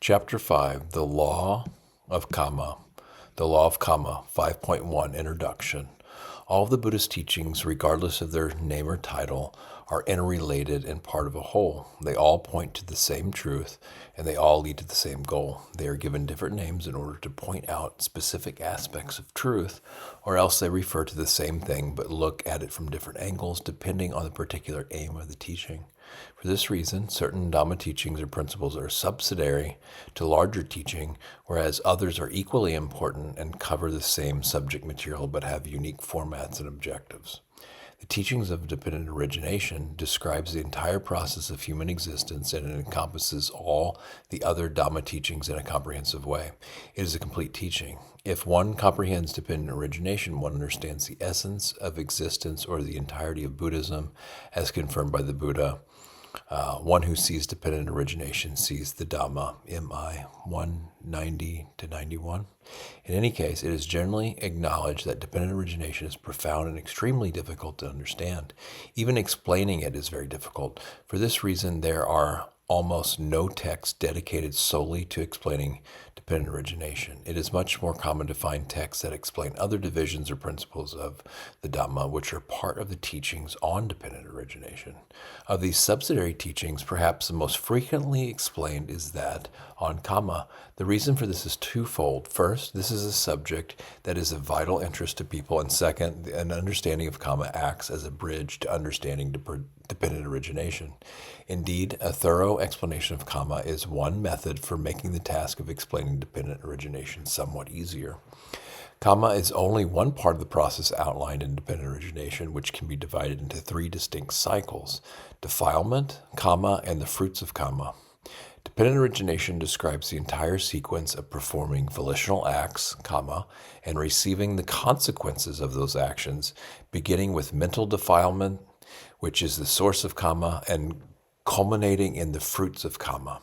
Chapter 5, The Law of Kamma. The Law of Kamma, 5.1, Introduction. All of the Buddhist teachings, regardless of their name or title, are interrelated and part of a whole. They all point to the same truth, and they all lead to the same goal. They are given different names in order to point out specific aspects of truth, or else they refer to the same thing but look at it from different angles depending on the particular aim of the teaching. For this reason, certain Dhamma teachings or principles are subsidiary to larger teaching, whereas others are equally important and cover the same subject material but have unique formats and objectives. The teachings of dependent origination describes the entire process of human existence, and it encompasses all the other Dhamma teachings in a comprehensive way. It is a complete teaching. If one comprehends dependent origination, one understands the essence of existence or the entirety of Buddhism as confirmed by the Buddha. One who sees dependent origination sees the Dhamma, MI 190-91. In any case, it is generally acknowledged that dependent origination is profound and extremely difficult to understand. Even explaining it is very difficult. For this reason, there are almost no texts dedicated solely to explaining dependent origination. It is much more common to find texts that explain other divisions or principles of the Dhamma, which are part of the teachings on dependent origination. Of these subsidiary teachings, perhaps the most frequently explained is that on Kamma. The reason for this is twofold. First, this is a subject that is of vital interest to people, and second, an understanding of Kamma acts as a bridge to understanding dependent origination. Indeed, a thorough explanation of Kamma is one method for making the task of explaining dependent origination somewhat easier. Kamma is only one part of the process outlined in dependent origination, which can be divided into three distinct cycles: defilement, Kamma, and the fruits of Kamma. Dependent origination describes the entire sequence of performing volitional acts, Kamma, and receiving the consequences of those actions, beginning with mental defilement, which is the source of Kamma, and culminating in the fruits of Kamma.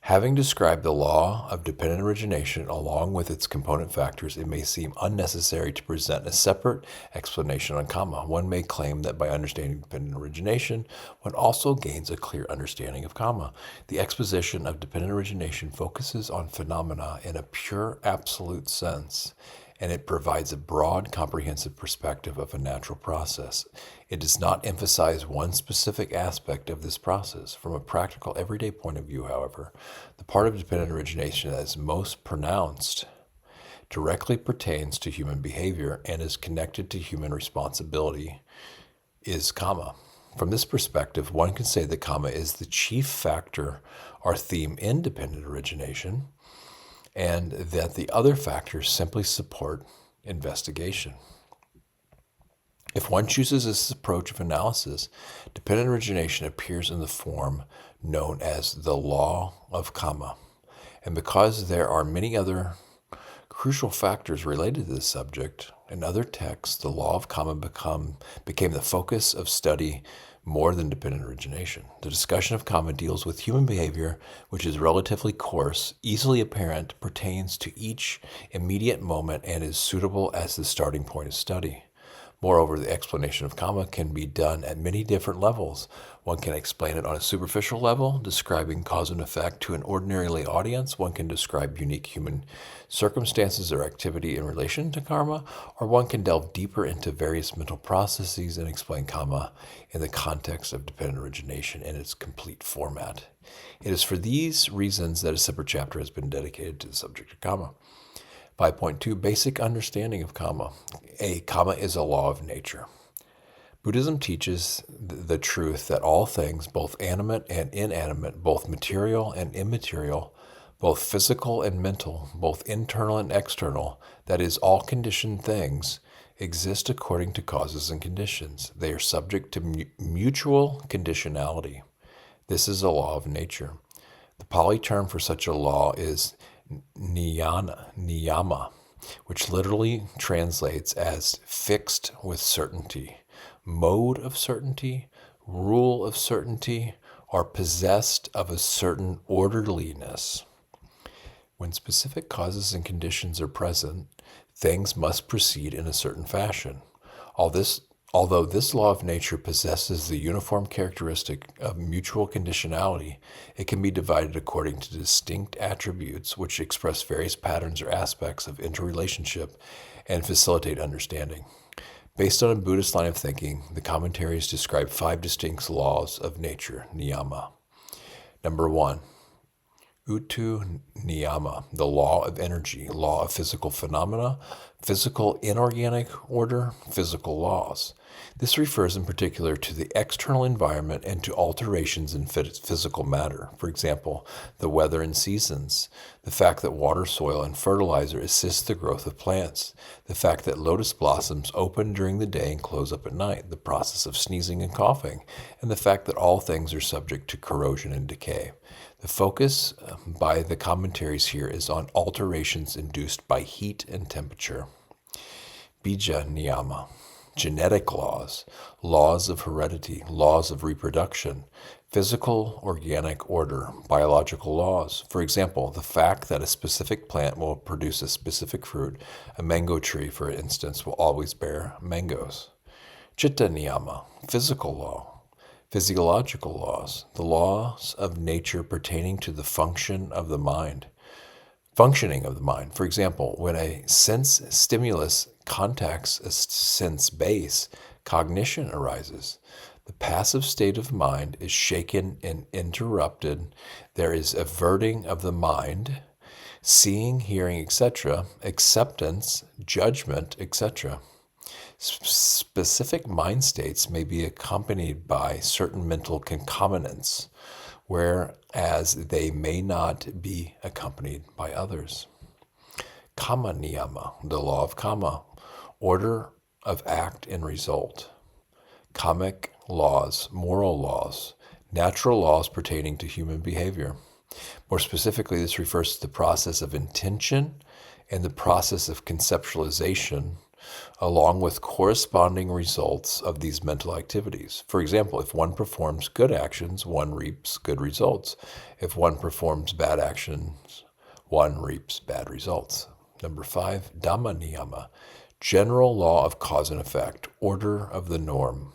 Having described the law of dependent origination along with its component factors, it may seem unnecessary to present a separate explanation on Kamma. One may claim that by understanding dependent origination, one also gains a clear understanding of Kamma. The exposition of dependent origination focuses on phenomena in a pure absolute sense, and it provides a broad, comprehensive perspective of a natural process. It does not emphasize one specific aspect of this process. From a practical, everyday point of view, however, the part of dependent origination that is most pronounced directly pertains to human behavior and is connected to human responsibility is Kamma. From this perspective, one can say that Kamma is the chief factor or theme in dependent origination, and that the other factors simply support investigation. If one chooses this approach of analysis, dependent origination appears in the form known as the Law of Kamma. And because there are many other crucial factors related to this subject, in other texts, the Law of Kamma became the focus of study more than dependent origination. The discussion of Kamma deals with human behavior, which is relatively coarse, easily apparent, pertains to each immediate moment, and is suitable as the starting point of study. Moreover, the explanation of Kamma can be done at many different levels. One can explain it on a superficial level, describing cause and effect to an ordinary lay audience. One can describe unique human circumstances or activity in relation to karma, or one can delve deeper into various mental processes and explain Kamma in the context of dependent origination in its complete format. It is for these reasons that a separate chapter has been dedicated to the subject of Kamma. 5.2, Basic Understanding of Kamma. Kamma is a law of nature. Buddhism teaches the truth that all things, both animate and inanimate, both material and immaterial, both physical and mental, both internal and external, that is, all conditioned things, exist according to causes and conditions. They are subject to mutual conditionality. This is a law of nature. The Pali term for such a law is niyama, which literally translates as fixed with certainty, mode of certainty, rule of certainty, or possessed of a certain orderliness. When specific causes and conditions are present, things must proceed in a certain fashion. Although this law of nature possesses the uniform characteristic of mutual conditionality, it can be divided according to distinct attributes which express various patterns or aspects of interrelationship and facilitate understanding. Based on a Buddhist line of thinking, the commentaries describe 5 distinct laws of nature, niyama. Number 1, Uttu niyama, the law of energy, law of physical phenomena, physical inorganic order, physical laws. This refers in particular to the external environment and to alterations in physical matter. For example, the weather and seasons, the fact that water, soil, and fertilizer assist the growth of plants, the fact that lotus blossoms open during the day and close up at night, the process of sneezing and coughing, and the fact that all things are subject to corrosion and decay. The focus by the commentaries here is on alterations induced by heat and temperature. Bija niyama, genetic laws, laws of heredity, laws of reproduction, physical organic order, biological laws. For example, the fact that a specific plant will produce a specific fruit, a mango tree, for instance, will always bear mangoes. Chitta niyama, physical law. Physiological laws, the laws of nature pertaining to the functioning of the mind. For example, when a sense stimulus contacts a sense base, cognition arises. The passive state of mind is shaken and interrupted. There is averting of the mind, seeing, hearing, etc., acceptance, judgment, etc. Specific mind states may be accompanied by certain mental concomitants, whereas they may not be accompanied by others. Kamma niyama, the law of kamma, order of act and result. Kammic laws, moral laws, natural laws pertaining to human behavior. More specifically, this refers to the process of intention and the process of conceptualization, along with corresponding results of these mental activities. For example, if one performs good actions, one reaps good results. If one performs bad actions, one reaps bad results. Number 5, Dhamma niyama, general law of cause and effect, order of the norm,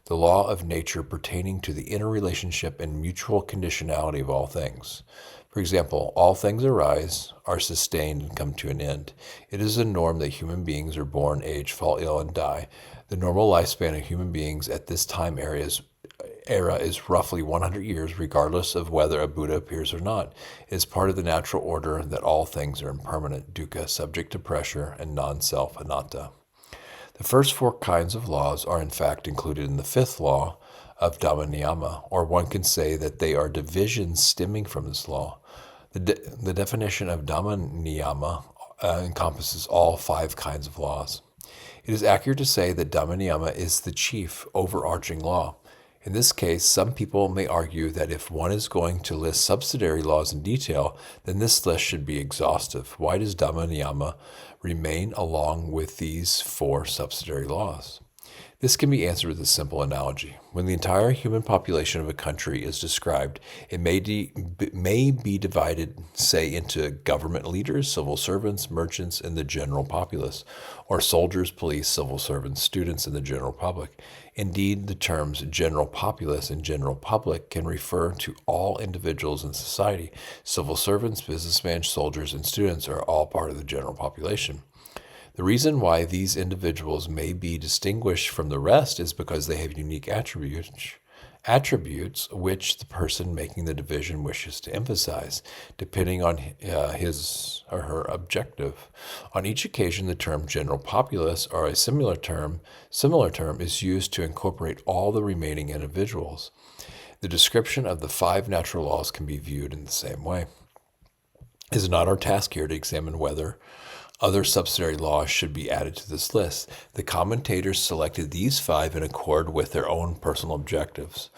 the law of nature pertaining to the interrelationship and mutual conditionality of all things. For example, all things arise, are sustained, and come to an end. It is a norm that human beings are born, age, fall ill, and die. The normal lifespan of human beings at this time era is roughly 100 years, regardless of whether a Buddha appears or not. It is part of the natural order that all things are impermanent, dukkha, subject to pressure, and non-self, anatta. The first 4 kinds of laws are in fact included in the 5th law of Dhamma niyama, or one can say that they are divisions stemming from this law. The definition of Dhamma niyama encompasses all 5 kinds of laws. It is accurate to say that Dhamma niyama is the chief overarching law. In this case, some people may argue that if one is going to list subsidiary laws in detail, then this list should be exhaustive. Why does Dhamma niyama remain along with these 4 subsidiary laws? This can be answered with a simple analogy. When the entire human population of a country is described, it may be divided, say, into government leaders, civil servants, merchants, and the general populace, or soldiers, police, civil servants, students, and the general public. Indeed, the terms general populace and general public can refer to all individuals in society. Civil servants, businessmen, soldiers, and students are all part of the general population. The reason why these individuals may be distinguished from the rest is because they have unique attributes which the person making the division wishes to emphasize, depending on his or her objective. On each occasion, the term general populace or a similar term is used to incorporate all the remaining individuals. The description of the 5 natural laws can be viewed in the same way. It is not our task here to examine whether other subsidiary laws should be added to this list. The commentators selected these 5 in accord with their own personal objectives.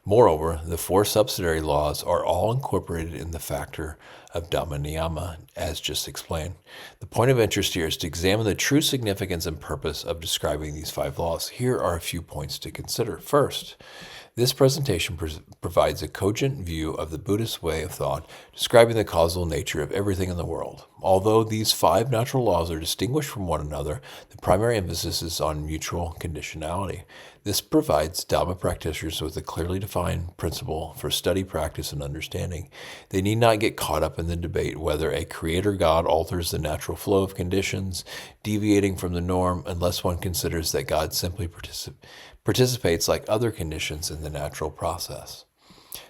Moreover, the 4 subsidiary laws are all incorporated in the factor of Dhamma niyama, as just explained. The point of interest here is to examine the true significance and purpose of describing these 5 laws. Here are a few points to consider. First, This presentation provides a cogent view of the Buddhist way of thought, describing the causal nature of everything in the world. Although these 5 natural laws are distinguished from one another, the primary emphasis is on mutual conditionality. This provides Dhamma practitioners with a clearly defined principle for study, practice, and understanding. They need not get caught up in the debate whether a creator God alters the natural flow of conditions, deviating from the norm, unless one considers that God simply participates like other conditions in the natural process.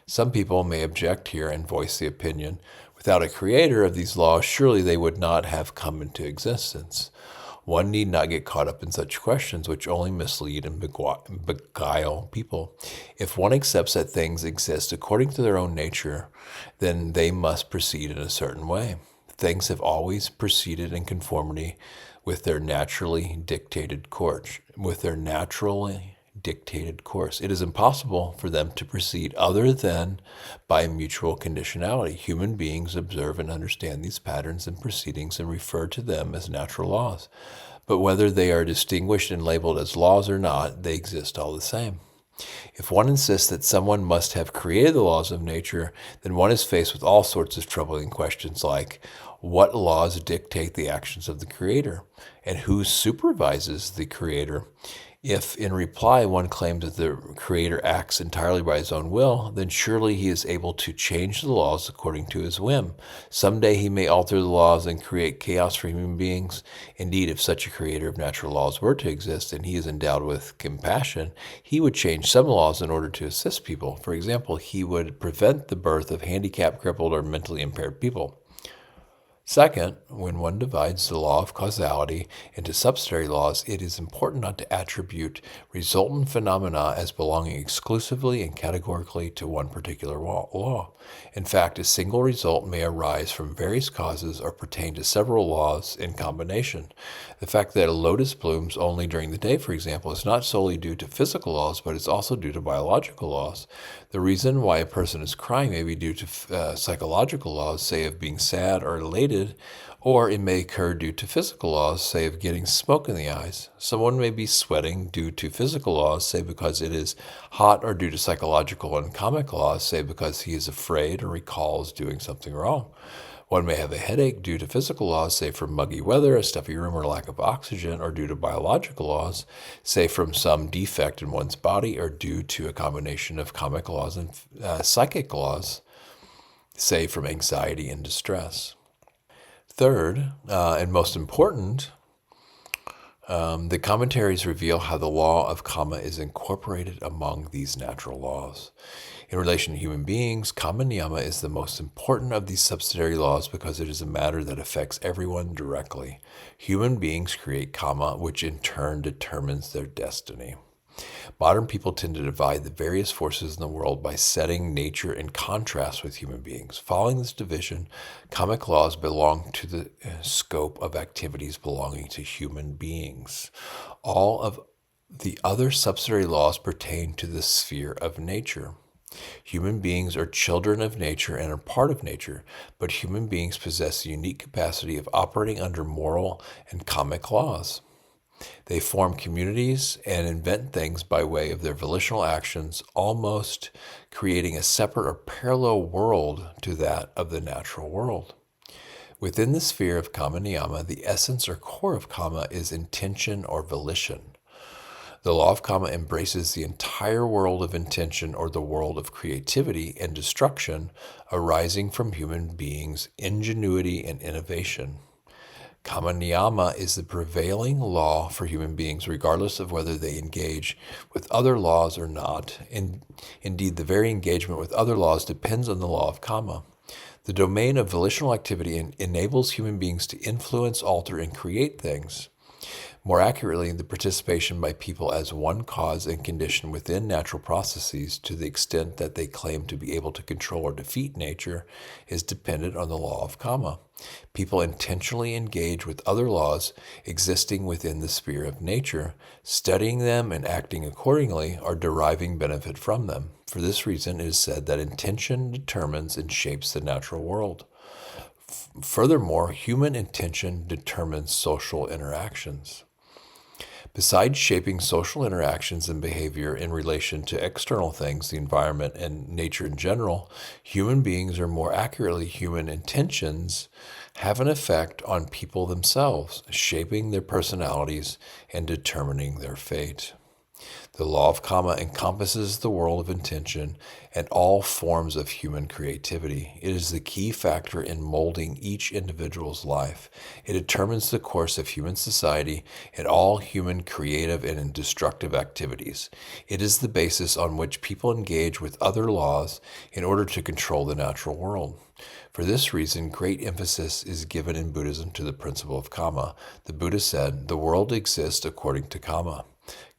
Some people may object here and voice the opinion, without a creator of these laws, surely they would not have come into existence. One need not get caught up in such questions which only mislead and beguile people. If one accepts that things exist according to their own nature, then they must proceed in a certain way. Things have always proceeded in conformity with their naturally dictated course. It is impossible for them to proceed other than by mutual conditionality. Human beings observe and understand these patterns and proceedings and refer to them as natural laws. But whether they are distinguished and labeled as laws or not, they exist all the same. If one insists that someone must have created the laws of nature, then one is faced with all sorts of troubling questions like, what laws dictate the actions of the creator? And who supervises the creator? If, in reply, one claims that the creator acts entirely by his own will, then surely he is able to change the laws according to his whim. Someday he may alter the laws and create chaos for human beings. Indeed, if such a creator of natural laws were to exist and he is endowed with compassion, he would change some laws in order to assist people. For example, he would prevent the birth of handicapped, crippled, or mentally impaired people. Second, when one divides the law of causality into subsidiary laws, it is important not to attribute resultant phenomena as belonging exclusively and categorically to one particular law. In fact, a single result may arise from various causes or pertain to several laws in combination. The fact that a lotus blooms only during the day, for example, is not solely due to physical laws, but is also due to biological laws. The reason why a person is crying may be due to psychological laws, say of being sad or elated, or it may occur due to physical laws, say of getting smoke in the eyes. Someone may be sweating due to physical laws, say because it is hot, or due to psychological and karmic laws, say because he is afraid or recalls doing something wrong. One may have a headache due to physical laws, say from muggy weather, a stuffy room, or lack of oxygen, or due to biological laws, say from some defect in one's body, or due to a combination of karmic laws and psychic laws, say from anxiety and distress. Third, and most important, the commentaries reveal how the law of Kamma is incorporated among these natural laws. In relation to human beings, Kamma Niyama is the most important of these subsidiary laws because it is a matter that affects everyone directly. Human beings create Kamma, which in turn determines their destiny. Modern people tend to divide the various forces in the world by setting nature in contrast with human beings. Following this division, karmic laws belong to the scope of activities belonging to human beings. All of the other subsidiary laws pertain to the sphere of nature. Human beings are children of nature and are part of nature, but human beings possess the unique capacity of operating under moral and karmic laws. They form communities and invent things by way of their volitional actions, almost creating a separate or parallel world to that of the natural world. Within the sphere of Kamma Niyama, the essence or core of Kamma is intention or volition. The law of Kamma embraces the entire world of intention, or the world of creativity and destruction arising from human beings' ingenuity and innovation. Kamma Niyama is the prevailing law for human beings, regardless of whether they engage with other laws or not. Indeed, the very engagement with other laws depends on the law of Kamma. The domain of volitional activity enables human beings to influence, alter, and create things. More accurately, the participation by people as one cause and condition within natural processes, to the extent that they claim to be able to control or defeat nature, is dependent on the law of Kamma. People intentionally engage with other laws existing within the sphere of nature, studying them and acting accordingly, or deriving benefit from them. For this reason, it is said that intention determines and shapes the natural world. Furthermore, human intention determines social interactions. Besides shaping social interactions and behavior in relation to external things, the environment and nature in general, human beings, or more accurately, human intentions, have an effect on people themselves, shaping their personalities and determining their fate. The law of Kamma encompasses the world of intention and all forms of human creativity. It is the key factor in molding each individual's life. It determines the course of human society and all human creative and destructive activities. It is the basis on which people engage with other laws in order to control the natural world. For this reason, great emphasis is given in Buddhism to the principle of Kamma. The Buddha said, "The world exists according to Kamma."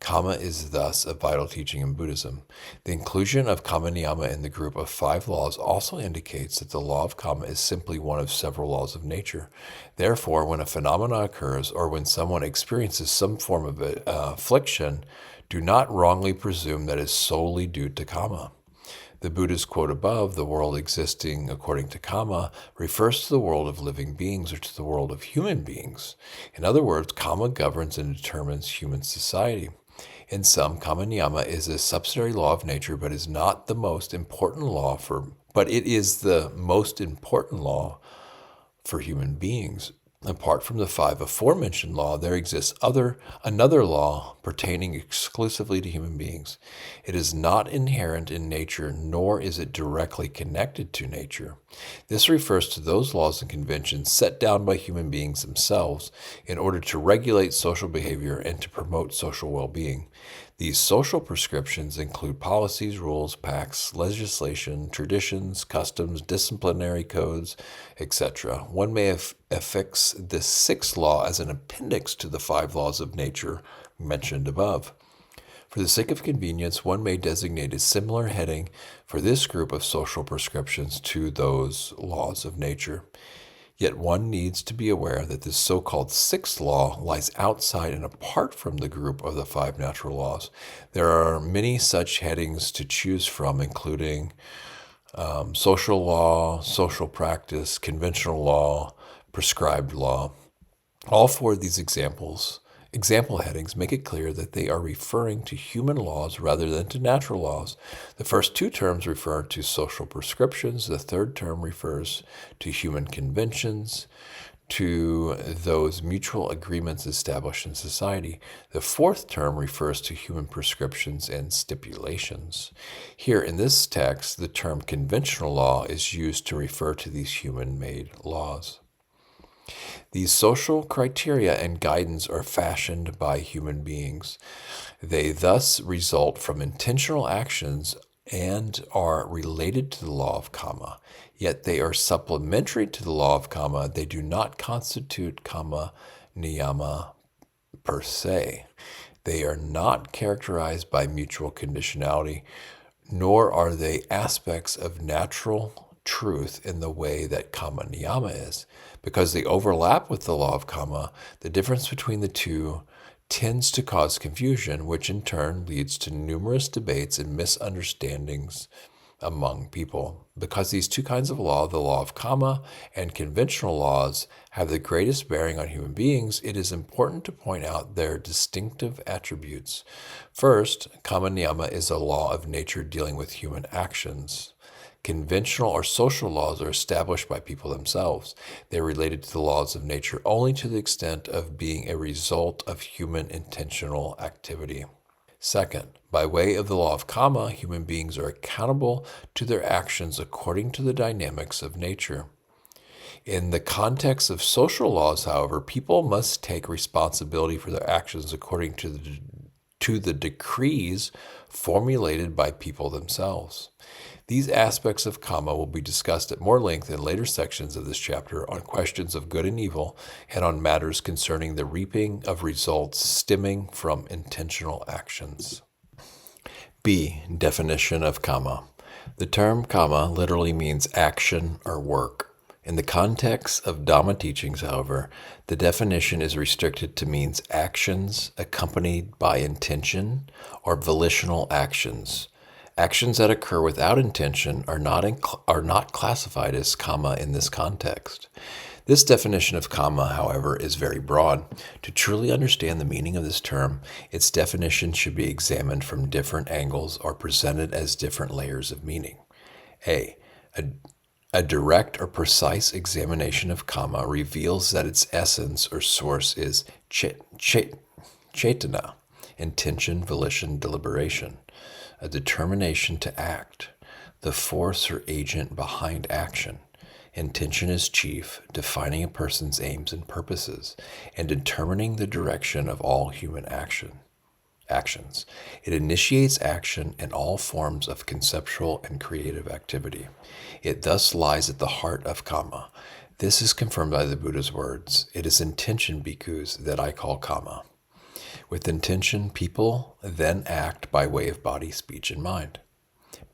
Kamma is thus a vital teaching in Buddhism. The inclusion of Kamma Niyama in the group of 5 laws also indicates that the law of Kamma is simply one of several laws of nature. Therefore, when a phenomenon occurs or when someone experiences some form of affliction, do not wrongly presume that is solely due to Kamma. The Buddha's quote above, "The world existing according to Kamma," refers to the world of living beings or to the world of human beings. In other words, Kamma governs and determines human society. In sum, Kamma Niyama is a subsidiary law of nature, but is not the most important law it is the most important law for human beings. Apart from the 5 aforementioned law, there exists another law pertaining exclusively to human beings. It is not inherent in nature, nor is it directly connected to nature. This refers to those laws and conventions set down by human beings themselves in order to regulate social behavior and to promote social well-being. These social prescriptions include policies, rules, pacts, legislation, traditions, customs, disciplinary codes, etc. One may affix this 6th law as an appendix to the 5 laws of nature mentioned above. For the sake of convenience, one may designate a similar heading for this group of social prescriptions to those laws of nature. Yet one needs to be aware that this so-called 6th law lies outside and apart from the group of the 5 natural laws. There are many such headings to choose from, including social law, social practice, conventional law, prescribed law. All 4 of these example headings make it clear that they are referring to human laws rather than to natural laws. The first 2 terms refer to social prescriptions. The 3rd term refers to human conventions, to those mutual agreements established in society. The 4th term refers to human prescriptions and stipulations. Here in this text, the term conventional law is used to refer to these human-made laws. These social criteria and guidance are fashioned by human beings. They thus result from intentional actions and are related to the law of Kamma. Yet they are supplementary to the law of Kamma. They do not constitute Kamma Niyama per se. They are not characterized by mutual conditionality, nor are they aspects of natural truth in the way that Kamma Niyama is. Because they overlap with the law of Kamma, the difference between the 2 tends to cause confusion, which in turn leads to numerous debates and misunderstandings among people. Because these 2 kinds of law, the law of Kamma and conventional laws, have the greatest bearing on human beings, it is important to point out their distinctive attributes. First, Kamma Niyama is a law of nature dealing with human actions. Conventional or social laws are established by people themselves. They are related to the laws of nature only to the extent of being a result of human intentional activity. Second, by way of the law of Kamma, human beings are accountable to their actions according to the dynamics of nature. In the context of social laws, however, people must take responsibility for their actions according to the decrees formulated by people themselves. These aspects of Kamma will be discussed at more length in later sections of this chapter on questions of good and evil and on matters concerning the reaping of results stemming from intentional actions. B. Definition of Kamma. The term Kamma literally means action or work. In the context of Dhamma teachings, however, the definition is restricted to means actions accompanied by intention or volitional actions. Actions that occur without intention are not classified as Kamma in this context. This definition of kamma, however, is very broad. To truly understand the meaning of this term, its definition should be examined from different angles or presented as different layers of meaning. A direct or precise examination of kamma reveals that its essence or source is cetana, intention, volition, deliberation, a determination to act, the force or agent behind action. Intention is chief, defining a person's aims and purposes, and determining the direction of all human actions. It initiates action in all forms of conceptual and creative activity. It thus lies at the heart of kamma. This is confirmed by the Buddha's words, "It is intention, bhikkhus, that I call kamma." With intention, people then act by way of body, speech, and mind.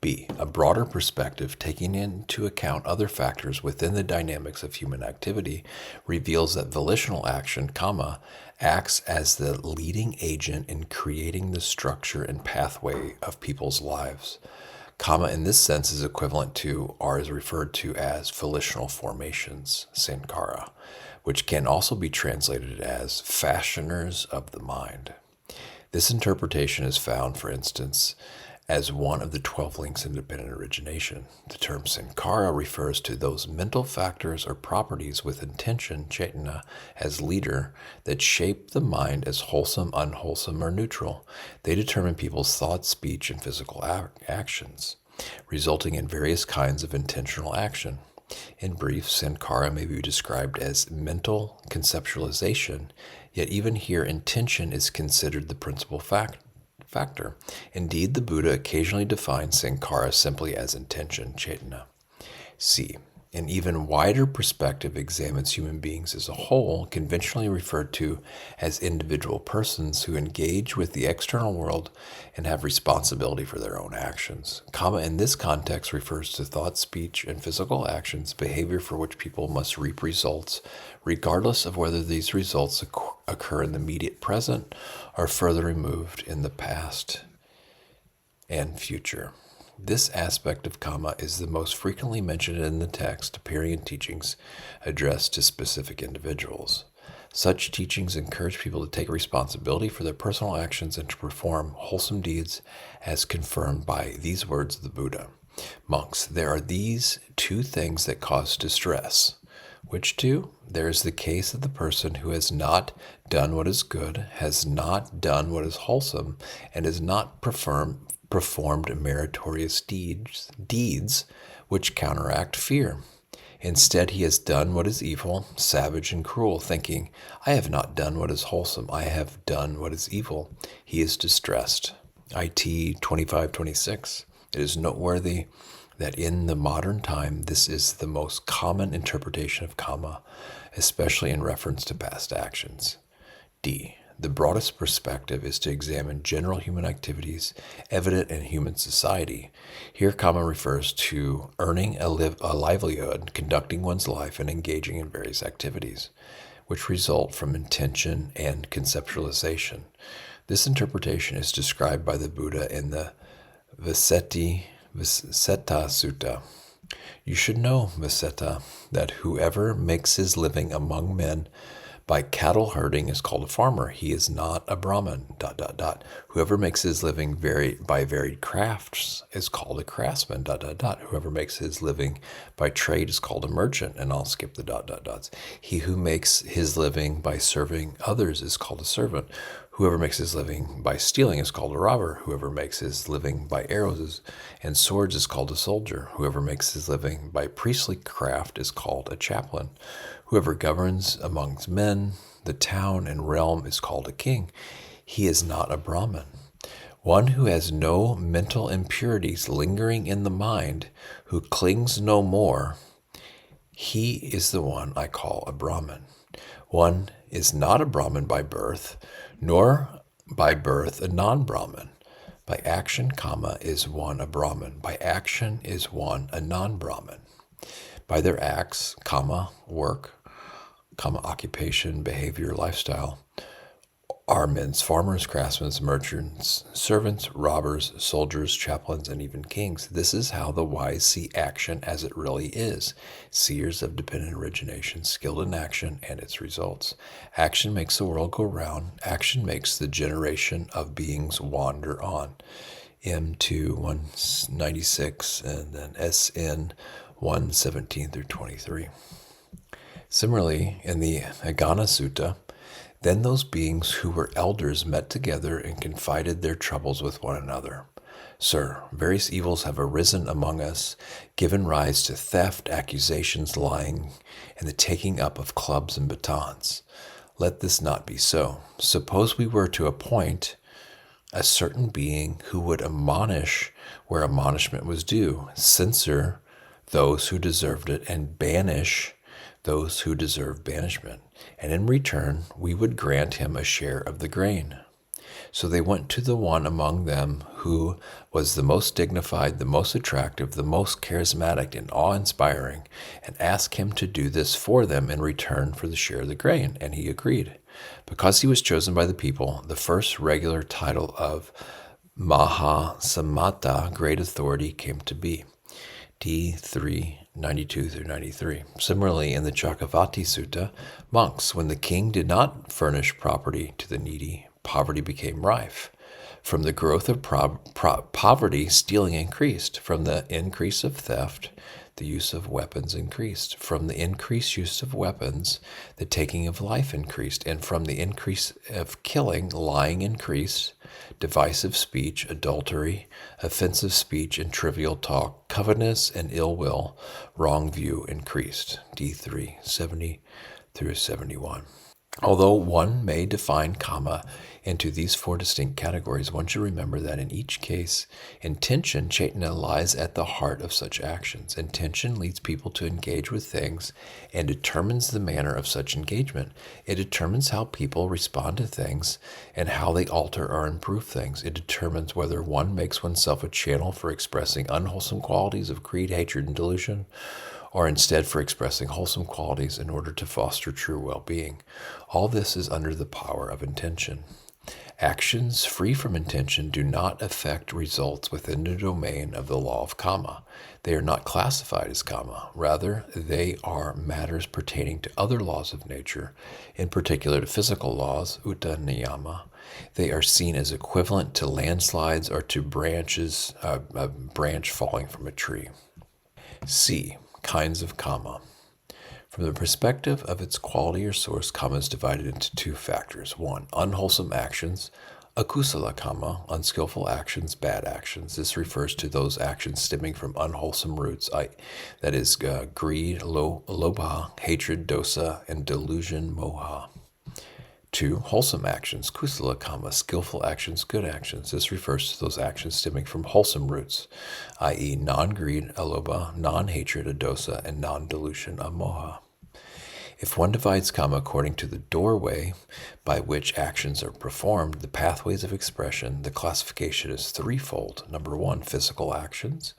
B. A broader perspective, taking into account other factors within the dynamics of human activity, reveals that volitional action, kamma, acts as the leading agent in creating the structure and pathway of people's lives. Kamma in this sense is equivalent to, or is referred to as, volitional formations, sankhara, which can also be translated as fashioners of the mind. This interpretation is found, for instance, as one of the 12 links in dependent origination. The term sankhara refers to those mental factors or properties with intention, cetana, as leader that shape the mind as wholesome, unwholesome, or neutral. They determine people's thoughts, speech, and physical actions, resulting in various kinds of intentional action. In brief, sankhara may be described as mental conceptualization, yet even here intention is considered the principal factor. Indeed, the Buddha occasionally defines sankhara simply as intention, cetana. C. An even wider perspective examines human beings as a whole, conventionally referred to as individual persons who engage with the external world and have responsibility for their own actions. Kamma in this context refers to thought, speech, and physical actions, behavior for which people must reap results, regardless of whether these results occur in the immediate present or further removed in the past and future. This aspect of kamma is the most frequently mentioned in the text, appearing in teachings addressed to specific individuals. Such teachings encourage people to take responsibility for their personal actions and to perform wholesome deeds as confirmed by these words of the Buddha. Monks, there are these two things that cause distress. Which two? There is the case of the person who has not done what is good, has not done what is wholesome, and has not performed meritorious deeds which counteract fear. Instead, he has done what is evil, savage, and cruel, thinking, I have not done what is wholesome, I have done what is evil. He is distressed. IT 2526. It is noteworthy that in the modern time, this is the most common interpretation of kamma, especially in reference to past actions. D. The broadest perspective is to examine general human activities evident in human society. Here, kamma refers to earning a livelihood, conducting one's life, and engaging in various activities, which result from intention and conceptualization. This interpretation is described by the Buddha in the Vasetta Sutta. You should know, Vasetta, that whoever makes his living among men by cattle herding is called a farmer. He is not a Brahmin, ... Whoever makes his living by varied crafts is called a craftsman, ... Whoever makes his living by trade is called a merchant, and I'll skip the ... He who makes his living by serving others is called a servant. Whoever makes his living by stealing is called a robber. Whoever makes his living by arrows and swords is called a soldier. Whoever makes his living by priestly craft is called a chaplain. Whoever governs amongst men, the town and realm is called a king. He is not a Brahmin. One who has no mental impurities lingering in the mind, who clings no more, he is the one I call a Brahmin. One is not a Brahmin by birth, nor by birth a non-Brahmin. By action, kamma, is one a Brahmin. By action is one a non-Brahmin. By their acts, kamma, work, kamma, occupation, behavior, lifestyle, are men's farmers, craftsmen, merchants, servants, robbers, soldiers, chaplains, and even kings. This is how the wise see action as it really is. Seers of dependent origination, skilled in action and its results. Action makes the world go round. Action makes the generation of beings wander on. M2 196 and then SN 117 through 23. Similarly, in the Agana Sutta, then those beings who were elders met together and confided their troubles with one another. Sir, various evils have arisen among us, given rise to theft, accusations, lying, and the taking up of clubs and batons. Let this not be so. Suppose we were to appoint a certain being who would admonish where admonishment was due, censor those who deserved it, and banish those who deserve banishment, and in return we would grant him a share of the grain. So they went to the one among them who was the most dignified, the most attractive, the most charismatic and awe-inspiring, and asked him to do this for them in return for the share of the grain, and he agreed. Because he was chosen by the people, the first regular title of Mahasamata, great authority, came to be. D3 92 through 93. Similarly, in the Chakravarti Sutta, monks, when the king did not furnish property to the needy, poverty became rife. From the growth of poverty, stealing increased. From the increase of theft, the use of weapons increased. From the increased use of weapons, the taking of life increased. And from the increase of killing, lying increased. Divisive speech, adultery, offensive speech, and trivial talk, covetousness and ill will, wrong view increased. D3, 70 through 71. Although one may define kamma into these four distinct categories, one should remember that in each case, intention, chaitanya, lies at the heart of such actions. Intention leads people to engage with things and determines the manner of such engagement. It determines how people respond to things and how they alter or improve things. It determines whether one makes oneself a channel for expressing unwholesome qualities of greed, hatred, and delusion, or instead for expressing wholesome qualities in order to foster true well-being. All this is under the power of intention. Actions free from intention do not affect results within the domain of the law of kamma. They are not classified as kamma. Rather, they are matters pertaining to other laws of nature, in particular to physical laws, uta niyama. They are seen as equivalent to landslides or to a branch falling from a tree. C. Kinds of kamma. From the perspective of its quality or source, kamma is divided into two factors. 1. Unwholesome actions, akusala kamma, unskillful actions, bad actions. This refers to those actions stemming from unwholesome roots, that is, greed, lobha, hatred, dosa, and delusion, moha. 2. Wholesome actions, kusala kamma, skillful actions, good actions. This refers to those actions stemming from wholesome roots, i.e. non-greed, alobha, non-hatred, adosa, and non-delusion, amoha. If one divides kamma according to the doorway by which actions are performed, the pathways of expression, the classification is threefold. Number 1, physical actions.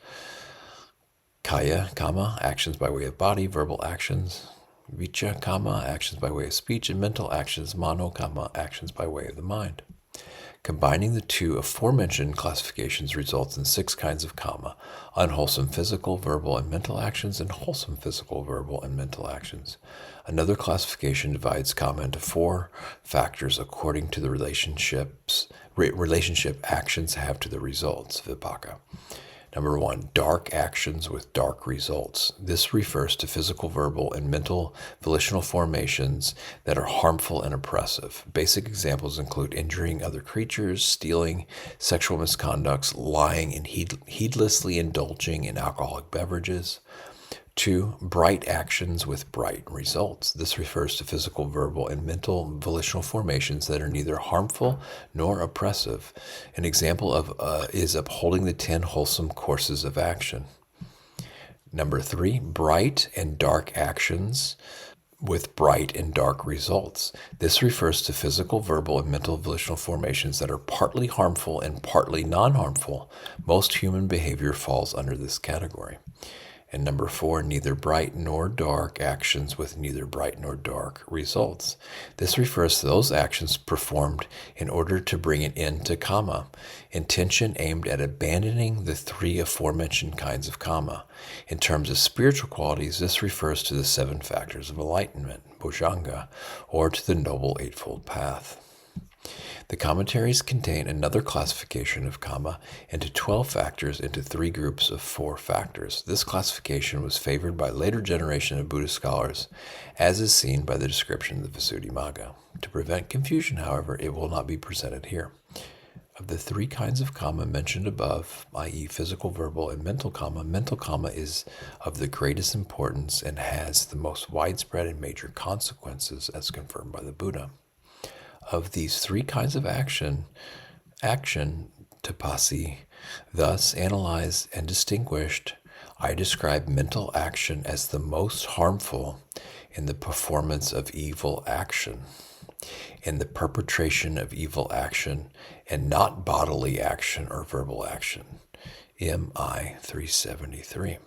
Kaya kamma, actions by way of body, verbal actions. Vicha kamma, actions by way of speech, and mental actions, mano kamma, actions by way of the mind. Combining the two aforementioned classifications results in 6 kinds of kamma: unwholesome physical, verbal, and mental actions, and wholesome physical, verbal, and mental actions. Another classification divides kamma into 4 factors according to the relationship actions have to the results, vipaka. Number 1, dark actions with dark results. This refers to physical, verbal, and mental volitional formations that are harmful and oppressive. Basic examples include injuring other creatures, stealing, sexual misconducts, lying, and heedlessly indulging in alcoholic beverages. 2, bright actions with bright results. This refers to physical, verbal, and mental volitional formations that are neither harmful nor oppressive. An example is upholding the 10 wholesome courses of action. Number 3, bright and dark actions with bright and dark results. This refers to physical, verbal, and mental volitional formations that are partly harmful and partly non-harmful. Most human behavior falls under this category. And number 4, neither bright nor dark actions with neither bright nor dark results. This refers to those actions performed in order to bring an end to kamma, intention aimed at abandoning the 3 aforementioned kinds of kamma. In terms of spiritual qualities, this refers to the 7 factors of enlightenment, bojjhanga, or to the Noble Eightfold Path. The commentaries contain another classification of kamma into 12 factors into 3 groups of 4 factors. This classification was favored by later generation of Buddhist scholars, as is seen by the description of the Visuddhimagga. To prevent confusion, however, it will not be presented here. Of the 3 kinds of kamma mentioned above, i.e. physical, verbal, and mental kamma is of the greatest importance and has the most widespread and major consequences as confirmed by the Buddha. Of these 3 kinds of action, tapasi, thus analyzed and distinguished, I describe mental action as the most harmful in the performance of evil action, in the perpetration of evil action, and not bodily action or verbal action. MI 373.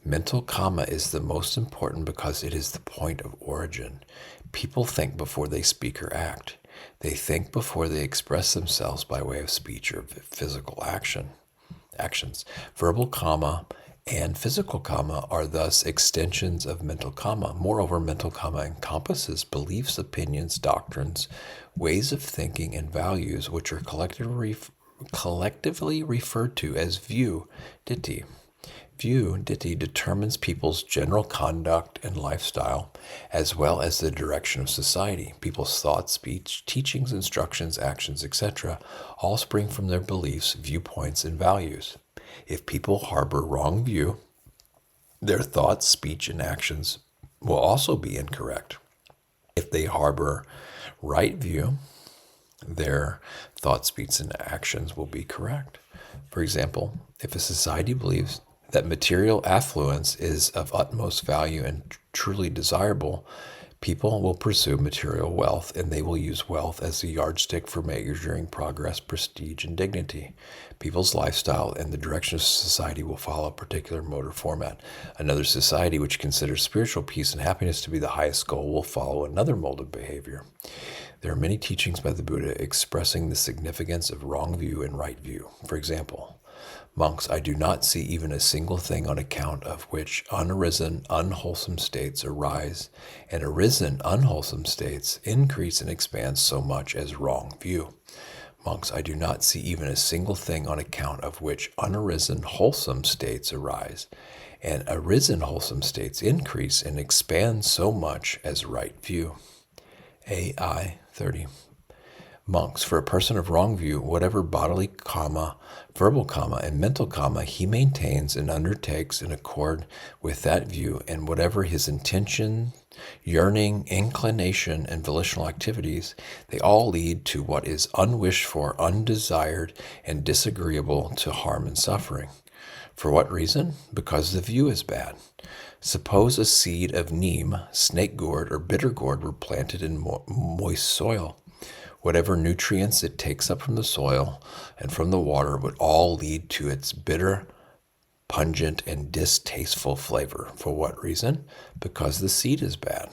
Mental kamma is the most important because it is the point of origin. People think before they speak or act. They think before they express themselves by way of speech or physical actions. Verbal kamma and physical kamma are thus extensions of mental kamma. Moreover, mental kamma encompasses beliefs, opinions, doctrines, ways of thinking, and values which are collectively referred to as view, ditthi. View, ditthi, determines people's general conduct and lifestyle, as well as the direction of society. People's thoughts, speech, teachings, instructions, actions, etc., all spring from their beliefs, viewpoints, and values. If people harbor wrong view, their thoughts, speech, and actions will also be incorrect. If they harbor right view, their thoughts, speech, and actions will be correct. For example, if a society believes that material affluence is of utmost value and truly desirable, people will pursue material wealth, and they will use wealth as a yardstick for measuring progress, prestige, and dignity. People's lifestyle and the direction of society will follow a particular mode or format. Another society which considers spiritual peace and happiness to be the highest goal will follow another mode of behavior. There are many teachings by the Buddha expressing the significance of wrong view and right view. For example, monks, I do not see even a single thing on account of which unarisen, unwholesome states arise, and arisen, unwholesome states increase and expand so much as wrong view. Monks, I do not see even a single thing on account of which unarisen, wholesome states arise, and arisen, wholesome states increase and expand so much as right view. AI 30. Monks, for a person of wrong view, whatever bodily kamma, verbal kamma, and mental kamma he maintains and undertakes in accord with that view, and whatever his intention, yearning, inclination, and volitional activities, they all lead to what is unwished for, undesired, and disagreeable to harm and suffering. For what reason? Because the view is bad. Suppose a seed of neem, snake gourd, or bitter gourd were planted in moist soil. Whatever nutrients it takes up from the soil and from the water would all lead to its bitter, pungent, and distasteful flavor. For what reason? Because the seed is bad.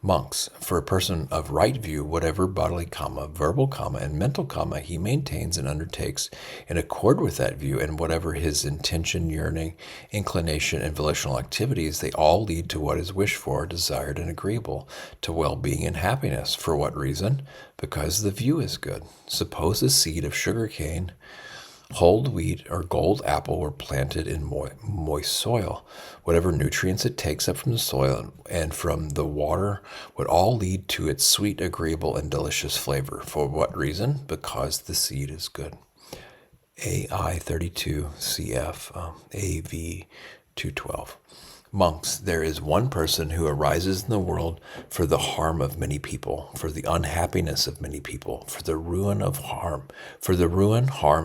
Monks, for a person of right view, whatever bodily kamma, verbal kamma, and mental kamma he maintains and undertakes in accord with that view, and whatever his intention, yearning, inclination, and volitional activities, they all lead to what is wished for, desired, and agreeable, to well-being and happiness. For what reason? Because the view is good. Suppose a seed of sugarcane, whole wheat, or gold apple were planted in moist soil. Whatever nutrients it takes up from the soil and from the water would all lead to its sweet, agreeable, and delicious flavor. For what reason? Because the seed is good. AI 32 CF AV 212. Monks, there is one person who arises in the world for the harm of many people, for the unhappiness of many people, for the ruin, harm,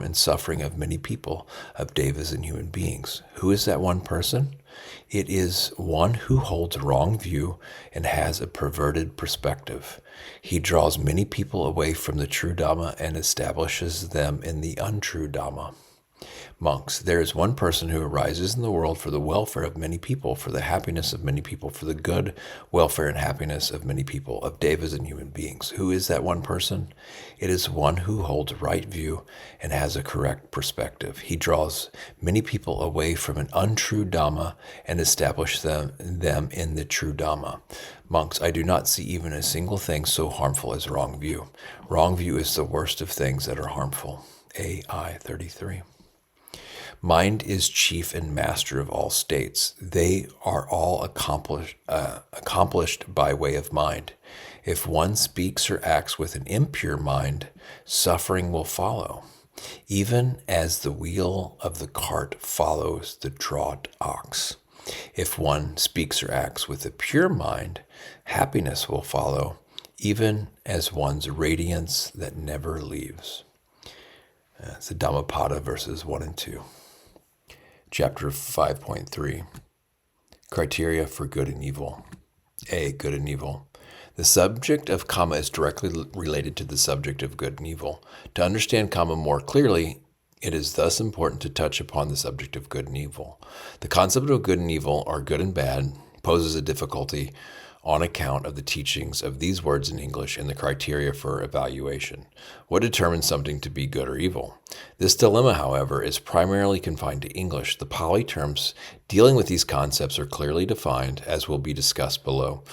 and suffering of many people, of devas and human beings. Who is that one person? It is one who holds wrong view and has a perverted perspective. He draws many people away from the true Dhamma and establishes them in the untrue Dhamma. Monks, there is one person who arises in the world for the welfare of many people, for the happiness of many people, for the good welfare and happiness of many people, of devas and human beings. Who is that one person? It is one who holds a right view and has a correct perspective. He draws many people away from an untrue Dhamma and establishes them in the true Dhamma. Monks, I do not see even a single thing so harmful as wrong view. Wrong view is the worst of things that are harmful. AI 33. Mind is chief and master of all states. They are all accomplished by way of mind. If one speaks or acts with an impure mind, suffering will follow, even as the wheel of the cart follows the draught ox. If one speaks or acts with a pure mind, happiness will follow, even as one's radiance that never leaves. It's the Dhammapada, verses 1 and 2. Chapter 5.3, Criteria for Good and Evil. A. Good and Evil. The subject of Kamma is directly related to the subject of good and evil. To understand Kamma more clearly, it is thus important to touch upon the subject of good and evil. The concept of good and evil, or good and bad, poses a difficulty on account of the teachings of these words in English and the criteria for evaluation. What determines something to be good or evil? This dilemma, however, is primarily confined to English. The Pali terms dealing with these concepts are clearly defined, as will be discussed below.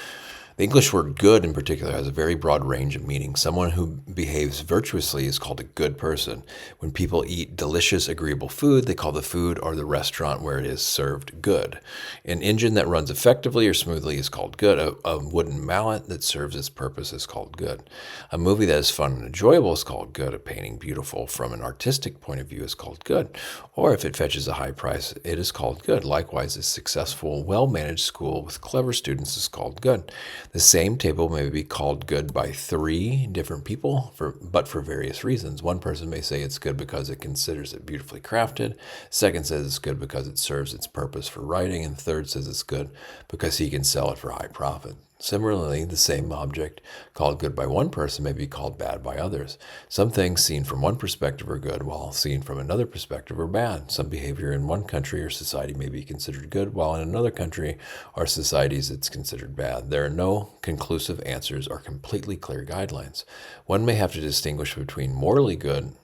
The English word good in particular has a very broad range of meaning. Someone who behaves virtuously is called a good person. When people eat delicious, agreeable food, they call the food or the restaurant where it is served good. An engine that runs effectively or smoothly is called good. A wooden mallet that serves its purpose is called good. A movie that is fun and enjoyable is called good. A painting beautiful from an artistic point of view is called good. Or if it fetches a high price, it is called good. Likewise, a successful, well-managed school with clever students is called good. The same table may be called good by three different people, but for various reasons. One person may say it's good because it considers it beautifully crafted. Second says it's good because it serves its purpose for writing. And third says it's good because he can sell it for high profit. Similarly, the same object called good by one person may be called bad by others. Some things seen from one perspective are good, while seen from another perspective are bad. Some behavior in one country or society may be considered good, while in another country or societies it's considered bad. There are no conclusive answers or completely clear guidelines. One may have to distinguish between morally good,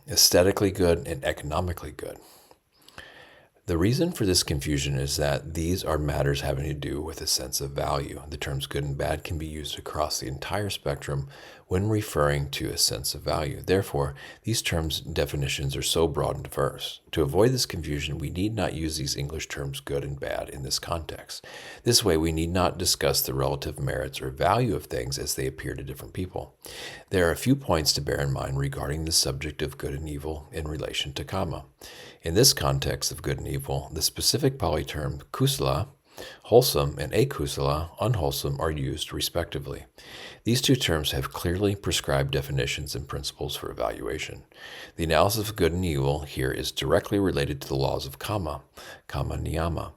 aesthetically good, and economically good. The reason for this confusion is that these are matters having to do with a sense of value. The terms good and bad can be used across the entire spectrum when referring to a sense of value. Therefore, these terms' definitions are so broad and diverse. To avoid this confusion, we need not use these English terms good and bad in this context. This way, we need not discuss the relative merits or value of things as they appear to different people. There are a few points to bear in mind regarding the subject of good and evil in relation to Kamma. In this context of good and evil, the specific Pali term kusala, wholesome, and akusala, unwholesome, are used respectively. These two terms have clearly prescribed definitions and principles for evaluation. The analysis of good and evil here is directly related to the laws of Kamma, Kamma Niyama.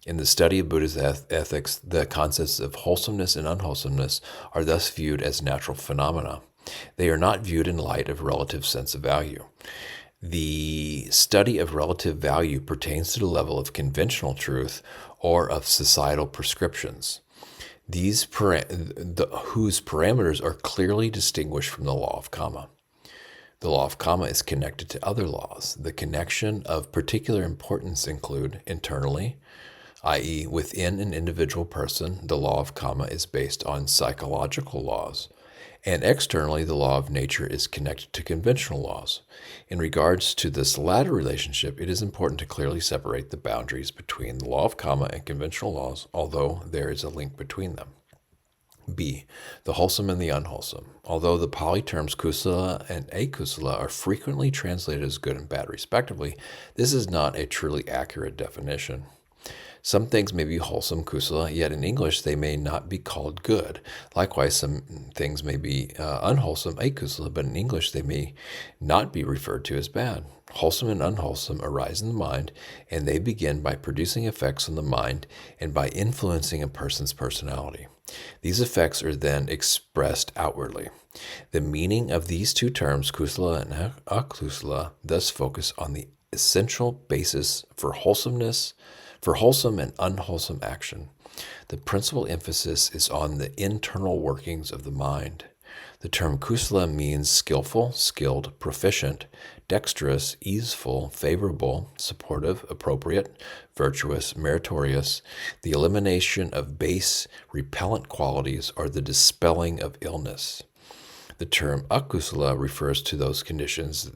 In the study of Buddha's ethics, the concepts of wholesomeness and unwholesomeness are thus viewed as natural phenomena. They are not viewed in light of relative sense of value. The study of relative value pertains to the level of conventional truth or of societal prescriptions, whose parameters are clearly distinguished from the law of Kamma. The law of Kamma is connected to other laws. The connection of particular importance include internally, i.e., within an individual person, the law of Kamma is based on psychological laws. And externally, the law of nature is connected to conventional laws. In regards to this latter relationship, it is important to clearly separate the boundaries between the law of Kamma and conventional laws, although there is a link between them. B. The wholesome and the unwholesome. Although the Pali terms kusala and akusala are frequently translated as good and bad respectively, this is not a truly accurate definition. Some things may be wholesome, kusala, yet in English they may not be called good. Likewise, some things may be unwholesome, akusala, but in English they may not be referred to as bad. Wholesome and unwholesome arise in the mind, and they begin by producing effects on the mind and by influencing a person's personality. These effects are then expressed outwardly. The meaning of these two terms, kusala and akusala, thus focus on the essential basis for wholesome and unwholesome action. The principal emphasis is on the internal workings of the mind. The term kusala means skillful, skilled, proficient, dexterous, easeful, favorable, supportive, appropriate, virtuous, meritorious, the elimination of base, repellent qualities, or the dispelling of illness. The term akusala refers to those conditions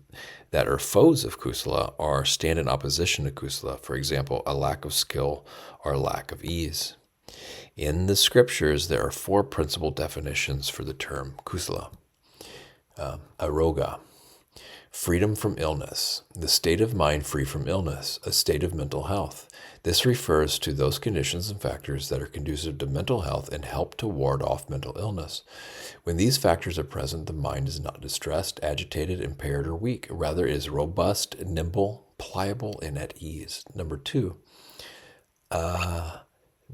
that are foes of kusala or stand in opposition to kusala, for example, a lack of skill or a lack of ease. In the scriptures, there are 4 principal definitions for the term kusala. Aroga, freedom from illness, the state of mind free from illness, a state of mental health. This refers to those conditions and factors that are conducive to mental health and help to ward off mental illness. When these factors are present, the mind is not distressed, agitated, impaired, or weak. Rather, it is robust, nimble, pliable, and at ease. Number 2,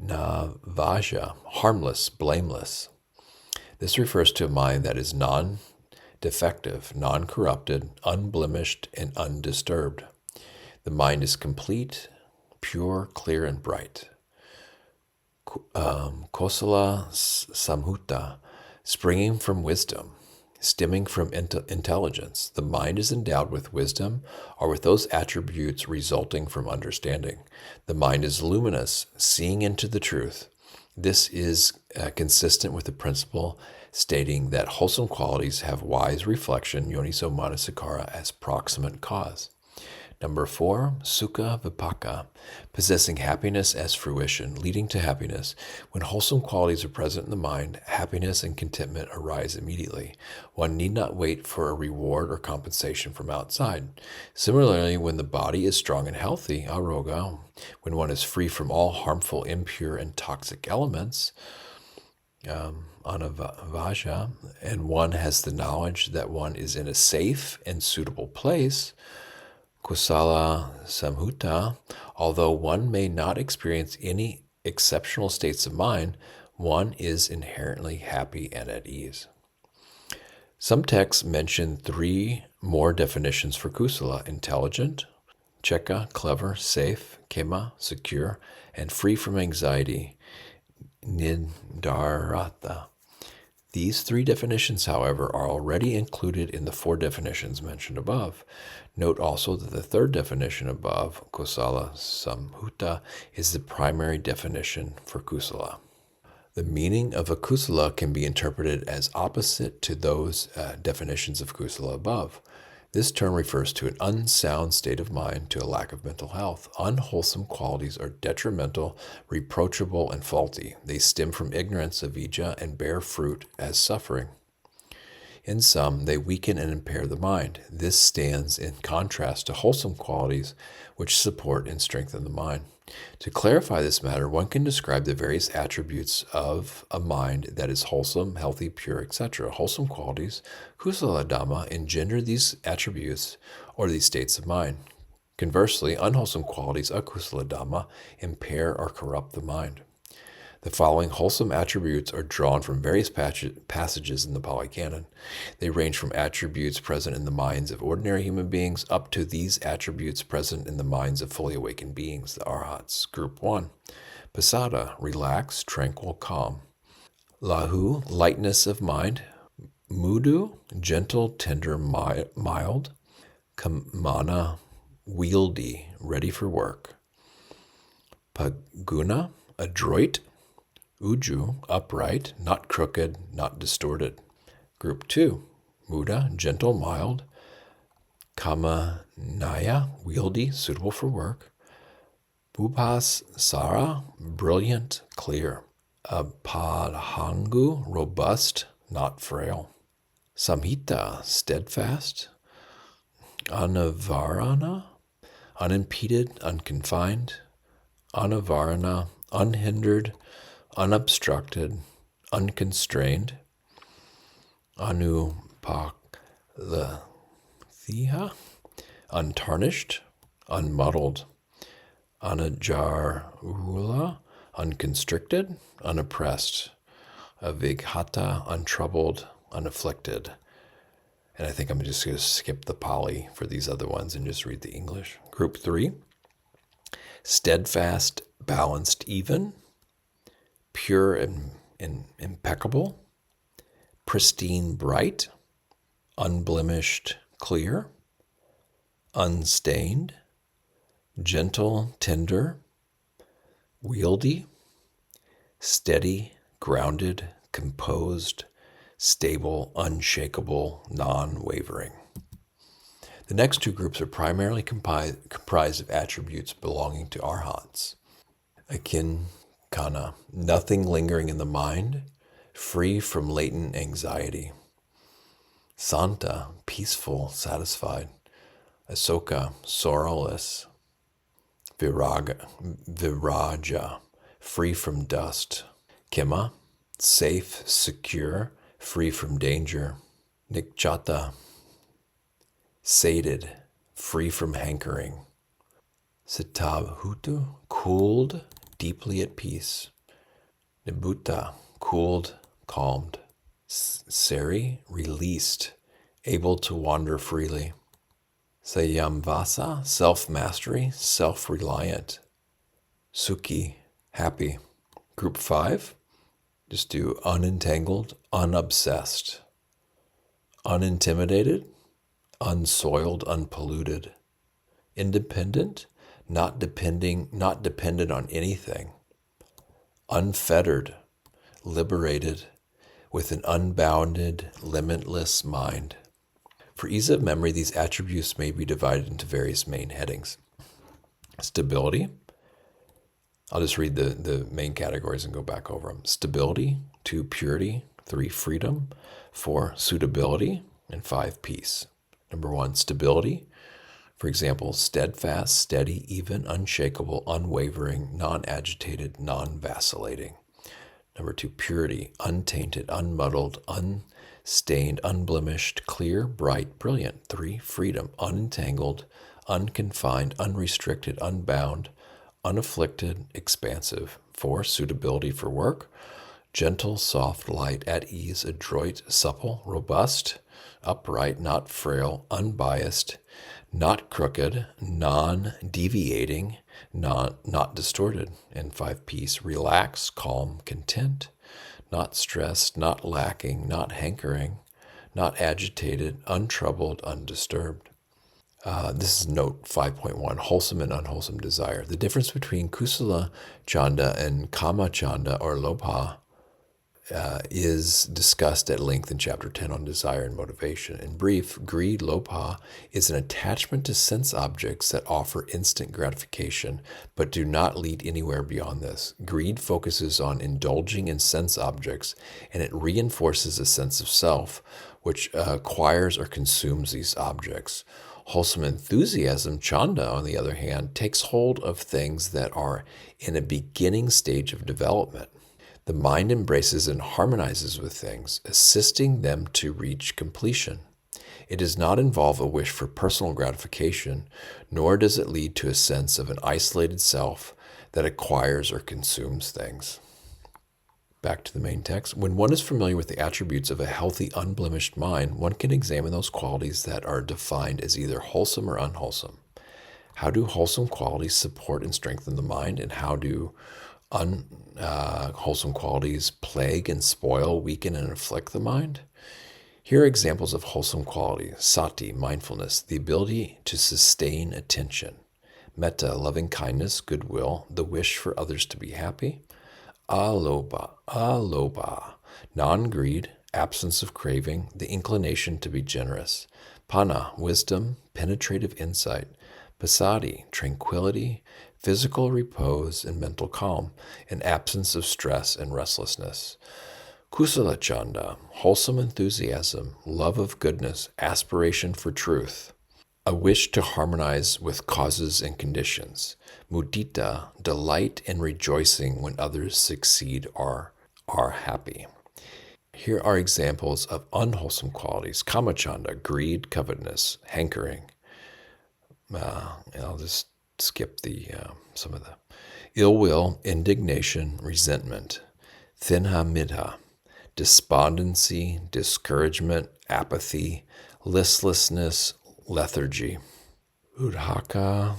Navaja, harmless, blameless. This refers to a mind that is non-defective, non-corrupted, unblemished, and undisturbed. The mind is complete, pure, clear, and bright. Kosala samhuta, springing from wisdom, stemming from intelligence. The mind is endowed with wisdom or with those attributes resulting from understanding. The mind is luminous, seeing into the truth. This is consistent with the principle stating that wholesome qualities have wise reflection, yoniso manasikara, as proximate cause. Number 4, sukha vipaka, possessing happiness as fruition, leading to happiness. When wholesome qualities are present in the mind, happiness and contentment arise immediately. One need not wait for a reward or compensation from outside. Similarly, when the body is strong and healthy, aroga, when one is free from all harmful, impure, and toxic elements, anavaja, and one has the knowledge that one is in a safe and suitable place, kusala samhuta, although one may not experience any exceptional states of mind, one is inherently happy and at ease. Some texts mention 3 more definitions for kusala: intelligent, cheka, clever, safe, kema, secure, and free from anxiety, nidarata. These 3 definitions, however, are already included in the 4 definitions mentioned above. Note also that the 3rd definition above, kusala samhuta, is the primary definition for kusala. The meaning of a kusala can be interpreted as opposite to those definitions of kusala above. This term refers to an unsound state of mind, to a lack of mental health. Unwholesome qualities are detrimental, reproachable, and faulty. They stem from ignorance, avijja, and bear fruit as suffering. In sum, they weaken and impair the mind. This stands in contrast to wholesome qualities, which support and strengthen the mind. To clarify this matter, one can describe the various attributes of a mind that is wholesome, healthy, pure, etc. Wholesome qualities, Buddhadhamma, engender these attributes or these states of mind. Conversely, unwholesome qualities, Buddhadhamma, impair or corrupt the mind. The following wholesome attributes are drawn from various passages in the Pali Canon. They range from attributes present in the minds of ordinary human beings up to these attributes present in the minds of fully awakened beings, the Arhats. Group 1. Pasada, relaxed, tranquil, calm. Lahu, lightness of mind. Mudu, gentle, tender, mild. Kamana, wieldy, ready for work. Paguna, adroit. Uju, upright, not crooked, not distorted. Group 2, Muda, gentle, mild. Kamanaya, wieldy, suitable for work. Bhupasara, brilliant, clear. Apadhangu, robust, not frail. Samhita, steadfast. Anavarana, unimpeded, unconfined. Anavarana, unhindered, unobstructed, unconstrained. Anupaklathiha, untarnished, unmuddled. Anajarula, unconstricted, unoppressed. Avighata, untroubled, unafflicted. And I think I'm just going to skip the Pali for these other ones and just read the English. Group 3, steadfast, balanced, even, pure and impeccable, pristine, bright, unblemished, clear, unstained, gentle, tender, wieldy, steady, grounded, composed, stable, unshakable, non-wavering. The next two groups are primarily comprised of attributes belonging to arhats. Akinkana, nothing lingering in the mind, free from latent anxiety. Santa, peaceful, satisfied. Asoka, sorrowless. Viraja, free from dust. Kamma, safe, secure, free from danger. Nikchata, sated, free from hankering. Sitabhutu, cooled, deeply at peace. Nibbutta, cooled, calmed. Sari, released, able to wander freely. Sayamvasa, self-mastery, self-reliant. Sukhi, happy. Group 5, just do unentangled, unobsessed. Unintimidated, unsoiled, unpolluted. Independent, not dependent on anything. Unfettered, liberated, with an unbounded, limitless mind. For ease of memory, these attributes may be divided into various main headings. Stability. I'll just read the main categories and go back over them. Stability, 2, purity, 3, freedom, 4, suitability, and 5, peace. Number 1, stability. For example, steadfast, steady, even, unshakable, unwavering, non-agitated, non-vacillating. Number 2, purity, untainted, unmuddled, unstained, unblemished, clear, bright, brilliant. 3, freedom, unentangled, unconfined, unrestricted, unbound, unafflicted, expansive. 4, suitability for work, gentle, soft, light, at ease, adroit, supple, robust, upright, not frail, unbiased, not crooked, non-deviating, not distorted. And 5, peace, relaxed, calm, content, not stressed, not lacking, not hankering, not agitated, untroubled, undisturbed. This is note 5.1, wholesome and unwholesome desire. The difference between kusala chanda and kama chanda or lobha is discussed at length in chapter 10 on desire and motivation. In brief, greed, lobha, is an attachment to sense objects that offer instant gratification but do not lead anywhere beyond this. Greed focuses on indulging in sense objects, and it reinforces a sense of self, which acquires or consumes these objects. Wholesome enthusiasm, chanda, on the other hand, takes hold of things that are in a beginning stage of development. The mind embraces and harmonizes with things, assisting them to reach completion. It does not involve a wish for personal gratification, nor does it lead to a sense of an isolated self that acquires or consumes things. Back to the main text. When one is familiar with the attributes of a healthy, unblemished mind, one can examine those qualities that are defined as either wholesome or unwholesome. How do wholesome qualities support and strengthen the mind, and how do unwholesome qualities plague and spoil, weaken, and afflict the mind? Here are examples of wholesome qualities. Sati, mindfulness, the ability to sustain attention. Metta, loving kindness, goodwill, the wish for others to be happy. Alobha, non-greed, absence of craving, the inclination to be generous. Panna, wisdom, penetrative insight. Passaddhi, tranquility, physical repose, and mental calm, an absence of stress and restlessness. Kusala chanda, wholesome enthusiasm, love of goodness, aspiration for truth, a wish to harmonize with causes and conditions. Mudita, delight and rejoicing when others succeed or are happy. Here are examples of unwholesome qualities. Kamachanda, greed, covetousness, hankering. And I'll just skip some of the ill will, indignation, resentment. Thinha midha, despondency, discouragement, apathy, listlessness, lethargy. Udhaka,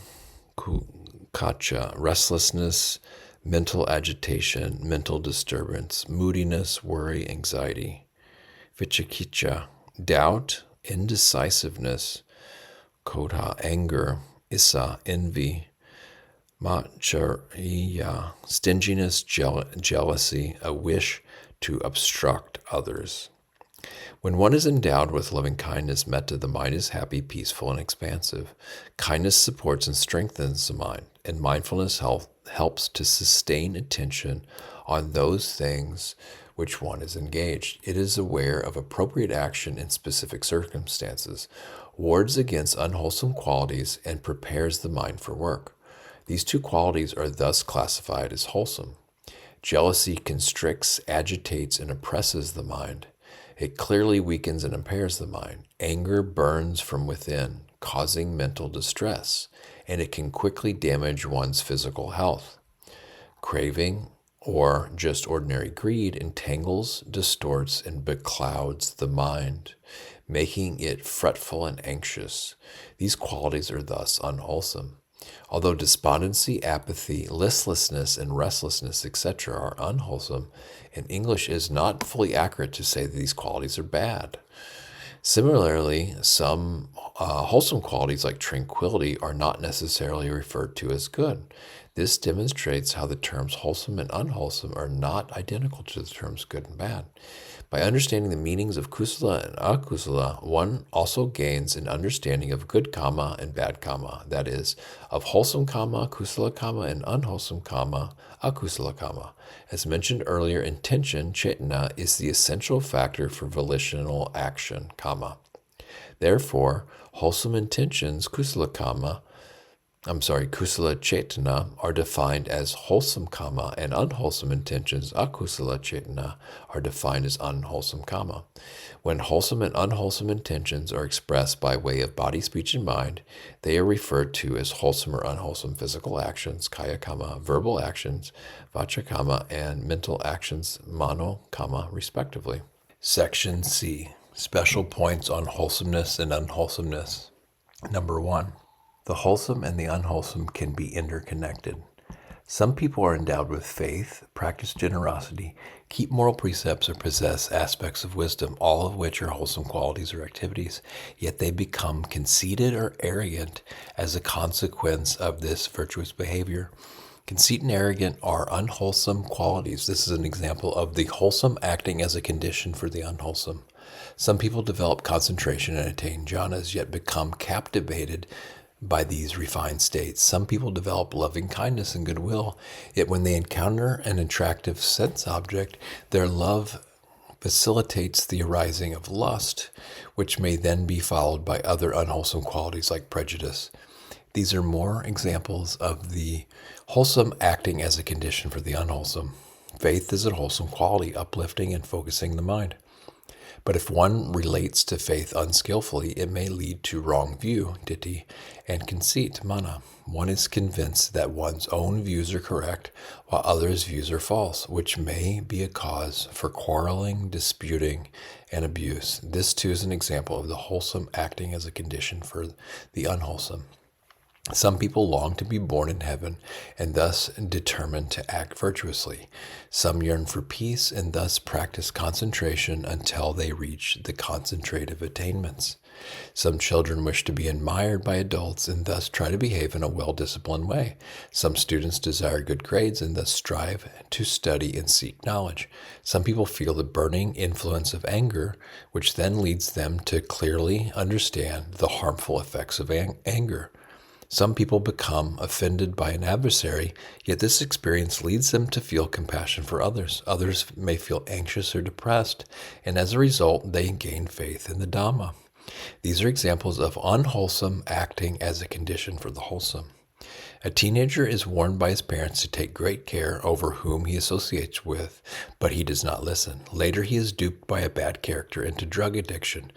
kacha, restlessness, mental agitation, mental disturbance, moodiness, worry, anxiety. Vichikicha, doubt, indecisiveness. Kodha, anger. Issa, envy. Machariya, stinginess, jealousy, a wish to obstruct others. When one is endowed with loving kindness, metta, the mind is happy, peaceful, and expansive. Kindness supports and strengthens the mind, and mindfulness helps to sustain attention on those things which one is engaged. It is aware of appropriate action in specific circumstances, wards against unwholesome qualities, and prepares the mind for work. These two qualities are thus classified as wholesome. Jealousy constricts, agitates, and oppresses the mind. It clearly weakens and impairs the mind. Anger burns from within, causing mental distress, and it can quickly damage one's physical health. Craving, or just ordinary greed, entangles, distorts, and beclouds the mind, making it fretful and anxious. These qualities are thus unwholesome. Although despondency, apathy, listlessness, and restlessness, etc., are unwholesome, in English it is not fully accurate to say that these qualities are bad. Similarly, some wholesome qualities like tranquility are not necessarily referred to as good. This demonstrates how the terms wholesome and unwholesome are not identical to the terms good and bad. By understanding the meanings of kusala and akusala, one also gains an understanding of good kamma and bad kamma, that is, of wholesome kamma, kusala kamma, and unwholesome kamma, akusala kamma. As mentioned earlier, intention, cetana, is the essential factor for volitional action, kamma. Therefore, wholesome intentions, kusala cetana, are defined as wholesome kamma, and unwholesome intentions, akusala cetana, are defined as unwholesome kamma. When wholesome and unwholesome intentions are expressed by way of body, speech, and mind, they are referred to as wholesome or unwholesome physical actions, kaya kamma, verbal actions, vacha kamma, and mental actions, mano kamma, respectively. Section C. Special points on wholesomeness and unwholesomeness. Number 1. The wholesome and the unwholesome can be interconnected. Some people are endowed with faith, practice generosity, keep moral precepts, or possess aspects of wisdom, all of which are wholesome qualities or activities, yet they become conceited or arrogant as a consequence of this virtuous behavior. Conceit and arrogant are unwholesome qualities. This is an example of the wholesome acting as a condition for the unwholesome. Some people develop concentration and attain jhanas, yet become captivated by these refined states. Some people develop loving kindness and goodwill, yet when they encounter an attractive sense object, their love facilitates the arising of lust, which may then be followed by other unwholesome qualities like prejudice. These are more examples of the wholesome acting as a condition for the unwholesome. Faith is a wholesome quality, uplifting and focusing the mind. But if one relates to faith unskillfully, it may lead to wrong view, ditthi, and conceit, mana. One is convinced that one's own views are correct, while others' views are false, which may be a cause for quarreling, disputing, and abuse. This too is an example of the wholesome acting as a condition for the unwholesome. Some people long to be born in heaven and thus determine to act virtuously. Some yearn for peace and thus practice concentration until they reach the concentrative attainments. Some children wish to be admired by adults and thus try to behave in a well-disciplined way. Some students desire good grades and thus strive to study and seek knowledge. Some people feel the burning influence of anger, which then leads them to clearly understand the harmful effects of anger. Some people become offended by an adversary, yet this experience leads them to feel compassion for others. Others may feel anxious or depressed, and as a result, they gain faith in the Dhamma. These are examples of unwholesome acting as a condition for the wholesome. A teenager is warned by his parents to take great care over whom he associates with, but he does not listen. Later, he is duped by a bad character into drug addiction.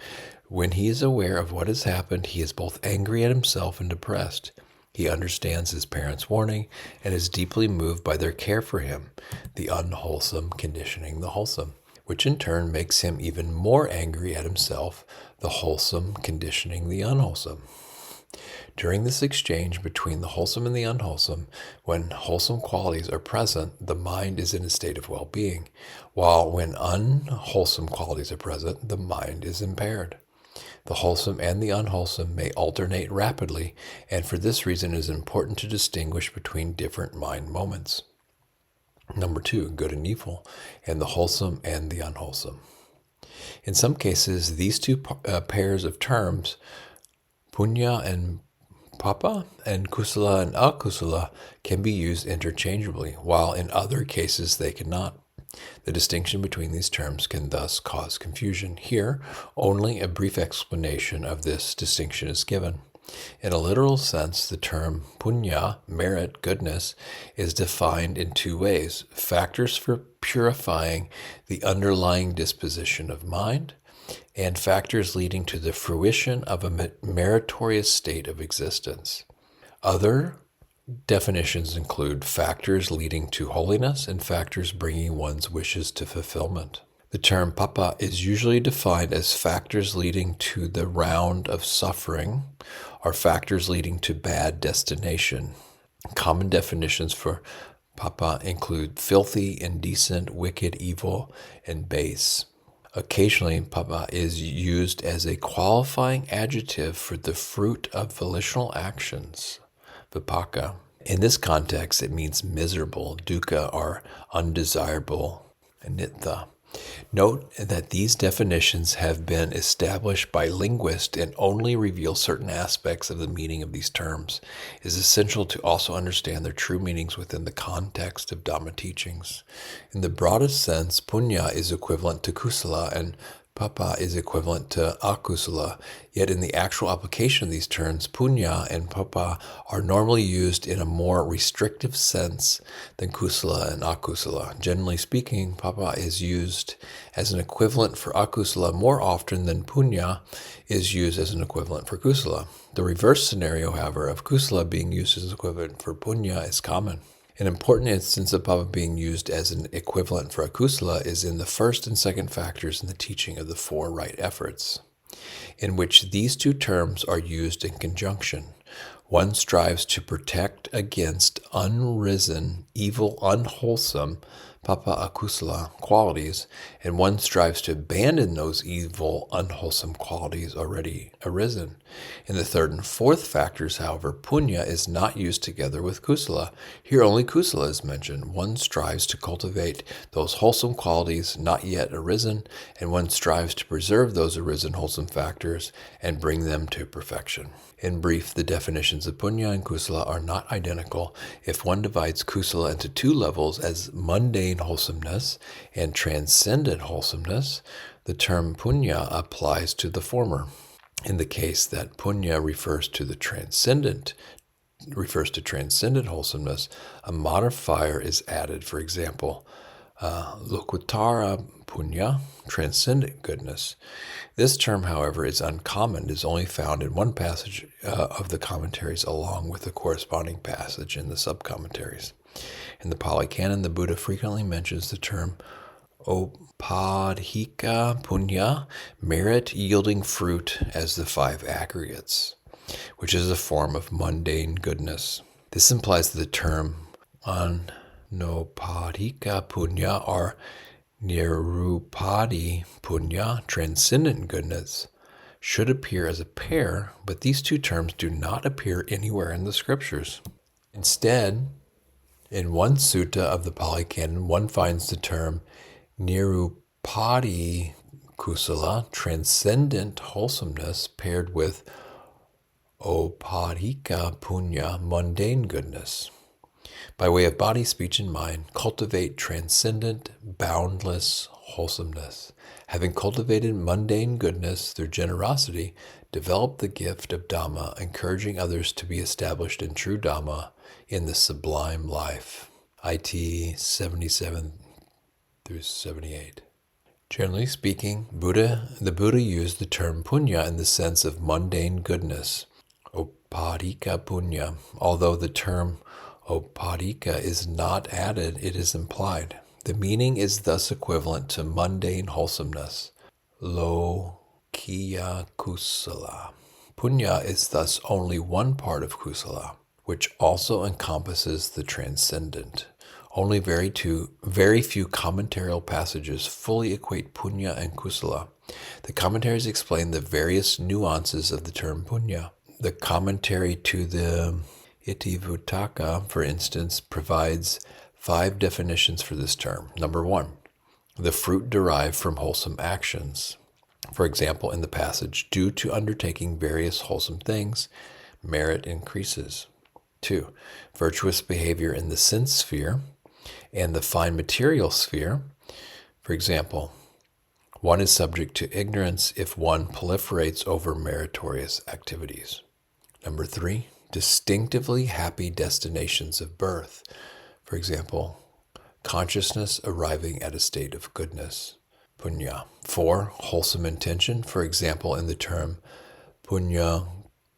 When he is aware of what has happened, he is both angry at himself and depressed. He understands his parents' warning and is deeply moved by their care for him, the unwholesome conditioning the wholesome. which in turn makes him even more angry at himself, the wholesome conditioning the unwholesome. During this exchange between the wholesome and the unwholesome, when wholesome qualities are present, the mind is in a state of well-being, while when unwholesome qualities are present, the mind is impaired. The wholesome and the unwholesome may alternate rapidly, and for this reason it is important to distinguish between different mind moments. Number 2, good and evil, and the wholesome and the unwholesome. In some cases, these two pairs of terms, punya and papa and kusala and akusala, can be used interchangeably, while in other cases they cannot. The distinction between these terms can thus cause confusion. Here, only a brief explanation of this distinction is given. In a literal sense, the term punya, merit, goodness, is defined in two ways: factors for purifying the underlying disposition of mind, and factors leading to the fruition of a meritorious state of existence. Other definitions include factors leading to holiness and factors bringing one's wishes to fulfillment. The term papa is usually defined as factors leading to the round of suffering or factors leading to bad destination. Common definitions for papa include filthy, indecent, wicked, evil, and base. Occasionally, papa is used as a qualifying adjective for the fruit of volitional actions, vipaka. In this context, it means miserable, dukkha, or undesirable, anitha. Note that these definitions have been established by linguists and only reveal certain aspects of the meaning of these terms. It is essential to also understand their true meanings within the context of Dhamma teachings. In the broadest sense, punya is equivalent to kusala and papa is equivalent to akusala, yet in the actual application of these terms, punya and papa are normally used in a more restrictive sense than kusala and akusala. Generally speaking, papa is used as an equivalent for akusala more often than punya is used as an equivalent for kusala. The reverse scenario, however, of kusala being used as an equivalent for punya is common. An important instance of papa being used as an equivalent for akusala is in the first and second factors in the teaching of the four right efforts, in which these two terms are used in conjunction. One strives to protect against unrisen, evil, unwholesome, papa akusala qualities, and one strives to abandon those evil, unwholesome qualities already arisen. In the third and fourth factors, however, punya is not used together with kusala. Here only kusala is mentioned. One strives to cultivate those wholesome qualities not yet arisen, and one strives to preserve those arisen wholesome factors and bring them to perfection. In brief, the definitions of punya and kusala are not identical. If one divides kusala into two levels as mundane wholesomeness and transcendent wholesomeness, the term punya applies to the former. In the case that punya refers to transcendent wholesomeness, a modifier is added. For example, lokutara punya, transcendent goodness. This term, however, is uncommon. It is only found in one passage of the commentaries along with the corresponding passage in the sub-commentaries. In the Pali Canon, the Buddha frequently mentions the term opadhika punya, merit yielding fruit, as the five aggregates, which is a form of mundane goodness. This implies that the term anopadhika punya or nirupadi punya, transcendent goodness, should appear as a pair, but these two terms do not appear anywhere in the scriptures. Instead, in one sutta of the Pali Canon, one finds the term nirupadi kusala, transcendent wholesomeness, paired with opadhika punya, mundane goodness. By way of body, speech, and mind, cultivate transcendent, boundless wholesomeness. Having cultivated mundane goodness through generosity, develop the gift of Dhamma, encouraging others to be established in true Dhamma in the sublime life. IT 77 through 78. Generally speaking, the Buddha used the term punya in the sense of mundane goodness, opadhika punya. Although the term opadhika is not added, it is implied. The meaning is thus equivalent to mundane wholesomeness, lokiya kusala. Punya is thus only one part of kusala, which also encompasses the transcendent. Only very few commentarial passages fully equate punya and kusala. The commentaries explain the various nuances of the term punya. The commentary to the Itivuttaka, for instance, provides 5 definitions for this term. Number 1, the fruit derived from wholesome actions. For example, in the passage, due to undertaking various wholesome things, merit increases. 2, virtuous behavior in the sense sphere and the fine material sphere. For example, one is subject to ignorance if one proliferates over meritorious activities. Number 3, distinctively happy destinations of birth. For example, consciousness arriving at a state of goodness, punya. 4, wholesome intention. For example, in the term punya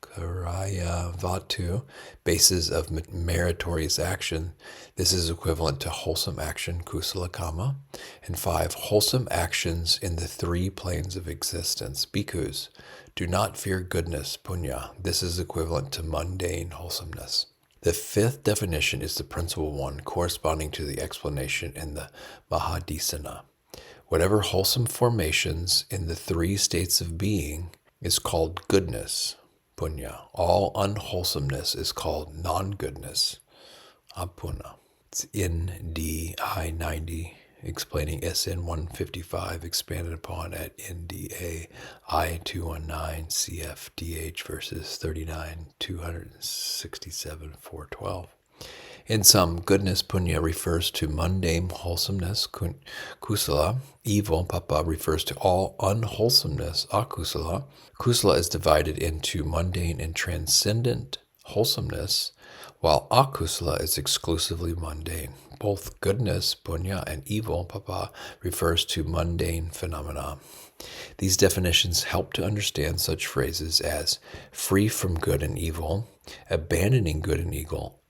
karaya vatu, basis of meritorious action. This is equivalent to wholesome action, kusala kamma. And 5, wholesome actions in the 3 planes of existence, bhikkhus. Do not fear goodness, punya. This is equivalent to mundane wholesomeness. The 5th definition is the principal one, corresponding to the explanation in the Mahadesana. Whatever wholesome formations in the 3 states of being is called goodness, punya. All unwholesomeness is called non-goodness, apuna. It's in DI 90, explaining SN 155, expanded upon at NDA I 219 CFDH verses 39, 267, 412. In sum, goodness, punya, refers to mundane wholesomeness, kusala. Evil, papa, refers to all unwholesomeness, akusala. Kusala is divided into mundane and transcendent wholesomeness, while akusala is exclusively mundane. Both goodness, punya, and evil, papa, refers to mundane phenomena. These definitions help to understand such phrases as free from good and evil, abandoning good and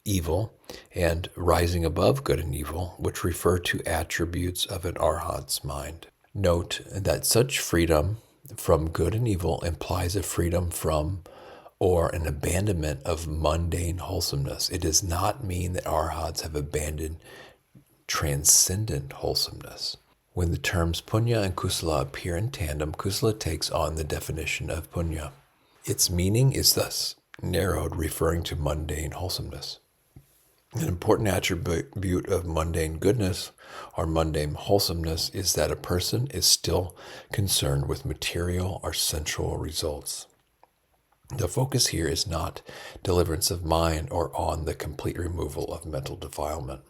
evil, and rising above good and evil, which refer to attributes of an arhat's mind. Note that such freedom from good and evil implies a freedom from or an abandonment of mundane wholesomeness. It does not mean that arhats have abandoned transcendent wholesomeness. When the terms punya and kusala appear in tandem, kusala takes on the definition of punya. Its meaning is thus narrowed, referring to mundane wholesomeness. An important attribute of mundane goodness or mundane wholesomeness is that a person is still concerned with material or sensual results. The focus here is not deliverance of mind or on the complete removal of mental defilement.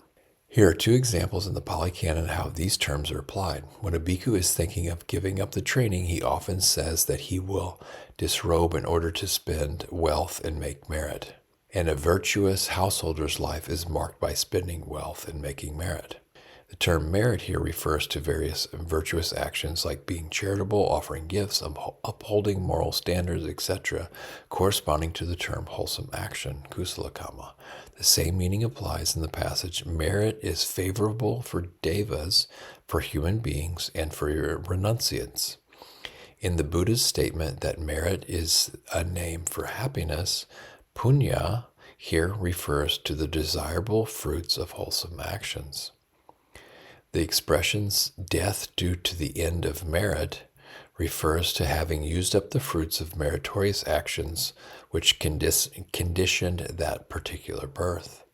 Here are 2 examples in the Pali Canon how these terms are applied. When a bhikkhu is thinking of giving up the training, he often says that he will disrobe in order to spend wealth and make merit. And a virtuous householder's life is marked by spending wealth and making merit. The term merit here refers to various virtuous actions like being charitable, offering gifts, upholding moral standards, etc., corresponding to the term wholesome action, kusala kamma. The same meaning applies in the passage, merit is favorable for devas, for human beings, and for renunciants. In the Buddha's statement that merit is a name for happiness, punya here refers to the desirable fruits of wholesome actions. The expressions death due to the end of merit refers to having used up the fruits of meritorious actions which conditioned that particular birth.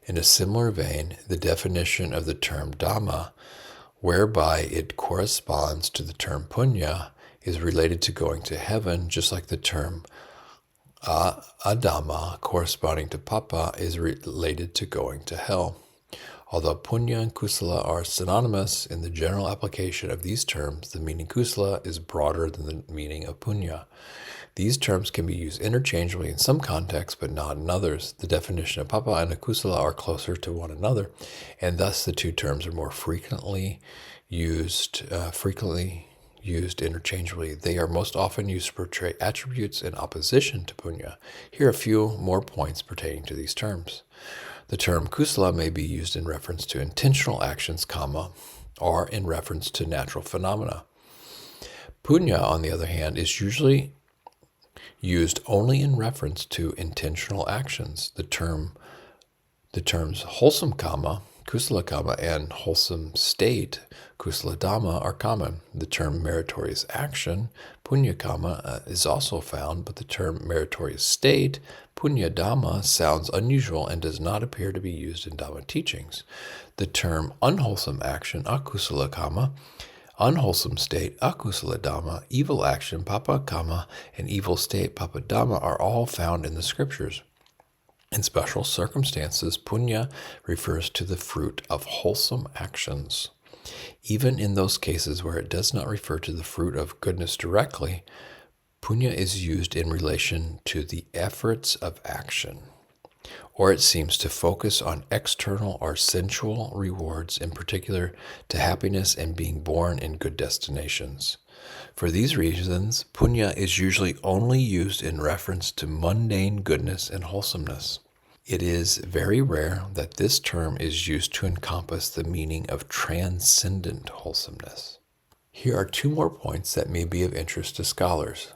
In a similar vein, the definition of the term Dhamma, whereby it corresponds to the term punya, is related to going to heaven, just like the term Adhamma, corresponding to papa, is related to going to hell. Although punya and kusala are synonymous in the general application of these terms, the meaning kusala is broader than the meaning of punya. These terms can be used interchangeably in some contexts, but not in others. The definition of papa and kusala are closer to one another, and thus the 2 terms are more frequently used interchangeably. They are most often used to portray attributes in opposition to punya. Here are a few more points pertaining to these terms. The term kusala may be used in reference to intentional actions, kamma, or in reference to natural phenomena. Punya, on the other hand, is usually used only in reference to intentional actions. The terms wholesome kamma, kusala kamma, and wholesome state, kusala dhamma, are common. The term meritorious action, punya kamma, is also found, but the term meritorious state, punya dhamma, sounds unusual and does not appear to be used in Dhamma teachings. The term unwholesome action, akusala kamma, unwholesome state, akusala dhamma, evil action, papa kamma, and evil state, papa dhamma, are all found in the scriptures. In special circumstances, punya refers to the fruit of wholesome actions. Even in those cases where it does not refer to the fruit of goodness directly, punya is used in relation to the efforts of action, or it seems to focus on external or sensual rewards, in particular to happiness and being born in good destinations. For these reasons, punya is usually only used in reference to mundane goodness and wholesomeness. It is very rare that this term is used to encompass the meaning of transcendent wholesomeness. Here are two more points that may be of interest to scholars.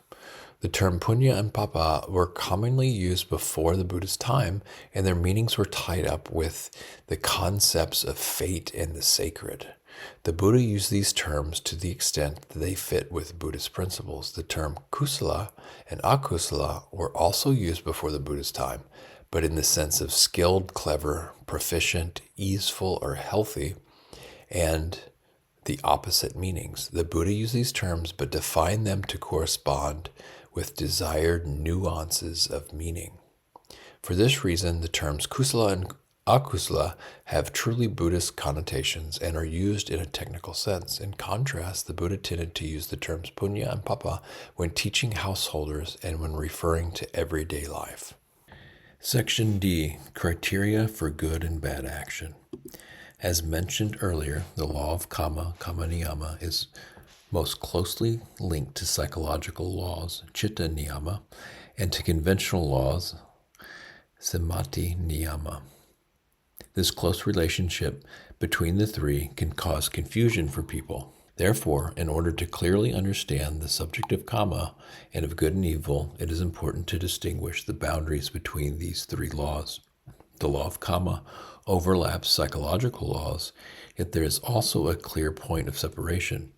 The term punya and papa were commonly used before the Buddha's time, and their meanings were tied up with the concepts of fate and the sacred. The Buddha used these terms to the extent that they fit with Buddhist principles. The term kusala and akusala were also used before the Buddha's time, but in the sense of skilled, clever, proficient, easeful, or healthy, and the opposite meanings. The Buddha used these terms but defined them to correspond with desired nuances of meaning. For this reason, the terms kusala and akusala have truly Buddhist connotations and are used in a technical sense. In contrast, the Buddha tended to use the terms punya and papa when teaching householders and when referring to everyday life. Section D, Criteria for Good and Bad Action. As mentioned earlier, the law of kamma, kamma niyama, is most closely linked to psychological laws, citta niyama, and to conventional laws, sammati niyama. This close relationship between the three can cause confusion for people. Therefore, in order to clearly understand the subject of kamma and of good and evil, it is important to distinguish the boundaries between these three laws. The law of kamma overlaps psychological laws, yet there is also a clear point of separation.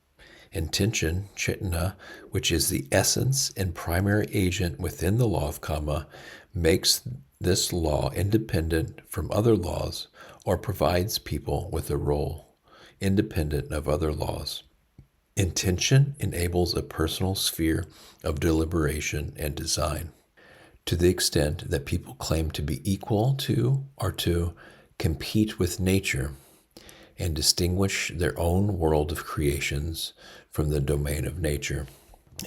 Intention, cetana, which is the essence and primary agent within the law of kamma, makes this law independent from other laws or provides people with a role independent of other laws. Intention enables a personal sphere of deliberation and design. To the extent that people claim to be equal to or to compete with nature and distinguish their own world of creations from the domain of nature,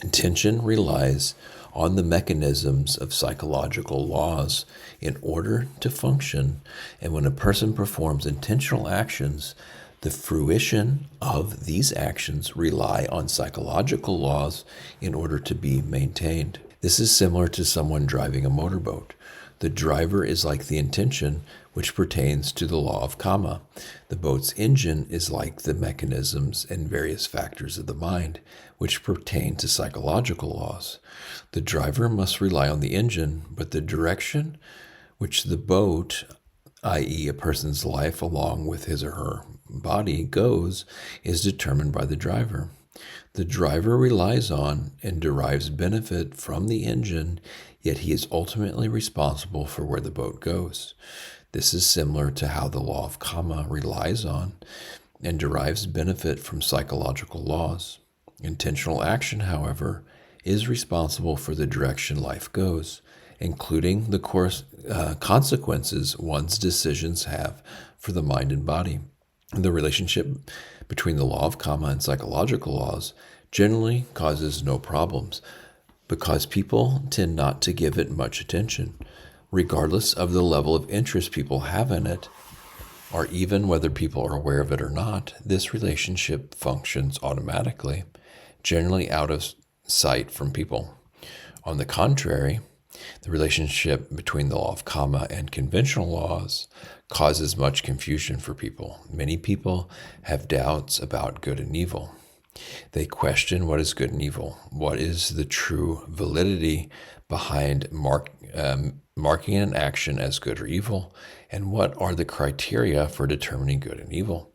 intention relies on the mechanisms of psychological laws in order to function, and when a person performs intentional actions, the fruition of these actions rely on psychological laws in order to be maintained. This is similar to someone driving a motorboat. The driver is like the intention, which pertains to the law of kamma. The boat's engine is like the mechanisms and various factors of the mind, which pertain to psychological laws. The driver must rely on the engine, but the direction which the boat, i.e., a person's life along with his or her body, goes is determined by the driver. The driver relies on and derives benefit from the engine, yet he is ultimately responsible for where the boat goes. This is similar to how the law of kamma relies on and derives benefit from psychological laws. Intentional action, however, is responsible for the direction life goes, including the consequences one's decisions have for the mind and body. The relationship between the law of kamma and psychological laws generally causes no problems because people tend not to give it much attention. Regardless of the level of interest people have in it, or even whether people are aware of it or not, this relationship functions automatically, generally out of sight from people. On the contrary, The relationship between the law of karma and conventional laws causes much confusion for people. Many people have doubts about good and evil. They question what is good and evil. What is the true validity behind marking an action as good or evil? And what are the criteria for determining good and evil?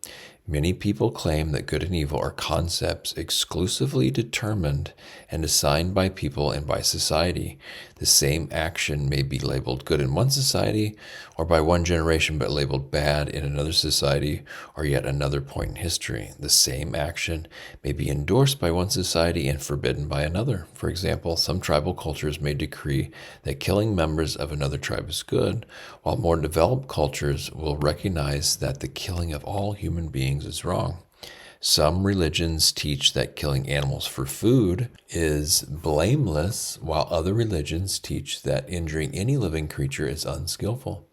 Many people claim that good and evil are concepts exclusively determined and assigned by people and by society. The same action may be labeled good in one society or by one generation but labeled bad in another society or yet another point in history. The same action may be endorsed by one society and forbidden by another. For example, some tribal cultures may decree that killing members of another tribe is good, while more developed cultures will recognize that the killing of all human beings is wrong. Some religions teach that killing animals for food is blameless, while other religions teach that injuring any living creature is unskillful.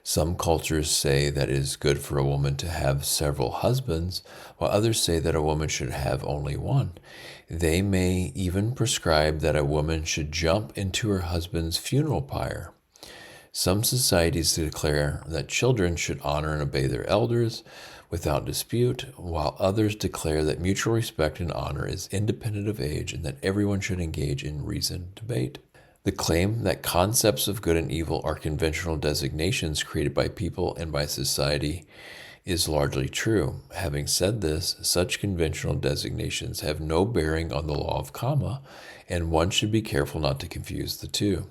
Some cultures say that it is good for a woman to have several husbands, while others say that a woman should have only one. They may even prescribe that a woman should jump into her husband's funeral pyre. Some societies declare that children should honor and obey their elders without dispute, while others declare that mutual respect and honor is independent of age and that everyone should engage in reasoned debate. The claim that concepts of good and evil are conventional designations created by people and by society is largely true. Having said this, such conventional designations have no bearing on the law of karma, and one should be careful not to confuse the two.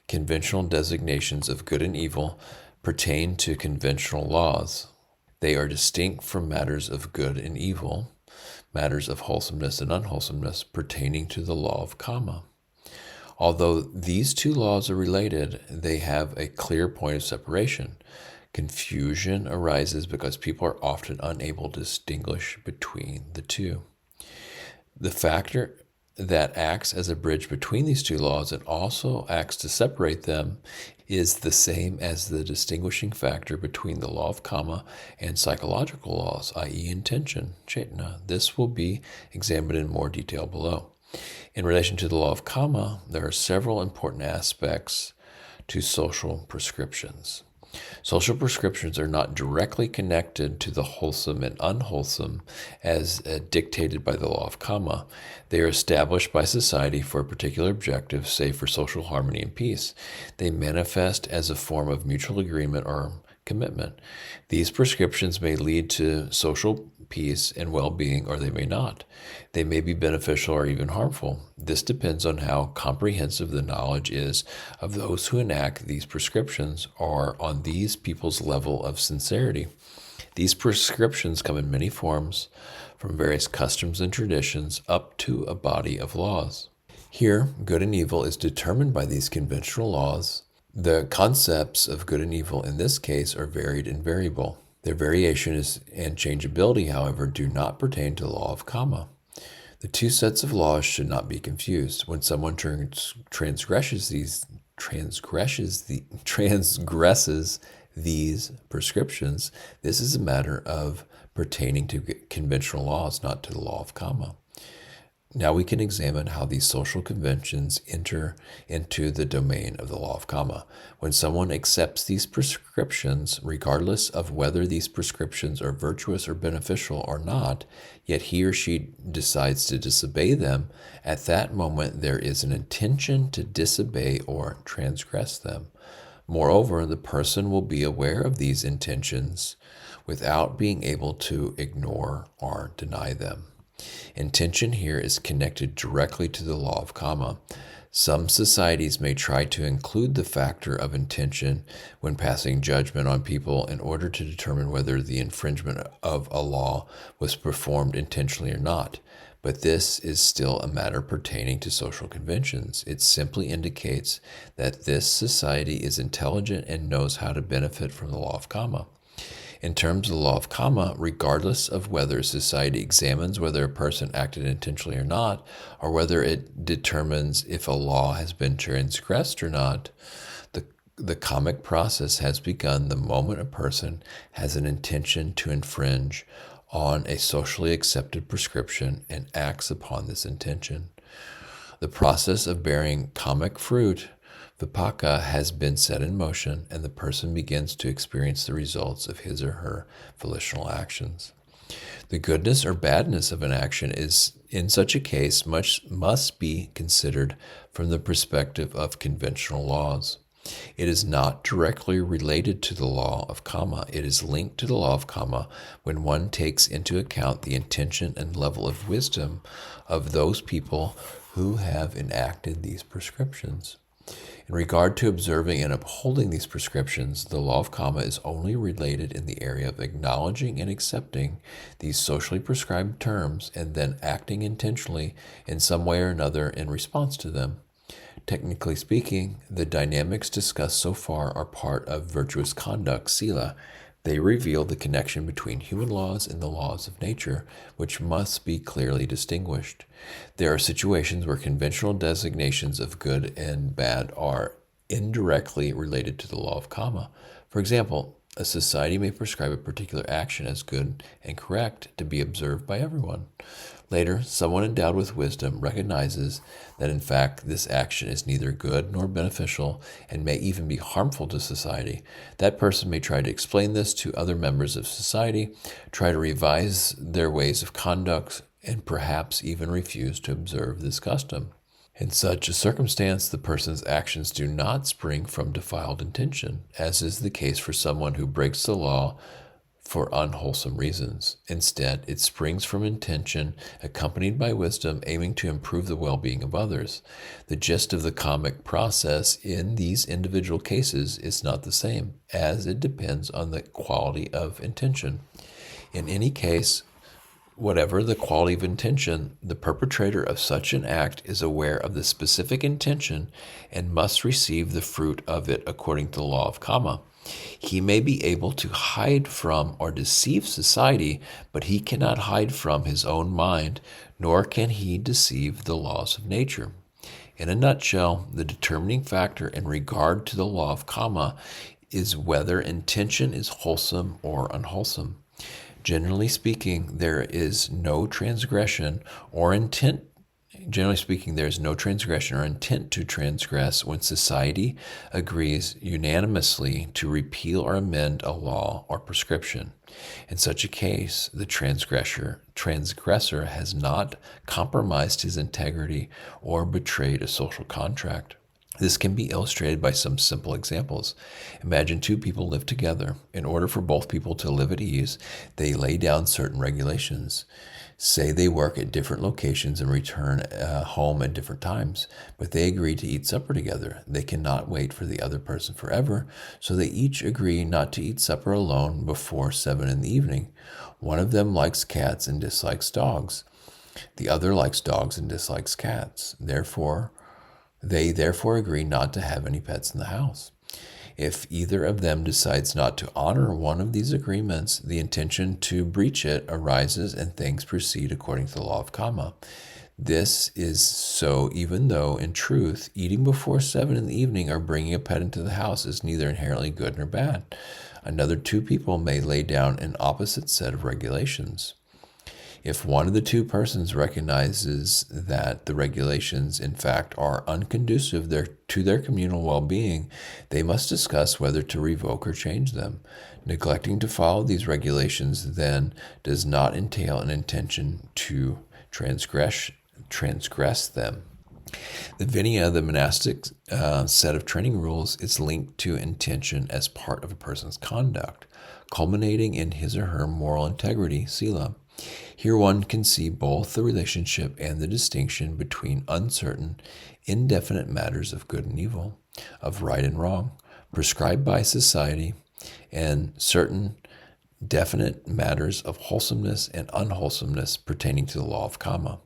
Conventional designations of good and evil pertain to conventional laws. They are distinct from matters of good and evil, matters of wholesomeness and unwholesomeness pertaining to the law of karma. Although these two laws are related, they have a clear point of separation. Confusion arises because people are often unable to distinguish between the two. The factor that acts as a bridge between these two laws and also acts to separate them is the same as the distinguishing factor between the law of karma and psychological laws, i.e. intention, cetana. This will be examined in more detail below. In relation to the law of karma, there are several important aspects to social prescriptions. Social prescriptions are not directly connected to the wholesome and unwholesome as dictated by the law of karma. They are established by society for a particular objective, say for social harmony and peace. They manifest as a form of mutual agreement or commitment. These prescriptions may lead to social peace and well-being, or they may not. They may be beneficial or even harmful. This depends on how comprehensive the knowledge is of those who enact these prescriptions or on these people's level of sincerity. These prescriptions come in many forms, from various customs and traditions up to a body of laws. Here, good and evil is determined by these conventional laws. The concepts of good and evil in this case are varied and variable. Their variation and changeability, however, do not pertain to the law of karma. The two sets of laws should not be confused. When someone transgresses these prescriptions, this is a matter of pertaining to conventional laws, not to the law of karma. Now we can examine how these social conventions enter into the domain of the law of karma. When someone accepts these prescriptions, regardless of whether these prescriptions are virtuous or beneficial or not, yet he or she decides to disobey them, at that moment there is an intention to disobey or transgress them. Moreover, the person will be aware of these intentions without being able to ignore or deny them. Intention here is connected directly to the law of karma. Some societies may try to include the factor of intention when passing judgment on people in order to determine whether the infringement of a law was performed intentionally or not. But this is still a matter pertaining to social conventions. It simply indicates that this society is intelligent and knows how to benefit from the law of karma. In terms of the law of karma, regardless of whether society examines whether a person acted intentionally or not, or whether it determines if a law has been transgressed or not, the karmic process has begun the moment a person has an intention to infringe on a socially accepted prescription and acts upon this intention. The process of bearing karmic fruit Vipaka has been set in motion, and the person begins to experience the results of his or her volitional actions. The goodness or badness of an action is, in such a case, must be considered from the perspective of conventional laws. It is not directly related to the law of Kamma. It is linked to the law of Kamma when one takes into account the intention and level of wisdom of those people who have enacted these prescriptions. In regard to observing and upholding these prescriptions, the law of Kamma is only related in the area of acknowledging and accepting these socially prescribed terms and then acting intentionally in some way or another in response to them. Technically speaking, the dynamics discussed so far are part of virtuous conduct, sila. They reveal the connection between human laws and the laws of nature, which must be clearly distinguished. There are situations where conventional designations of good and bad are indirectly related to the law of Kamma. For example, a society may prescribe a particular action as good and correct to be observed by everyone. Later, someone endowed with wisdom recognizes that in fact this action is neither good nor beneficial and may even be harmful to society. That person may try to explain this to other members of society, try to revise their ways of conduct, and perhaps even refuse to observe this custom. In such a circumstance, the person's actions do not spring from defiled intention, as is the case for someone who breaks the law for unwholesome reasons. Instead, it springs from intention accompanied by wisdom aiming to improve the well-being of others. The gist of the karmic process in these individual cases is not the same, as it depends on the quality of intention. In any case, whatever the quality of intention, the perpetrator of such an act is aware of the specific intention and must receive the fruit of it according to the law of Kamma. He may be able to hide from or deceive society, but he cannot hide from his own mind, nor can he deceive the laws of nature. In a nutshell, the determining factor in regard to the law of Kamma is whether intention is wholesome or unwholesome. Generally speaking, there is no transgression or intent. Generally speaking, there is no transgression or intent to transgress when society agrees unanimously to repeal or amend a law or prescription. In such a case, the transgressor has not compromised his integrity or betrayed a social contract. This can be illustrated by some simple examples. Imagine two people live together. In order for both people to live at ease, they lay down certain regulations. Say they work at different locations and return home at different times, but they agree to eat supper together. They cannot wait for the other person forever, so they each agree not to eat supper alone before 7 in the evening. One of them likes cats and dislikes dogs. The other likes dogs and dislikes cats. They therefore agree not to have any pets in the house. If either of them decides not to honor one of these agreements, the intention to breach it arises and things proceed according to the law of Kamma. This is so even though, in truth, eating before 7 in the evening or bringing a pet into the house is neither inherently good nor bad. Another two people may lay down an opposite set of regulations. If one of the two persons recognizes that the regulations, in fact, are unconducive to their communal well-being, they must discuss whether to revoke or change them. Neglecting to follow these regulations, then, does not entail an intention to transgress them. The Vinaya, the monastic set of training rules, is linked to intention as part of a person's conduct, culminating in his or her moral integrity, sila. Here one can see both the relationship and the distinction between uncertain, indefinite matters of good and evil, of right and wrong, prescribed by society, and certain definite matters of wholesomeness and unwholesomeness pertaining to the law of Kamma.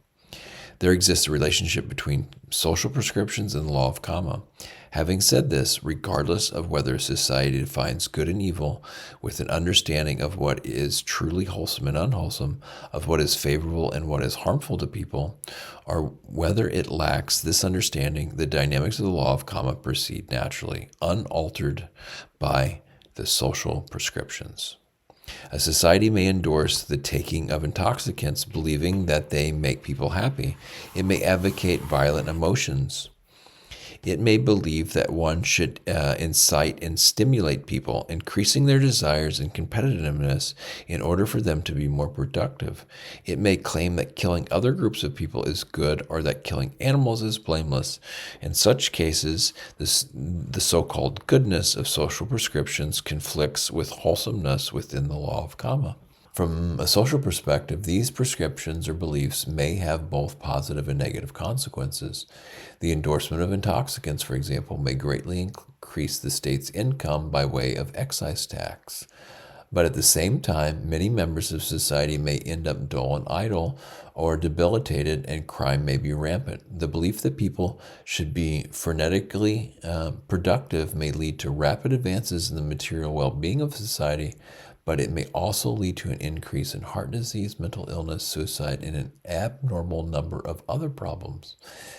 There exists a relationship between social prescriptions and the law of Kamma. Having said this, regardless of whether society defines good and evil with an understanding of what is truly wholesome and unwholesome, of what is favorable and what is harmful to people, or whether it lacks this understanding, the dynamics of the law of Kamma proceed naturally, unaltered by the social prescriptions. A society may endorse the taking of intoxicants, believing that they make people happy. It may advocate violent emotions It may believe that one should incite and stimulate people, increasing their desires and competitiveness in order for them to be more productive. It may claim that killing other groups of people is good or that killing animals is blameless. In such cases, the so-called goodness of social prescriptions conflicts with wholesomeness within the law of Kamma. From a social perspective, these prescriptions or beliefs may have both positive and negative consequences. The endorsement of intoxicants, for example, may greatly increase the state's income by way of excise tax. But at the same time, many members of society may end up dull and idle or debilitated, and crime may be rampant. The belief that people should be frenetically productive may lead to rapid advances in the material well-being of society, but it may also lead to an increase in heart disease, mental illness, suicide, and an abnormal number of other problems.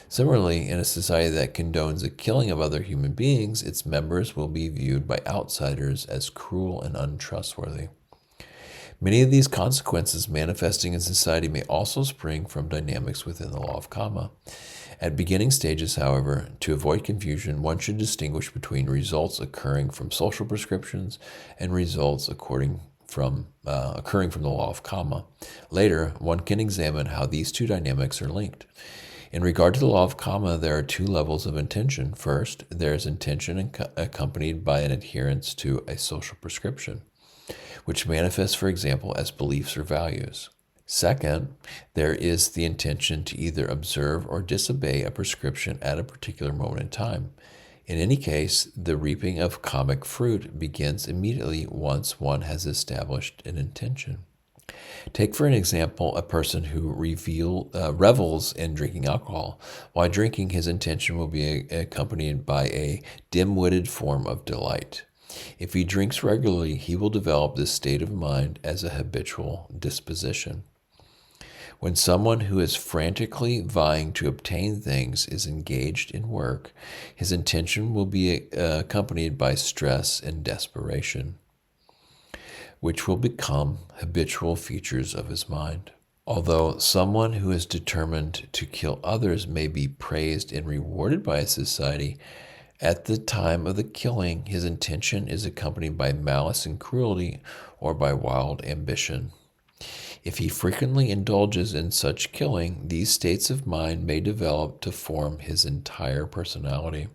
Similarly, in a society that condones the killing of other human beings, its members will be viewed by outsiders as cruel and untrustworthy. Many of these consequences manifesting in society may also spring from dynamics within the law of Kamma. At beginning stages, however, to avoid confusion, one should distinguish between results occurring from social prescriptions and results occurring from the law of Kamma. Later, one can examine how these two dynamics are linked. In regard to the law of Kamma, there are two levels of intention. First, there is intention accompanied by an adherence to a social prescription, which manifests, for example, as beliefs or values. Second, there is the intention to either observe or disobey a prescription at a particular moment in time. In any case, the reaping of kammic fruit begins immediately once one has established an intention. Take, for an example, a person who revels in drinking alcohol. While drinking, his intention will be accompanied by a dim-witted form of delight. If he drinks regularly, he will develop this state of mind as a habitual disposition. When someone who is frantically vying to obtain things is engaged in work, his intention will be accompanied by stress and desperation, which will become habitual features of his mind. Although someone who is determined to kill others may be praised and rewarded by a society, at the time of the killing, his intention is accompanied by malice and cruelty or by wild ambition. If he frequently indulges in such killing, these states of mind may develop to form his entire personality.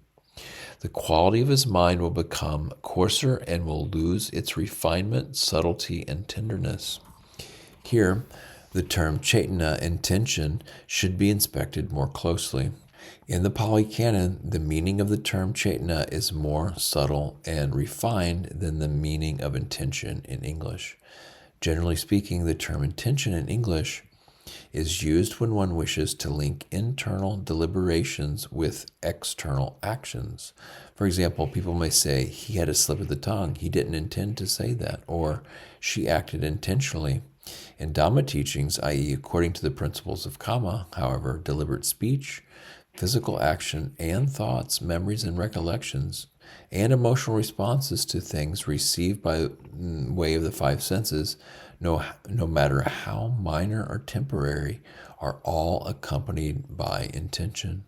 The quality of his mind will become coarser and will lose its refinement, subtlety, and tenderness. Here, the term cetana, intention, should be inspected more closely. In the Pali Canon, the meaning of the term cetana is more subtle and refined than the meaning of intention in English. Generally speaking, the term intention in English is used when one wishes to link internal deliberations with external actions. For example, people may say, he had a slip of the tongue, he didn't intend to say that, or she acted intentionally. In Dhamma teachings, i.e., according to the principles of Kamma, however, deliberate speech, physical action, and thoughts, memories, and recollections, and emotional responses to things received by way of the five senses, no matter how minor or temporary, are all accompanied by intention.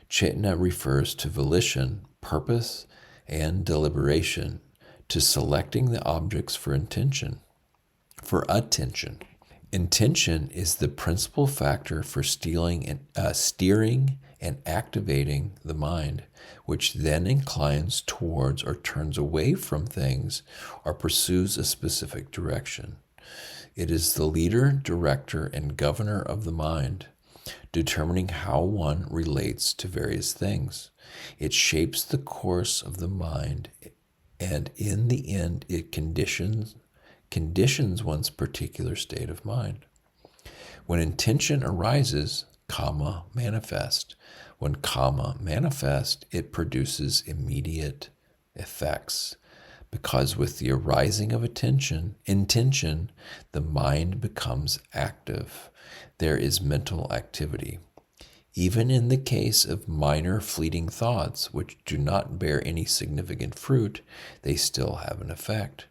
Cetana refers to volition, purpose, and deliberation, to selecting the objects for attention. Intention is the principal factor for steering and activating the mind, which then inclines towards or turns away from things or pursues a specific direction. It is the leader, director, and governor of the mind, determining how one relates to various things. It shapes the course of the mind, and in the end, it conditions one's particular state of mind. When intention arises, kamma manifests. When kamma manifests, it produces immediate effects, because with the arising of intention, the mind becomes active. There is mental activity. Even in the case of minor fleeting thoughts, which do not bear any significant fruit, they still have an effect.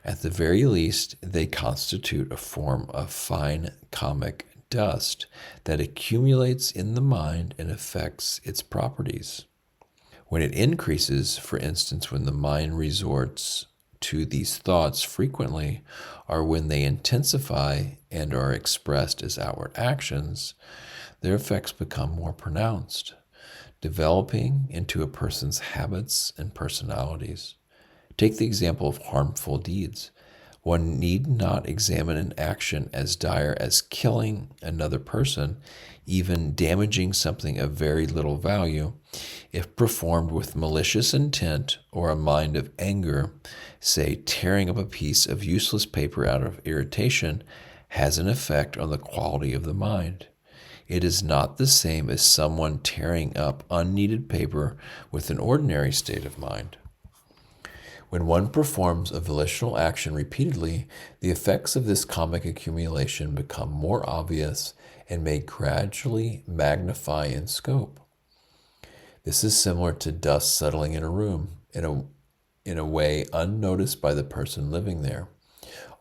At the very least, they constitute a form of fine kammic dust that accumulates in the mind and affects its properties. When it increases, for instance, when the mind resorts to these thoughts frequently, or when they intensify and are expressed as outward actions, their effects become more pronounced, developing into a person's habits and personalities. Take the example of harmful deeds. One need not examine an action as dire as killing another person, even damaging something of very little value, if performed with malicious intent or a mind of anger. Say, tearing up a piece of useless paper out of irritation has an effect on the quality of the mind. It is not the same as someone tearing up unneeded paper with an ordinary state of mind. When one performs a volitional action repeatedly, the effects of this karmic accumulation become more obvious and may gradually magnify in scope. This is similar to dust settling in a room in a way unnoticed by the person living there.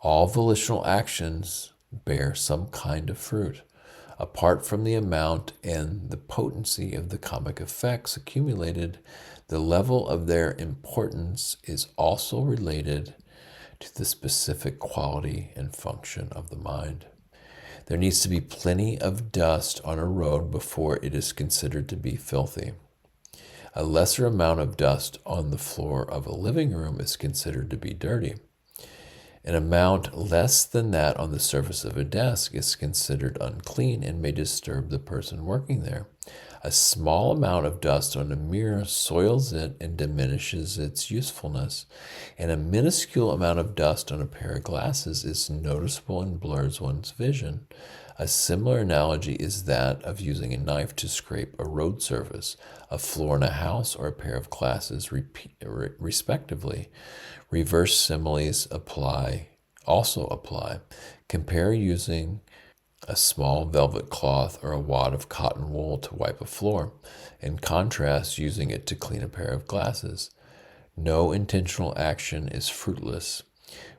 All volitional actions bear some kind of fruit. Apart from the amount and the potency of the karmic effects accumulated, the level of their importance is also related to the specific quality and function of the mind. There needs to be plenty of dust on a road before it is considered to be filthy. A lesser amount of dust on the floor of a living room is considered to be dirty. An amount less than that on the surface of a desk is considered unclean and may disturb the person working there. A small amount of dust on a mirror soils it and diminishes its usefulness, and a minuscule amount of dust on a pair of glasses is noticeable and blurs one's vision. A similar analogy is that of using a knife to scrape a road surface, a floor in a house, or a pair of glasses, respectively. Reverse similes also apply. Compare using a small velvet cloth or a wad of cotton wool to wipe a floor. In contrast, using it to clean a pair of glasses. No intentional action is fruitless,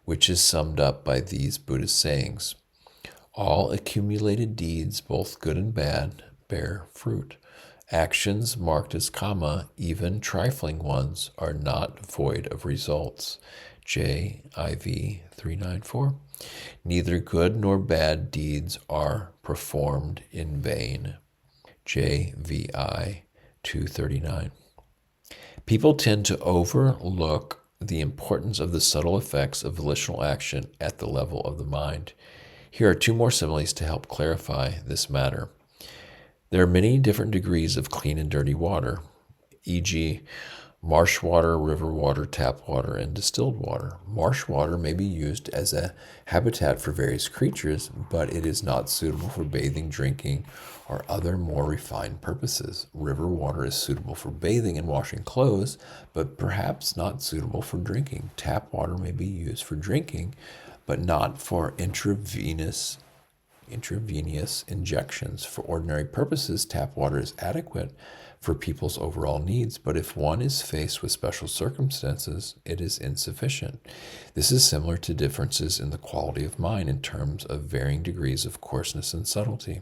which is summed up by these Buddhist sayings. All accumulated deeds, both good and bad, bear fruit. Actions marked as kamma, even trifling ones, are not void of results. JIV 394. Neither good nor bad deeds are performed in vain. JVI 239. People tend to overlook the importance of the subtle effects of volitional action at the level of the mind. Here are two more similes to help clarify this matter. There are many different degrees of clean and dirty water, e.g., marsh water, river water, tap water, and distilled water. Marsh water may be used as a habitat for various creatures, but it is not suitable for bathing, drinking, or other more refined purposes. River water is suitable for bathing and washing clothes, but perhaps not suitable for drinking. Tap water may be used for drinking, but not for intravenous injections. For ordinary purposes, tap water is adequate for people's overall needs, but if one is faced with special circumstances, it is insufficient. This is similar to differences in the quality of mind in terms of varying degrees of coarseness and subtlety,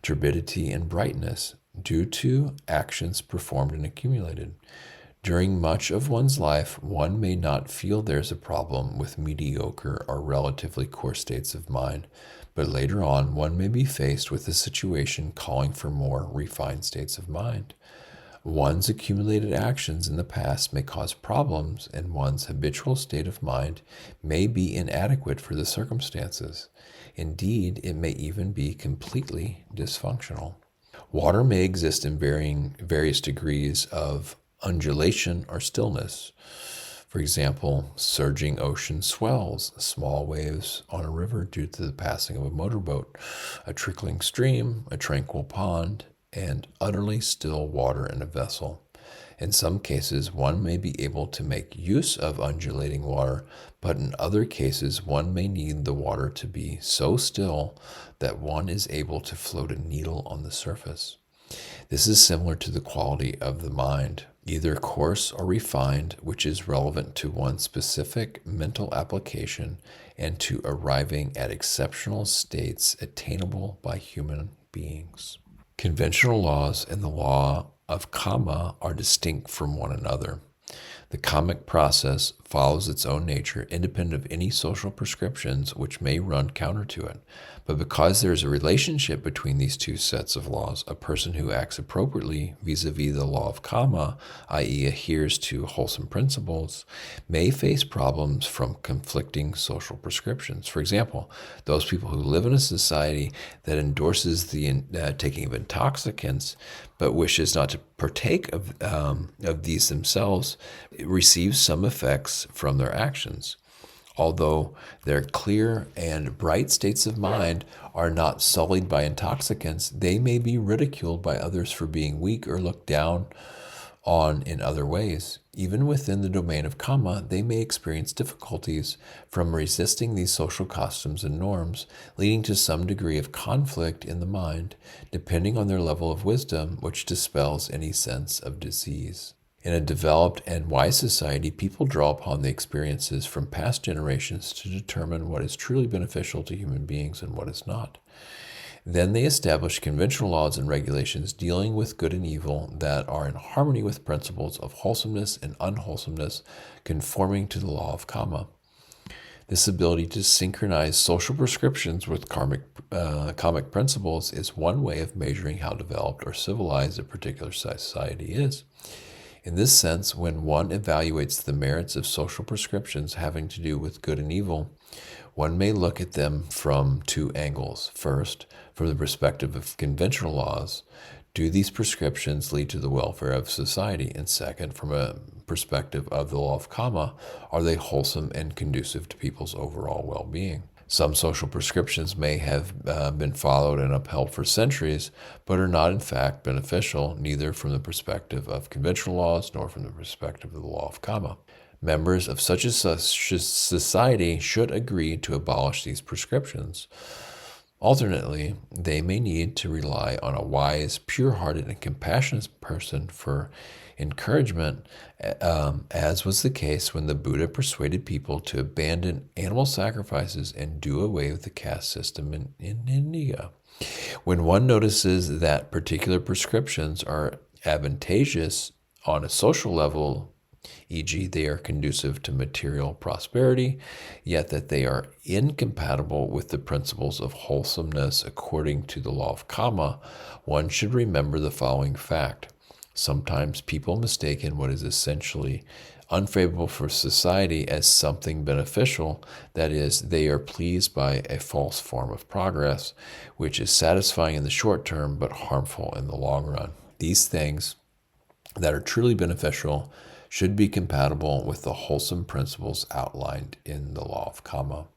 turbidity and brightness, due to actions performed and accumulated. During much of one's life, one may not feel there's a problem with mediocre or relatively coarse states of mind, but later on, one may be faced with a situation calling for more refined states of mind. One's accumulated actions in the past may cause problems, and one's habitual state of mind may be inadequate for the circumstances. Indeed, it may even be completely dysfunctional. Water may exist in various degrees of undulation or stillness. For example, surging ocean swells, small waves on a river due to the passing of a motorboat, a trickling stream, a tranquil pond, and utterly still water in a vessel. In some cases, one may be able to make use of undulating water, but in other cases, one may need the water to be so still that one is able to float a needle on the surface. This is similar to the quality of the mind, either coarse or refined, which is relevant to one specific mental application and to arriving at exceptional states attainable by human beings. Conventional laws and the law of Kamma are distinct from one another. The kammic process follows its own nature, independent of any social prescriptions which may run counter to it. But because there is a relationship between these two sets of laws, a person who acts appropriately vis-a-vis the law of Kamma, i.e. adheres to wholesome principles, may face problems from conflicting social prescriptions. For example, those people who live in a society that endorses the taking of intoxicants but wishes not to partake of these themselves receive some effects from their actions. Although their clear and bright states of mind are not sullied by intoxicants, they may be ridiculed by others for being weak or looked down on in other ways. Even within the domain of Kamma, they may experience difficulties from resisting these social customs and norms, leading to some degree of conflict in the mind, depending on their level of wisdom, which dispels any sense of disease. In a developed and wise society, people draw upon the experiences from past generations to determine what is truly beneficial to human beings and what is not. Then they establish conventional laws and regulations dealing with good and evil that are in harmony with principles of wholesomeness and unwholesomeness, conforming to the law of Kamma. This ability to synchronize social prescriptions with kammic principles is one way of measuring how developed or civilized a particular society is. In this sense, when one evaluates the merits of social prescriptions having to do with good and evil, one may look at them from two angles. First, from the perspective of conventional laws, do these prescriptions lead to the welfare of society? And second, from a perspective of the law of Kamma, are they wholesome and conducive to people's overall well-being? Some social prescriptions may have been followed and upheld for centuries, but are not in fact beneficial, neither from the perspective of conventional laws nor from the perspective of the law of Kamma. Members of such a society should agree to abolish these prescriptions. Alternately, they may need to rely on a wise, pure-hearted, and compassionate person for encouragement, as was the case when the Buddha persuaded people to abandon animal sacrifices and do away with the caste system in India. When one notices that particular prescriptions are advantageous on a social level, e.g., they are conducive to material prosperity, yet that they are incompatible with the principles of wholesomeness according to the law of Kamma, one should remember the following fact. Sometimes people mistaken what is essentially unfavorable for society as something beneficial, that is, they are pleased by a false form of progress, which is satisfying in the short term but harmful in the long run. These things that are truly beneficial should be compatible with the wholesome principles outlined in the law of Kamma.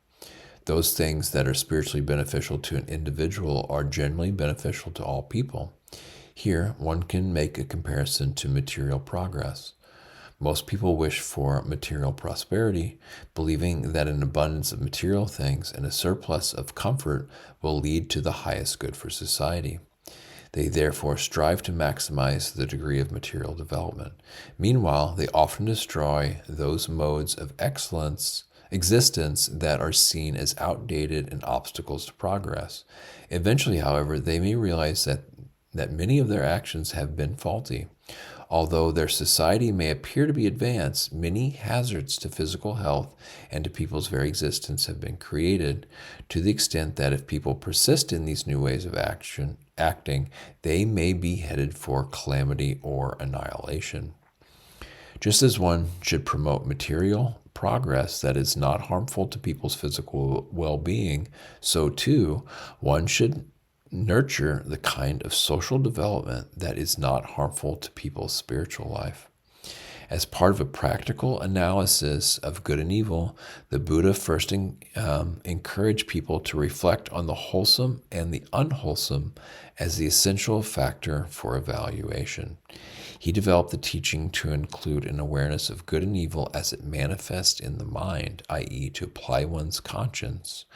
Those things that are spiritually beneficial to an individual are generally beneficial to all people. Here, one can make a comparison to material progress. Most people wish for material prosperity, believing that an abundance of material things and a surplus of comfort will lead to the highest good for society. They therefore strive to maximize the degree of material development. Meanwhile, they often destroy those modes of existence that are seen as outdated and obstacles to progress. Eventually, however, they may realize that many of their actions have been faulty. Although their society may appear to be advanced, many hazards to physical health and to people's very existence have been created, to the extent that if people persist in these new ways of acting, they may be headed for calamity or annihilation. Just as one should promote material progress that is not harmful to people's physical well-being, so too one should nurture the kind of social development that is not harmful to people's spiritual life. As part of a practical analysis of good and evil, the Buddha first encouraged people to reflect on the wholesome and the unwholesome as the essential factor for evaluation. He developed the teaching to include an awareness of good and evil as it manifests in the mind, i.e., to apply one's conscience,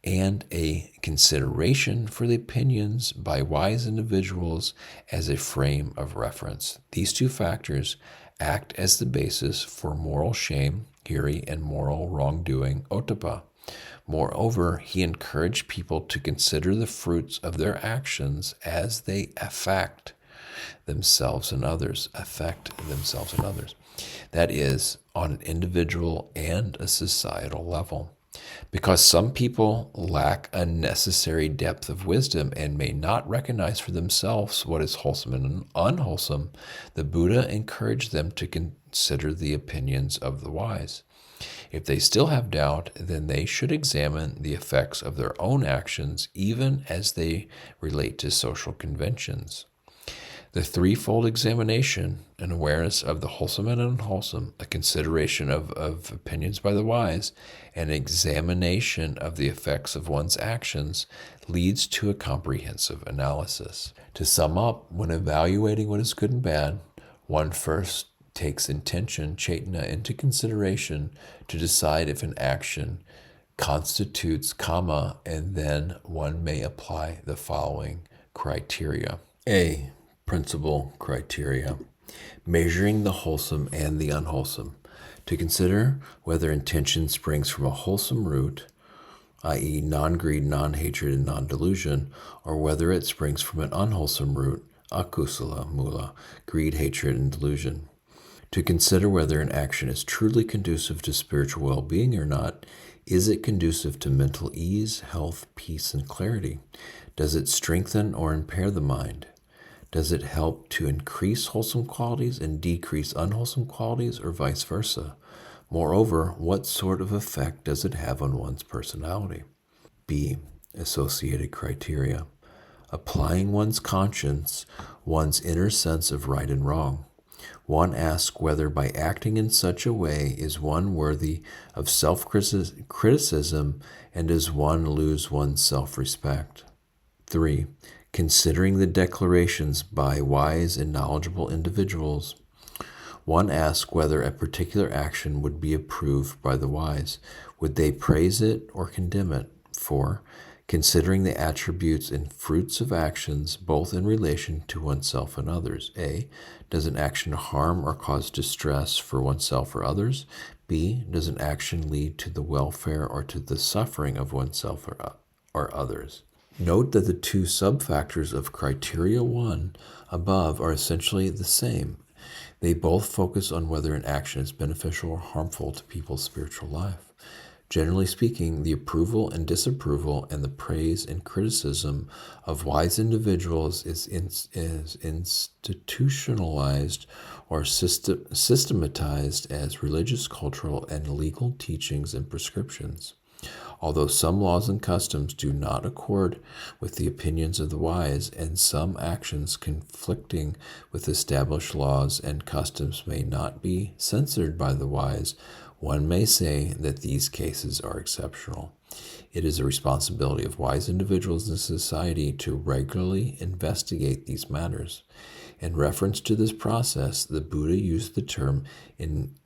and a consideration for the opinions by wise individuals as a frame of reference. These two factors act as the basis for moral shame, hiri, and moral wrongdoing, ottappa. Moreover, he encouraged people to consider the fruits of their actions as they affect themselves and others. That is, on an individual and a societal level. Because some people lack a necessary depth of wisdom and may not recognize for themselves what is wholesome and unwholesome, the Buddha encouraged them to consider the opinions of the wise. If they still have doubt, then they should examine the effects of their own actions, even as they relate to social conventions. The threefold examination, an awareness of the wholesome and unwholesome, a consideration of opinions by the wise, and examination of the effects of one's actions, leads to a comprehensive analysis. To sum up, when evaluating what is good and bad, one first takes intention, cetana, into consideration to decide if an action constitutes kamma, and then one may apply the following criteria. A. Principal criteria. Measuring the wholesome and the unwholesome. To consider whether intention springs from a wholesome root, i.e. non-greed, non-hatred, and non-delusion, or whether it springs from an unwholesome root, akusala, mula, greed, hatred, and delusion. To consider whether an action is truly conducive to spiritual well-being or not. Is it conducive to mental ease, health, peace, and clarity? Does it strengthen or impair the mind? Does it help to increase wholesome qualities and decrease unwholesome qualities, or vice versa? Moreover, what sort of effect does it have on one's personality? B. Associated criteria. Applying one's conscience, one's inner sense of right and wrong. One asks whether by acting in such a way is one worthy of self-criticism, and does one lose one's self-respect. 3. Considering the declarations by wise and knowledgeable individuals. One asks whether a particular action would be approved by the wise. Would they praise it or condemn it? 4. Considering the attributes and fruits of actions, both in relation to oneself and others. A. Does an action harm or cause distress for oneself or others? B. Does an action lead to the welfare or to the suffering of oneself or others? Note that the two sub-factors of criteria 1 above are essentially the same. They both focus on whether an action is beneficial or harmful to people's spiritual life. Generally speaking, the approval and disapproval and the praise and criticism of wise individuals is institutionalized or systematized as religious, cultural, and legal teachings and prescriptions. Although some laws and customs do not accord with the opinions of the wise, and some actions conflicting with established laws and customs may not be censored by the wise, one may say that these cases are exceptional. It is a responsibility of wise individuals in society to regularly investigate these matters. In reference to this process, the Buddha used the term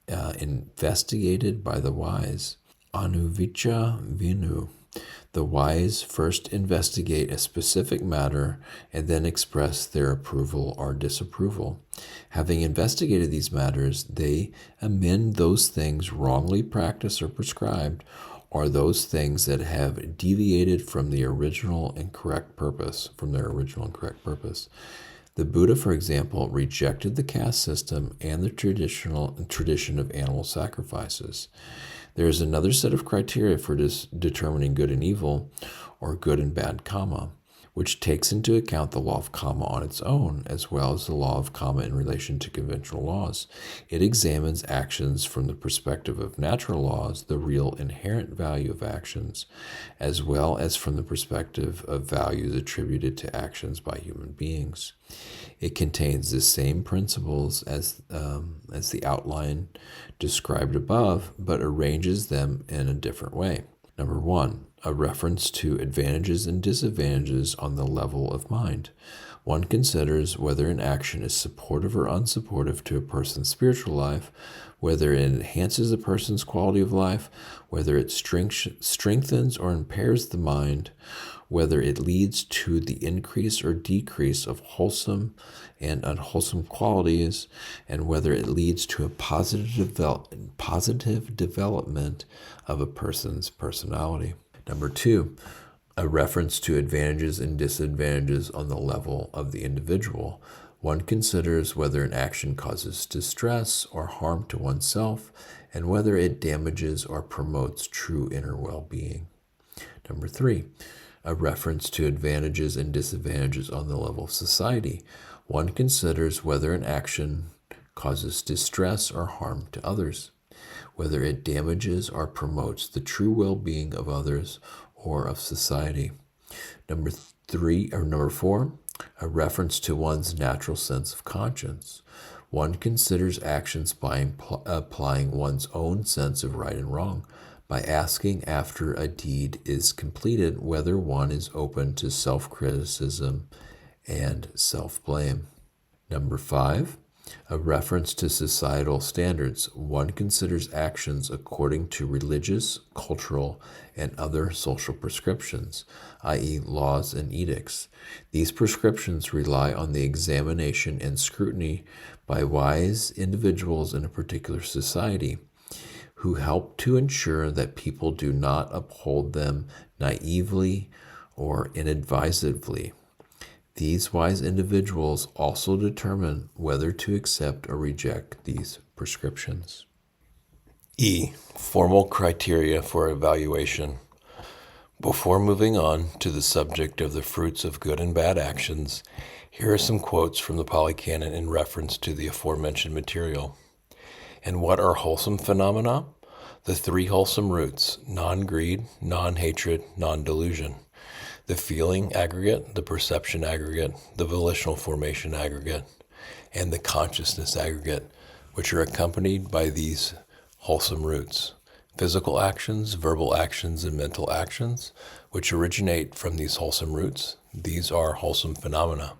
investigated by the wise. Anuvicha vinu. The wise first investigate a specific matter and then express their approval or disapproval. Having investigated these matters, they amend those things wrongly practiced or prescribed, or those things that have deviated from the original and correct purpose, The Buddha, for example, rejected the caste system and the tradition of animal sacrifices. There is another set of criteria for determining good and evil, or good and bad kamma, which takes into account the law of kamma on its own, as well as the law of kamma in relation to conventional laws. It examines actions from the perspective of natural laws, the real inherent value of actions, as well as from the perspective of values attributed to actions by human beings. It contains the same principles as the outline described above, but arranges them in a different way. Number 1, a reference to advantages and disadvantages on the level of mind. One considers whether an action is supportive or unsupportive to a person's spiritual life, whether it enhances a person's quality of life, whether it strengthens or impairs the mind, whether it leads to the increase or decrease of wholesome and unwholesome qualities, and whether it leads to a positive development of a person's personality. Number 2, a reference to advantages and disadvantages on the level of the individual. One considers whether an action causes distress or harm to oneself, and whether it damages or promotes true inner well-being. Number 3, a reference to advantages and disadvantages on the level of society. One considers whether an action causes distress or harm to others, whether it damages or promotes the true well-being of others or of society. Number 4, a reference to one's natural sense of conscience. One considers actions by applying one's own sense of right and wrong, by asking after a deed is completed whether one is open to self-criticism and self-blame. Number 5, a reference to societal standards. One considers actions according to religious, cultural, and other social prescriptions, i.e. laws and edicts. These prescriptions rely on the examination and scrutiny by wise individuals in a particular society, who help to ensure that people do not uphold them naively or inadvisedly. These wise individuals also determine whether to accept or reject these prescriptions. E. Formal criteria for evaluation. Before moving on to the subject of the fruits of good and bad actions, here are some quotes from the Pali Canon in reference to the aforementioned material. And what are wholesome phenomena? The 3 wholesome roots: non-greed, non-hatred, non-delusion. The feeling aggregate, the perception aggregate, the volitional formation aggregate, and the consciousness aggregate, which are accompanied by these wholesome roots. Physical actions, verbal actions, and mental actions, which originate from these wholesome roots. These are wholesome phenomena.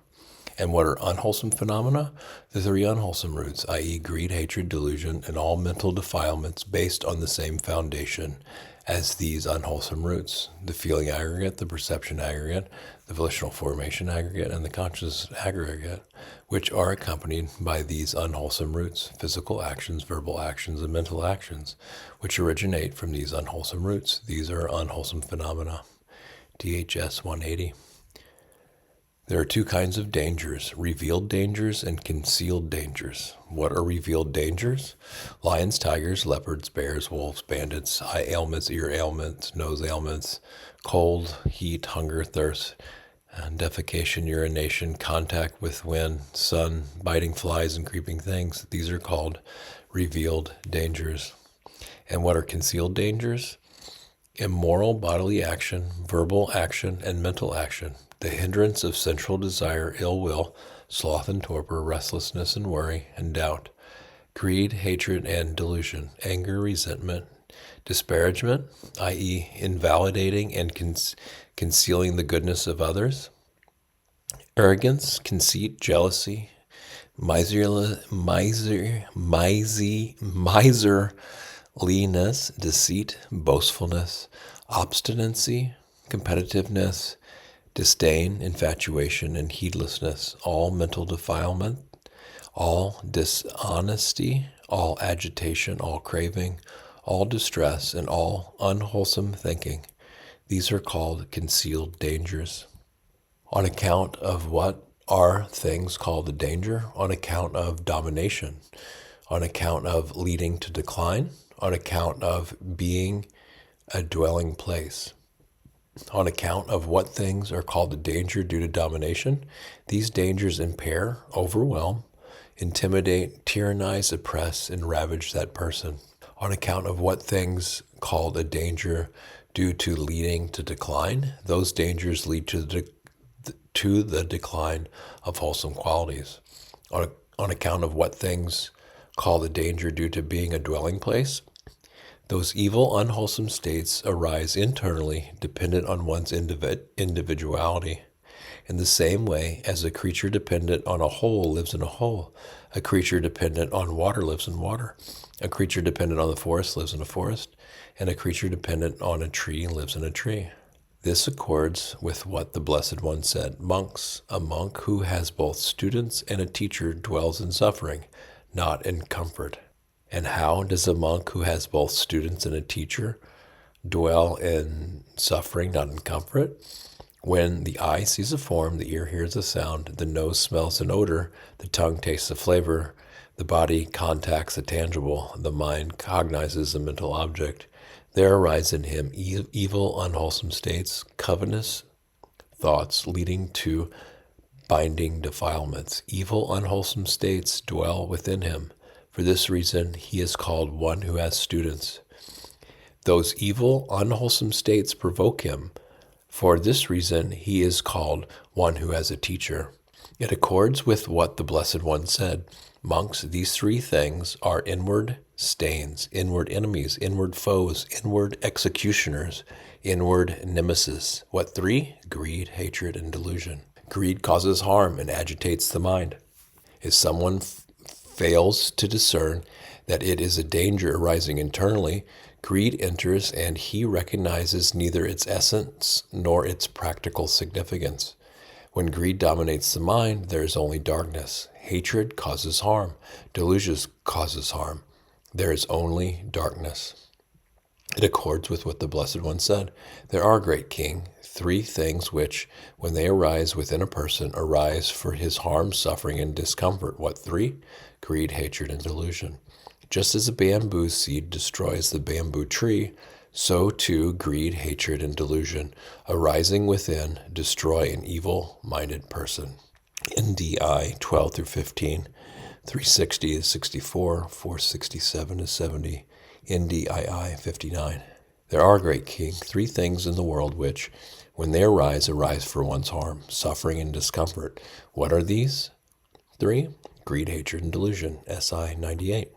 And what are unwholesome phenomena? The 3 unwholesome roots, i.e. greed, hatred, delusion, and all mental defilements based on the same foundation as these unwholesome roots: the feeling aggregate, the perception aggregate, the volitional formation aggregate, and the conscious aggregate, which are accompanied by these unwholesome roots: physical actions, verbal actions, and mental actions, which originate from these unwholesome roots. These are unwholesome phenomena. DHS 180. There are 2 kinds of dangers: revealed dangers and concealed dangers. What are revealed dangers? Lions, tigers, leopards, bears, wolves, bandits, eye ailments, ear ailments, nose ailments, cold, heat, hunger, thirst, defecation, urination, contact with wind, sun, biting flies, and creeping things. These are called revealed dangers. And what are concealed dangers? Immoral bodily action, verbal action, and mental action. The hindrance of sensual desire, ill will, sloth and torpor, restlessness and worry, and doubt. Greed, hatred, and delusion. Anger, resentment, disparagement, i.e. invalidating and concealing the goodness of others. Arrogance, conceit, jealousy, miserliness, deceit, boastfulness, obstinacy, competitiveness, disdain, infatuation, and heedlessness, all mental defilement, all dishonesty, all agitation, all craving, all distress, and all unwholesome thinking. These are called concealed dangers. On account of what are things called a danger? On account of domination, on account of leading to decline, on account of being a dwelling place. On account of what things are called a danger due to domination? These dangers impair, overwhelm, intimidate, tyrannize, oppress, and ravage that person. On account of what things called a danger due to leading to decline? Those dangers lead to the decline of wholesome qualities. On account of what things called a danger due to being a dwelling place? Those evil, unwholesome states arise internally, dependent on one's individuality. In the same way, as a creature dependent on a hole lives in a hole, a creature dependent on water lives in water, a creature dependent on the forest lives in a forest, and a creature dependent on a tree lives in a tree. This accords with what the Blessed One said. Monks, a monk who has both students and a teacher dwells in suffering, not in comfort. And how does a monk who has both students and a teacher dwell in suffering, not in comfort? When the eye sees a form, the ear hears a sound, the nose smells an odor, the tongue tastes a flavor, the body contacts a tangible, the mind cognizes a mental object, there arise in him evil, unwholesome states, covetous thoughts leading to binding defilements. Evil, unwholesome states dwell within him. For this reason, he is called one who has students. Those evil, unwholesome states provoke him. For this reason, he is called one who has a teacher. It accords with what the Blessed One said. Monks, these three things are inward stains, inward enemies, inward foes, inward executioners, inward nemesis. What three? Greed, hatred, and delusion. Greed causes harm and agitates the mind. If someone fails to discern that it is a danger arising internally, greed enters and he recognizes neither its essence nor its practical significance. When greed dominates the mind, there is only darkness. Hatred causes harm. Delusion causes harm. There is only darkness. It accords with what the Blessed One said. There are, great King, three things which, when they arise within a person, arise for his harm, suffering, and discomfort. What three? Greed, hatred, and delusion. Just as a bamboo seed destroys the bamboo tree, so too greed, hatred, and delusion, arising within, destroy an evil-minded person. NDI 12 through 15, 360 to 64, 467 to 70, NDII 59. There are, great King, three things in the world which, when they arise for one's harm, suffering, and discomfort. What are these? Three? Greed, hatred, and delusion. SI 98.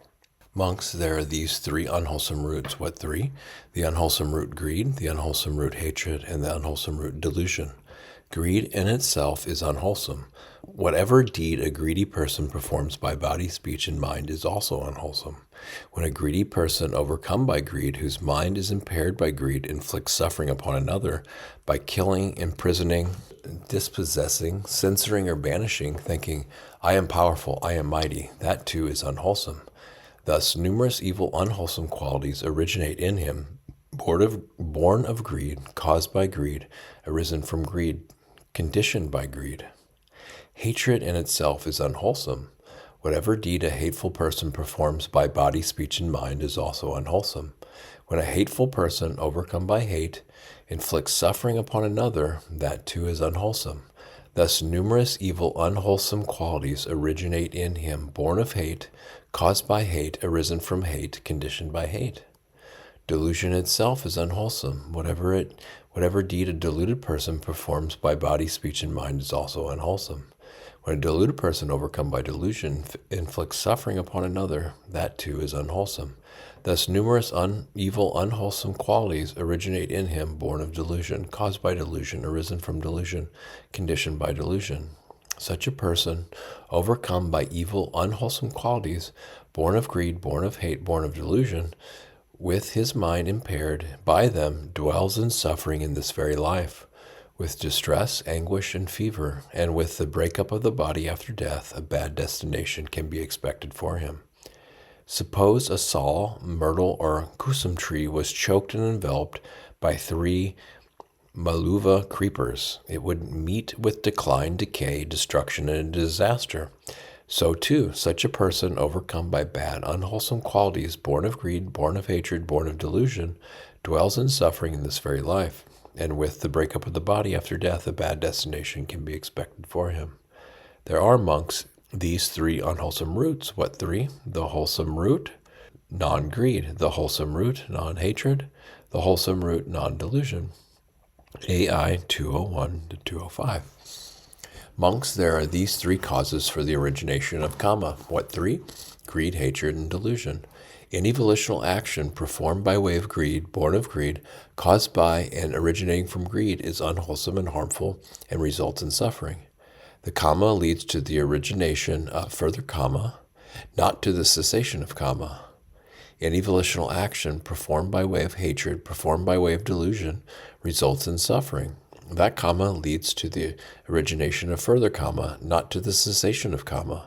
Monks, there are these three unwholesome roots. What three? The unwholesome root greed, the unwholesome root hatred, and the unwholesome root delusion. Greed in itself is unwholesome. Whatever deed a greedy person performs by body, speech, and mind is also unwholesome. When a greedy person overcome by greed, whose mind is impaired by greed, inflicts suffering upon another by killing, imprisoning, dispossessing, censoring, or banishing, thinking, I am powerful, I am mighty, that too is unwholesome. Thus, numerous evil, unwholesome qualities originate in him, born of greed, caused by greed, arisen from greed, conditioned by greed. Hatred in itself is unwholesome. Whatever deed a hateful person performs by body, speech, and mind is also unwholesome. When a hateful person, overcome by hate, inflicts suffering upon another, that too is unwholesome. Thus, numerous evil, unwholesome qualities originate in him, born of hate, caused by hate, arisen from hate, conditioned by hate. Delusion itself is unwholesome. Whatever deed a deluded person performs by body, speech, and mind is also unwholesome. When a deluded person, overcome by delusion, inflicts suffering upon another, that too is unwholesome. Thus, numerous evil, unwholesome qualities originate in him, born of delusion, caused by delusion, arisen from delusion, conditioned by delusion. Such a person, overcome by evil, unwholesome qualities, born of greed, born of hate, born of delusion, with his mind impaired by them, dwells in suffering in this very life, with distress, anguish, and fever, and with the breakup of the body after death, a bad destination can be expected for him. Suppose a sal, myrtle, or kusum tree was choked and enveloped by three maluva creepers. It would meet with decline, decay, destruction, and disaster. So too, such a person, overcome by bad, unwholesome qualities, born of greed, born of hatred, born of delusion, dwells in suffering in this very life. And with the breakup of the body after death, a bad destination can be expected for him. There are, monks, these three unwholesome roots. What three? The wholesome root, non-greed. The wholesome root, non-hatred. The wholesome root, non-delusion. AI 201 to 205. Monks, there are these three causes for the origination of Kamma. What three? Greed, hatred, and delusion. Any volitional action performed by way of greed, born of greed, caused by and originating from greed is unwholesome and harmful and results in suffering. The kamma leads to the origination of further kamma, not to the cessation of kamma. Any volitional action performed by way of hatred, performed by way of delusion, results in suffering. That kamma leads to the origination of further kamma, not to the cessation of kamma.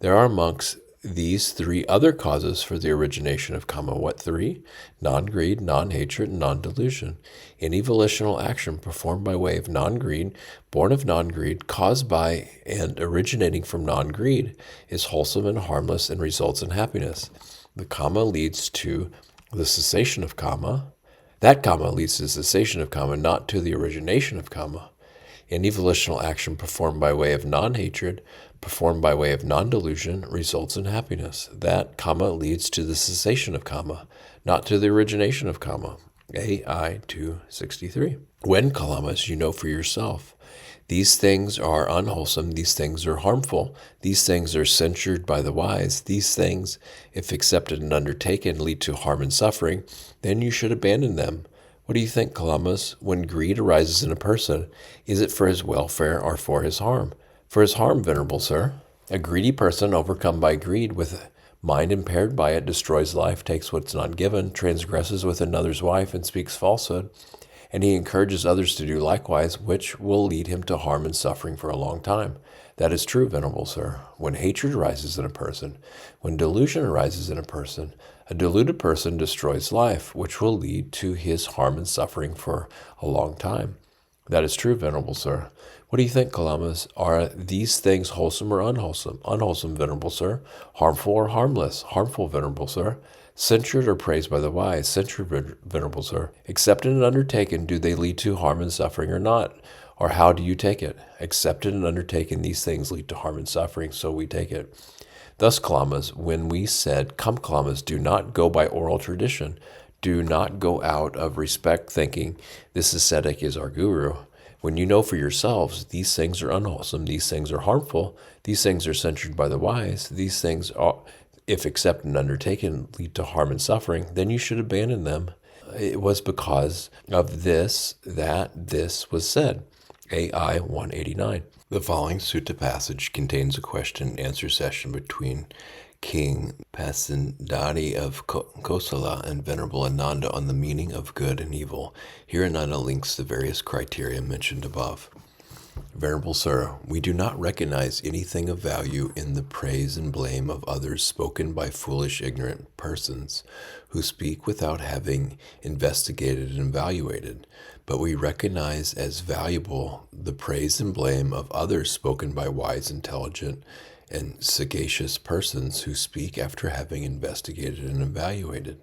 There are amongst these three other causes for the origination of kamma. What three? Non-greed, non-hatred, and non-delusion. Any volitional action performed by way of non-greed, born of non-greed, caused by and originating from non-greed, is wholesome and harmless and results in happiness. The kamma leads to the cessation of kamma. That kamma leads to the cessation of kamma, not to the origination of kamma. Any volitional action performed by way of non-hatred, performed by way of non-delusion, results in happiness. That kamma leads to the cessation of kamma, not to the origination of kamma. AI 263. When kalamas, you know for yourself. These things are unwholesome, these things are harmful, these things are censured by the wise, these things, if accepted and undertaken, lead to harm and suffering, then you should abandon them. What do you think, kalamas? When greed arises in a person, is it for his welfare or for his harm? For his harm, venerable sir. A greedy person overcome by greed, with mind impaired by it, destroys life, takes what's not given, transgresses with another's wife, and speaks falsehood. And he encourages others to do likewise, which will lead him to harm and suffering for a long time. That is true, venerable sir. When hatred arises in a person, when delusion arises in a person, a deluded person destroys life, which will lead to his harm and suffering for a long time. That is true, venerable sir. What do you think, kalamas? Are these things wholesome or unwholesome? Unwholesome, venerable sir. Harmful or harmless? Harmful, venerable sir. Censured or praised by the wise? Censured, venerable sir. Accepted and undertaken, do they lead to harm and suffering or not? Or how do you take it? Accepted and undertaken, these things lead to harm and suffering, so we take it. Thus, kalamas, when we said, come, kalamas, do not go by oral tradition. Do not go out of respect thinking this ascetic is our guru. When you know for yourselves, these things are unwholesome, these things are harmful, these things are censured by the wise, these things are, if accepted and undertaken, lead to harm and suffering, then you should abandon them. It was because of this that this was said. AI 189. The following sutta passage contains a question and answer session between King Pasindari of Kosala and Venerable Ananda on the meaning of good and evil. Here Ananda links the various criteria mentioned above. Venerable Sir, we do not recognize anything of value in the praise and blame of others spoken by foolish, ignorant persons who speak without having investigated and evaluated, but we recognize as valuable the praise and blame of others spoken by wise, intelligent, and sagacious persons who speak after having investigated and evaluated.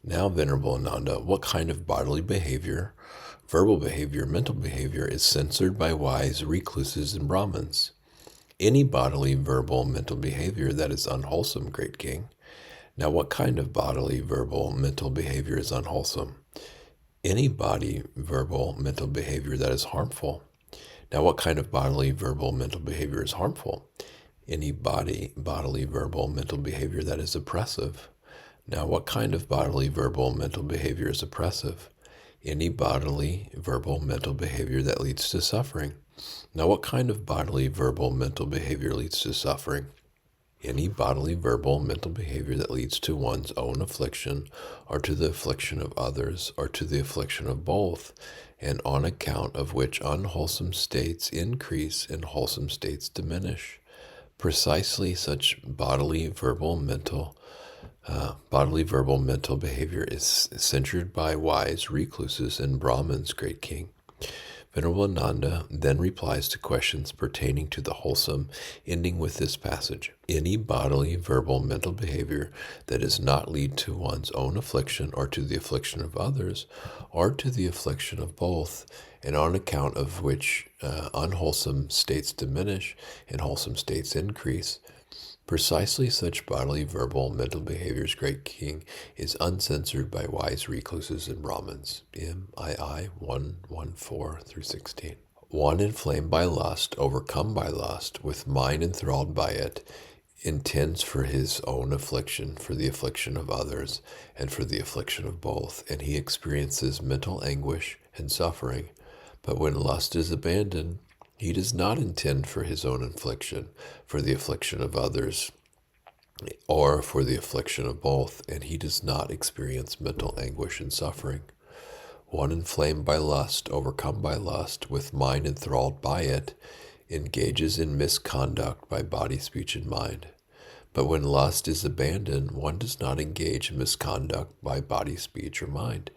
Now, Venerable Ananda, what kind of bodily behavior, verbal behavior, mental behavior is censored by wise recluses and Brahmins? Any bodily, verbal, mental behavior that is unwholesome, great king. Now, what kind of bodily, verbal, mental behavior is unwholesome? Any body, verbal, mental behavior that is harmful. Now, what kind of bodily, verbal, mental behavior is harmful? Any bodily, verbal, mental behavior that is oppressive. Now, what kind of bodily, verbal, mental behavior is oppressive? Any bodily, verbal, mental behavior that leads to suffering. Now, what kind of bodily, verbal, mental behavior leads to suffering? Any bodily, verbal, mental behavior that leads to one's own affliction, or to the affliction of others, or to the affliction of both, and on account of which unwholesome states increase and wholesome states diminish. Precisely such bodily, verbal, mental behavior is censured by wise recluses and Brahmins, great king. Venerable Ananda then replies to questions pertaining to the wholesome, ending with this passage. Any bodily, verbal, mental behavior that does not lead to one's own affliction or to the affliction of others or to the affliction of both, and on account of which unwholesome states diminish and wholesome states increase. Precisely such bodily, verbal, mental behaviors, great king, is uncensored by wise recluses and Brahmins. MII 1:14-16. One inflamed by lust, overcome by lust, with mind enthralled by it, intends for his own affliction, for the affliction of others, and for the affliction of both, and he experiences mental anguish and suffering. But when lust is abandoned, he does not intend for his own affliction, for the affliction of others, or for the affliction of both, and he does not experience mental anguish and suffering. One inflamed by lust, overcome by lust, with mind enthralled by it, engages in misconduct by body, speech, and mind. But when lust is abandoned, one does not engage in misconduct by body, speech, or mind.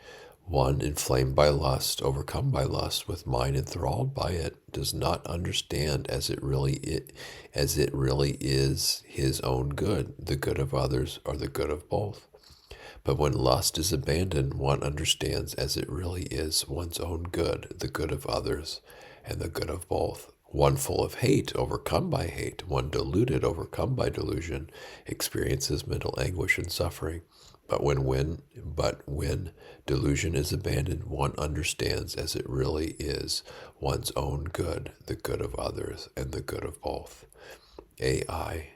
One inflamed by lust, overcome by lust, with mind enthralled by it, does not understand as it really is his own good, the good of others, or the good of both. But when lust is abandoned, one understands as it really is one's own good, the good of others, and the good of both. One full of hate, overcome by hate, one deluded, overcome by delusion, experiences mental anguish and suffering. But when delusion is abandoned, one understands as it really is one's own good, the good of others, and the good of both. AI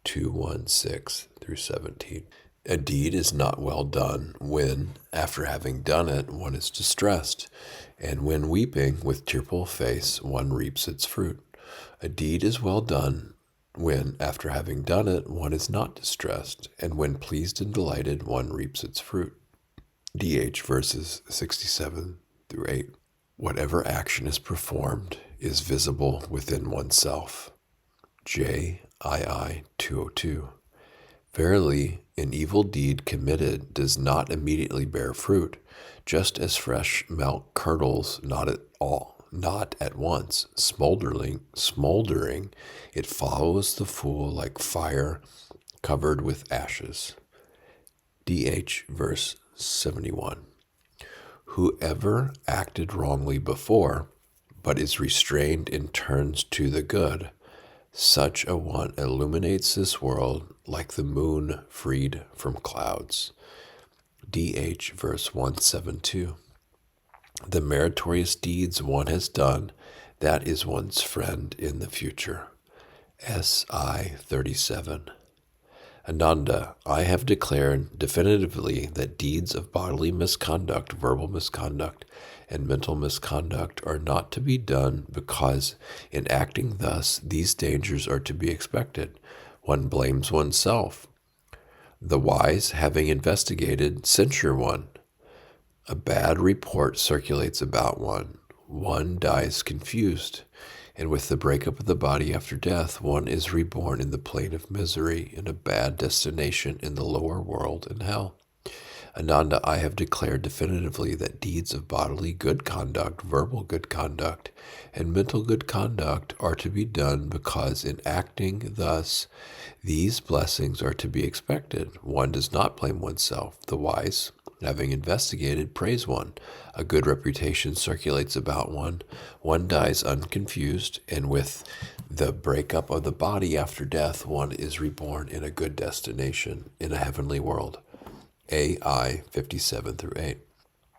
2:16 through 17. A deed is not well done when, after having done it, one is distressed, and when weeping with tearful face, one reaps its fruit. A deed is well done when, after having done it, one is not distressed, and when pleased and delighted, one reaps its fruit. DH verses 67 through 8. Whatever action is performed is visible within oneself. JII 202. Verily, an evil deed committed does not immediately bear fruit, just as fresh milk curdles not at once, smoldering, it follows the fool like fire covered with ashes. DH verse 71. Whoever acted wrongly before, but is restrained and turns to the good, such a one illuminates this world like the moon freed from clouds. DH verse 172. The meritorious deeds one has done, that is one's friend in the future. SI 37. Ananda, I have declared definitively that deeds of bodily misconduct, verbal misconduct, and mental misconduct are not to be done because in acting thus, these dangers are to be expected. One blames oneself. The wise, having investigated, censure one. A bad report circulates about one. One dies confused, and with the breakup of the body after death, one is reborn in the plane of misery, in a bad destination in the lower world in hell. Ananda, I have declared definitively that deeds of bodily good conduct, verbal good conduct, and mental good conduct are to be done because in acting thus, these blessings are to be expected. One does not blame oneself. The wise, having investigated, praise one. A good reputation circulates about one. One dies unconfused, and with the breakup of the body after death, one is reborn in a good destination, in a heavenly world. AI 57 through 8.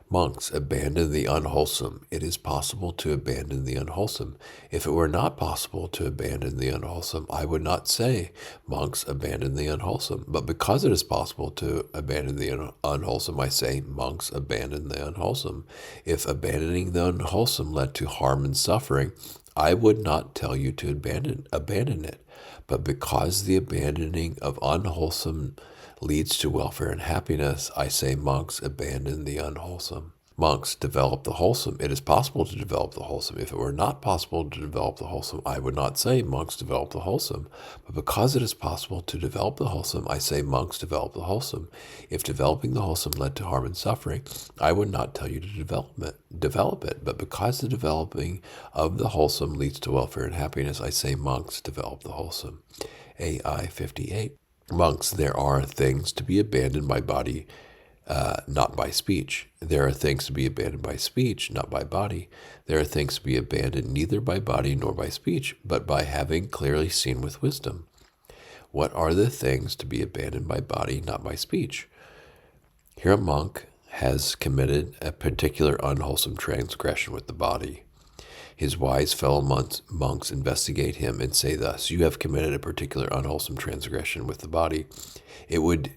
Monks, abandon the unwholesome. It is possible to abandon the unwholesome. If it were not possible to abandon the unwholesome, I would not say, monks, abandon the unwholesome. But because it is possible to abandon the unwholesome, I say, monks, abandon the unwholesome. If abandoning the unwholesome led to harm and suffering, I would not tell you to abandon it. But because the abandoning of unwholesome leads to welfare and happiness, I say, monks, abandon the unwholesome. Monks, develop the wholesome. It is possible to develop the wholesome. If it were not possible to develop the wholesome, I would not say, monks, develop the wholesome. But because it is possible to develop the wholesome, I say, monks, develop the wholesome. If developing the wholesome led to harm and suffering, I would not tell you to develop it. But because the developing of the wholesome leads to welfare and happiness, I say, monks, develop the wholesome. AI 58. Monks, there are things to be abandoned by body, not by speech. There are things to be abandoned by speech, not by body. There are things to be abandoned neither by body nor by speech, but by having clearly seen with wisdom. What are the things to be abandoned by body, not by speech? Here a monk has committed a particular unwholesome transgression with the body. His wise fellow monks investigate him and say thus, you have committed a particular unwholesome transgression with the body. It would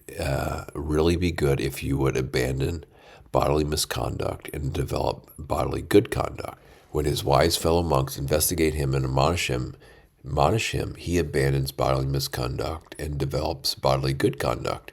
really be good if you would abandon bodily misconduct and develop bodily good conduct. When his wise fellow monks investigate him and admonish him, he abandons bodily misconduct and develops bodily good conduct.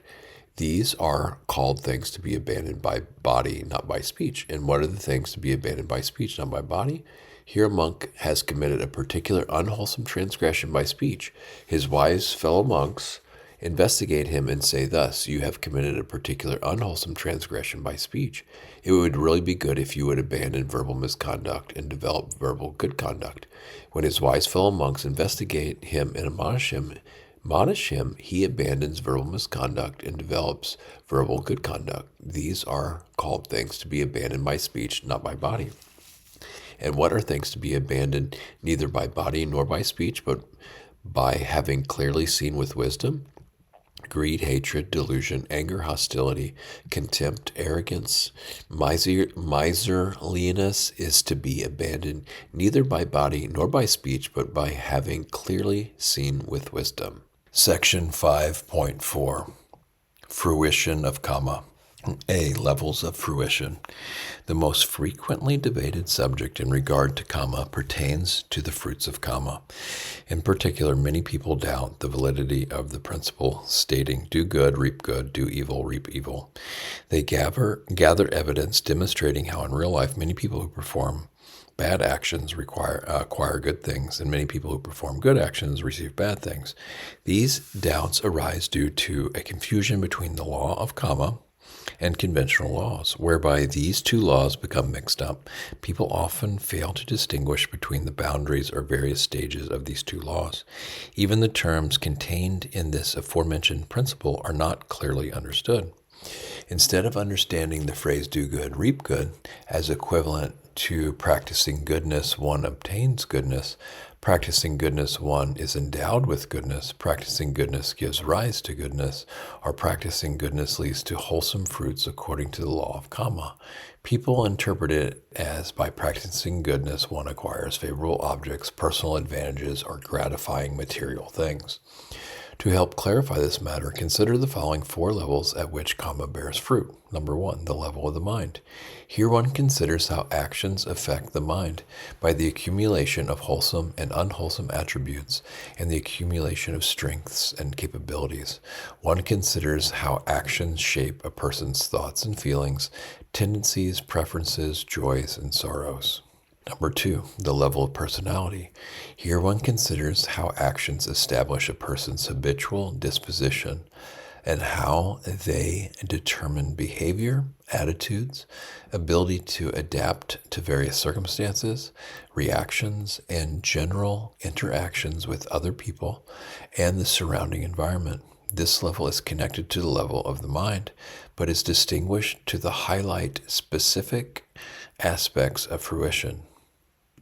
These are called things to be abandoned by body, not by speech. And what are the things to be abandoned by speech, not by body? Here a monk has committed a particular unwholesome transgression by speech. His wise fellow monks investigate him and say thus, you have committed a particular unwholesome transgression by speech. It would really be good if you would abandon verbal misconduct and develop verbal good conduct. When his wise fellow monks investigate him and admonish him, he abandons verbal misconduct and develops verbal good conduct. These are called things to be abandoned by speech, not by body. And what are things to be abandoned neither by body nor by speech, but by having clearly seen with wisdom? Greed, hatred, delusion, anger, hostility, contempt, arrogance, miserliness is to be abandoned neither by body nor by speech, but by having clearly seen with wisdom. Section 5.4 Fruition of Kamma. A. Levels of fruition. The most frequently debated subject in regard to Kamma pertains to the fruits of Kamma. In particular, many people doubt the validity of the principle stating, do good, reap good, do evil, reap evil. They gather evidence demonstrating how in real life many people who perform bad actions acquire good things, and many people who perform good actions receive bad things. These doubts arise due to a confusion between the law of Kamma and conventional laws, whereby these two laws become mixed up. People often fail to distinguish between the boundaries or various stages of these two laws. Even the terms contained in this aforementioned principle are not clearly understood. Instead of understanding the phrase do good, reap good as equivalent to practicing goodness, one obtains goodness. Practicing goodness, one is endowed with goodness. Practicing goodness gives rise to goodness, or practicing goodness leads to wholesome fruits according to the law of Kamma. People interpret it as by practicing goodness, one acquires favorable objects, personal advantages, or gratifying material things. To help clarify this matter, consider the following 4 levels at which Kamma bears fruit. Number 1, the level of the mind. Here one considers how actions affect the mind by the accumulation of wholesome and unwholesome attributes and the accumulation of strengths and capabilities. One considers how actions shape a person's thoughts and feelings, tendencies, preferences, joys, and sorrows. Number 2, the level of personality. Here one considers how actions establish a person's habitual disposition and how they determine behavior, attitudes, ability to adapt to various circumstances, reactions, and general interactions with other people and the surrounding environment. This level is connected to the level of the mind, but is distinguished to highlight specific aspects of fruition.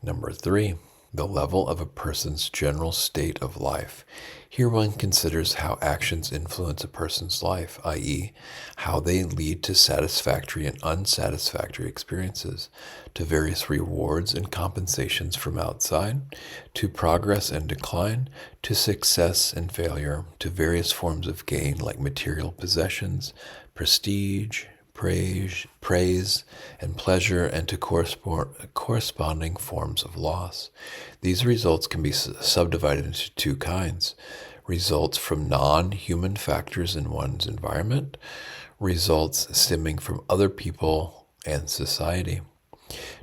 Number 3, the level of a person's general state of life. Here one considers how actions influence a person's life, i.e., how they lead to satisfactory and unsatisfactory experiences, to various rewards and compensations from outside, to progress and decline, to success and failure, to various forms of gain like material possessions, prestige, praise, and pleasure, and to corresponding forms of loss. These results can be subdivided into 2 kinds. Results from non-human factors in one's environment, results stemming from other people and society.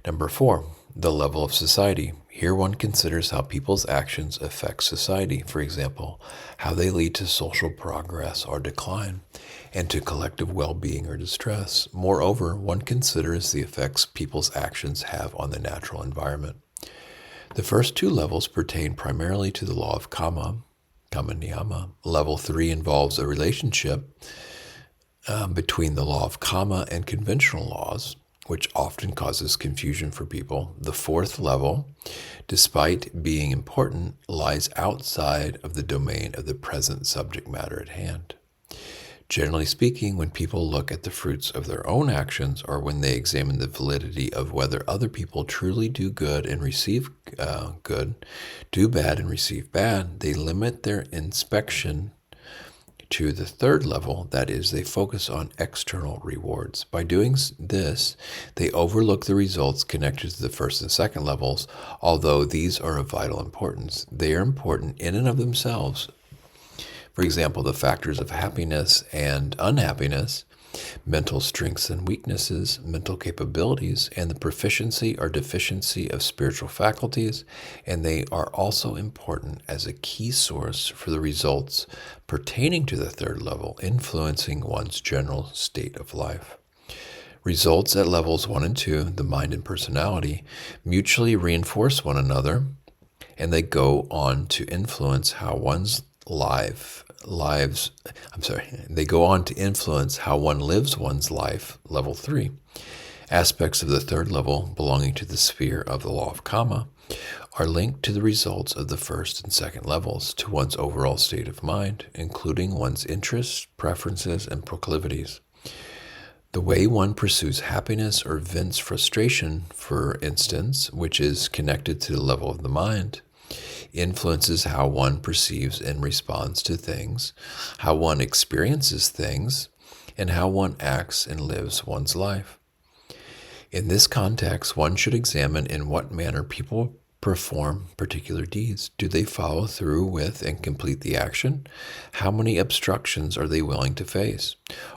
Number 4, the level of society. Here one considers how people's actions affect society, for example, how they lead to social progress or decline, and to collective well-being or distress. Moreover, one considers the effects people's actions have on the natural environment. The first 2 levels pertain primarily to the law of Kamma, Kamma Niyama. Level 3 involves a relationship between the law of Kamma and conventional laws, which often causes confusion for people. The 4th level, despite being important, lies outside of the domain of the present subject matter at hand. Generally speaking, when people look at the fruits of their own actions, or when they examine the validity of whether other people truly do good and receive good, do bad and receive bad, they limit their inspection to the third level. That is, they focus on external rewards. By doing this, they overlook the results connected to the first and second levels, although these are of vital importance. They are important in and of themselves. For example, the factors of happiness and unhappiness, mental strengths and weaknesses, mental capabilities, and the proficiency or deficiency of spiritual faculties, and they are also important as a key source for the results pertaining to the third level, influencing one's general state of life. Results at levels 1 and 2, the mind and personality, mutually reinforce one another, and they go on to influence how they go on to influence how one lives one's life, level 3. Aspects of the third level belonging to the sphere of the Law of Kamma are linked to the results of the first and second levels, to one's overall state of mind, including one's interests, preferences, and proclivities. The way one pursues happiness or vents frustration, for instance, which is connected to the level of the mind, influences how one perceives and responds to things, how one experiences things, and how one acts and lives one's life. In this context, one should examine in what manner people perform particular deeds. Do they follow through with and complete the action? How many obstructions are they willing to face?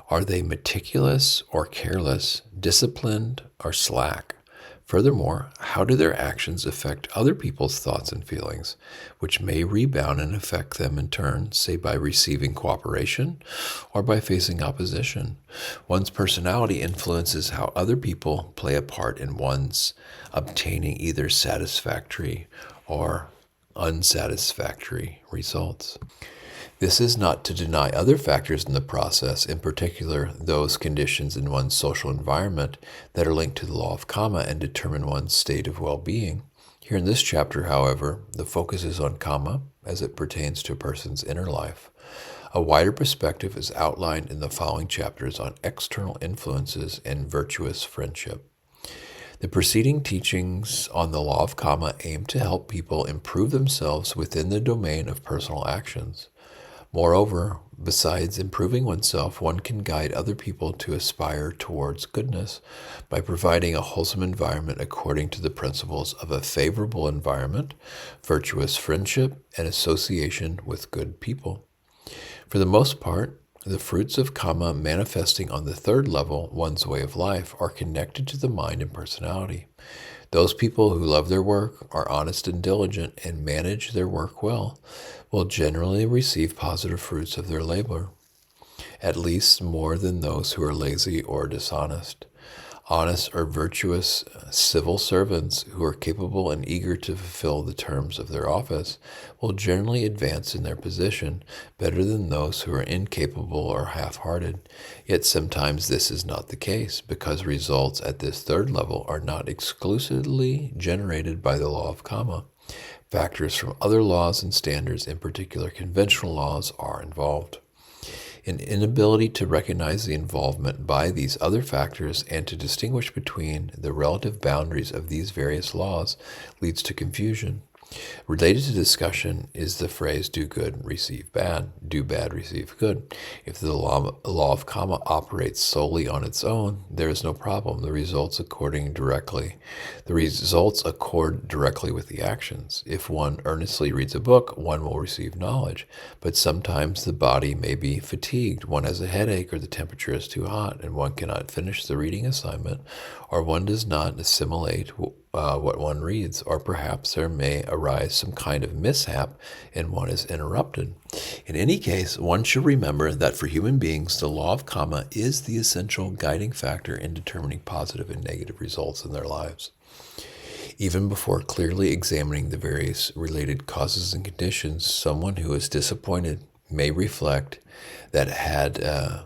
Are they meticulous or careless, disciplined or slack? Furthermore, how do their actions affect other people's thoughts and feelings, which may rebound and affect them in turn, say by receiving cooperation or by facing opposition? One's personality influences how other people play a part in one's obtaining either satisfactory or unsatisfactory results. This is not to deny other factors in the process, in particular those conditions in one's social environment that are linked to the law of Kamma and determine one's state of well-being. Here in this chapter, however, the focus is on Kamma as it pertains to a person's inner life. A wider perspective is outlined in the following chapters on external influences and virtuous friendship. The preceding teachings on the law of Kamma aim to help people improve themselves within the domain of personal actions. Moreover, besides improving oneself, one can guide other people to aspire towards goodness by providing a wholesome environment according to the principles of a favorable environment, virtuous friendship, and association with good people. For the most part, the fruits of Kamma manifesting on the third level, one's way of life, are connected to the mind and personality. Those people who love their work, are honest and diligent, and manage their work well, will generally receive positive fruits of their labor, at least more than those who are lazy or dishonest. Honest or virtuous civil servants who are capable and eager to fulfill the terms of their office will generally advance in their position better than those who are incapable or half-hearted. Yet sometimes this is not the case, because results at this third level are not exclusively generated by the law of Kamma. Factors from other laws and standards, in particular conventional laws, are involved. An inability to recognize the involvement by these other factors and to distinguish between the relative boundaries of these various laws leads to confusion. Related to discussion is the phrase, do good, receive bad, do bad, receive good. If the law of Kamma operates solely on its own, there is no problem. The results accord directly with the actions. If one earnestly reads a book, one will receive knowledge. But sometimes the body may be fatigued, one has a headache, or the temperature is too hot, and one cannot finish the reading assignment, or one does not assimilate what one reads, or perhaps there may arise some kind of mishap and one is interrupted. In any case, one should remember that for human beings, the law of Kamma is the essential guiding factor in determining positive and negative results in their lives. Even before clearly examining the various related causes and conditions, someone who is disappointed may reflect that had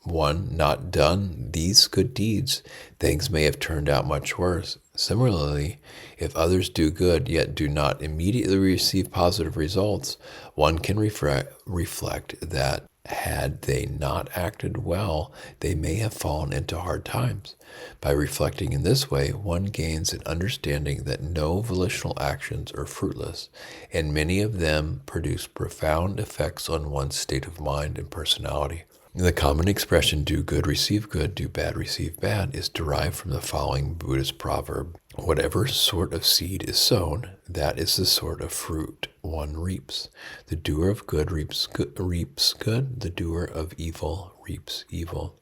one not done these good deeds, things may have turned out much worse. Similarly, if others do good yet do not immediately receive positive results, one can reflect that Had they not acted well, they may have fallen into hard times. By reflecting in this way, one gains an understanding that no volitional actions are fruitless, and many of them produce profound effects on one's state of mind and personality. The common expression, do good, receive good, do bad, receive bad, is derived from the following Buddhist proverb. Whatever sort of seed is sown, that is the sort of fruit one reaps. The doer of good reaps good, the doer of evil reaps evil.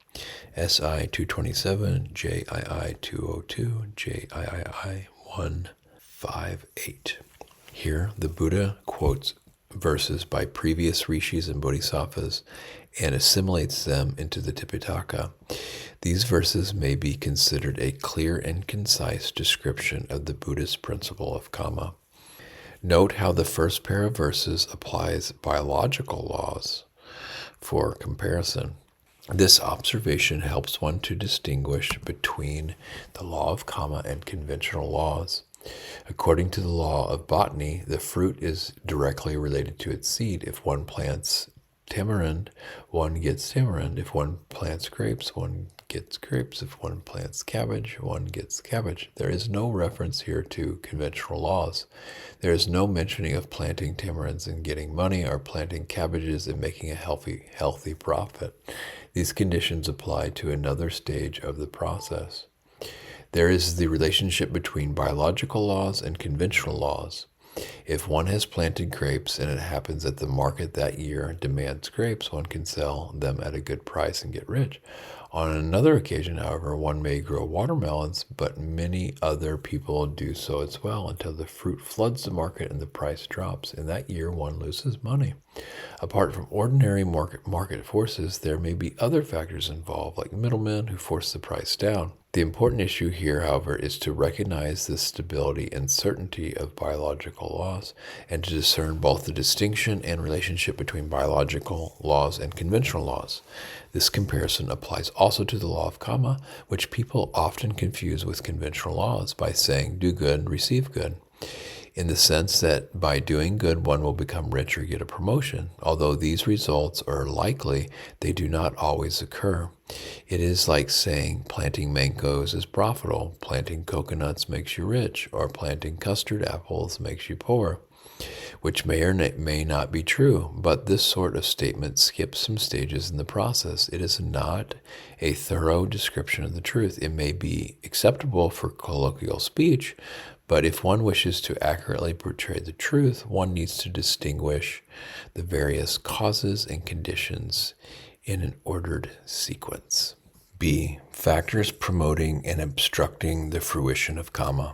SI 227, JII 202, JII 158. Here, the Buddha quotes verses by previous rishis and bodhisattvas and assimilates them into the Tipitaka. These verses may be considered a clear and concise description of the Buddhist principle of Kamma. Note how the first pair of verses applies biological laws for comparison. This observation helps one to distinguish between the law of Kamma and conventional laws. According to the law of botany, the fruit is directly related to its seed. If one plants tamarind, one gets tamarind. If one plants grapes, one gets grapes. If one plants cabbage, one gets cabbage. There is no reference here to conventional laws. There is no mentioning of planting tamarinds and getting money, or planting cabbages and making a healthy profit. These conditions apply to another stage of the process. There is the relationship between biological laws and conventional laws. If one has planted grapes and it happens that the market that year demands grapes, one can sell them at a good price and get rich. On another occasion, however, one may grow watermelons, but many other people do so as well until the fruit floods the market and the price drops. In that year, one loses money. Apart from ordinary market forces, there may be other factors involved, like middlemen who force the price down. The important issue here, however, is to recognize the stability and certainty of biological laws and to discern both the distinction and relationship between biological laws and conventional laws. This comparison applies also to the law of Kamma, which people often confuse with conventional laws by saying, do good, receive good, in the sense that by doing good one will become rich or get a promotion. Although these results are likely, they do not always occur. It is like saying planting mangoes is profitable, planting coconuts makes you rich, or planting custard apples makes you poor, which may or may not be true, but this sort of statement skips some stages in the process. It is not a thorough description of the truth. It may be acceptable for colloquial speech, but if one wishes to accurately portray the truth, one needs to distinguish the various causes and conditions in an ordered sequence. B. Factors promoting and obstructing the fruition of Kamma.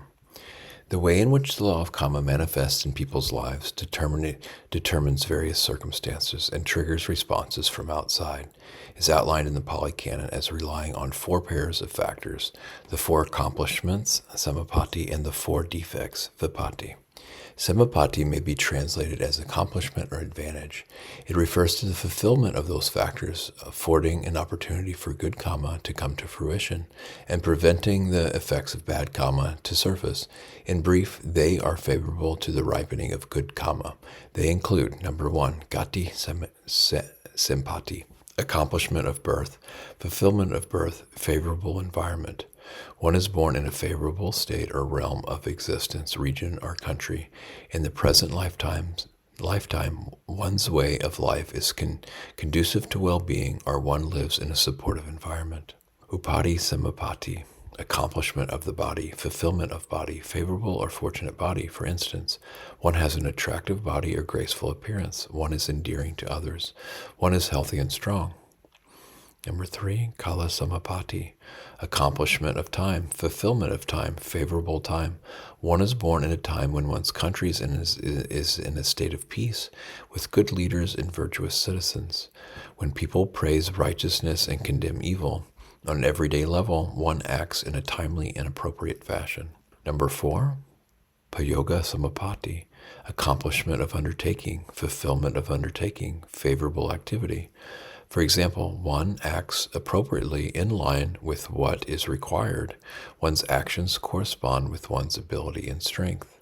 The way in which the law of Kamma manifests in people's lives determines various circumstances and triggers responses from outside. Is outlined in the Pali Canon as relying on four pairs of factors: the four accomplishments, samapatti, and the four defects, vipatti. Samapatti may be translated as accomplishment or advantage. It refers to the fulfillment of those factors, affording an opportunity for good Kamma to come to fruition and preventing the effects of bad Kamma to surface. In brief, they are favorable to the ripening of good Kamma. They include, number 1, gati sempati, accomplishment of birth, fulfillment of birth, favorable environment. One is born in a favorable state or realm of existence, region, or country. In the present lifetime, one's way of life is conducive to well-being, or one lives in a supportive environment. Upadi samapati, accomplishment of the body, fulfillment of body, favorable or fortunate body. For instance, one has an attractive body or graceful appearance. One is endearing to others. One is healthy and strong. Number 3, kala samapati, accomplishment of time, fulfillment of time, favorable time. One is born in a time when one's country is in a state of peace, with good leaders and virtuous citizens. When people praise righteousness and condemn evil, on an everyday level, one acts in a timely and appropriate fashion. Number 4, payoga samapati, accomplishment of undertaking, fulfillment of undertaking, favorable activity. For example, one acts appropriately in line with what is required. One's actions correspond with one's ability and strength.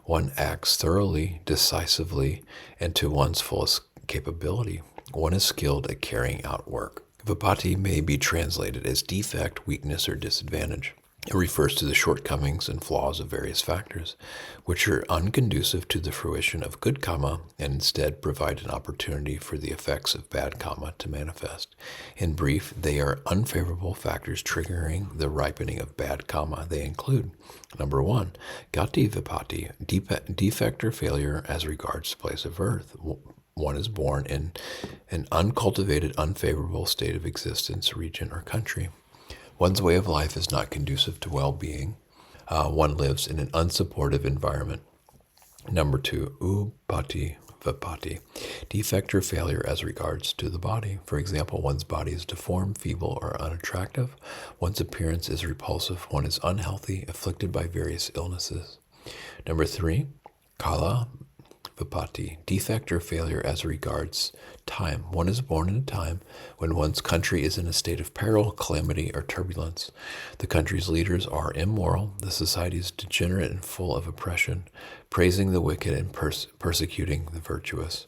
One acts thoroughly, decisively, and to one's fullest capability. one is skilled at carrying out work. Vipatti may be translated as defect, weakness, or disadvantage. It refers to the shortcomings and flaws of various factors, which are unconducive to the fruition of good karma and instead provide an opportunity for the effects of bad karma to manifest. In brief, they are unfavorable factors triggering the ripening of bad karma. They include, number 1, gati vipatti, defect or failure as regards the place of birth. One is born in an uncultivated, unfavorable state of existence, region, or country. One's way of life is not conducive to well-being. One lives in an unsupportive environment. Number 2, upati vipatti, defect or failure as regards to the body. For example, one's body is deformed, feeble, or unattractive. One's appearance is repulsive. One is unhealthy, afflicted by various illnesses. Number 3, kala vipatti, defect or failure as regards time. One is born in a time when one's country is in a state of peril, calamity, or turbulence. The country's leaders are immoral, the society is degenerate and full of oppression, praising the wicked and persecuting the virtuous.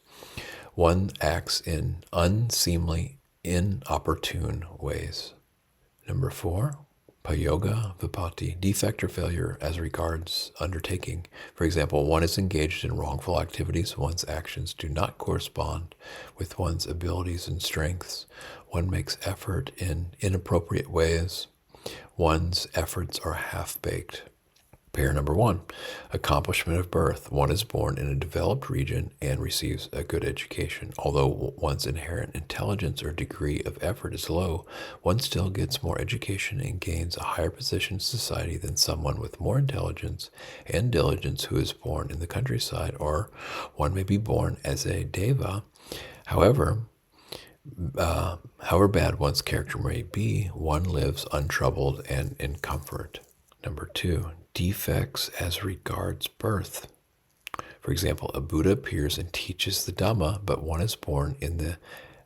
One acts in unseemly, inopportune ways. Number 4, Payoga vipatti, defect or failure as regards undertaking. For example, one is engaged in wrongful activities. One's actions do not correspond with one's abilities and strengths. One makes effort in inappropriate ways. One's efforts are half-baked. Pair number 1, accomplishment of birth. One is born in a developed region and receives a good education. Although one's inherent intelligence or degree of effort is low, one still gets more education and gains a higher position in society than someone with more intelligence and diligence who is born in the countryside, or one may be born as a deva. However bad one's character may be, one lives untroubled and in comfort. Number 2, defects as regards birth. For example, a Buddha appears and teaches the Dhamma, but one is born in the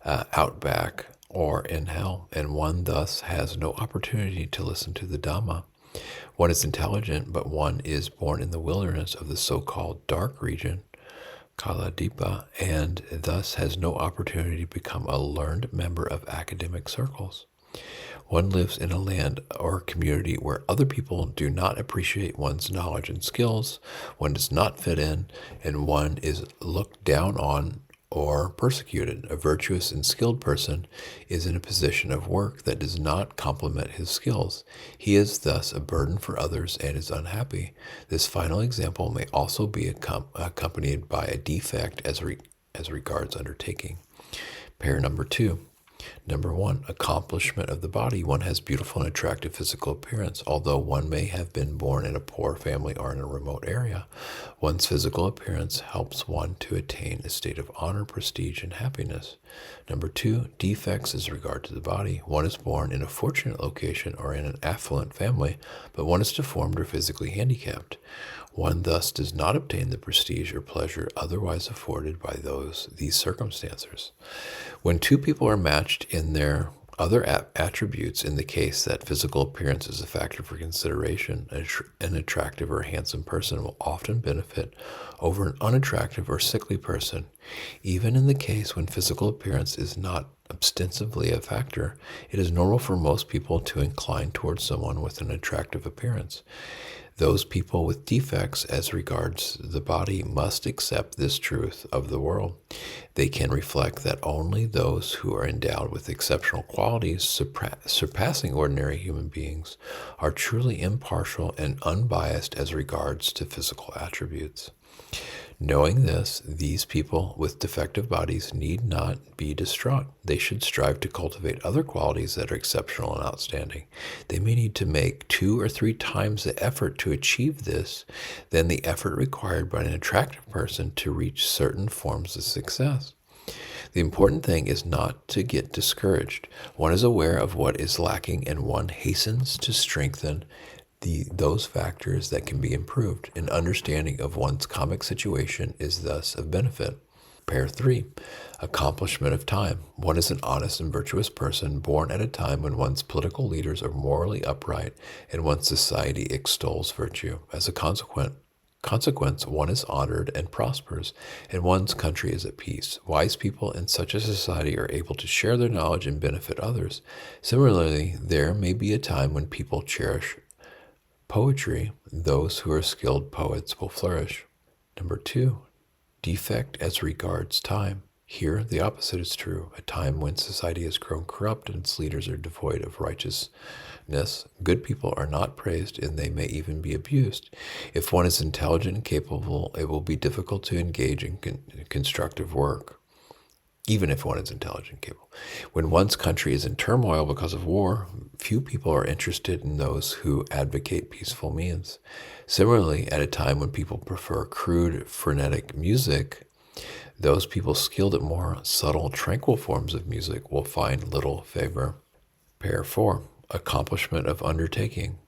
outback or in hell, and one thus has no opportunity to listen to the Dhamma. One is intelligent, but one is born in the wilderness of the so-called dark region, Kaladipa, and thus has no opportunity to become a learned member of academic circles. One lives in a land or community where other people do not appreciate one's knowledge and skills. One does not fit in, and one is looked down on or persecuted. A virtuous and skilled person is in a position of work that does not complement his skills. He is thus a burden for others and is unhappy. This final example may also be accompanied by a defect as regards undertaking. Pair number 2. Number 1, accomplishment of the body. One has beautiful and attractive physical appearance. Although one may have been born in a poor family or in a remote area, one's physical appearance helps one to attain a state of honor, prestige, and happiness. Number 2, defects as regard to the body. One is born in a fortunate location or in an affluent family, but one is deformed or physically handicapped. One thus does not obtain the prestige or pleasure otherwise afforded by these circumstances. When two people are matched in their other attributes, in the case that physical appearance is a factor for consideration, an attractive or handsome person will often benefit over an unattractive or sickly person. Even in the case when physical appearance is not ostensibly a factor, it is normal for most people to incline towards someone with an attractive appearance. Those people with defects as regards the body must accept this truth of the world. They can reflect that only those who are endowed with exceptional qualities surpassing ordinary human beings are truly impartial and unbiased as regards to physical attributes. Knowing this, these people with defective bodies need not be distraught. They should strive to cultivate other qualities that are exceptional and outstanding. They may need to make 2 or 3 times the effort to achieve this than the effort required by an attractive person to reach certain forms of success. The important thing is not to get discouraged. One is aware of what is lacking and one hastens to strengthen those factors that can be improved. An understanding of one's karmic situation is thus of benefit. Pair 3, accomplishment of time. One is an honest and virtuous person born at a time when one's political leaders are morally upright and one's society extols virtue. As a consequence, consequence, one is honored and prospers, and one's country is at peace. Wise people in such a society are able to share their knowledge and benefit others. Similarly, there may be a time when people cherish poetry. Those who are skilled poets will flourish. Number 2, defect as regards time. Here, the opposite is true. A time when society has grown corrupt and its leaders are devoid of righteousness, good people are not praised and they may even be abused. If one is intelligent and capable, it will be difficult to engage in constructive work, even if one is intelligent and capable. When one's country is in turmoil because of war, few people are interested in those who advocate peaceful means. Similarly, at a time when people prefer crude, frenetic music, those people skilled at more subtle, tranquil forms of music will find little favor. Pair 4, accomplishment of undertaking.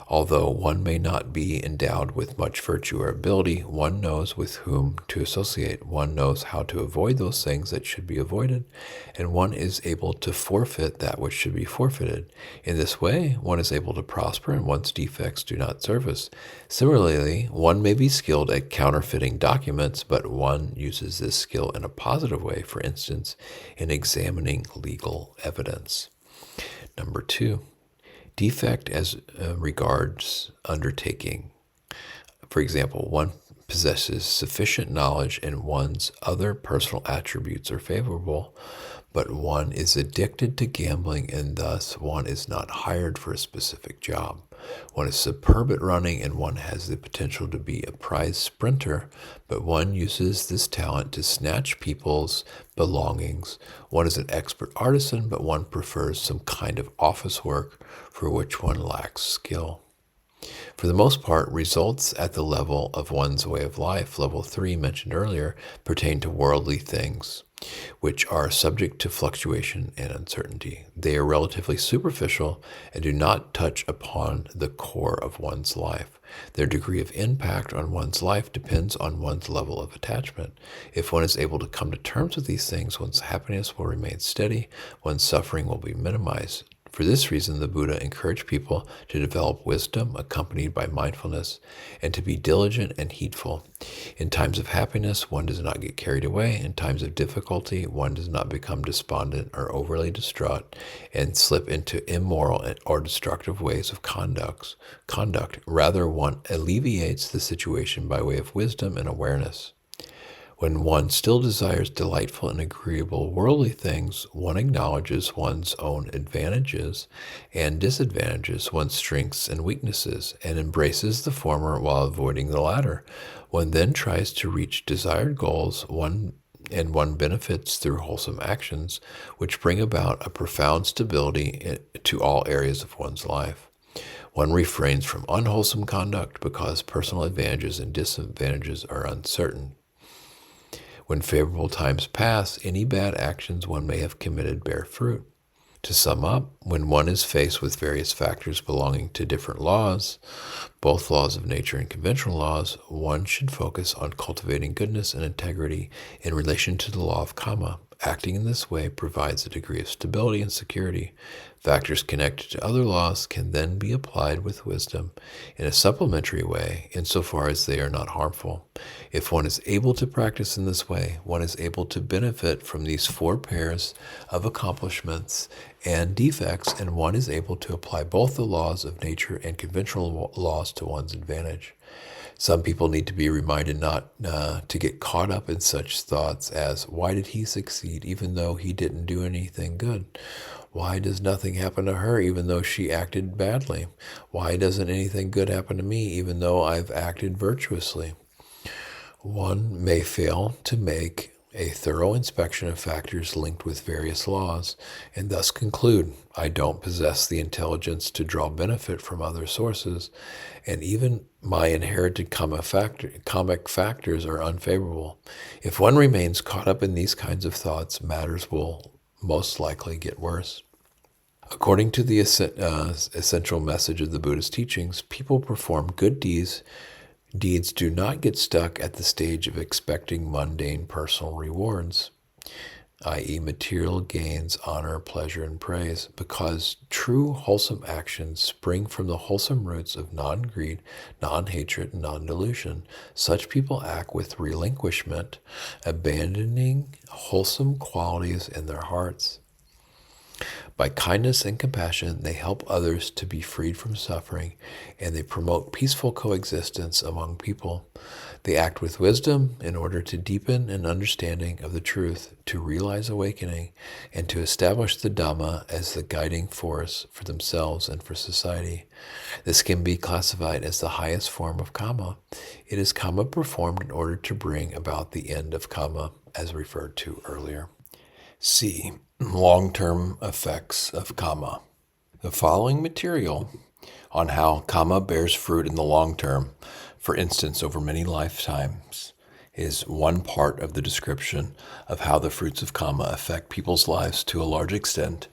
Although one may not be endowed with much virtue or ability, one knows with whom to associate. One knows how to avoid those things that should be avoided, and one is able to forfeit that which should be forfeited. In this way, one is able to prosper and one's defects do not surface. Similarly, one may be skilled at counterfeiting documents, but one uses this skill in a positive way, for instance, in examining legal evidence. Number 2, defect as regards undertaking. For example, one possesses sufficient knowledge and one's other personal attributes are favorable, but one is addicted to gambling and thus one is not hired for a specific job. One is superb at running and one has the potential to be a prize sprinter, but one uses this talent to snatch people's belongings. One is an expert artisan, but one prefers some kind of office work for which one lacks skill. For the most part, results at the level of one's way of life, level 3 mentioned earlier, pertain to worldly things, which are subject to fluctuation and uncertainty. They are relatively superficial and do not touch upon the core of one's life. Their degree of impact on one's life depends on one's level of attachment. If one is able to come to terms with these things, one's happiness will remain steady, one's suffering will be minimized. For this reason, the Buddha encouraged people to develop wisdom accompanied by mindfulness and to be diligent and heedful. In times of happiness, one does not get carried away. In times of difficulty, one does not become despondent or overly distraught and slip into immoral or destructive ways of conduct. Rather, one alleviates the situation by way of wisdom and awareness. When one still desires delightful and agreeable worldly things, one acknowledges one's own advantages and disadvantages, one's strengths and weaknesses, and embraces the former while avoiding the latter. One then tries to reach desired goals, one benefits through wholesome actions, which bring about a profound stability to all areas of one's life. One refrains from unwholesome conduct because personal advantages and disadvantages are uncertain. When favorable times pass, any bad actions one may have committed bear fruit. To sum up, when one is faced with various factors belonging to different laws, both laws of nature and conventional laws, one should focus on cultivating goodness and integrity in relation to the law of Kamma. Acting in this way provides a degree of stability and security. Factors connected to other laws can then be applied with wisdom in a supplementary way, insofar as they are not harmful. If one is able to practice in this way, one is able to benefit from these 4 pairs of accomplishments and defects, and one is able to apply both the laws of nature and conventional laws to one's advantage. Some people need to be reminded not to get caught up in such thoughts as, why did he succeed even though he didn't do anything good? Why does nothing happen to her even though she acted badly? Why doesn't anything good happen to me even though I've acted virtuously? One may fail to make a thorough inspection of factors linked with various laws, and thus conclude, I don't possess the intelligence to draw benefit from other sources, and even my inherited karmic factors are unfavorable. If one remains caught up in these kinds of thoughts, matters will most likely get worse. According to the essential message of the Buddha's teachings, people perform good deeds do not get stuck at the stage of expecting mundane personal rewards. i.e. material gains, honor, pleasure, and praise, because true wholesome actions spring from the wholesome roots of non-greed, non-hatred, and non-delusion. Such people act with relinquishment, abandoning wholesome qualities in their hearts. By kindness and compassion, they help others to be freed from suffering, and they promote peaceful coexistence among people. They act with wisdom in order to deepen an understanding of the truth, to realize awakening, and to establish the Dhamma as the guiding force for themselves and for society. This can be classified as the highest form of Kamma. It is Kamma performed in order to bring about the end of Kamma, as referred to earlier. C. Long-term effects of Kamma. The following material on how Kamma bears fruit in the long term, for instance, over many lifetimes, is one part of the description of how the fruits of Kamma affect people's lives to a large extent.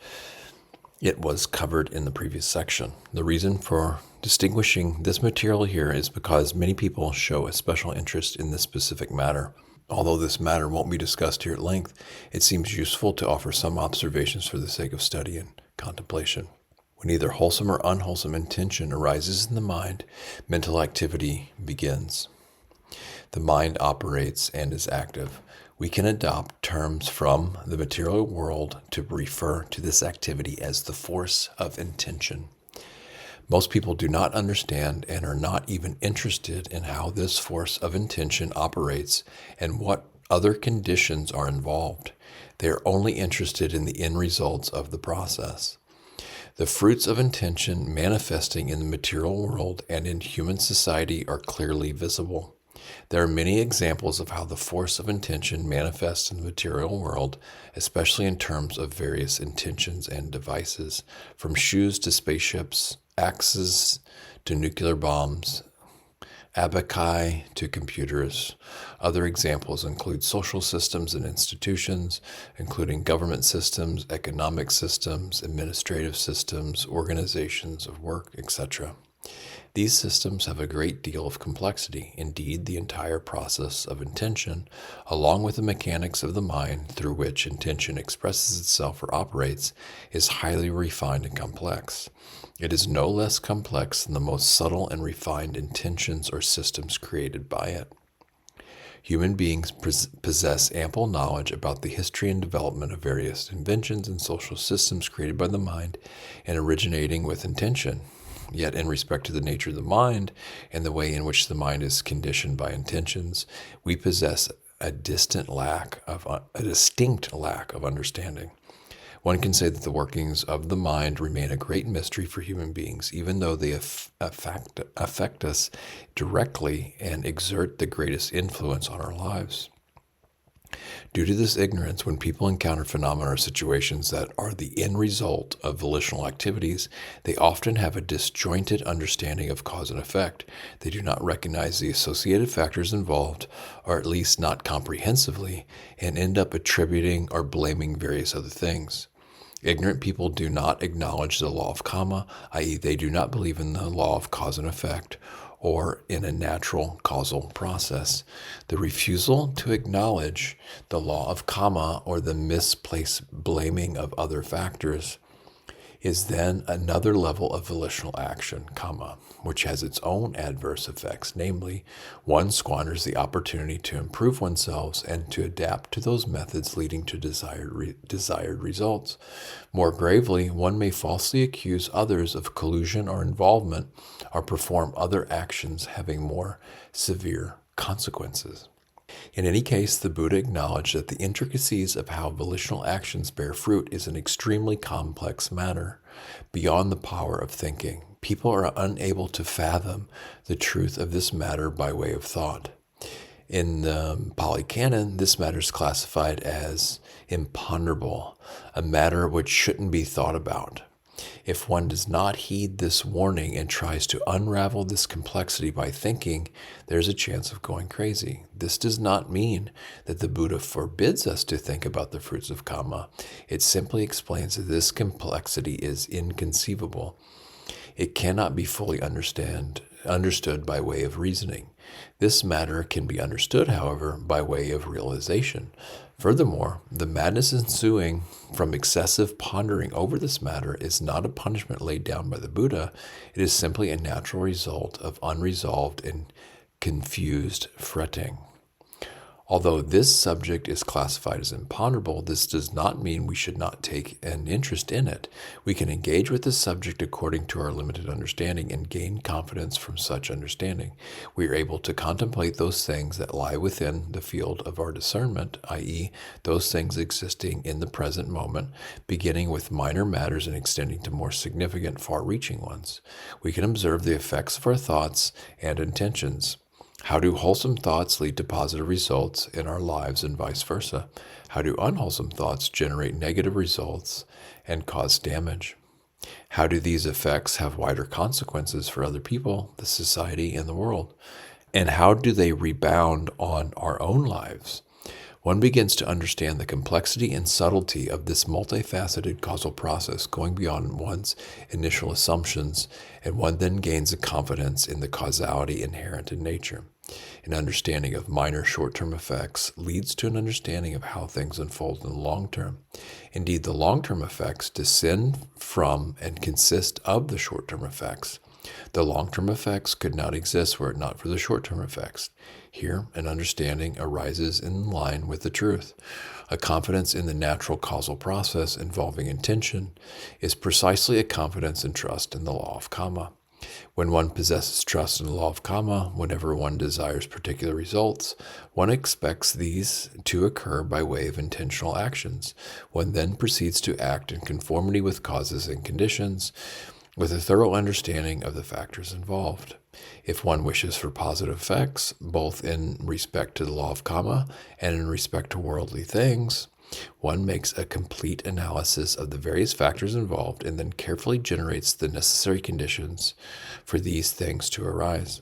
It was covered in the previous section. The reason for distinguishing this material here is because many people show a special interest in this specific matter. Although this matter won't be discussed here at length, it seems useful to offer some observations for the sake of study and contemplation. When either wholesome or unwholesome intention arises in the mind, mental activity begins. The mind operates and is active. We can adopt terms from the material world to refer to this activity as the force of intention. Most people do not understand and are not even interested in how this force of intention operates and what other conditions are involved. They are only interested in the end results of the process. The fruits of intention manifesting in the material world and in human society are clearly visible. There are many examples of how the force of intention manifests in the material world, especially in terms of various intentions and devices, from shoes to spaceships, axes to nuclear bombs, abaci to computers. Other examples include social systems and institutions, including government systems, economic systems, administrative systems, organizations of work, etc. These systems have a great deal of complexity. Indeed, the entire process of intention, along with the mechanics of the mind through which intention expresses itself or operates, is highly refined and complex. It is no less complex than the most subtle and refined intentions or systems created by it. Human beings possess ample knowledge about the history and development of various inventions and social systems created by the mind and originating with intention. Yet in respect to the nature of the mind and the way in which the mind is conditioned by intentions, we possess a distinct lack of understanding. One can say that the workings of the mind remain a great mystery for human beings, even though they affect us directly and exert the greatest influence on our lives. Due to this ignorance, when people encounter phenomena or situations that are the end result of volitional activities, they often have a disjointed understanding of cause and effect. They do not recognize the associated factors involved, or at least not comprehensively, and end up attributing or blaming various other things. Ignorant people do not acknowledge the law of Kamma, i.e., they do not believe in the law of cause and effect, or in a natural causal process. The refusal to acknowledge the law of Kamma, or the misplaced blaming of other factors, is then another level of volitional action, Kamma, which has its own adverse effects. Namely, one squanders the opportunity to improve oneself and to adapt to those methods leading to desired results. More gravely, one may falsely accuse others of collusion or involvement, or perform other actions having more severe consequences. In any case, the Buddha acknowledged that the intricacies of how volitional actions bear fruit is an extremely complex matter, beyond the power of thinking. People are unable to fathom the truth of this matter by way of thought. In the Pali Canon, this matter is classified as imponderable, a matter which shouldn't be thought about. If one does not heed this warning and tries to unravel this complexity by thinking, there's a chance of going crazy. This does not mean that the Buddha forbids us to think about the fruits of Kamma. It simply explains that this complexity is inconceivable. It cannot be fully understood by way of reasoning. This matter can be understood, however, by way of realization. Furthermore, the madness ensuing from excessive pondering over this matter is not a punishment laid down by the Buddha. It is simply a natural result of unresolved and confused fretting. Although this subject is classified as imponderable, this does not mean we should not take an interest in it. We can engage with the subject according to our limited understanding and gain confidence from such understanding. We are able to contemplate those things that lie within the field of our discernment, i.e., those things existing in the present moment, beginning with minor matters and extending to more significant, far-reaching ones. We can observe the effects of our thoughts and intentions. How do wholesome thoughts lead to positive results in our lives and vice versa? How do unwholesome thoughts generate negative results and cause damage? How do these effects have wider consequences for other people, the society, and the world? And how do they rebound on our own lives? One begins to understand the complexity and subtlety of this multifaceted causal process going beyond one's initial assumptions, and one then gains a confidence in the causality inherent in nature. An understanding of minor short-term effects leads to an understanding of how things unfold in the long term. Indeed, the long-term effects descend from and consist of the short-term effects. The long-term effects could not exist were it not for the short-term effects. Here, an understanding arises in line with the truth. A confidence in the natural causal process involving intention is precisely a confidence and trust in the law of Kamma. When one possesses trust in the law of Kamma, whenever one desires particular results, one expects these to occur by way of intentional actions. One then proceeds to act in conformity with causes and conditions, with a thorough understanding of the factors involved. If one wishes for positive effects, both in respect to the law of Kamma and in respect to worldly things, one makes a complete analysis of the various factors involved and then carefully generates the necessary conditions for these things to arise.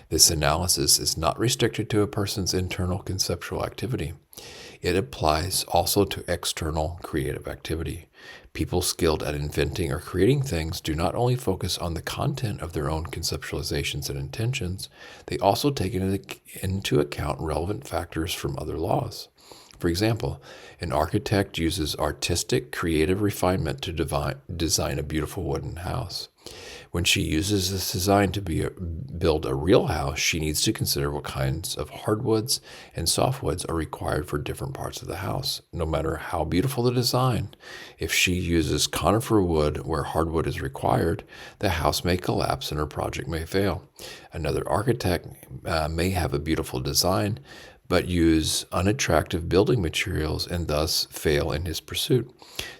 This analysis is not restricted to a person's internal conceptual activity. It applies also to external creative activity. People skilled at inventing or creating things do not only focus on the content of their own conceptualizations and intentions, they also take into account relevant factors from other laws. For example, an architect uses artistic, creative refinement to design a beautiful wooden house. When she uses this design to build a real house, she needs to consider what kinds of hardwoods and softwoods are required for different parts of the house. No matter how beautiful the design, if she uses conifer wood where hardwood is required, the house may collapse and her project may fail. Another architect may have a beautiful design, but use unattractive building materials and thus fail in his pursuit.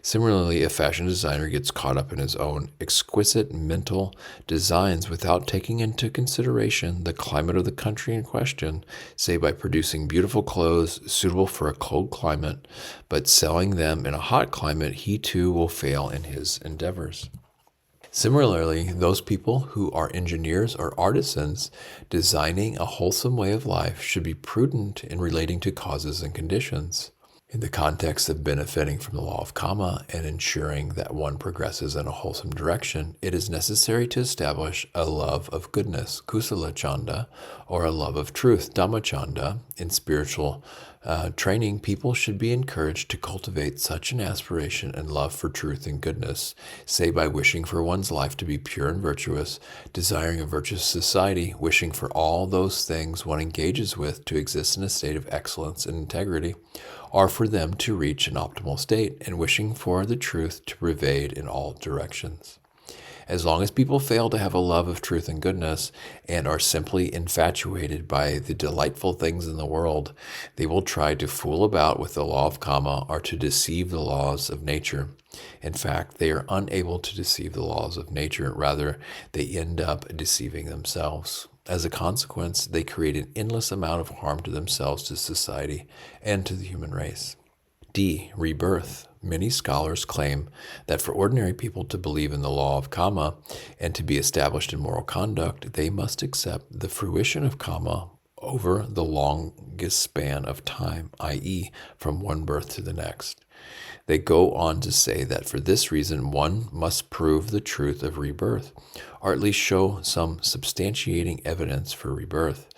Similarly, a fashion designer gets caught up in his own exquisite mental designs without taking into consideration the climate of the country in question, say by producing beautiful clothes suitable for a cold climate, but selling them in a hot climate, he too will fail in his endeavors. Similarly, those people who are engineers or artisans designing a wholesome way of life should be prudent in relating to causes and conditions. In the context of benefiting from the law of Kamma and ensuring that one progresses in a wholesome direction, it is necessary to establish a love of goodness, kusala chanda, or a love of truth, dhamma chanda. In spiritual training, people should be encouraged to cultivate such an aspiration and love for truth and goodness, say by wishing for one's life to be pure and virtuous, desiring a virtuous society, wishing for all those things one engages with to exist in a state of excellence and integrity, or for them to reach an optimal state, and wishing for the truth to pervade in all directions. As long as people fail to have a love of truth and goodness and are simply infatuated by the delightful things in the world, they will try to fool about with the law of Kamma or to deceive the laws of nature. In fact, they are unable to deceive the laws of nature. Rather, they end up deceiving themselves. As a consequence, they create an endless amount of harm to themselves, to society, and to the human race. D. Rebirth. Many scholars claim that for ordinary people to believe in the law of Kamma and to be established in moral conduct, they must accept the fruition of Kamma over the longest span of time, i.e., from one birth to the next. They go on to say that for this reason, one must prove the truth of rebirth, or at least show some substantiating evidence for rebirth.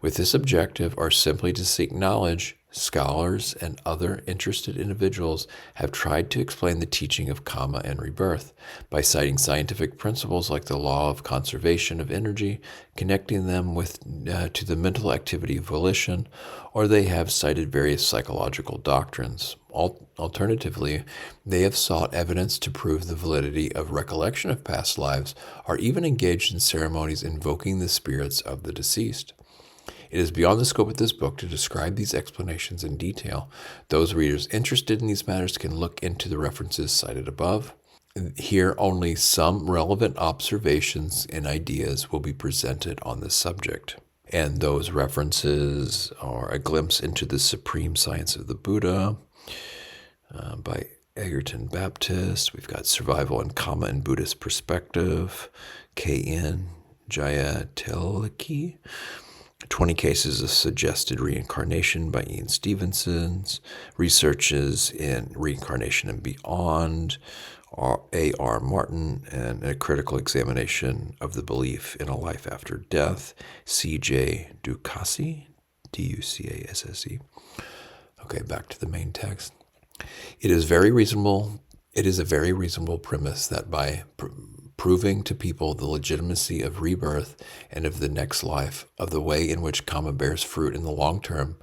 With this objective, or simply to seek knowledge, scholars and other interested individuals have tried to explain the teaching of karma and rebirth by citing scientific principles like the law of conservation of energy, connecting them to the mental activity of volition, or they have cited various psychological doctrines. Alternatively, they have sought evidence to prove the validity of recollection of past lives, or even engaged in ceremonies invoking the spirits of the deceased. It is beyond the scope of this book to describe these explanations in detail. Those readers interested in these matters can look into the references cited above. Here, only some relevant observations and ideas will be presented on this subject. And those references are A Glimpse into the Supreme Science of the Buddha by Egerton Baptist. We've got Survival and Kamma in Buddhist Perspective, K.N. Jayatelaki. 20 Cases of Suggested Reincarnation by Ian Stevenson, Researches in Reincarnation and Beyond, A.R. Martin, and A Critical Examination of the Belief in a Life After Death, C.J. Ducasse, D-U-C-A-S-S-E. Okay, back to the main text. It is a very reasonable premise that by proving to people the legitimacy of rebirth and of the next life, of the way in which karma bears fruit in the long term,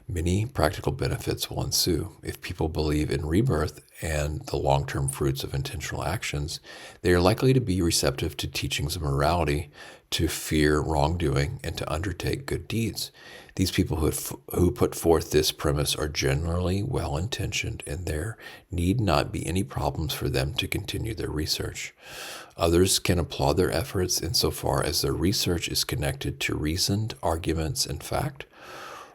many practical benefits will ensue. If people believe in rebirth and the long-term fruits of intentional actions, they are likely to be receptive to teachings of morality, to fear wrongdoing, and to undertake good deeds. These people who put forth this premise are generally well-intentioned, and there need not be any problems for them to continue their research. Others can applaud their efforts insofar as their research is connected to reasoned arguments and fact.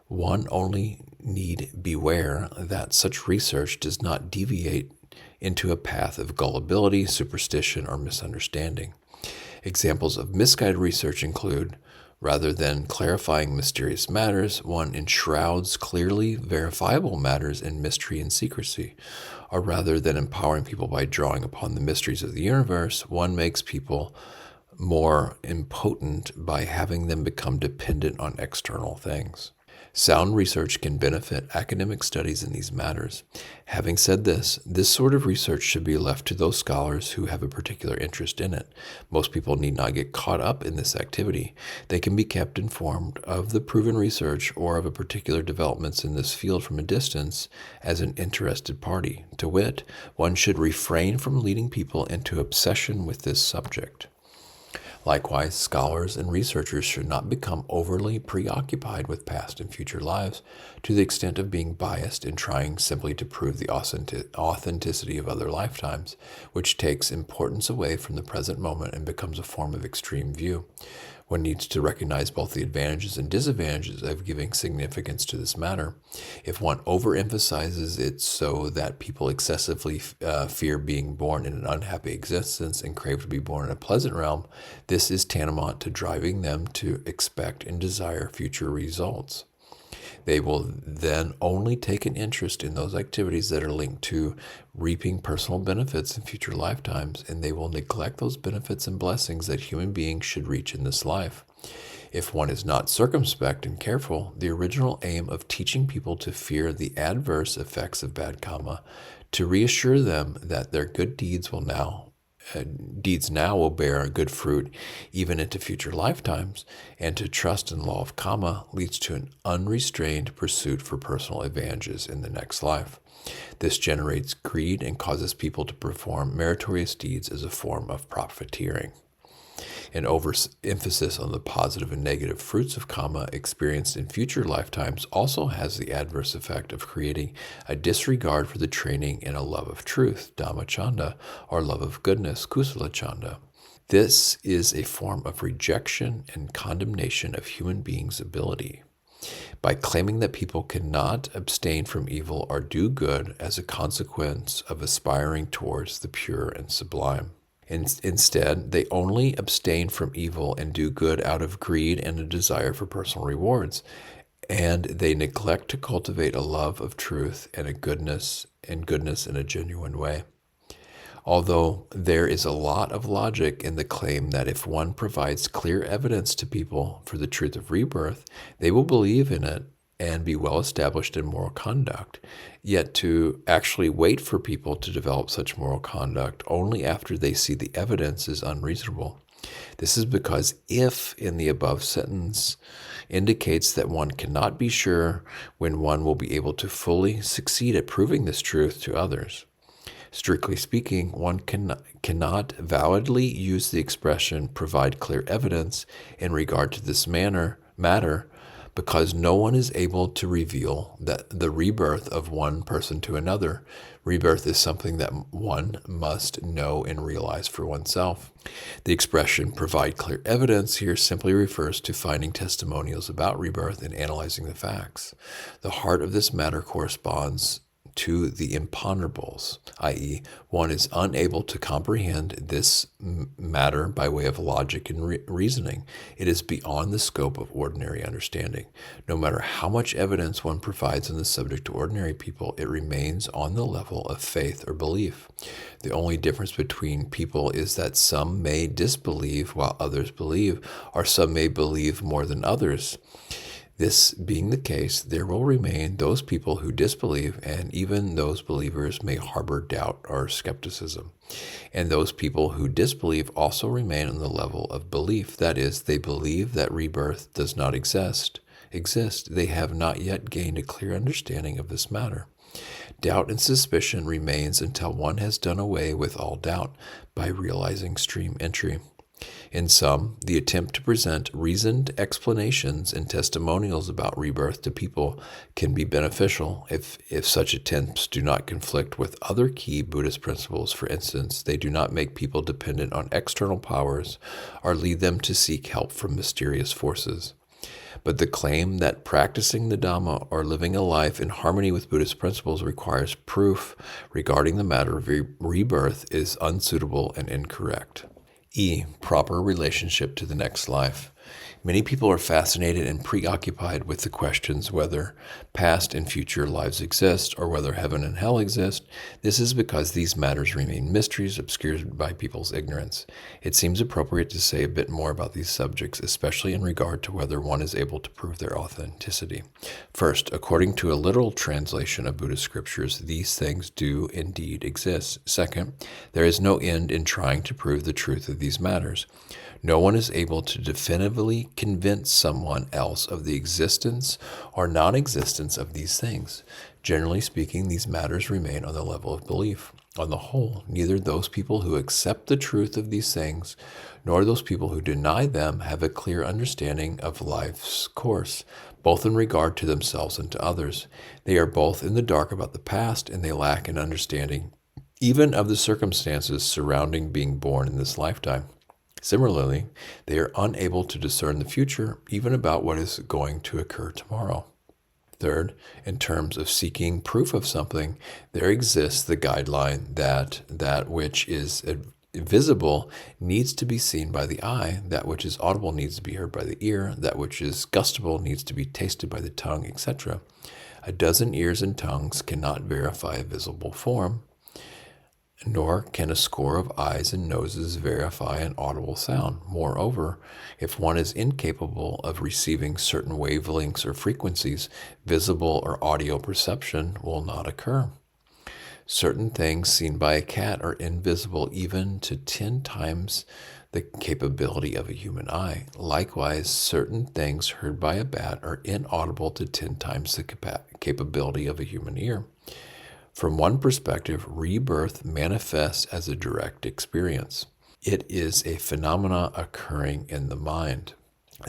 One only need beware that such research does not deviate into a path of gullibility, superstition, or misunderstanding. Examples of misguided research include, rather than clarifying mysterious matters, one enshrouds clearly verifiable matters in mystery and secrecy. Or rather than empowering people by drawing upon the mysteries of the universe, one makes people more impotent by having them become dependent on external things. Sound research can benefit academic studies in these matters. Having said this sort of research should be left to those scholars who have a particular interest in it. Most people need not get caught up in this activity. They can be kept informed of the proven research or of a particular developments in this field from a distance as an interested party. To wit, one should refrain from leading people into obsession with this subject. Likewise, scholars and researchers should not become overly preoccupied with past and future lives to the extent of being biased in trying simply to prove the authenticity of other lifetimes, which takes importance away from the present moment and becomes a form of extreme view. One needs to recognize both the advantages and disadvantages of giving significance to this matter. If one overemphasizes it so that people excessively fear being born in an unhappy existence and crave to be born in a pleasant realm, this is tantamount to driving them to expect and desire future results. They will then only take an interest in those activities that are linked to reaping personal benefits in future lifetimes, and they will neglect those benefits and blessings that human beings should reach in this life. If one is not circumspect and careful, the original aim of teaching people to fear the adverse effects of bad karma, to reassure them that their good deeds now will bear good fruit even into future lifetimes, and to trust in the law of karma leads to an unrestrained pursuit for personal advantages in the next life. This generates greed and causes people to perform meritorious deeds as a form of profiteering. An overemphasis on the positive and negative fruits of karma experienced in future lifetimes also has the adverse effect of creating a disregard for the training in a love of truth, Dhammacanda, or love of goodness, Kusalacanda. This is a form of rejection and condemnation of human beings' ability. By claiming that people cannot abstain from evil or do good as a consequence of aspiring towards the pure and sublime. Instead, they only abstain from evil and do good out of greed and a desire for personal rewards. and they neglect to cultivate a love of truth and a goodness in a genuine way. Although there is a lot of logic in the claim that if one provides clear evidence to people for the truth of rebirth, they will believe in it and be well established in moral conduct, yet to actually wait for people to develop such moral conduct only after they see the evidence is unreasonable. This is because if in the above sentence indicates that one cannot be sure when one will be able to fully succeed at proving this truth to others. Strictly speaking, one cannot validly use the expression provide clear evidence in regard to this matter because no one is able to reveal that the rebirth of one person to another. Rebirth is something that one must know and realize for oneself. The expression provide clear evidence here simply refers to finding testimonials about rebirth and analyzing the facts. The heart of this matter corresponds to the imponderables, i.e., one is unable to comprehend this matter by way of logic and reasoning. It is beyond the scope of ordinary understanding. No matter how much evidence one provides on the subject to ordinary people, it remains on the level of faith or belief. The only difference between people is that some may disbelieve while others believe, or some may believe more than others. This being the case, there will remain those people who disbelieve, and even those believers may harbor doubt or skepticism. And those people who disbelieve also remain on the level of belief. That is, they believe that rebirth does not exist. They have not yet gained a clear understanding of this matter. Doubt and suspicion remains until one has done away with all doubt by realizing stream entry. In some, the attempt to present reasoned explanations and testimonials about rebirth to people can be beneficial if such attempts do not conflict with other key Buddhist principles. For instance, they do not make people dependent on external powers or lead them to seek help from mysterious forces. But the claim that practicing the Dhamma or living a life in harmony with Buddhist principles requires proof regarding the matter of rebirth is unsuitable and incorrect. E. Proper relationship to the next life. Many people are fascinated and preoccupied with the questions whether past and future lives exist or whether heaven and hell exist. This is because these matters remain mysteries obscured by people's ignorance. It seems appropriate to say a bit more about these subjects, especially in regard to whether one is able to prove their authenticity. First, according to a literal translation of Buddhist scriptures, these things do indeed exist. Second, there is no end in trying to prove the truth of these matters. No one is able to definitively convince someone else of the existence or non-existence of these things. Generally speaking, these matters remain on the level of belief. On the whole, neither those people who accept the truth of these things nor those people who deny them have a clear understanding of life's course, both in regard to themselves and to others. They are both in the dark about the past, and they lack an understanding even of the circumstances surrounding being born in this lifetime. Similarly, they are unable to discern the future, even about what is going to occur tomorrow. Third, in terms of seeking proof of something, there exists the guideline that which is visible needs to be seen by the eye, that which is audible needs to be heard by the ear, that which is gustable needs to be tasted by the tongue, etc. A dozen ears and tongues cannot verify a visible form, nor can a score of eyes and noses verify an audible sound. Moreover, if one is incapable of receiving certain wavelengths or frequencies, visible or audio perception will not occur. Certain things seen by a cat are invisible even to 10 times the capability of a human eye. Likewise, certain things heard by a bat are inaudible to 10 times the capability of a human ear. From one perspective, rebirth manifests as a direct experience. It is a phenomena occurring in the mind.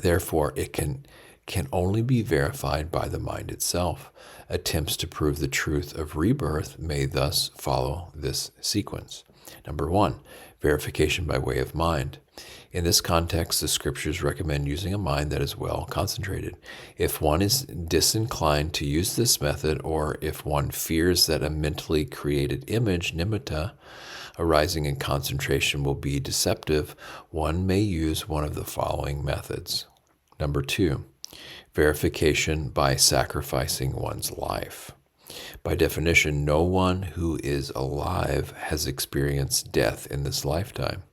Therefore, it can only be verified by the mind itself. Attempts to prove the truth of rebirth may thus follow this sequence. Number 1, verification by way of mind. In this context, the scriptures recommend using a mind that is well concentrated. If one is disinclined to use this method, or if one fears that a mentally created image, nimitta, arising in concentration will be deceptive, one may use one of the following methods. Number 2, Verification by sacrificing one's life. By definition, no one who is alive has experienced death in this lifetime.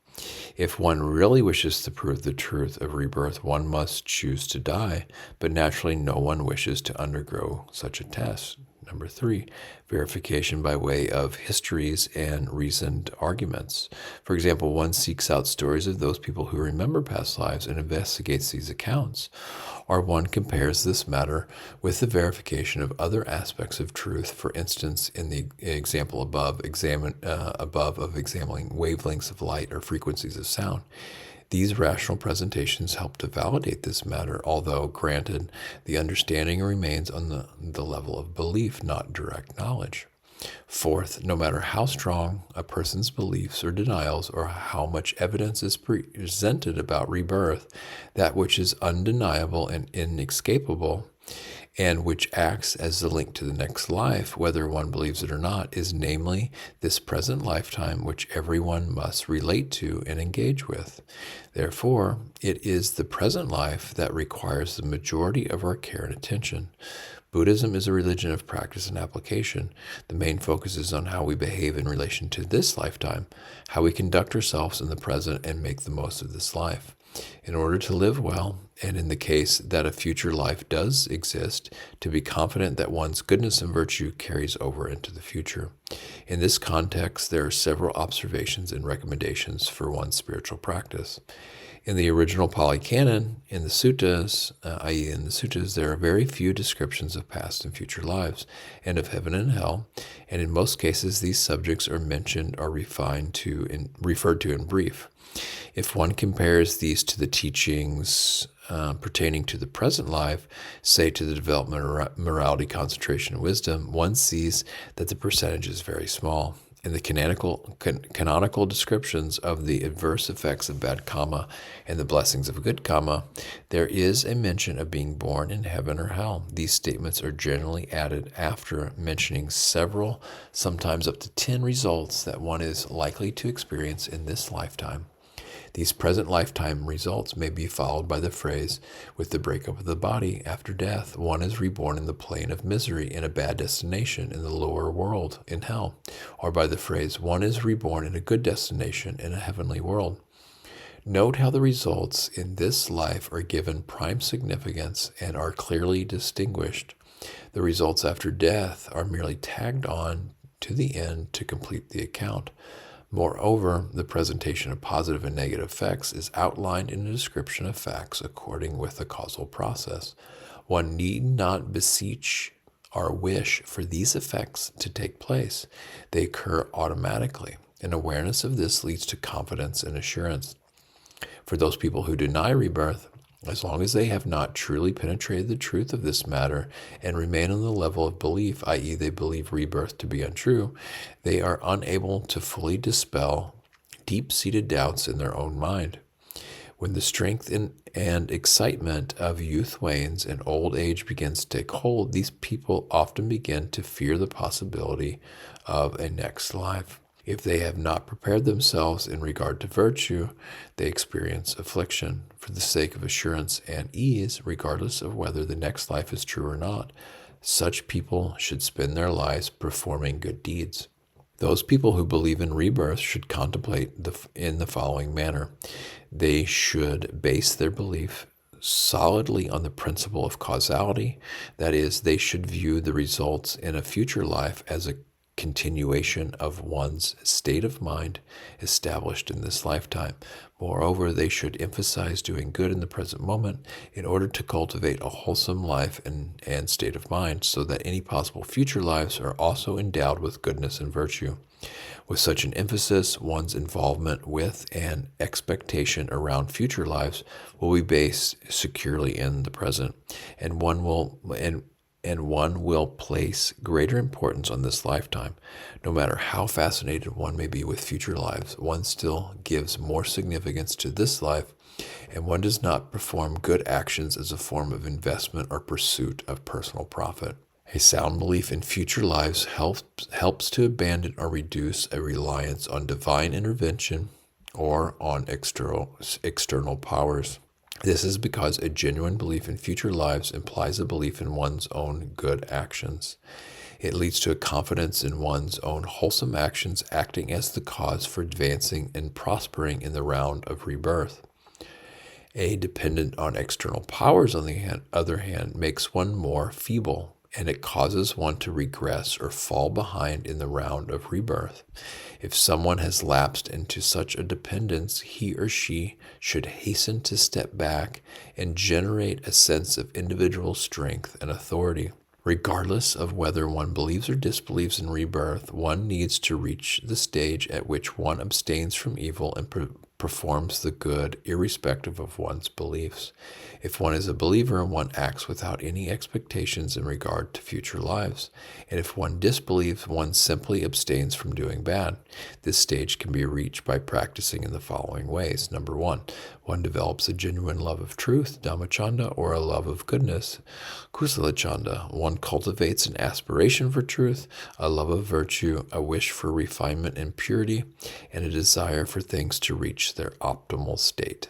If one really wishes to prove the truth of rebirth, one must choose to die, but naturally no one wishes to undergo such a test. Number 3, verification by way of histories and reasoned arguments. For example, one seeks out stories of those people who remember past lives and investigates these accounts. Or one compares this matter with the verification of other aspects of truth. For instance, in the example above of examining wavelengths of light or frequencies of sound. These rational presentations help to validate this matter, although, granted, the understanding remains on the level of belief, not direct knowledge. Fourth, no matter how strong a person's beliefs or denials or how much evidence is presented about rebirth, that which is undeniable and inescapable and which acts as the link to the next life, whether one believes it or not, is namely this present lifetime which everyone must relate to and engage with. Therefore, it is the present life that requires the majority of our care and attention. Buddhism is a religion of practice and application. The main focus is on how we behave in relation to this lifetime, how we conduct ourselves in the present and make the most of this life. In order to live well, and in the case that a future life does exist, to be confident that one's goodness and virtue carries over into the future. In this context, there are several observations and recommendations for one's spiritual practice. In the original Pali Canon, in the suttas, i.e. in the suttas, there are very few descriptions of past and future lives, and of heaven and hell, and in most cases these subjects are mentioned or referred to in brief. If one compares these to the teachings pertaining to the present life, say to the development of morality, concentration, and wisdom, one sees that the percentage is very small. In the canonical descriptions of the adverse effects of bad karma and the blessings of good karma, there is a mention of being born in heaven or hell. These statements are generally added after mentioning several, sometimes up to 10 results that one is likely to experience in this lifetime. These present lifetime results may be followed by the phrase, with the breakup of the body after death, one is reborn in the plane of misery in a bad destination in the lower world, in hell, or by the phrase, one is reborn in a good destination in a heavenly world. Note how the results in this life are given prime significance and are clearly distinguished. The results after death are merely tagged on to the end to complete the account. Moreover, the presentation of positive and negative effects is outlined in a description of facts according with the causal process. One need not beseech or wish for these effects to take place. They occur automatically, and awareness of this leads to confidence and assurance. For those people who deny rebirth, as long as they have not truly penetrated the truth of this matter and remain on the level of belief, i.e. they believe rebirth to be untrue, they are unable to fully dispel deep-seated doubts in their own mind. When the strength and excitement of youth wanes and old age begins to take hold, these people often begin to fear the possibility of a next life. If they have not prepared themselves in regard to virtue, they experience affliction. For the sake of assurance and ease, regardless of whether the next life is true or not, such people should spend their lives performing good deeds. Those people who believe in rebirth should contemplate in the following manner. They should base their belief solidly on the principle of causality. That is, they should view the results in a future life as a continuation of one's state of mind established in this lifetime. Moreover, they should emphasize doing good in the present moment in order to cultivate a wholesome life and state of mind, so that any possible future lives are also endowed with goodness and virtue. With such an emphasis, one's involvement with and expectation around future lives will be based securely in the present, and one will place greater importance on this lifetime. No matter how fascinated one may be with future lives, one still gives more significance to this life, and one does not perform good actions as a form of investment or pursuit of personal profit. A sound belief in future lives helps to abandon or reduce a reliance on divine intervention or on external powers. This is because a genuine belief in future lives implies a belief in one's own good actions. It leads to a confidence in one's own wholesome actions acting as the cause for advancing and prospering in the round of rebirth. A dependent on external powers, on the other hand, makes one more feeble, and it causes one to regress or fall behind in the round of rebirth. If someone has lapsed into such a dependence, he or she should hasten to step back and generate a sense of individual strength and authority. Regardless of whether one believes or disbelieves in rebirth, one needs to reach the stage at which one abstains from evil and performs the good, irrespective of one's beliefs. If one is a believer, one acts without any expectations in regard to future lives. And if one disbelieves, one simply abstains from doing bad. This stage can be reached by practicing in the following ways. Number one develops a genuine love of truth, Dhammacanda, or a love of goodness, Kusalacanda. One cultivates an aspiration for truth, a love of virtue, a wish for refinement and purity, and a desire for things to reach their optimal state.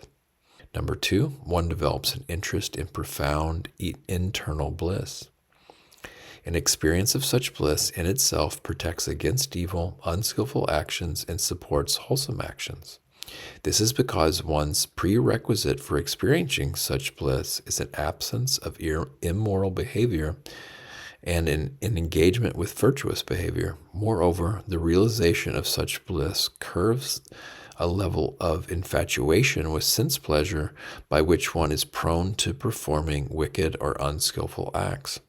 Number two, one develops an interest in profound internal bliss. An experience of such bliss in itself protects against evil, unskillful actions, and supports wholesome actions. This is because one's prerequisite for experiencing such bliss is an absence of immoral behavior and an engagement with virtuous behavior. Moreover, the realization of such bliss curves a level of infatuation with sense pleasure by which one is prone to performing wicked or unskillful acts.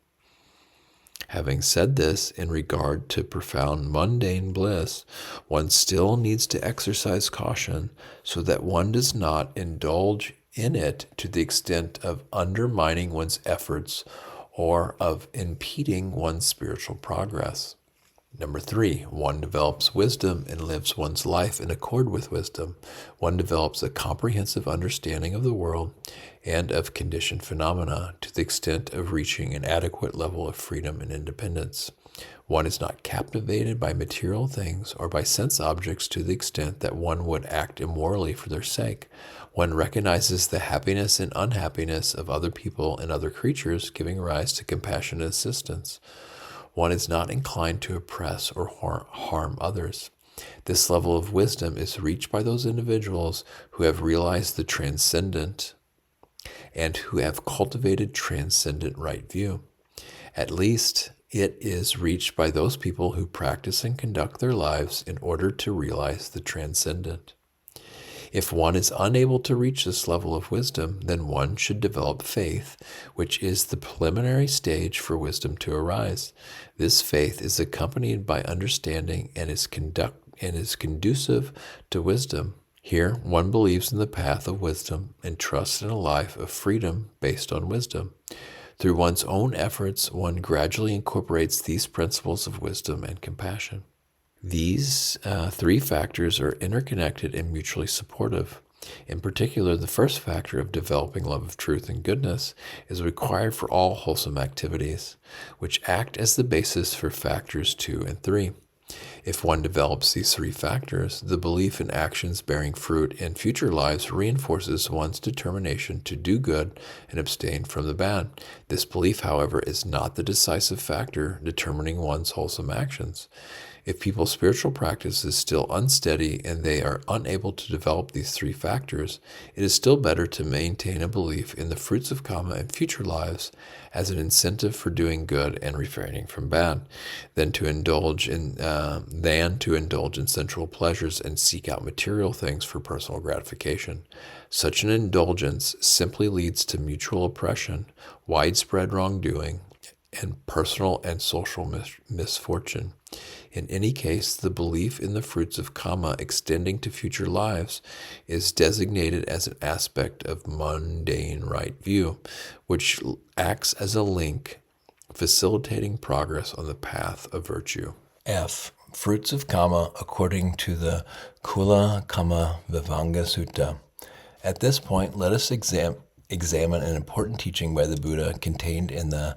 Having said this, in regard to profound mundane bliss, one still needs to exercise caution so that one does not indulge in it to the extent of undermining one's efforts or of impeding one's spiritual progress. Number three, one develops wisdom and lives one's life in accord with wisdom. One develops a comprehensive understanding of the world and of conditioned phenomena to the extent of reaching an adequate level of freedom and independence. One is not captivated by material things or by sense objects to the extent that one would act immorally for their sake. One recognizes the happiness and unhappiness of other people and other creatures, giving rise to compassion and assistance. One is not inclined to oppress or harm others. This level of wisdom is reached by those individuals who have realized the transcendent and who have cultivated transcendent right view. At least it is reached by those people who practice and conduct their lives in order to realize the transcendent. If one is unable to reach this level of wisdom, then one should develop faith, which is the preliminary stage for wisdom to arise. This faith is accompanied by understanding and is conducive to wisdom. Here, one believes in the path of wisdom and trusts in a life of freedom based on wisdom. Through one's own efforts, one gradually incorporates these principles of wisdom and compassion. These three factors are interconnected and mutually supportive. In particular, the first factor of developing love of truth and goodness is required for all wholesome activities, which act as the basis for factors 2 and 3. If one develops these three factors, the belief in actions bearing fruit in future lives reinforces one's determination to do good and abstain from the bad. This belief, however, is not the decisive factor determining one's wholesome actions. If people's spiritual practice is still unsteady and they are unable to develop these three factors, it is still better to maintain a belief in the fruits of Kamma in future lives as an incentive for doing good and refraining from bad, than to indulge in sensual pleasures and seek out material things for personal gratification. Such an indulgence simply leads to mutual oppression, widespread wrongdoing, and personal and social misfortune. In any case, the belief in the fruits of Kamma extending to future lives is designated as an aspect of mundane right view, which acts as a link facilitating progress on the path of virtue. F. Fruits of Kamma according to the Kula Kamma Vivanga Sutta. At this point, let us examine an important teaching by the Buddha contained in the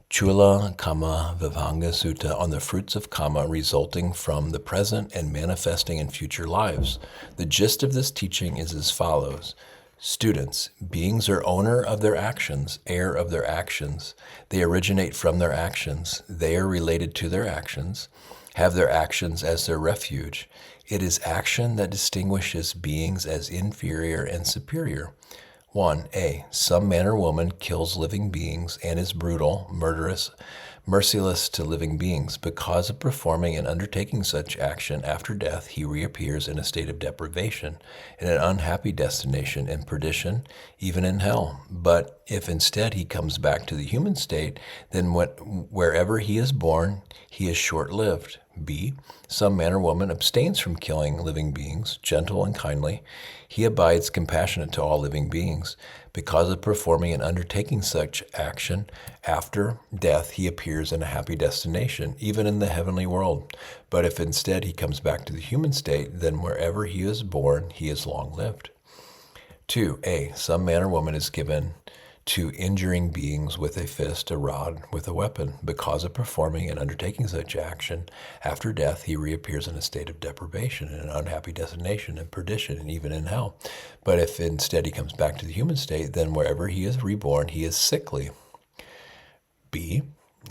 Chula Kamma Vivanga Sutta on the fruits of Kamma resulting from the present and manifesting in future lives. The gist of this teaching is as follows. Students, beings are owner of their actions, heir of their actions. They originate from their actions. They are related to their actions, have their actions as their refuge. It is action that distinguishes beings as inferior and superior. 1a. Some man or woman kills living beings and is brutal, murderous, merciless to living beings. Because of performing and undertaking such action after death, he reappears in a state of deprivation, in an unhappy destination, in perdition, even in hell. But if instead he comes back to the human state, then wherever he is born, he is short-lived. B. Some man or woman abstains from killing living beings, gentle and kindly. He abides compassionate to all living beings. Because of performing and undertaking such action, after death he appears in a happy destination, even in the heavenly world. But if instead he comes back to the human state, then wherever he is born, he is long-lived. 2a. Some man or woman is given to injuring beings with a fist, a rod, with a weapon. Because of performing and undertaking such action, after death he reappears in a state of deprivation, in an unhappy destination, in perdition, and even in hell. But if instead he comes back to the human state, then wherever he is reborn, he is sickly. B.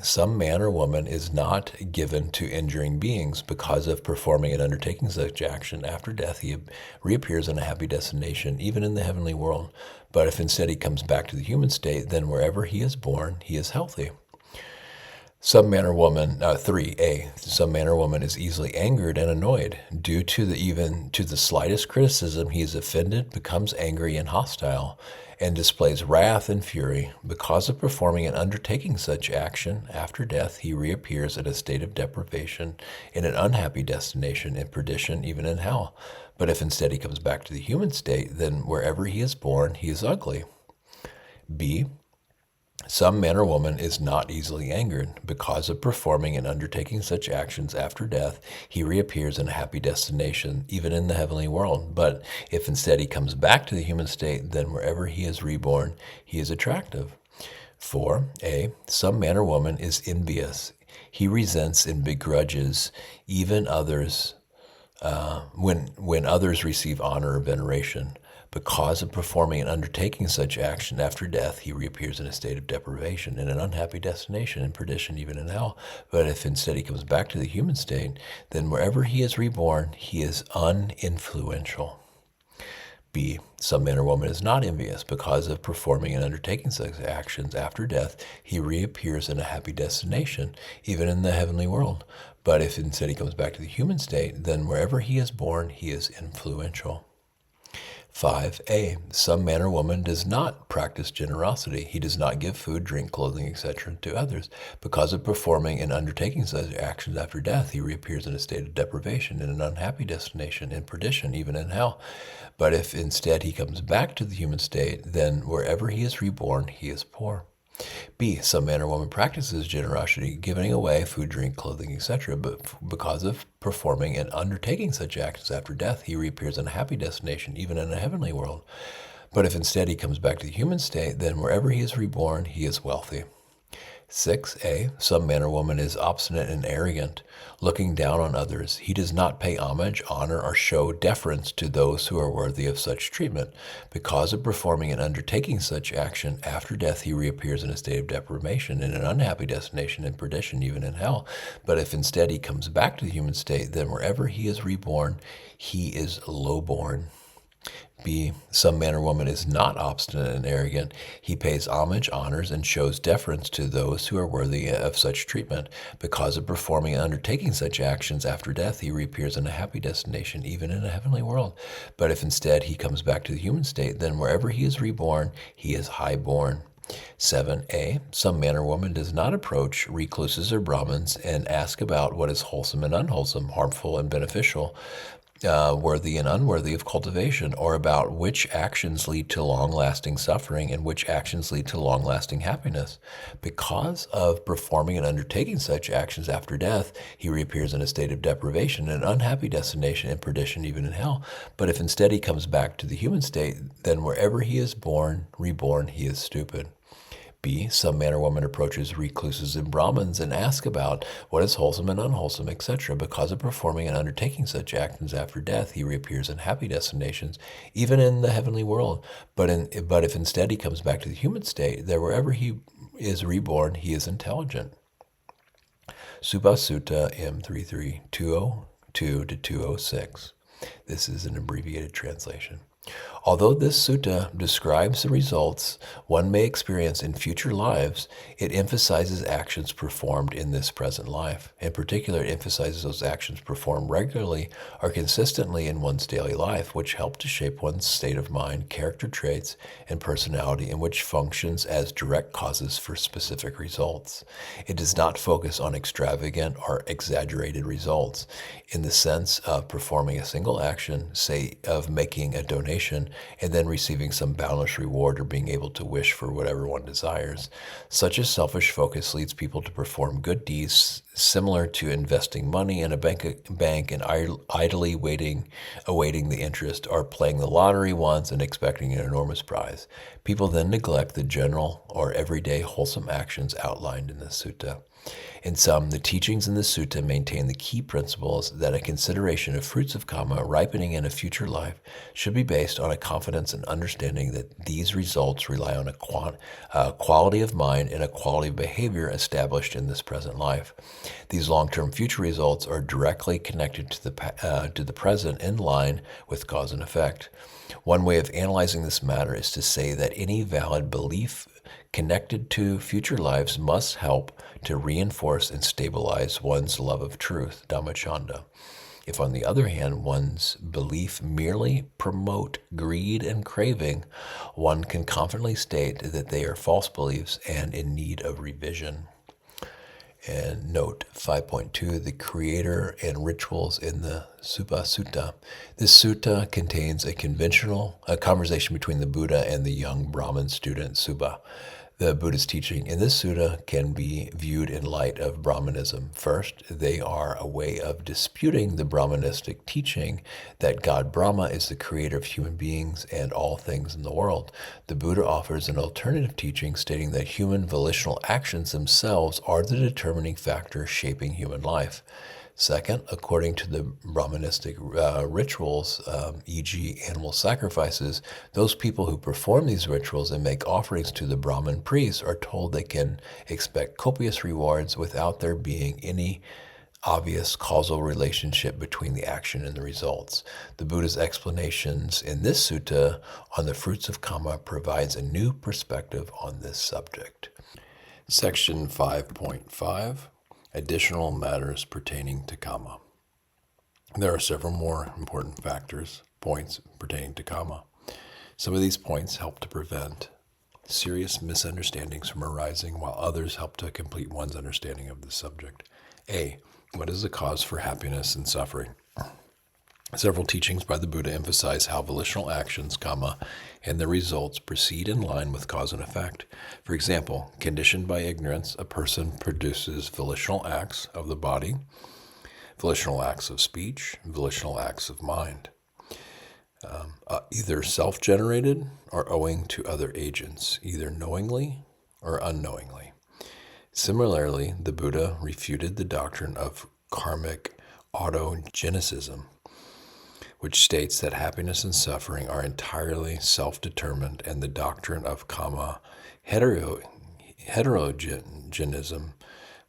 Some man or woman is not given to injuring beings. Because of performing and undertaking such action, after death he reappears in a happy destination, even in the heavenly world. But if instead he comes back to the human state, then wherever he is born, he is healthy. Some man or woman, 3a, some man or woman is easily angered and annoyed. Due to the slightest criticism, he is offended, becomes angry and hostile, and displays wrath and fury. Because of performing and undertaking such action, after death he reappears in a state of deprivation, in an unhappy destination, in perdition, even in hell. But if instead he comes back to the human state, then wherever he is born, he is ugly. B. Some man or woman is not easily angered. Because of performing and undertaking such actions after death, he reappears in a happy destination, even in the heavenly world. But if instead he comes back to the human state, then wherever he is reborn, he is attractive. 4a. Some man or woman is envious. He resents and begrudges even others when others receive honor or veneration. Because of performing and undertaking such action after death, he reappears in a state of deprivation, in an unhappy destination, in perdition, even in hell. But if instead he comes back to the human state, then wherever he is reborn, he is uninfluential. B. Some man or woman is not envious. Because of performing and undertaking such actions after death, he reappears in a happy destination, even in the heavenly world. But if instead he comes back to the human state, then wherever he is born, he is influential. 5a. Some man or woman does not practice generosity. He does not give food, drink, clothing, etc. to others. Because of performing and undertaking such actions after death, he reappears in a state of deprivation, in an unhappy destination, in perdition, even in hell. But if instead he comes back to the human state, then wherever he is reborn, he is poor. B. Some man or woman practices generosity, giving away food, drink, clothing, etc. But because of performing and undertaking such actions after death, he reappears in a happy destination, even in a heavenly world. But if instead he comes back to the human state, then wherever he is reborn, he is wealthy. 6a. Some man or woman is obstinate and arrogant, looking down on others. He does not pay homage, honor, or show deference to those who are worthy of such treatment. Because of performing and undertaking such action, after death he reappears in a state of deprivation, in an unhappy destination, in perdition, even in hell. But if instead he comes back to the human state, then wherever he is reborn, he is low-born. B. Some man or woman is not obstinate and arrogant. He pays homage, honors, and shows deference to those who are worthy of such treatment. Because of performing and undertaking such actions after death, he reappears in a happy destination, even in a heavenly world. But if instead he comes back to the human state, then wherever he is reborn, he is high-born. 7a. Some man or woman does not approach recluses or Brahmins and ask about what is wholesome and unwholesome, harmful and beneficial, worthy and unworthy of cultivation, or about which actions lead to long-lasting suffering and which actions lead to long-lasting happiness. Because of performing and undertaking such actions after death, he reappears in a state of deprivation, an unhappy destination, in perdition, even in hell. But if instead he comes back to the human state, then wherever he is reborn, he is stupid. B. Some man or woman approaches recluses and Brahmins and asks about what is wholesome and unwholesome, etc. Because of performing and undertaking such actions after death, he reappears in happy destinations, even in the heavenly world. But if instead he comes back to the human state, that wherever he is reborn, he is intelligent. Subha Sutta M33202-206. This is an abbreviated translation. Although this sutta describes the results one may experience in future lives, it emphasizes actions performed in this present life. In particular, it emphasizes those actions performed regularly or consistently in one's daily life, which help to shape one's state of mind, character traits, and personality, and which functions as direct causes for specific results. It does not focus on extravagant or exaggerated results in the sense of performing a single action, say of making a donation, and then receiving some boundless reward or being able to wish for whatever one desires. Such a selfish focus leads people to perform good deeds similar to investing money in a bank and idly awaiting the interest, or playing the lottery once and expecting an enormous prize. People then neglect the general or everyday wholesome actions outlined in the sutta. In sum, the teachings in the sutta maintain the key principles that a consideration of fruits of kamma ripening in a future life should be based on a confidence and understanding that these results rely on a quality of mind and a quality of behavior established in this present life. These long-term future results are directly connected to the present, in line with cause and effect. One way of analyzing this matter is to say that any valid belief connected to future lives must help to reinforce and stabilize one's love of truth, dhammacanda. If, on the other hand, one's belief merely promote greed and craving, one can confidently state that they are false beliefs and in need of revision. And note 5.2, the creator and rituals in the Subha Sutta. This sutta contains a conversation between the Buddha and the young Brahmin student Subha. The Buddha's teaching in this sutta can be viewed in light of Brahmanism. First, they are a way of disputing the Brahmanistic teaching that God Brahma is the creator of human beings and all things in the world. The Buddha offers an alternative teaching stating that human volitional actions themselves are the determining factor shaping human life. Second, according to the Brahmanistic rituals, e.g. animal sacrifices, those people who perform these rituals and make offerings to the Brahmin priests are told they can expect copious rewards without there being any obvious causal relationship between the action and the results. The Buddha's explanations in this sutta on the fruits of kamma provides a new perspective on this subject. Section 5.5. Additional matters pertaining to kamma. There are several more important points pertaining to kamma. Some of these points help to prevent serious misunderstandings from arising, while others help to complete one's understanding of the subject. A. What is the cause for happiness and suffering? Several teachings by the Buddha emphasize how volitional actions, kamma, and the results proceed in line with cause and effect. For example, conditioned by ignorance, a person produces volitional acts of the body, volitional acts of speech, volitional acts of mind, either self-generated or owing to other agents, either knowingly or unknowingly. Similarly, the Buddha refuted the doctrine of karmic autogenesis, which states that happiness and suffering are entirely self-determined, and the doctrine of kamma heterogenism,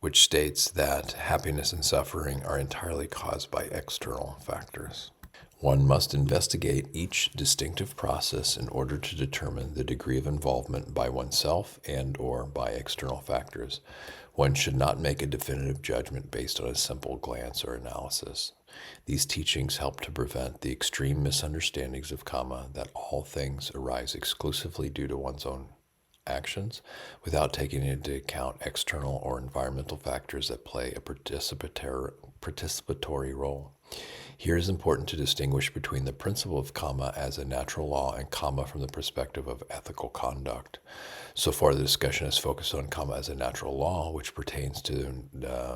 which states that happiness and suffering are entirely caused by external factors. One must investigate each distinctive process in order to determine the degree of involvement by oneself and/or by external factors. One should not make a definitive judgment based on a simple glance or analysis. These teachings help to prevent the extreme misunderstandings of kamma that all things arise exclusively due to one's own actions, without taking into account external or environmental factors that play a participatory role. Here it is important to distinguish between the principle of kamma as a natural law and kamma from the perspective of ethical conduct. So far, the discussion has focused on kamma as a natural law, which pertains to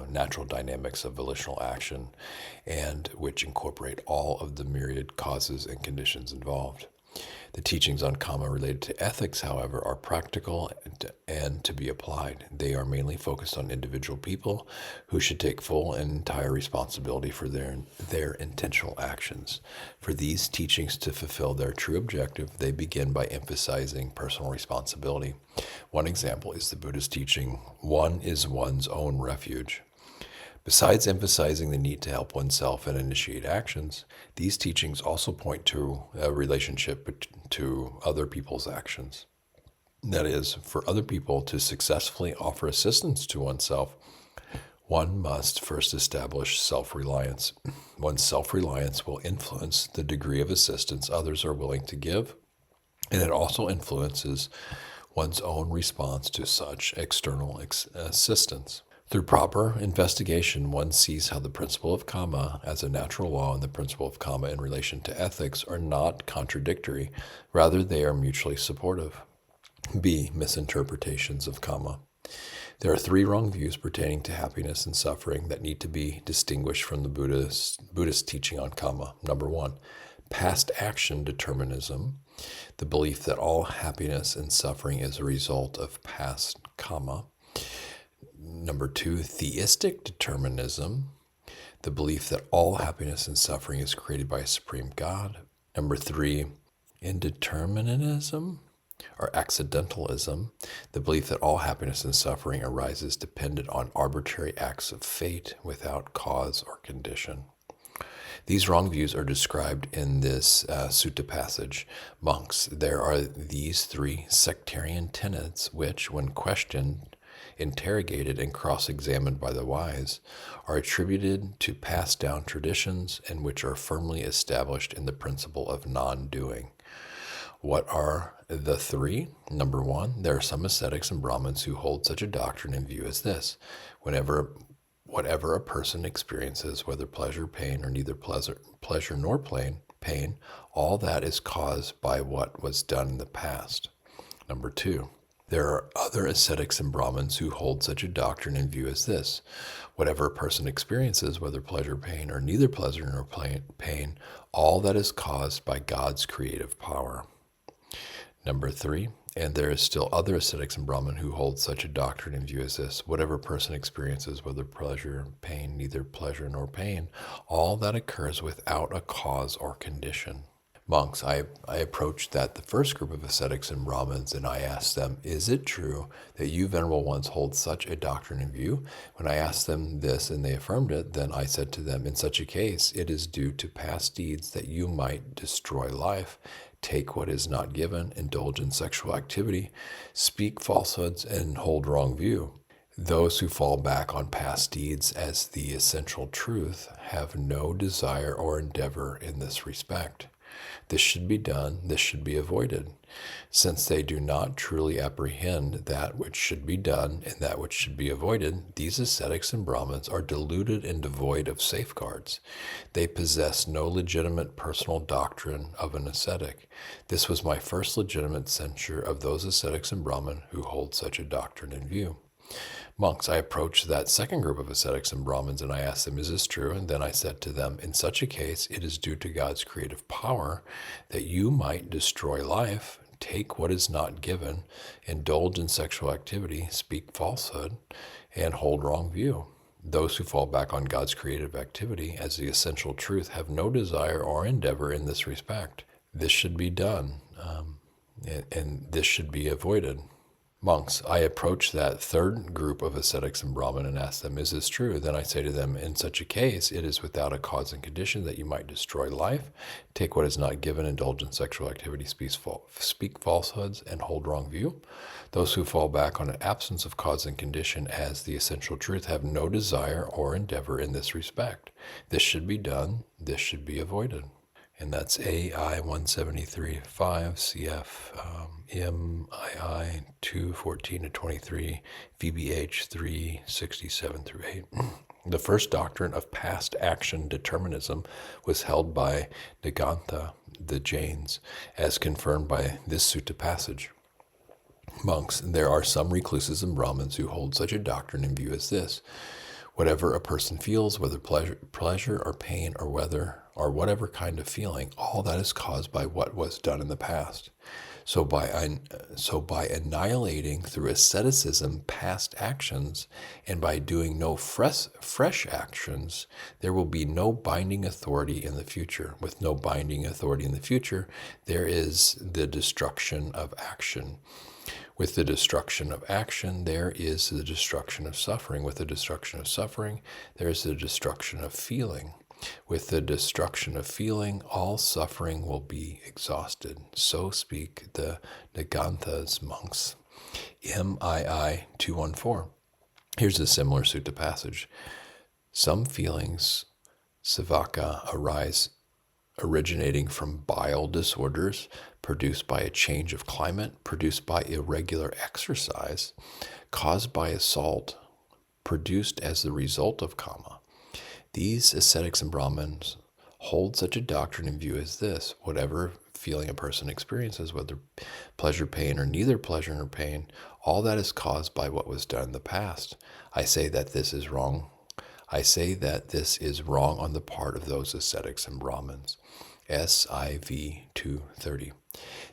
natural dynamics of volitional action and which incorporate all of the myriad causes and conditions involved. The teachings on Kamma related to ethics, however, are practical and to be applied. They are mainly focused on individual people who should take full and entire responsibility for their intentional actions. For these teachings to fulfill their true objective, they begin by emphasizing personal responsibility. One example is the Buddha's teaching, "One is one's own refuge." Besides emphasizing the need to help oneself and initiate actions, these teachings also point to a relationship to other people's actions. That is, for other people to successfully offer assistance to oneself, one must first establish self-reliance. One's self-reliance will influence the degree of assistance others are willing to give, and it also influences one's own response to such external assistance. Through proper investigation, one sees how the principle of Kamma as a natural law and the principle of Kamma in relation to ethics are not contradictory. Rather, they are mutually supportive. B. Misinterpretations of Kamma. There are 3 wrong views pertaining to happiness and suffering that need to be distinguished from the Buddhist teaching on Kamma. Number 1, past action determinism, the belief that all happiness and suffering is a result of past Kamma. Number 2, theistic determinism, the belief that all happiness and suffering is created by a supreme God. Number 3, indeterminism or accidentalism, the belief that all happiness and suffering arises dependent on arbitrary acts of fate without cause or condition. These wrong views are described in this sutta passage. Monks, there are these 3 sectarian tenets which, when questioned, interrogated and cross-examined by the wise, are attributed to passed down traditions and which are firmly established in the principle of non-doing. What are the 3? Number 1, there are some ascetics and Brahmins who hold such a doctrine in view as this: whatever a person experiences, whether pleasure, pain, or neither pleasure nor pain, all that is caused by what was done in the past. Number 2, there are other ascetics and Brahmins who hold such a doctrine in view as this: whatever a person experiences, whether pleasure, pain, or neither pleasure nor pain, all that is caused by God's creative power. Number 3, and there is still other ascetics and Brahmin who hold such a doctrine in view as this: whatever a person experiences, whether pleasure, pain, neither pleasure nor pain, all that occurs without a cause or condition. Monks, I approached the first group of ascetics and Brahmins, and I asked them, is it true that you venerable ones hold such a doctrine in view? When I asked them this and they affirmed it, then I said to them, in such a case, it is due to past deeds that you might destroy life, take what is not given, indulge in sexual activity, speak falsehoods, and hold wrong view. Those who fall back on past deeds as the essential truth have no desire or endeavor in this respect. This should be done, this should be avoided. Since they do not truly apprehend that which should be done and that which should be avoided, these ascetics and Brahmins are deluded and devoid of safeguards. They possess no legitimate personal doctrine of an ascetic. This was my first legitimate censure of those ascetics and Brahmin who hold such a doctrine in view. Monks, I approached that second group of ascetics and Brahmins and I asked them, is this true? And then I said to them, in such a case, it is due to God's creative power that you might destroy life, take what is not given, indulge in sexual activity, speak falsehood, and hold wrong view. Those who fall back on God's creative activity as the essential truth have no desire or endeavor in this respect. This should be done, and this should be avoided. Monks, I approach that third group of ascetics and Brahmin and ask them, is this true? Then I say to them, in such a case, it is without a cause and condition that you might destroy life, take what is not given, indulge in sexual activity, speak falsehoods, and hold wrong view. Those who fall back on an absence of cause and condition as the essential truth have no desire or endeavor in this respect. This should be done, this should be avoided. And that's AI 173.5, CF MII 2:14-23, VBH 3:67-8. The first doctrine of past action determinism was held by Nigantha, the Jains, as confirmed by this sutta passage. Monks, there are some recluses and Brahmins who hold such a doctrine in view as this: Whatever a person feels, whether pleasure or pain or whatever kind of feeling, all that is caused by what was done in the past. So by annihilating through asceticism past actions, and by doing no fresh actions, there will be no binding authority in the future. With no binding authority in the future, there is the destruction of action. With the destruction of action, there is the destruction of suffering. With the destruction of suffering, there is the destruction of feeling. With the destruction of feeling, all suffering will be exhausted. So speak the Nagantha's monks. MII 214. Here's a similar sutta passage. Some feelings, savaka, arise originating from bile disorders produced by a change of climate, produced by irregular exercise, caused by assault, produced as the result of kamma. These ascetics and Brahmins hold such a doctrine in view as this: whatever feeling a person experiences, whether pleasure, pain, or neither pleasure nor pain, all that is caused by what was done in the past. I say that this is wrong. I say that this is wrong on the part of those ascetics and Brahmins. SIV 230.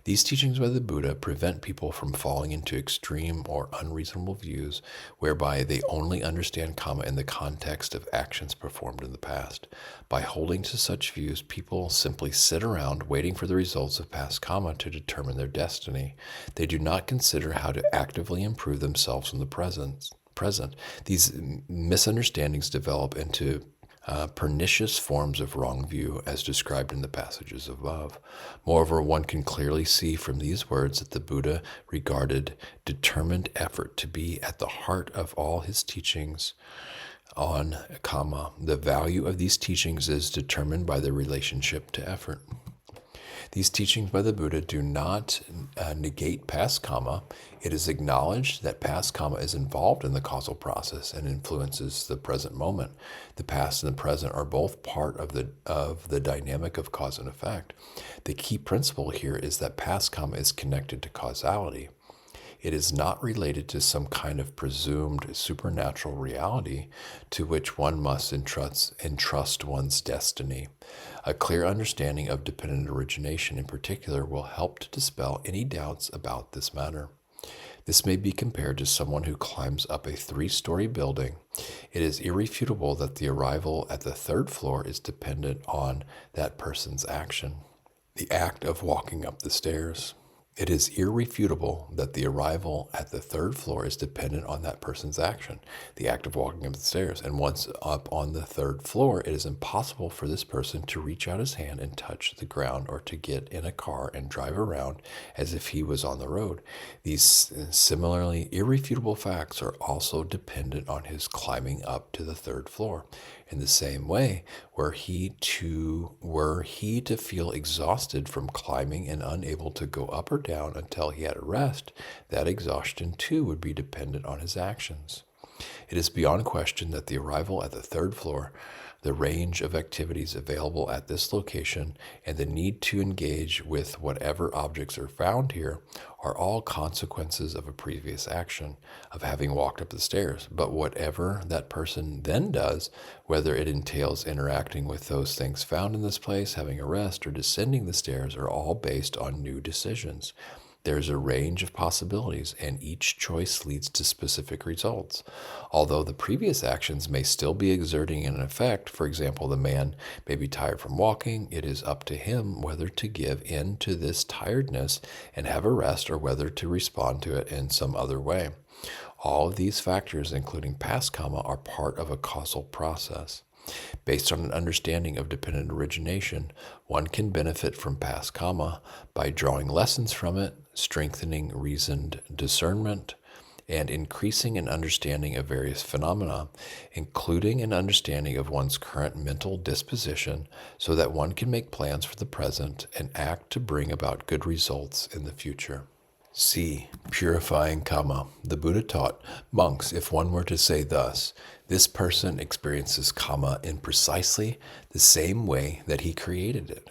These teachings by the Buddha prevent people from falling into extreme or unreasonable views whereby they only understand kamma in the context of actions performed in the past. By holding to such views, people simply sit around waiting for the results of past kamma to determine their destiny. They do not consider how to actively improve themselves in the present. These misunderstandings develop into pernicious forms of wrong view, as described in the passages above. Moreover, one can clearly see from these words that the Buddha regarded determined effort to be at the heart of all his teachings on kamma. The value of these teachings is determined by their relationship to effort. These teachings by the Buddha do not negate past kamma. It is acknowledged that past kamma is involved in the causal process and influences the present moment. The past and the present are both part of the dynamic of cause and effect. The key principle here is that past kamma is connected to causality. It is not related to some kind of presumed supernatural reality to which one must entrust one's destiny. A clear understanding of dependent origination in particular will help to dispel any doubts about this matter. This may be compared to someone who climbs up a 3-story building. It is irrefutable that the arrival at the 3rd floor is dependent on that person's action, the act of walking up the stairs. It is irrefutable that the arrival at the 3rd floor is dependent on that person's action, the act of walking up the stairs. And once up on the 3rd floor, it is impossible for this person to reach out his hand and touch the ground or to get in a car and drive around as if he was on the road. These similarly irrefutable facts are also dependent on his climbing up to the 3rd floor. In the same way, were he to feel exhausted from climbing and unable to go up or down until he had a rest, that exhaustion too would be dependent on his actions. It is beyond question that the arrival at the 3rd floor, the range of activities available at this location, and the need to engage with whatever objects are found here are all consequences of a previous action, of having walked up the stairs. But whatever that person then does, whether it entails interacting with those things found in this place, having a rest, or descending the stairs, are all based on new decisions. There's a range of possibilities, and each choice leads to specific results. Although the previous actions may still be exerting an effect, for example, the man may be tired from walking, it is up to him whether to give in to this tiredness and have a rest, or whether to respond to it in some other way. All of these factors, including past kamma, are part of a causal process. Based on an understanding of dependent origination, one can benefit from past kamma by drawing lessons from it, strengthening reasoned discernment, and increasing an understanding of various phenomena, including an understanding of one's current mental disposition, so that one can make plans for the present and act to bring about good results in the future. C. Purifying kamma. The Buddha taught, monks, if one were to say thus, this person experiences kamma in precisely the same way that he created it.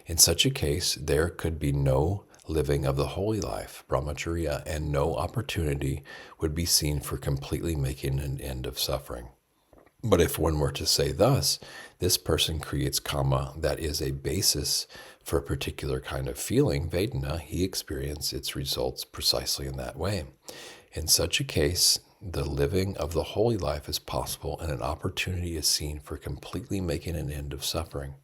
In such a case, there could be no living of the holy life, brahmacharya, and no opportunity would be seen for completely making an end of suffering. But if one were to say thus, this person creates kamma that is a basis for a particular kind of feeling, Vedana, he experiences its results precisely in that way. In such a case, the living of the holy life is possible and an opportunity is seen for completely making an end of suffering.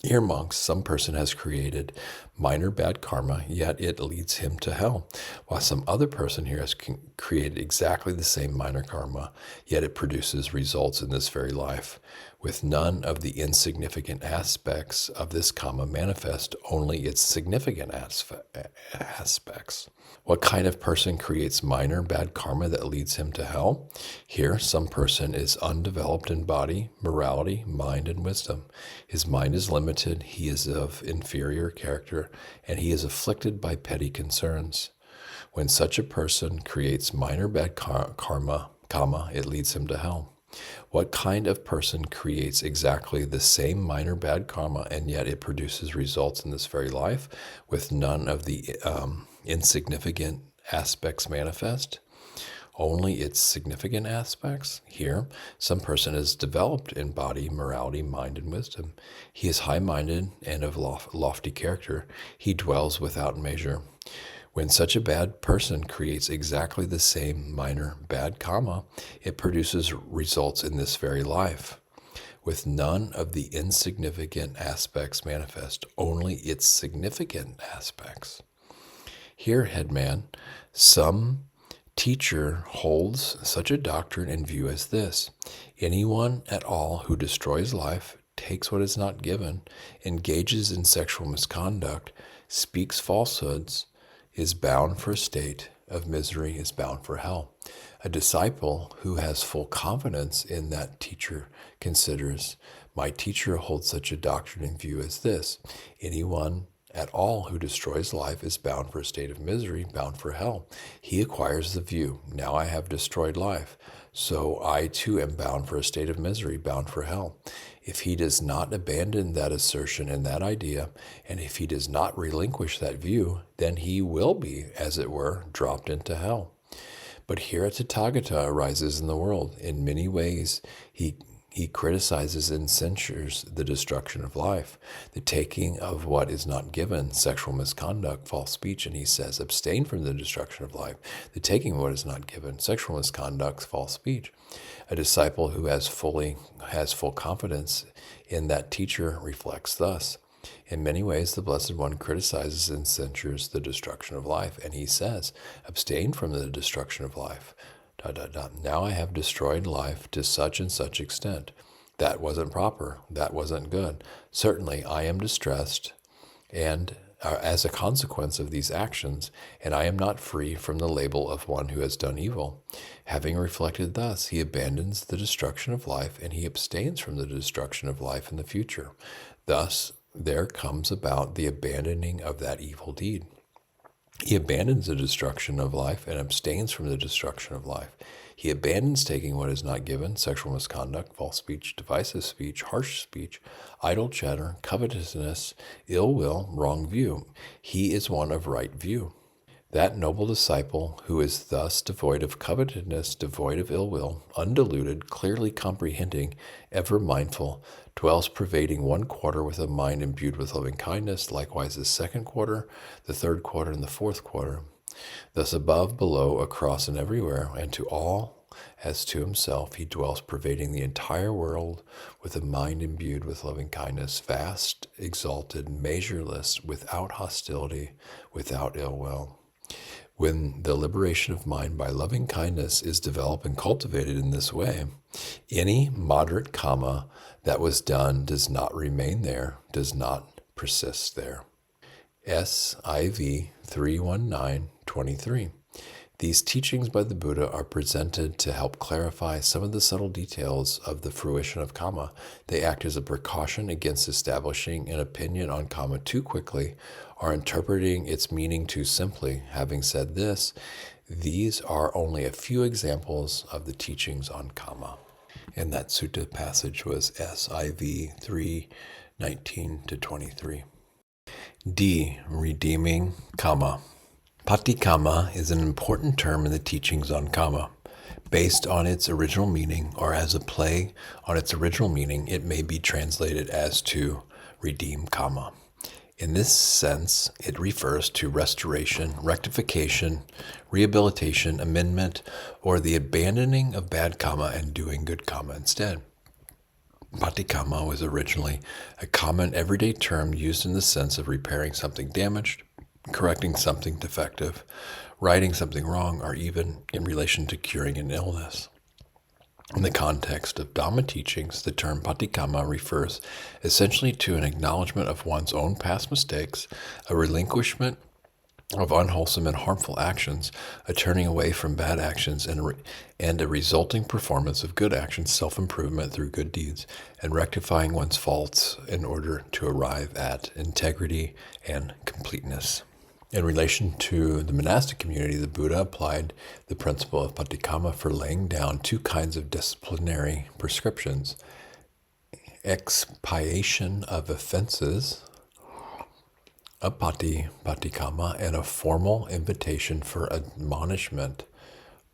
Here, monks, some person has created minor bad karma, yet it leads him to hell, while some other person here has created exactly the same minor karma, yet it produces results in this very life, with none of the insignificant aspects of this karma manifest, only its significant aspects. What kind of person creates minor bad karma that leads him to hell? Here, some person is undeveloped in body, morality, mind, and wisdom. His mind is limited, he is of inferior character, and he is afflicted by petty concerns. When such a person creates minor bad karma, it leads him to hell. What kind of person creates exactly the same minor bad karma, and yet it produces results in this very life, with none of the insignificant aspects manifest, only its significant aspects? Here, some person is developed in body, morality, mind, and wisdom. He is high-minded and of lofty character. He dwells without measure. When such a bad person creates exactly the same minor bad karma, it produces results in this very life, with none of the insignificant aspects manifest, only its significant aspects. Here, headman, some teacher holds such a doctrine in view as this: anyone at all who destroys life, takes what is not given, engages in sexual misconduct, speaks falsehoods, is bound for a state of misery, is bound for hell. A disciple who has full confidence in that teacher considers, my teacher holds such a doctrine in view as this: anyone at all who destroys life is bound for a state of misery, bound for hell. He acquires the view, now I have destroyed life, so I too am bound for a state of misery, bound for hell. If he does not abandon that assertion and that idea, and if he does not relinquish that view, then he will be, as it were, dropped into hell. But here a Tathagata arises in the world. In many ways, he criticizes and censures the destruction of life, the taking of what is not given, sexual misconduct, false speech, and he says, abstain from the destruction of life, the taking of what is not given, sexual misconduct, false speech. A disciple who has full confidence in that teacher reflects thus. In many ways, the Blessed One criticizes and censures the destruction of life, and he says, abstain from the destruction of life. Now I have destroyed life to such and such extent. That wasn't proper. That wasn't good. Certainly, I am distressed and as a consequence of these actions, and I am not free from the label of one who has done evil. Having reflected thus, he abandons the destruction of life, and he abstains from the destruction of life in the future. Thus, there comes about the abandoning of that evil deed. He abandons the destruction of life and abstains from the destruction of life. He abandons taking what is not given, sexual misconduct, false speech, divisive speech, harsh speech, idle chatter, covetousness, ill will, wrong view. He is one of right view. That noble disciple who is thus devoid of covetousness, devoid of ill will, undiluted, clearly comprehending, ever mindful, dwells pervading one quarter with a mind imbued with loving kindness, likewise the second quarter, the third quarter, and the fourth quarter. Thus above, below, across, and everywhere, and to all as to himself, he dwells pervading the entire world with a mind imbued with loving kindness, vast, exalted, measureless, without hostility, without ill will. When the liberation of mind by loving kindness is developed and cultivated in this way, any moderate kamma that was done does not remain there, does not persist there. SIV 31923. These teachings by the Buddha are presented to help clarify some of the subtle details of the fruition of kamma. They act as a precaution against establishing an opinion on kamma too quickly or interpreting its meaning too simply. Having said this, these are only a few examples of the teachings on kamma. And that sutta passage was SIV 3:19-23. D. Redeeming kamma. Paticamma is an important term in the teachings on kamma. Based on its original meaning, or as a play on its original meaning, it may be translated as to redeem Kamma. In this sense, it refers to restoration, rectification, rehabilitation, amendment, or the abandoning of bad Kamma and doing good Kamma instead. Paticamma was originally a common everyday term used in the sense of repairing something damaged, correcting something defective, righting something wrong, or even in relation to curing an illness. In the context of Dhamma teachings, the term Paticamma refers essentially to an acknowledgement of one's own past mistakes, a relinquishment of unwholesome and harmful actions, a turning away from bad actions, and a resulting performance of good actions, self-improvement through good deeds, and rectifying one's faults in order to arrive at integrity and completeness. In relation to the monastic community, the Buddha applied the principle of Paticamma for laying down two kinds of disciplinary prescriptions: expiation of offenses, a paticamma, and a formal invitation for admonishment,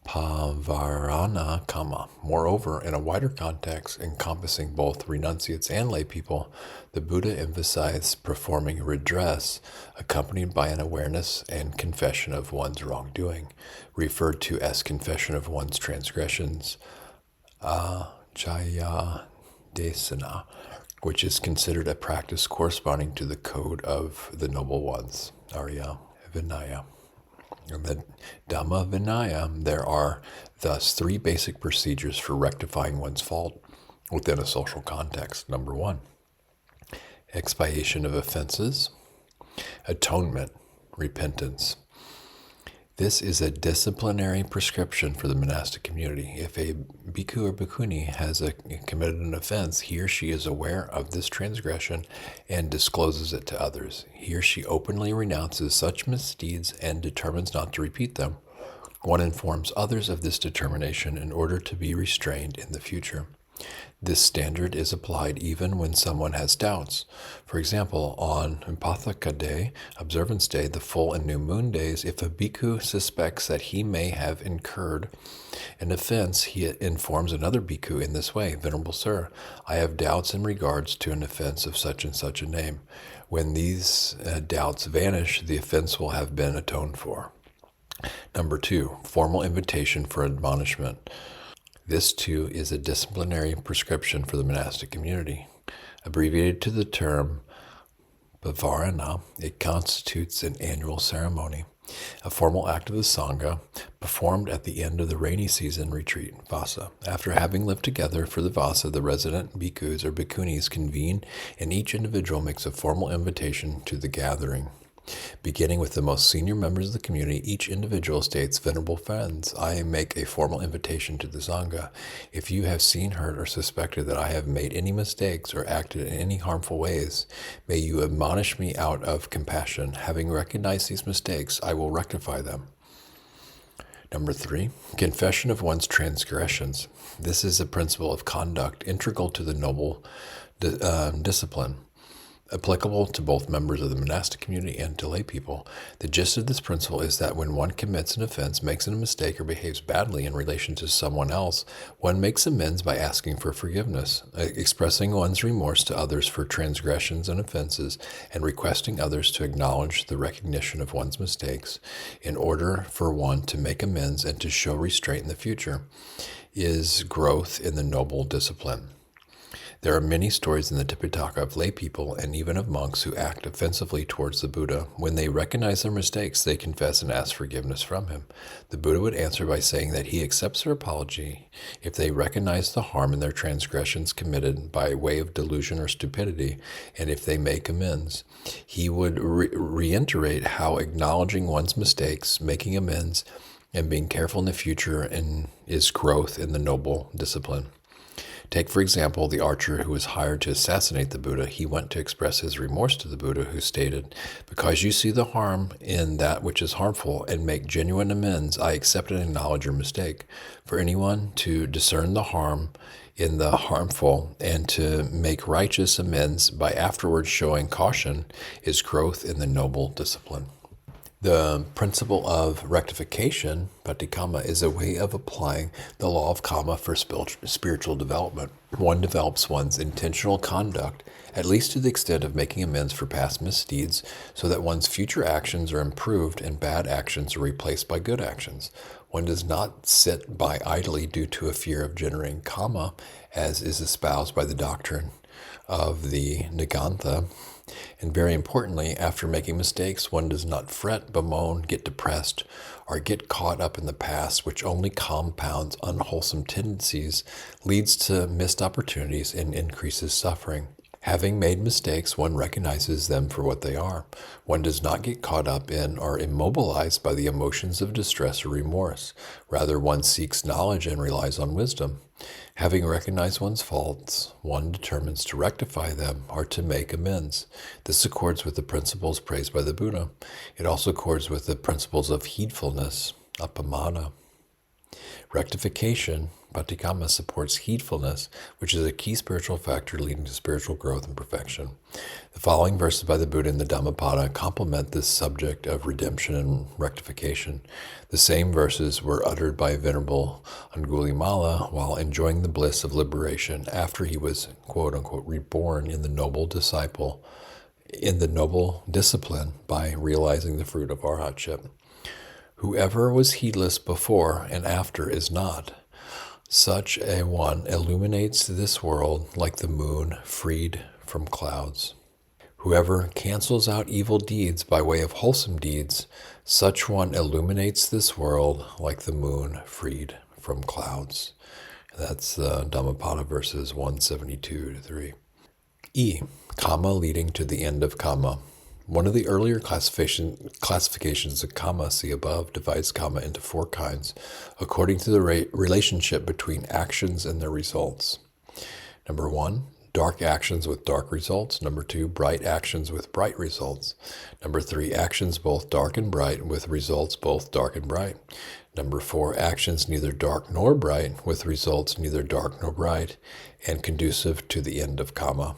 pavarana kamma. Moreover, in a wider context encompassing both renunciates and lay people, the Buddha emphasized performing redress accompanied by an awareness and confession of one's wrongdoing, referred to as confession of one's transgressions, ajaya desana, which is considered a practice corresponding to the code of the noble ones, Arya Vinaya. In the Dhamma Vinaya, there are thus three basic procedures for rectifying one's fault within a social context. Number one, expiation of offenses, atonement, repentance. This is a disciplinary prescription for the monastic community. If a bhikkhu or bhikkhuni has committed an offense, he or she is aware of this transgression and discloses it to others. He or she openly renounces such misdeeds and determines not to repeat them. One informs others of this determination in order to be restrained in the future. This standard is applied even when someone has doubts. For example, on Upathaka Day, Observance Day, the full and new moon days, if a bhikkhu suspects that he may have incurred an offense, he informs another bhikkhu in this way: Venerable Sir, I have doubts in regards to an offense of such and such a name. When these doubts vanish, the offense will have been atoned for. Number two, formal invitation for admonishment. This, too, is a disciplinary prescription for the monastic community. Abbreviated to the term Bhavarana, it constitutes an annual ceremony, a formal act of the Sangha performed at the end of the rainy season retreat, Vasa. After having lived together for the Vasa, the resident bhikkhus or bhikkhunis convene, and each individual makes a formal invitation to the gathering. Beginning with the most senior members of the community, each individual states, Venerable friends, I make a formal invitation to the Sangha. If you have seen, heard, or suspected that I have made any mistakes or acted in any harmful ways, may you admonish me out of compassion. Having recognized these mistakes, I will rectify them. Number three, confession of one's transgressions. This is a principle of conduct integral to the noble discipline, applicable to both members of the monastic community and to lay people. The gist of this principle is that when one commits an offense, makes a mistake, or behaves badly in relation to someone else, one makes amends by asking for forgiveness, expressing one's remorse to others for transgressions and offenses, and requesting others to acknowledge the recognition of one's mistakes in order for one to make amends and to show restraint in the future, is growth in the noble discipline. There are many stories in the Tipitaka of lay people and even of monks who act offensively towards the Buddha. When they recognize their mistakes, they confess and ask forgiveness from him. The Buddha would answer by saying that he accepts their apology if they recognize the harm in their transgressions committed by way of delusion or stupidity, and if they make amends. He would reiterate how acknowledging one's mistakes, making amends, and being careful in the future is growth in the noble discipline. Take, for example, the archer who was hired to assassinate the Buddha. He went to express his remorse to the Buddha, who stated, because you see the harm in that which is harmful and make genuine amends, I accept and acknowledge your mistake. For anyone to discern the harm in the harmful and to make righteous amends by afterwards showing caution is growth in the noble discipline. The principle of rectification, Patikamma, is a way of applying the law of karma for spiritual development. One develops one's intentional conduct, at least to the extent of making amends for past misdeeds, so that one's future actions are improved and bad actions are replaced by good actions. One does not sit by idly due to a fear of generating karma, as is espoused by the doctrine of the Nigantha. And very importantly, after making mistakes, one does not fret, bemoan, get depressed, or get caught up in the past, which only compounds unwholesome tendencies, leads to missed opportunities, and increases suffering. Having made mistakes, one recognizes them for what they are. One does not get caught up in or immobilized by the emotions of distress or remorse. Rather, one seeks knowledge and relies on wisdom. Having recognized one's faults, one determines to rectify them or to make amends. This accords with the principles praised by the Buddha. It also accords with the principles of heedfulness, appamada. Rectification, Patikamma, supports heedfulness, which is a key spiritual factor leading to spiritual growth and perfection. The following verses by the Buddha in the Dhammapada complement this subject of redemption and rectification. The same verses were uttered by Venerable Angulimala while enjoying the bliss of liberation after he was, quote-unquote, reborn in the noble discipline by realizing the fruit of arhatship. Whoever was heedless before and after is not. Such a one illuminates this world like the moon freed from clouds. Whoever cancels out evil deeds by way of wholesome deeds, such one illuminates this world like the moon freed from clouds. That's Dhammapada verses 172 to 3. E. Kamma leading to the end of kamma. One of the earlier classifications of kamma, see above, divides kamma into 4 kinds, according to the relationship between actions and their results. Number 1, dark actions with dark results. Number 2, bright actions with bright results. Number 3, actions both dark and bright with results both dark and bright. Number 4, actions neither dark nor bright with results neither dark nor bright and conducive to the end of kamma.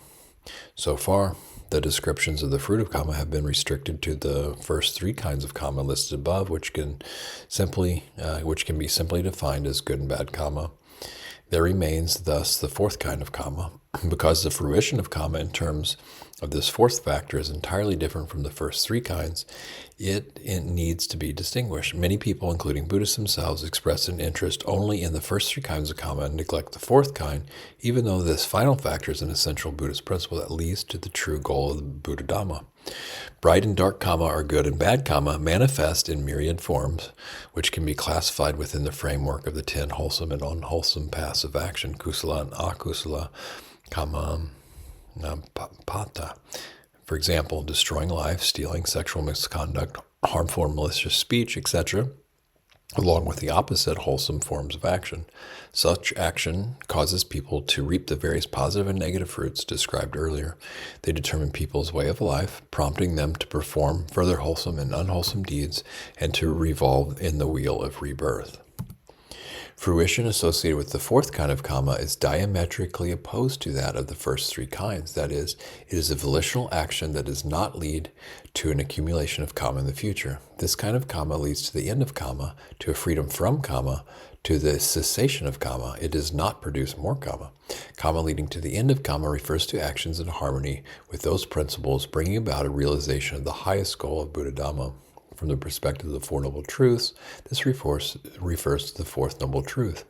So far, the descriptions of the fruit of kamma have been restricted to the first 3 kinds of kamma listed above, which can be simply defined as good and bad kamma. There remains thus the 4th kind of kamma. Because the fruition of kamma in terms of this 4th factor is entirely different from the first 3 kinds, it needs to be distinguished. Many people, including Buddhists themselves, express an interest only in the first 3 kinds of kamma and neglect the 4th kind, even though this final factor is an essential Buddhist principle that leads to the true goal of the Buddhadhamma. Bright and dark kamma, or good and bad kamma, manifest in myriad forms, which can be classified within the framework of the 10 wholesome and unwholesome paths of action, kusala and akusala kamma pata. For example, destroying life, stealing, sexual misconduct, harmful or malicious speech, etc., along with the opposite wholesome forms of action. Such action causes people to reap the various positive and negative fruits described earlier. They determine people's way of life, prompting them to perform further wholesome and unwholesome deeds and to revolve in the wheel of rebirth. Fruition associated with the 4th kind of kamma is diametrically opposed to that of the first 3 kinds. That is, it is a volitional action that does not lead to an accumulation of kamma in the future. This kind of kamma leads to the end of kamma, to a freedom from kamma, to the cessation of kamma. It does not produce more kamma. Kamma leading to the end of kamma refers to actions in harmony with those principles, bringing about a realization of the highest goal of Buddhadhamma. From the perspective of the 4 Noble Truths, this refers to the 4th Noble Truth,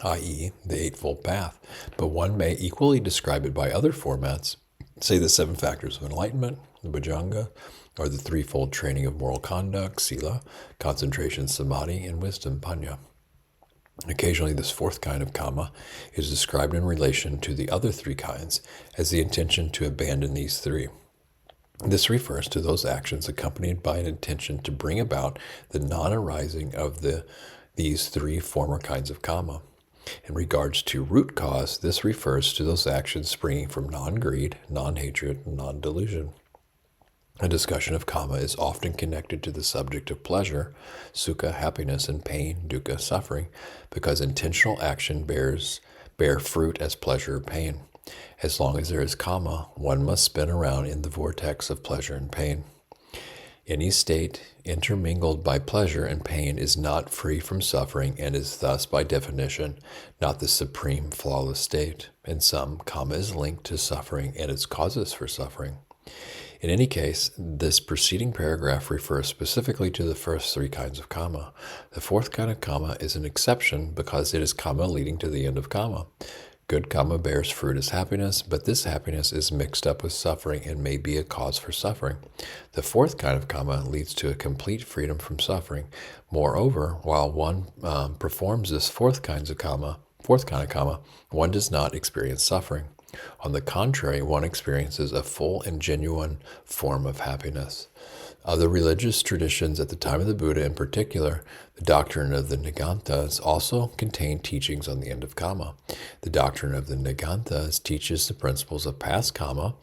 i.e., the Eightfold Path, but one may equally describe it by other formats, say the 7 Factors of Enlightenment, the Bhujanga, or the threefold training of moral conduct, sila, concentration, samadhi, and wisdom, panya. Occasionally, this 4th kind of kamma is described in relation to the other 3 kinds as the intention to abandon these 3. This refers to those actions accompanied by an intention to bring about the non-arising of these 3 former kinds of kamma. In regards to root cause, this refers to those actions springing from non-greed, non-hatred, and non-delusion. A discussion of kamma is often connected to the subject of pleasure, sukha, happiness, and pain, dukkha, suffering, because intentional action bear fruit as pleasure or pain. As long as there is kamma, one must spin around in the vortex of pleasure and pain. Any state intermingled by pleasure and pain is not free from suffering and is thus, by definition, not the supreme flawless state. In sum, karma is linked to suffering and its causes for suffering. In any case, this preceding paragraph refers specifically to the first three kinds of karma. The fourth kind of karma is an exception because it is karma leading to the end of karma. Good karma bears fruit as happiness, but this happiness is mixed up with suffering and may be a cause for suffering. The fourth kind of karma leads to a complete freedom from suffering. Moreover, while one performs this fourth kind of karma, one does not experience suffering. On the contrary, one experiences a full and genuine form of happiness. Other religious traditions at the time of the Buddha, in particular, the doctrine of the Niganthas, also contain teachings on the end of karma. The doctrine of the Niganthas teaches the principles of past karma,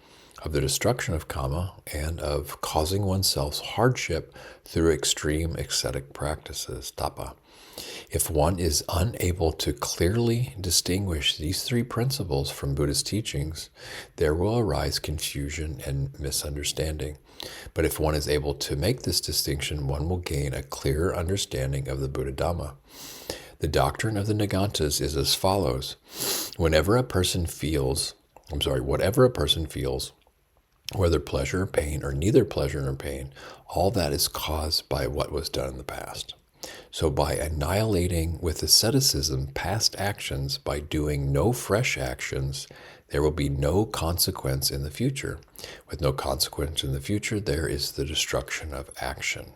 of the destruction of karma, and of causing oneself hardship through extreme ascetic practices, tapa. If one is unable to clearly distinguish these three principles from Buddhist teachings, there will arise confusion and misunderstanding. But if one is able to make this distinction, one will gain a clearer understanding of the Buddhadhamma. The doctrine of the Niganthas is as follows. Whatever a person feels, whether pleasure or pain, or neither pleasure nor pain, all that is caused by what was done in the past. So by annihilating with asceticism past actions, by doing no fresh actions, there will be no consequence in the future. With no consequence in the future, there is the destruction of action.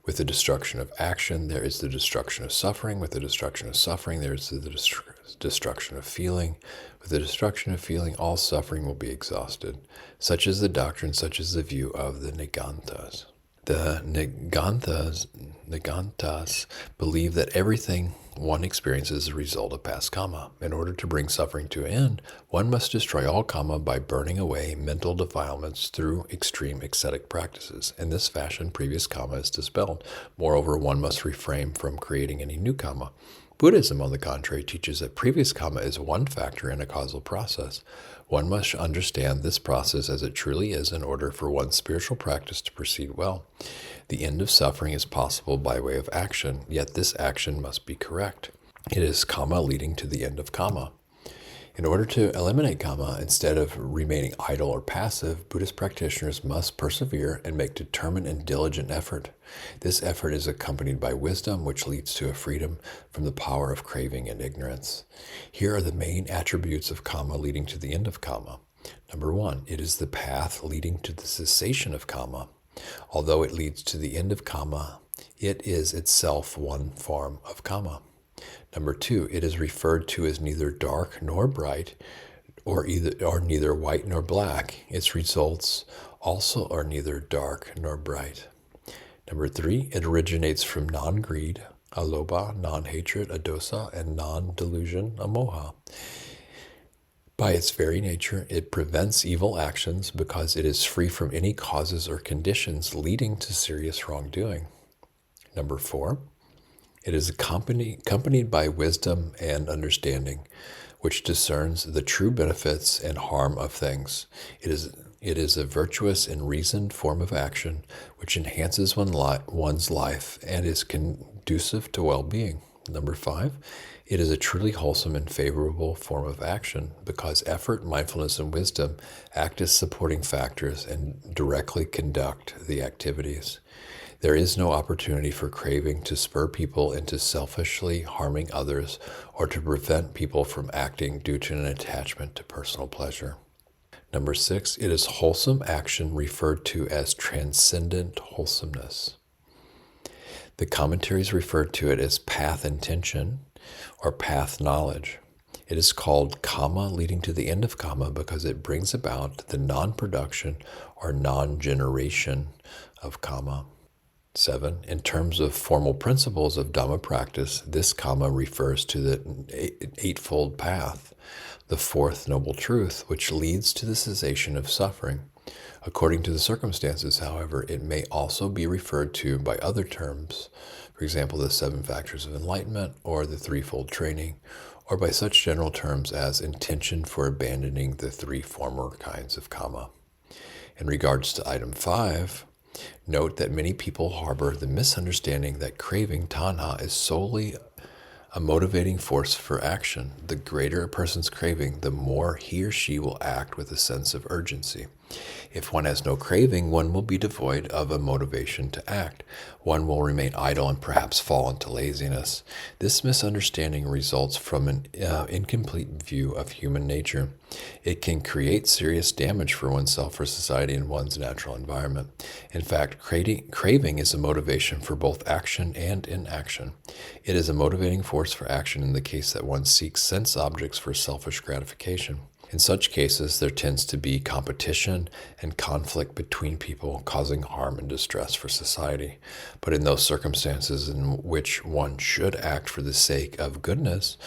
With the destruction of action, there is the destruction of suffering. With the destruction of suffering, there is the destruction of feeling. With the destruction of feeling, all suffering will be exhausted. Such is the doctrine, such is the view of the Niganthas. The Niganthas believe that everything one experiences is a result of past karma. In order to bring suffering to an end, one must destroy all karma by burning away mental defilements through extreme ascetic practices. In this fashion, previous karma is dispelled. Moreover, one must refrain from creating any new karma. Buddhism, on the contrary, teaches that previous karma is one factor in a causal process. One must understand this process as it truly is in order for one's spiritual practice to proceed well. The end of suffering is possible by way of action, yet this action must be correct. It is karma leading to the end of karma. In order to eliminate karma, instead of remaining idle or passive, Buddhist practitioners must persevere and make determined and diligent effort. This effort is accompanied by wisdom, which leads to a freedom from the power of craving and ignorance. Here are the main attributes of karma leading to the end of karma. Number 1, it is the path leading to the cessation of karma. Although it leads to the end of karma, it is itself one form of karma. Number 2, it is referred to as neither dark nor bright, or neither white nor black. Its results also are neither dark nor bright. Number 3, it originates from non-greed, alobha, non-hatred, adosa, and non-delusion, amoha. By its very nature, it prevents evil actions because it is free from any causes or conditions leading to serious wrongdoing. Number 4, it is accompanied by wisdom and understanding, which discerns the true benefits and harm of things. It is a virtuous and reasoned form of action, which enhances one's life and is conducive to well-being. Number 5, it is a truly wholesome and favorable form of action because effort, mindfulness, and wisdom act as supporting factors and directly conduct the activities. There is no opportunity for craving to spur people into selfishly harming others or to prevent people from acting due to an attachment to personal pleasure. Number 6, it is wholesome action referred to as transcendent wholesomeness. The commentaries referred to it as path intention or path knowledge. It is called karma leading to the end of karma because it brings about the non-production or non-generation of karma. 7, in terms of formal principles of Dhamma practice, this karma refers to the Eightfold Path, the fourth noble truth, which leads to the cessation of suffering. According to the circumstances, however, it may also be referred to by other terms, for example, the 7 factors of enlightenment or the threefold training, or by such general terms as intention for abandoning the 3 former kinds of karma. In regards to item 5, Note that many people harbor the misunderstanding that craving, tanha, is solely a motivating force for action. The greater a person's craving, the more he or she will act with a sense of urgency. If one has no craving, one will be devoid of a motivation to act. One will remain idle and perhaps fall into laziness. This misunderstanding results from an incomplete view of human nature. It can create serious damage for oneself, for society, and one's natural environment. In fact, craving is a motivation for both action and inaction. It is a motivating force for action in the case that one seeks sense objects for selfish gratification. In such cases, there tends to be competition and conflict between people, causing harm and distress for society. But in those circumstances in which one should act for the sake of goodness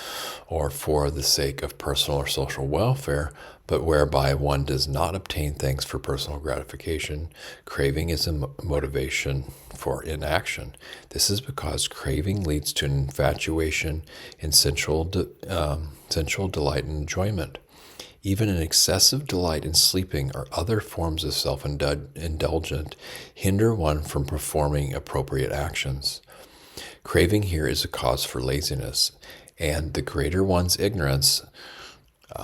or for the sake of personal or social welfare, but whereby one does not obtain things for personal gratification, craving is a motivation for inaction. This is because craving leads to an infatuation in sensual delight and enjoyment. Even an excessive delight in sleeping or other forms of self-indulgence hinder one from performing appropriate actions. Craving here is a cause for laziness, and the greater one's ignorance,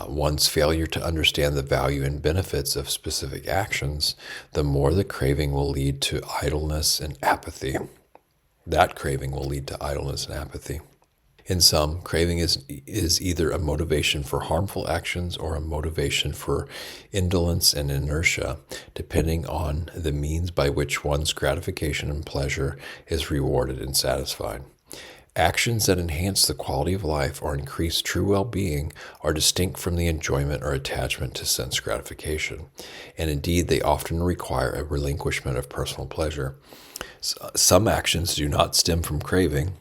one's failure to understand the value and benefits of specific actions, the more the craving will lead to idleness and apathy. That craving will lead to idleness and apathy. In sum, craving is either a motivation for harmful actions or a motivation for indolence and inertia, depending on the means by which one's gratification and pleasure is rewarded and satisfied. Actions that enhance the quality of life or increase true well-being are distinct from the enjoyment or attachment to sense gratification, and indeed they often require a relinquishment of personal pleasure. Some actions do not stem from craving,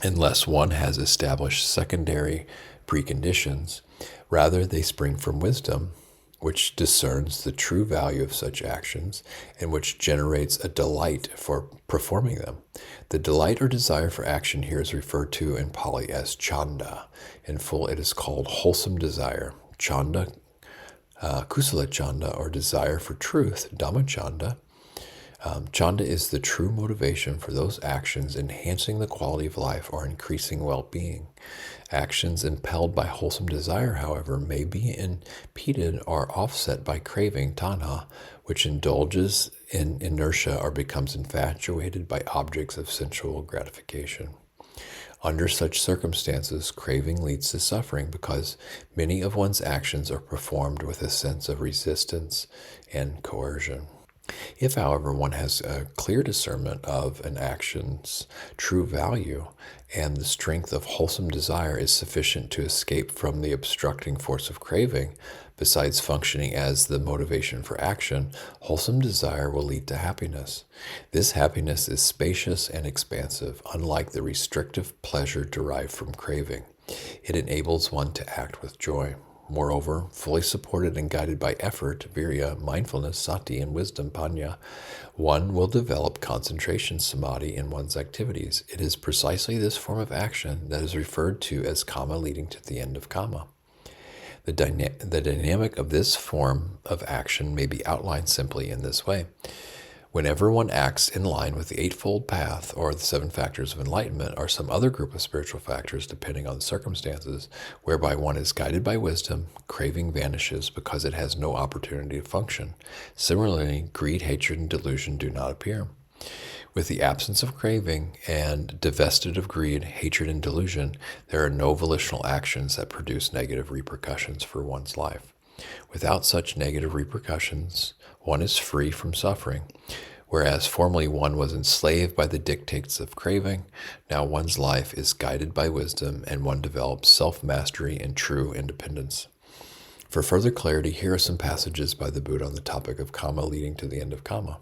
unless one has established secondary preconditions. Rather, they spring from wisdom, which discerns the true value of such actions and which generates a delight for performing them. The delight or desire for action here is referred to in Pali as chanda. In full, it is called wholesome desire. Chanda, kusala chanda, or desire for truth, dhamma chanda. Chanda is the true motivation for those actions enhancing the quality of life or increasing well-being. Actions impelled by wholesome desire, however, may be impeded or offset by craving, tanha, which indulges in inertia or becomes infatuated by objects of sensual gratification. Under such circumstances, craving leads to suffering because many of one's actions are performed with a sense of resistance and coercion. If, however, one has a clear discernment of an action's true value and the strength of wholesome desire is sufficient to escape from the obstructing force of craving, besides functioning as the motivation for action, wholesome desire will lead to happiness. This happiness is spacious and expansive, unlike the restrictive pleasure derived from craving. It enables one to act with joy. Moreover, fully supported and guided by effort, virya, mindfulness, sati, and wisdom, panya, one will develop concentration samadhi in one's activities. It is precisely this form of action that is referred to as kamma leading to the end of kamma. The dynamic of this form of action may be outlined simply in this way. Whenever one acts in line with the Eightfold Path or the Seven Factors of Enlightenment or some other group of spiritual factors depending on circumstances, whereby one is guided by wisdom, craving vanishes because it has no opportunity to function. Similarly, greed, hatred, and delusion do not appear. With the absence of craving and divested of greed, hatred, and delusion, there are no volitional actions that produce negative repercussions for one's life. Without such negative repercussions, one is free from suffering. Whereas formerly one was enslaved by the dictates of craving, now one's life is guided by wisdom and one develops self-mastery and true independence. For further clarity, here are some passages by the Buddha on the topic of kamma leading to the end of kamma.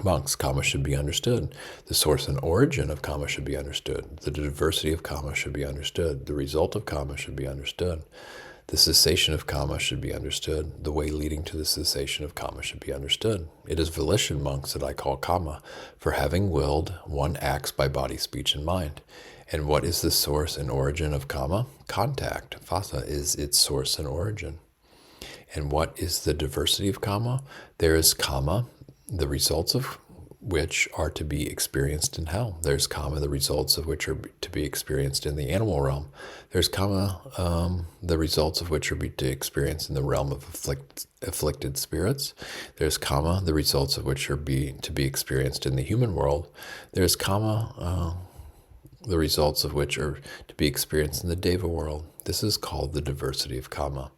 Monks, kamma should be understood. The source and origin of kamma should be understood. The diversity of kamma should be understood. The result of kamma should be understood. The cessation of kamma should be understood. The way leading to the cessation of kamma should be understood. It is volition, monks, that I call kamma, for having willed, one acts by body, speech, and mind. And what is the source and origin of kamma? Contact. Phassa is its source and origin. And what is the diversity of kamma? There is kamma, the results of which are to be experienced in hell. There's karma, the results of which are to be experienced in the animal realm. There's karma, the results of which are to be experienced in the realm of afflicted spirits. There's karma, the results of which are to be experienced in the human world. There's karma, the results of which are to be experienced in the Deva world. This is called the diversity of karma.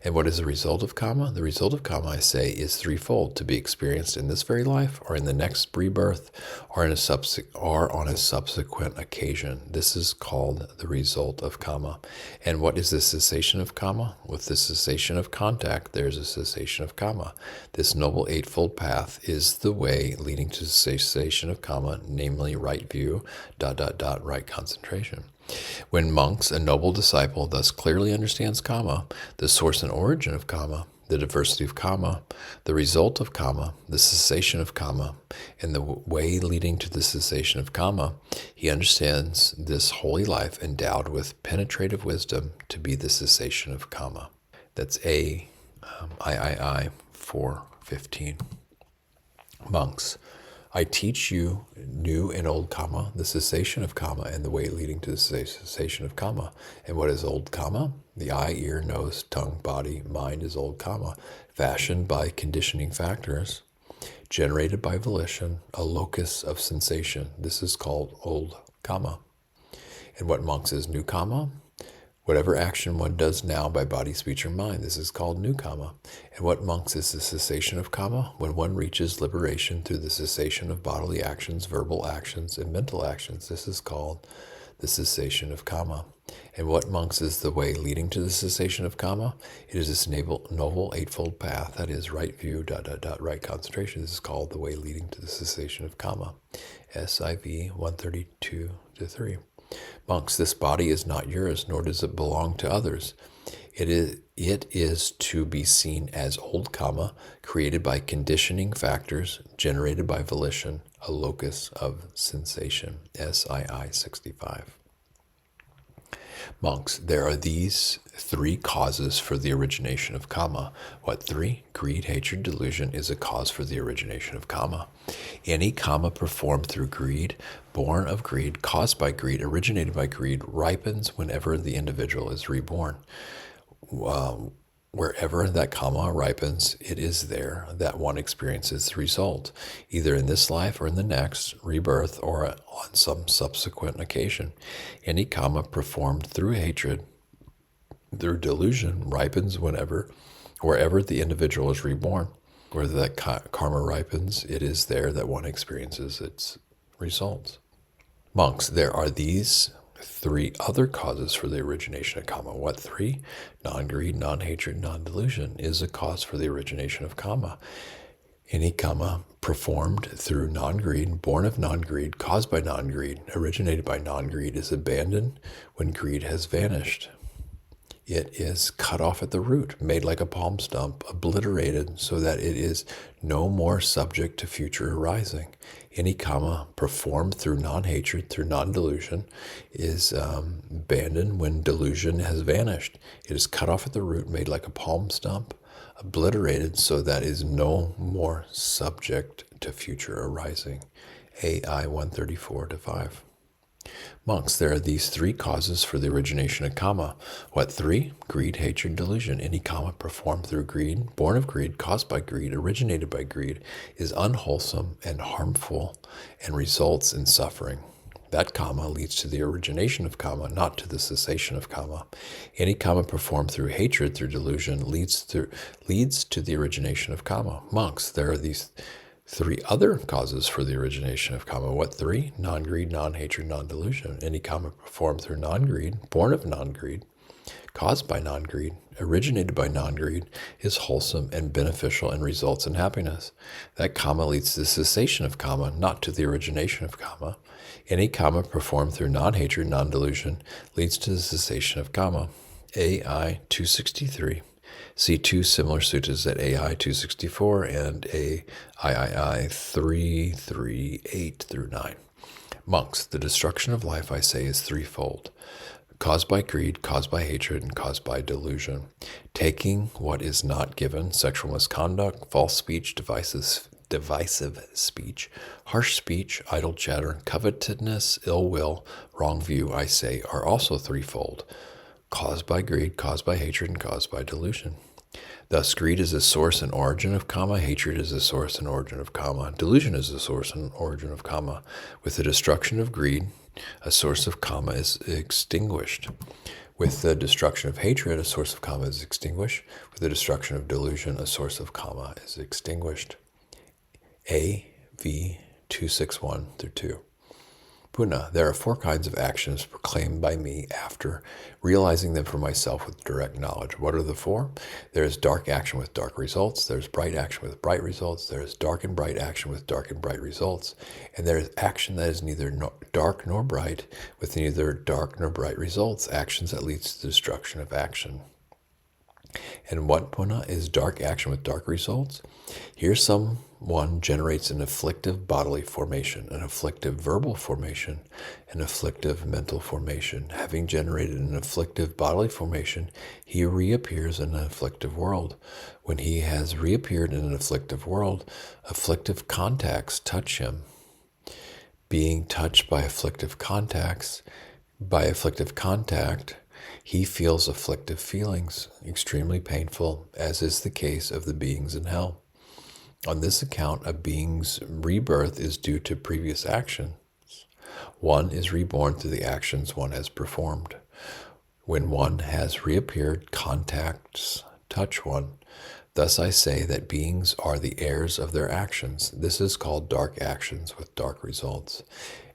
And what is the result of karma? The result of karma, I say, is threefold: to be experienced in this very life, or in the next rebirth, or on a subsequent occasion. This is called the result of karma. And what is the cessation of karma? With the cessation of contact, there's a cessation of karma. This noble eightfold path is the way leading to cessation of karma, namely right view, ... right concentration. When monks, a noble disciple, thus clearly understands karma, the source and origin of karma, the diversity of karma, the result of karma, the cessation of karma, and the way leading to the cessation of karma, he understands this holy life endowed with penetrative wisdom to be the cessation of karma. That's III 4:15. Monks, I teach you new and old karma, the cessation of karma, and the way leading to the cessation of karma. And what is old karma? The eye, ear, nose, tongue, body, mind is old karma, fashioned by conditioning factors, generated by volition, a locus of sensation. This is called old karma. And what, monks, is new karma? Whatever action one does now by body, speech, or mind, this is called new karma. And what, monks, is the cessation of karma? When one reaches liberation through the cessation of bodily actions, verbal actions, and mental actions, this is called the cessation of karma. And what, monks, is the way leading to the cessation of karma? It is this noble eightfold path, that is right view, ... right concentration. This is called the way leading to the cessation of karma. SIV 132-3. Monks, this body is not yours, nor does it belong to others. It is to be seen as old karma, created by conditioning factors, generated by volition, a locus of sensation. SII 65. Monks, there are these three causes for the origination of karma. What three? Greed, hatred, delusion is a cause for the origination of karma. Any karma performed through greed, born of greed, caused by greed, originated by greed, ripens whenever the individual is reborn. Wherever that karma ripens, it is there that one experiences the result, either in this life or in the next, rebirth, or on some subsequent occasion. Any karma performed through hatred, through delusion, ripens wherever the individual is reborn. Where that karma ripens, it is there that one experiences its results. Monks, there are these three other causes for the origination of karma. What three? Non-greed, non-hatred, non-delusion is a cause for the origination of karma. Any karma performed through non-greed, born of non-greed, caused by non-greed, originated by non-greed, is abandoned when greed has vanished. It is cut off at the root, made like a palm stump, obliterated so that it is no more subject to future arising. Any karma performed through non-hatred, through non-delusion, is abandoned when delusion has vanished. It is cut off at the root, made like a palm stump, obliterated so that it is no more subject to future arising. AI 134-5. Monks, there are these three causes for the origination of karma. What three? Greed, hatred, delusion. Any karma performed through greed, born of greed, caused by greed, originated by greed, is unwholesome and harmful and results in suffering. That karma leads to the origination of karma, not to the cessation of karma. Any karma performed through hatred, through delusion, leads to the origination of karma. Monks, there are these three other causes for the origination of karma. What three? Non-greed, non-hatred, non-delusion. Any karma performed through non-greed, born of non-greed, caused by non-greed, originated by non-greed, is wholesome and beneficial and results in happiness. That karma leads to the cessation of karma, not to the origination of karma. Any karma performed through non-hatred, non-delusion leads to the cessation of karma. AI 263. See two similar suttas at AI 264 and III 338-9. Monks, the destruction of life, I say, is threefold: caused by greed, caused by hatred, and caused by delusion. Taking what is not given, sexual misconduct, false speech, divisive speech, harsh speech, idle chatter, covetousness, ill will, wrong view, I say, are also threefold, caused by greed, caused by hatred, and caused by delusion. Thus, greed is the source and origin of Kamma, hatred is the source and origin of Kamma, delusion is the source and origin of Kamma. With the destruction of greed, a source of Kamma is extinguished. With the destruction of hatred, a source of Kamma is extinguished. With the destruction of delusion, a source of Kamma is extinguished. AV 261-2. Puna, there are 4 kinds of actions proclaimed by me after realizing them for myself with direct knowledge. What are the 4? There is dark action with dark results. There's bright action with bright results. There is dark and bright action with dark and bright results. And there is action that is neither dark nor bright, with neither dark nor bright results. Actions that leads to the destruction of action. And what, Puna, is dark action with dark results? Here someone generates an afflictive bodily formation, an afflictive verbal formation, an afflictive mental formation. Having generated an afflictive bodily formation, he reappears in an afflictive world. When he has reappeared in an afflictive world, afflictive contacts touch him. Being touched by afflictive contact, he feels afflictive feelings, extremely painful, as is the case of the beings in hell. On this account, a being's rebirth is due to previous actions. One is reborn through the actions one has performed. When one has reappeared, contacts touch one. Thus I say that beings are the heirs of their actions. This is called dark actions with dark results.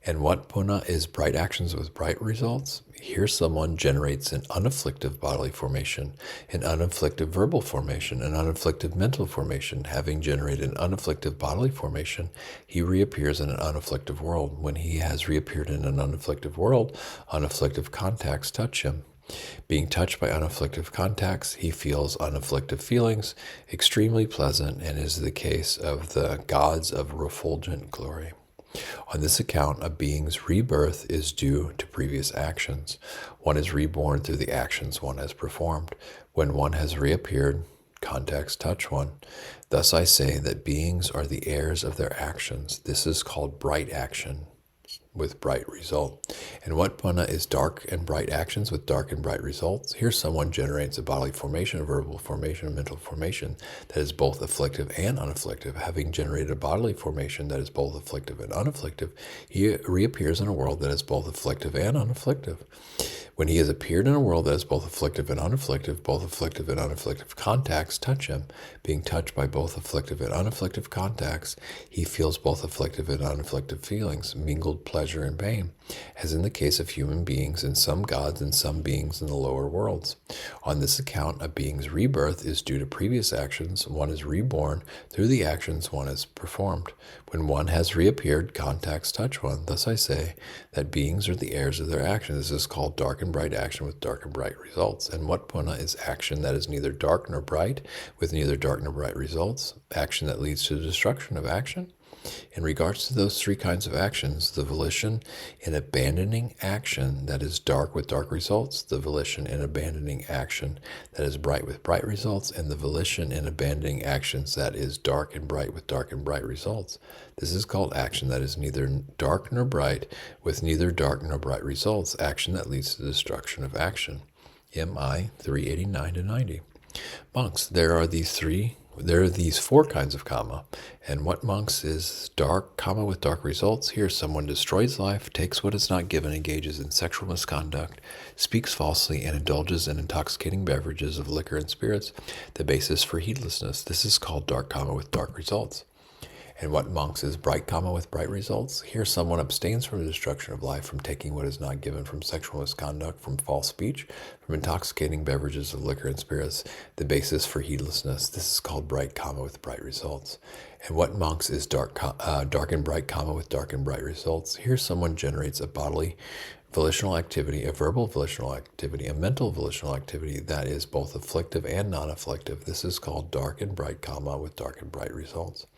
And what, Puna, is bright actions with bright results? Here someone generates an unafflictive bodily formation, an unafflictive verbal formation, an unafflictive mental formation. Having generated an unafflictive bodily formation, he reappears in an unafflictive world. When he has reappeared in an unafflictive world, unafflictive contacts touch him. Being touched by unafflictive contacts, he feels unafflictive feelings, extremely pleasant, and is the case of the gods of refulgent glory. On this account, a being's rebirth is due to previous actions. One is reborn through the actions one has performed. When one has reappeared, contacts touch one. Thus I say that beings are the heirs of their actions. This is called bright action with bright result. And what, Puna, is dark and bright actions with dark and bright results? Here someone generates a bodily formation, a verbal formation, a mental formation that is both afflictive and unafflictive. Having generated a bodily formation that is both afflictive and unafflictive, he reappears in a world that is both afflictive and unafflictive. When he has appeared in a world that is both afflictive and unafflictive contacts touch him. Being touched by both afflictive and unafflictive contacts, he feels both afflictive and unafflictive feelings, mingled pleasure and pain, as in the case of human beings and some gods and some beings in the lower worlds. On this account, a being's rebirth is due to previous actions. One is reborn through the actions one has performed. When one has reappeared, contacts touch one. Thus I say that beings are the heirs of their actions. This is called dark and bright action with dark and bright results. And what, Puna, is action that is neither dark nor bright, with neither dark nor bright results? Action that leads to the destruction of action? In regards to those 3 kinds of actions, the volition in abandoning action that is dark with dark results, the volition in abandoning action that is bright with bright results, and the volition in abandoning actions that is dark and bright with dark and bright results. This is called action that is neither dark nor bright, with neither dark nor bright results, action that leads to the destruction of action. MI 389-90. Monks, there are these 4 kinds of Kamma. And what, monks, is dark Kamma with dark results? Here someone destroys life, takes what is not given, engages in sexual misconduct, speaks falsely, and indulges in intoxicating beverages of liquor and spirits, the basis for heedlessness. This is called dark Kamma with dark results. And what, monks, is bright Kamma with bright results? Here someone abstains from the destruction of life, from taking what is not given, from sexual misconduct, from false speech, from intoxicating beverages of liquor and spirits, the basis for heedlessness. This is called bright Kamma with bright results. And what, monks, is dark and bright Kamma with dark and bright results? Here someone generates a bodily volitional activity, a verbal volitional activity, a mental volitional activity that is both afflictive and non-afflictive. This is called dark and bright Kamma with dark and bright results.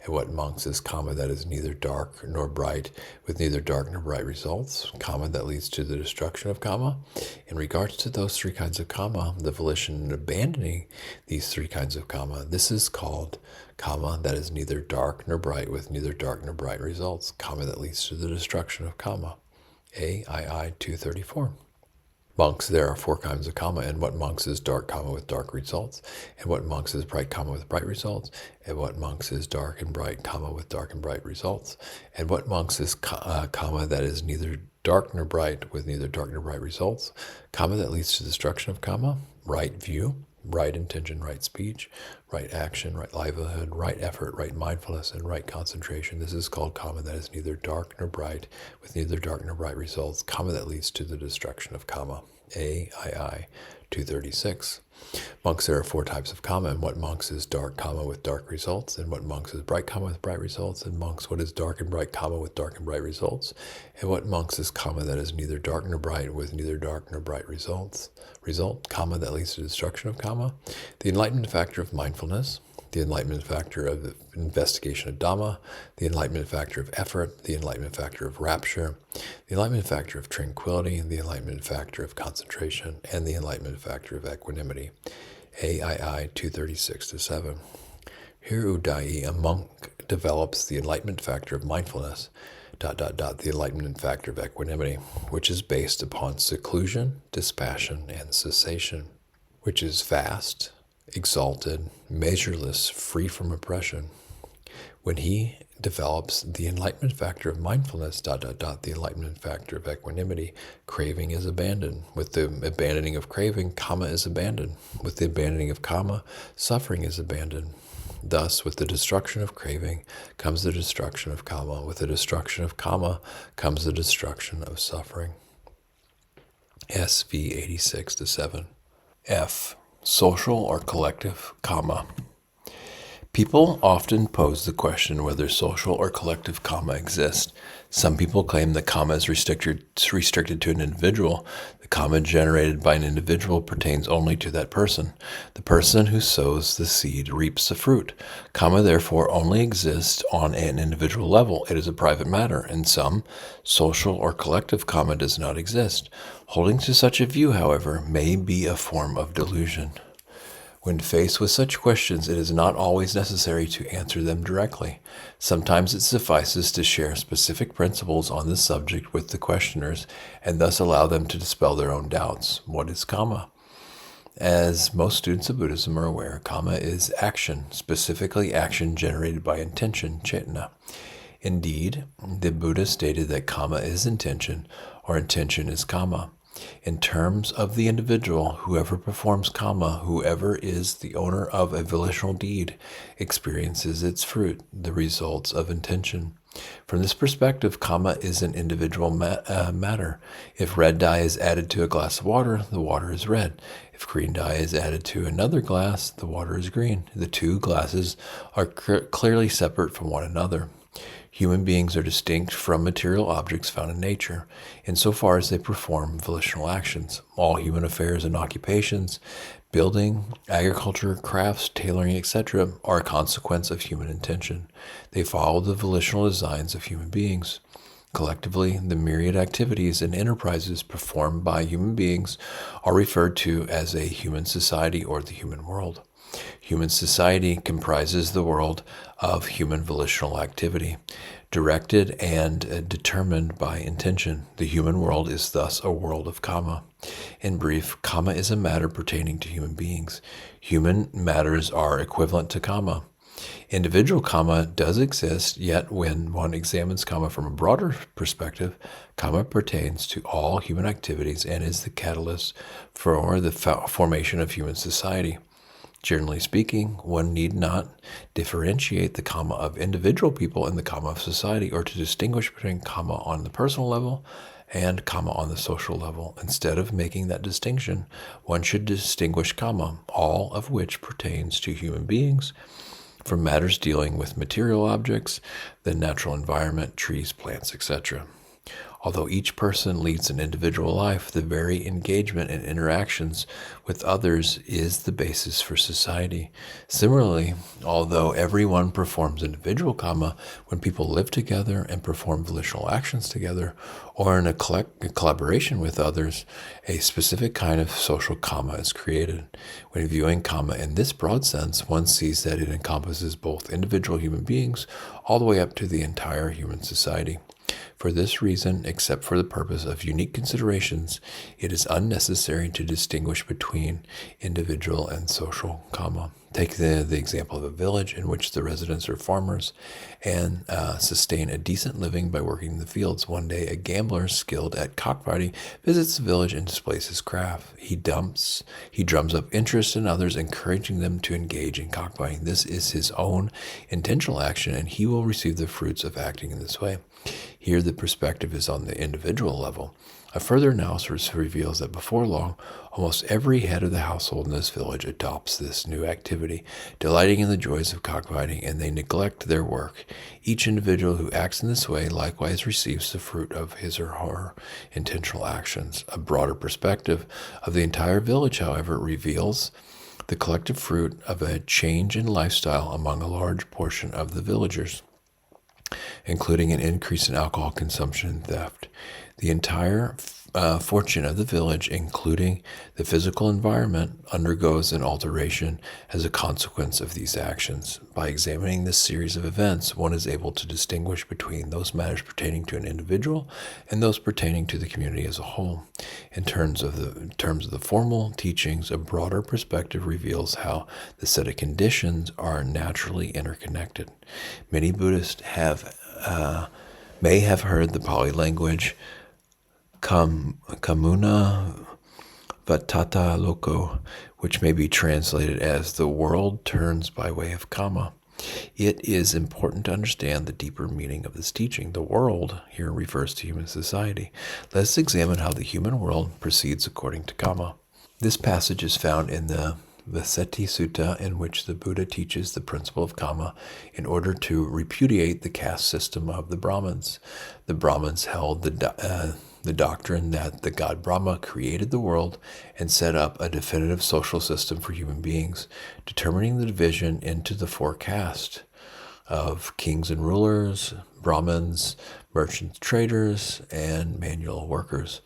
And what monks is karma that is neither dark nor bright, with neither dark nor bright results, karma that leads to the destruction of karma. In regards to those three kinds of karma, the volition in abandoning these three kinds of karma, this is called karma that is neither dark nor bright, with neither dark nor bright results, karma that leads to the destruction of karma. AII 234. Monks, there are four kinds of karma, and what monks is dark karma with dark results, and what monks is bright karma with bright results, and what monks is dark and bright karma with dark and bright results, and what monks is karma that is neither dark nor bright with neither dark nor bright results, karma that leads to destruction of karma, right view, right intention, right speech, right action, right livelihood, right effort, right mindfulness, and right concentration. This is called karma that is neither dark nor bright, with neither dark nor bright results, karma that leads to the destruction of karma. AII 236. Monks, there are four types of karma, and what monks is dark karma with dark results, and what monks is bright karma with bright results, and monks, what is dark and bright karma with dark and bright results, and what monks is karma that is neither dark nor bright with neither dark nor bright results. Karma that leads to destruction of karma, the enlightenment factor of mindfulness, the enlightenment factor of investigation of Dhamma, the enlightenment factor of effort, the enlightenment factor of rapture, the enlightenment factor of tranquility, the enlightenment factor of concentration, and the enlightenment factor of equanimity. AII 236-7. Here Udai, a monk, develops the enlightenment factor of mindfulness, the enlightenment factor of equanimity, which is based upon seclusion, dispassion, and cessation, which is vast, exalted, measureless, free from oppression. When he develops the enlightenment factor of mindfulness, the enlightenment factor of equanimity, craving is abandoned. With the abandoning of craving, karma is abandoned. With the abandoning of karma, suffering is abandoned. Thus, with the destruction of craving comes the destruction of karma. With the destruction of karma comes the destruction of suffering. SV 86-7. F. Social or collective karma. People often pose the question whether social or collective karma exists. Some people claim that karma is restricted to an individual. The karma generated by an individual pertains only to that person. The person who sows the seed reaps the fruit. Karma therefore only exists on an individual level. It is a private matter. And some, social or collective karma does not exist. Holding to such a view, however, may be a form of delusion. When faced with such questions, it is not always necessary to answer them directly. Sometimes it suffices to share specific principles on this subject with the questioners and thus allow them to dispel their own doubts. What is karma? As most students of Buddhism are aware, karma is action, specifically action generated by intention, cetana. Indeed, the Buddha stated that karma is intention, or intention is karma. In terms of the individual, whoever performs karma, whoever is the owner of a volitional deed, experiences its fruit, the results of intention. From this perspective, karma is an individual matter. If red dye is added to a glass of water, the water is red. If green dye is added to another glass, the water is green. The two glasses are clearly separate from one another. Human beings are distinct from material objects found in nature, insofar as they perform volitional actions. All human affairs and occupations, building, agriculture, crafts, tailoring, etc., are a consequence of human intention. They follow the volitional designs of human beings. Collectively, the myriad activities and enterprises performed by human beings are referred to as a human society or the human world. Human society comprises the world of human volitional activity, directed and determined by intention. The human world is thus a world of karma. In brief, karma is a matter pertaining to human beings. Human matters are equivalent to karma. Individual karma does exist, yet when one examines karma from a broader perspective, karma pertains to all human activities and is the catalyst for the formation of human society. Generally speaking, one need not differentiate the karma of individual people and the karma of society, or to distinguish between karma on the personal level and karma on the social level. Instead of making that distinction, one should distinguish karma, all of which pertains to human beings, from matters dealing with material objects, the natural environment, trees, plants, etc. Although each person leads an individual life, the very engagement and interactions with others is the basis for society. Similarly, although everyone performs individual karma, when people live together and perform volitional actions together, or in a collaboration with others, a specific kind of social karma is created. When viewing karma in this broad sense, one sees that it encompasses both individual human beings all the way up to the entire human society. For this reason, except for the purpose of unique considerations, it is unnecessary to distinguish between individual and social karma. Take the example of a village in which the residents are farmers and sustain a decent living by working in the fields. One day, a gambler skilled at cockfighting visits the village and displays his craft. He drums up interest in others, encouraging them to engage in cockfighting. This is his own intentional action, and he will receive the fruits of acting in this way. Here, the perspective is on the individual level. A further analysis reveals that before long, almost every head of the household in this village adopts this new activity, delighting in the joys of cockfighting, and they neglect their work. Each individual who acts in this way likewise receives the fruit of his or her intentional actions. A broader perspective of the entire village, however, reveals the collective fruit of a change in lifestyle among a large portion of the villagers, including an increase in alcohol consumption and theft. The entire fortune of the village, including the physical environment, undergoes an alteration as a consequence of these actions. By examining this series of events, one is able to distinguish between those matters pertaining to an individual and those pertaining to the community as a whole. In terms of the formal teachings, a broader perspective reveals how the set of conditions are naturally interconnected. Many Buddhists may have heard the Pali language Kamuna Vatata Loko, which may be translated as the world turns by way of Kamma. It is important to understand the deeper meaning of this teaching. The world here refers to human society. Let's examine how the human world proceeds according to Kamma. This passage is found in the Vaseti Sutta, in which the Buddha teaches the principle of Kamma in order to repudiate the caste system of the Brahmins. The Brahmins held the doctrine that the god Brahma created the world and set up a definitive social system for human beings, determining the division into the four castes of kings and rulers, Brahmins, merchants, traders, and manual workers.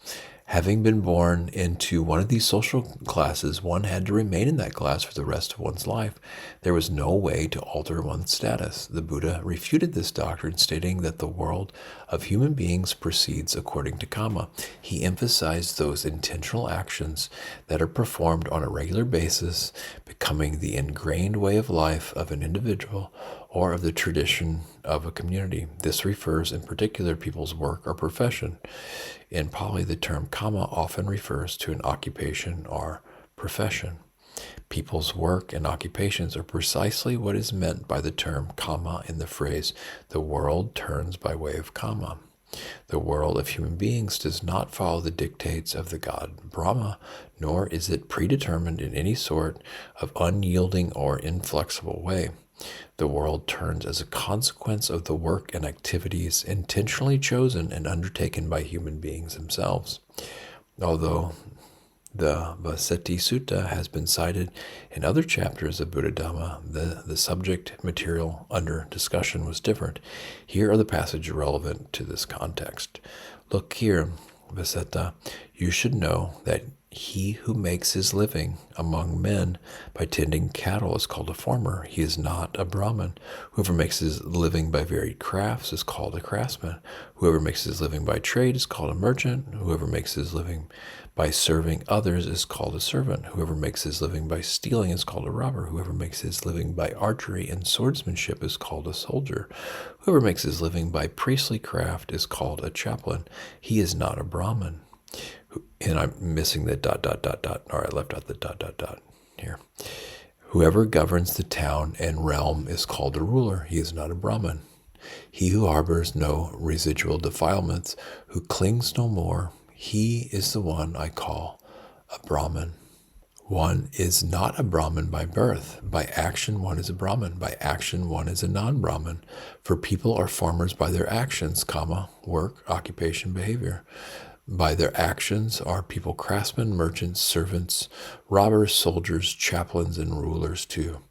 Having been born into one of these social classes, one had to remain in that class for the rest of one's life. There was no way to alter one's status. The Buddha refuted this doctrine, stating that the world of human beings proceeds according to Kamma. He emphasized those intentional actions that are performed on a regular basis, becoming the ingrained way of life of an individual or of the tradition of a community. This refers in particular to people's work or profession. In Pali, the term Kamma often refers to an occupation or profession. People's work and occupations are precisely what is meant by the term Kamma in the phrase, the world turns by way of Kamma. The world of human beings does not follow the dictates of the god Brahma, nor is it predetermined in any sort of unyielding or inflexible way. The world turns as a consequence of the work and activities intentionally chosen and undertaken by human beings themselves. Although the Vaseti Sutta has been cited in other chapters of Buddhadhamma, the subject material under discussion was different. Here are the passages relevant to this context. Look here, Vaseta, you should know that he who makes his living among men by tending cattle is called a farmer. He is not a Brahmin. Whoever makes his living by varied crafts is called a craftsman. Whoever makes his living by trade is called a merchant. Whoever makes his living by serving others is called a servant. Whoever makes his living by stealing is called a robber. Whoever makes his living by archery and swordsmanship is called a soldier. Whoever makes his living by priestly craft is called a chaplain. He is not a Brahmin. And I'm missing the ... or I left out the ... here. Whoever governs the town and realm is called a ruler. He is not a Brahmin. He who harbors no residual defilements, who clings no more, he is the one I call a Brahmin. One is not a Brahmin by birth. By action, one is a Brahmin. By action, one is a non-Brahmin. For people are farmers by their actions, comma, work, occupation, behavior. By their actions are people craftsmen, merchants, servants, robbers, soldiers, chaplains, and rulers too.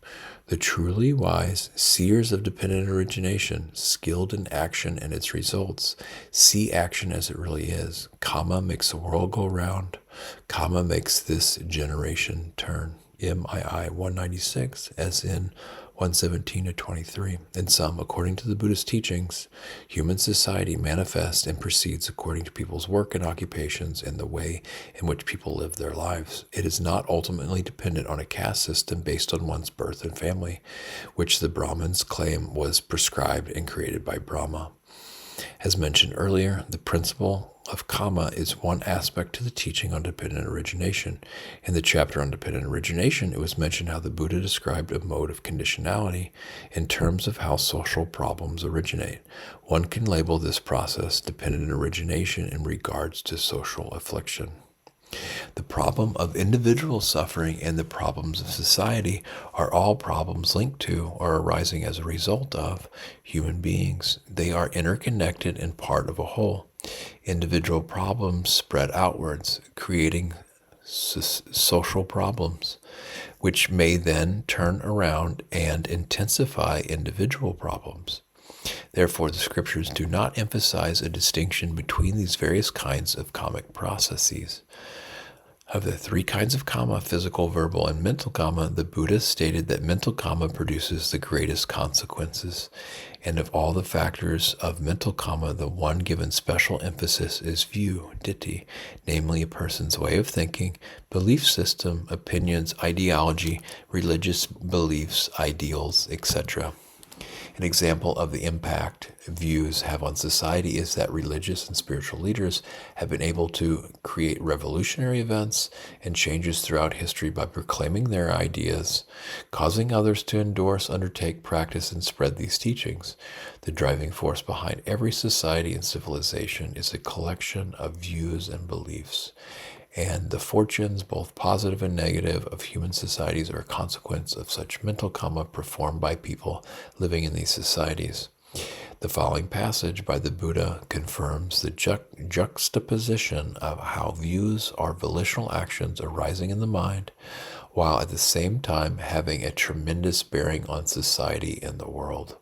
The truly wise, seers of dependent origination, skilled in action and its results, see action as it really is. Kamma makes the world go round. Kamma makes this generation turn. MII 196, as in 117 to 23. In sum, according to the Buddhist teachings, human society manifests and proceeds according to people's work and occupations and the way in which people live their lives. It is not ultimately dependent on a caste system based on one's birth and family, which the Brahmins claim was prescribed and created by Brahma. As mentioned earlier, the principle of Kamma is one aspect to the teaching on dependent origination. In the chapter on dependent origination, it was mentioned how the Buddha described a mode of conditionality in terms of how social problems originate. One can label this process dependent origination in regards to social affliction. The problem of individual suffering and the problems of society are all problems linked to or arising as a result of human beings. They are interconnected and part of a whole. Individual problems spread outwards, creating social problems, which may then turn around and intensify individual problems. Therefore, the scriptures do not emphasize a distinction between these various kinds of kammic processes. Of the three kinds of kamma, physical, verbal, and mental kamma, the Buddha stated that mental kamma produces the greatest consequences. And of all the factors of mental kamma, the one given special emphasis is view, ditthi, namely a person's way of thinking, belief system, opinions, ideology, religious beliefs, ideals, etc. An example of the impact views have on society is that religious and spiritual leaders have been able to create revolutionary events and changes throughout history by proclaiming their ideas, causing others to endorse, undertake, practice, and spread these teachings. The driving force behind every society and civilization is a collection of views and beliefs. And the fortunes, both positive and negative, of human societies are a consequence of such mental kamma performed by people living in these societies. The following passage by the Buddha confirms the juxtaposition of how views are volitional actions arising in the mind, while at the same time having a tremendous bearing on society and the world.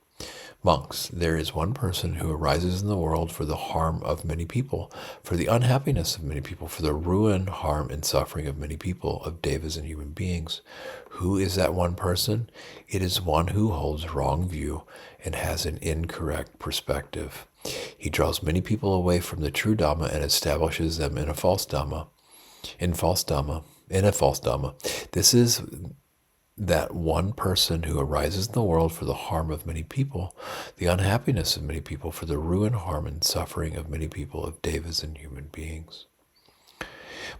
Monks, there is one person who arises in the world for the harm of many people, for the unhappiness of many people, for the ruin, harm, and suffering of many people, of devas and human beings. Who is that one person? It is one who holds wrong view and has an incorrect perspective. He draws many people away from the true Dhamma and establishes them in a false Dhamma. This is that one person who arises in the world for the harm of many people, the unhappiness of many people, for the ruin, harm, and suffering of many people, of devas and human beings.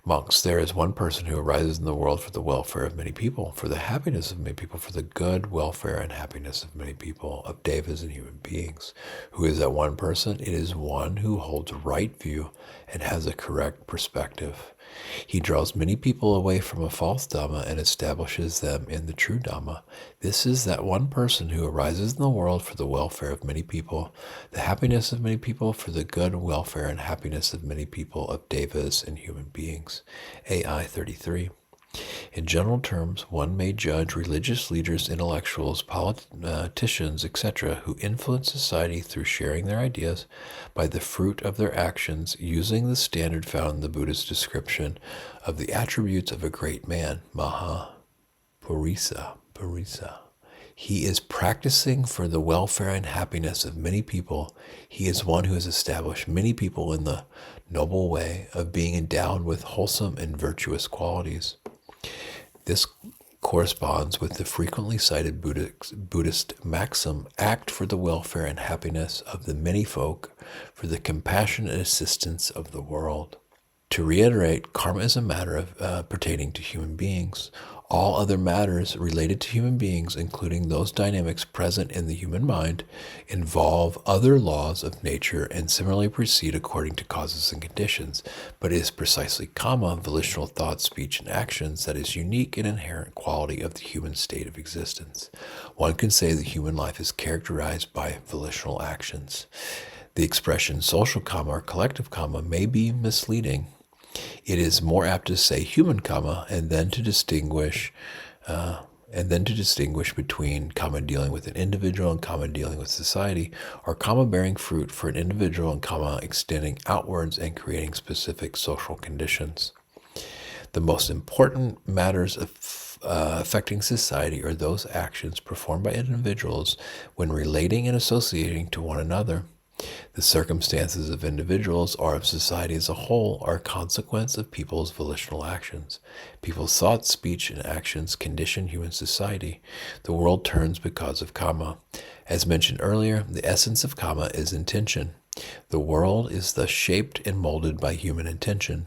Monks, there is one person who arises in the world for the welfare of many people, for the happiness of many people, for the good, welfare, and happiness of many people, of devas and human beings. Who is that one person? It is one who holds right view and has a correct perspective. He draws many people away from a false Dhamma and establishes them in the true Dhamma. This is that one person who arises in the world for the welfare of many people, the happiness of many people, for the good, welfare, and happiness of many people, of devas and human beings. AI 33. In general terms, one may judge religious leaders, intellectuals, politicians, etc., who influence society through sharing their ideas by the fruit of their actions, using the standard found in the Buddha's description of the attributes of a great man, Maha Purisa. He is practicing for the welfare and happiness of many people. He is one who has established many people in the noble way of being endowed with wholesome and virtuous qualities. This corresponds with the frequently cited Buddhist maxim, act for the welfare and happiness of the many folk, for the compassionate assistance of the world. To reiterate, karma is a matter of pertaining to human beings. All other matters related to human beings, including those dynamics present in the human mind, involve other laws of nature and similarly proceed according to causes and conditions, but it is precisely kamma, volitional thought, speech, and actions, that is unique and inherent quality of the human state of existence. One can say that human life is characterized by volitional actions. The expression social kamma or collective kamma may be misleading. It is more apt to say human kamma and then to distinguish between kamma dealing with an individual and kamma dealing with society, or kamma bearing fruit for an individual and kamma extending outwards and creating specific social conditions. The most important matters affecting society are those actions performed by individuals when relating and associating to one another. The circumstances of individuals or of society as a whole are a consequence of people's volitional actions. People's thoughts, speech, and actions condition human society. The world turns because of kamma. As mentioned earlier, the essence of kamma is intention. The world is thus shaped and molded by human intention.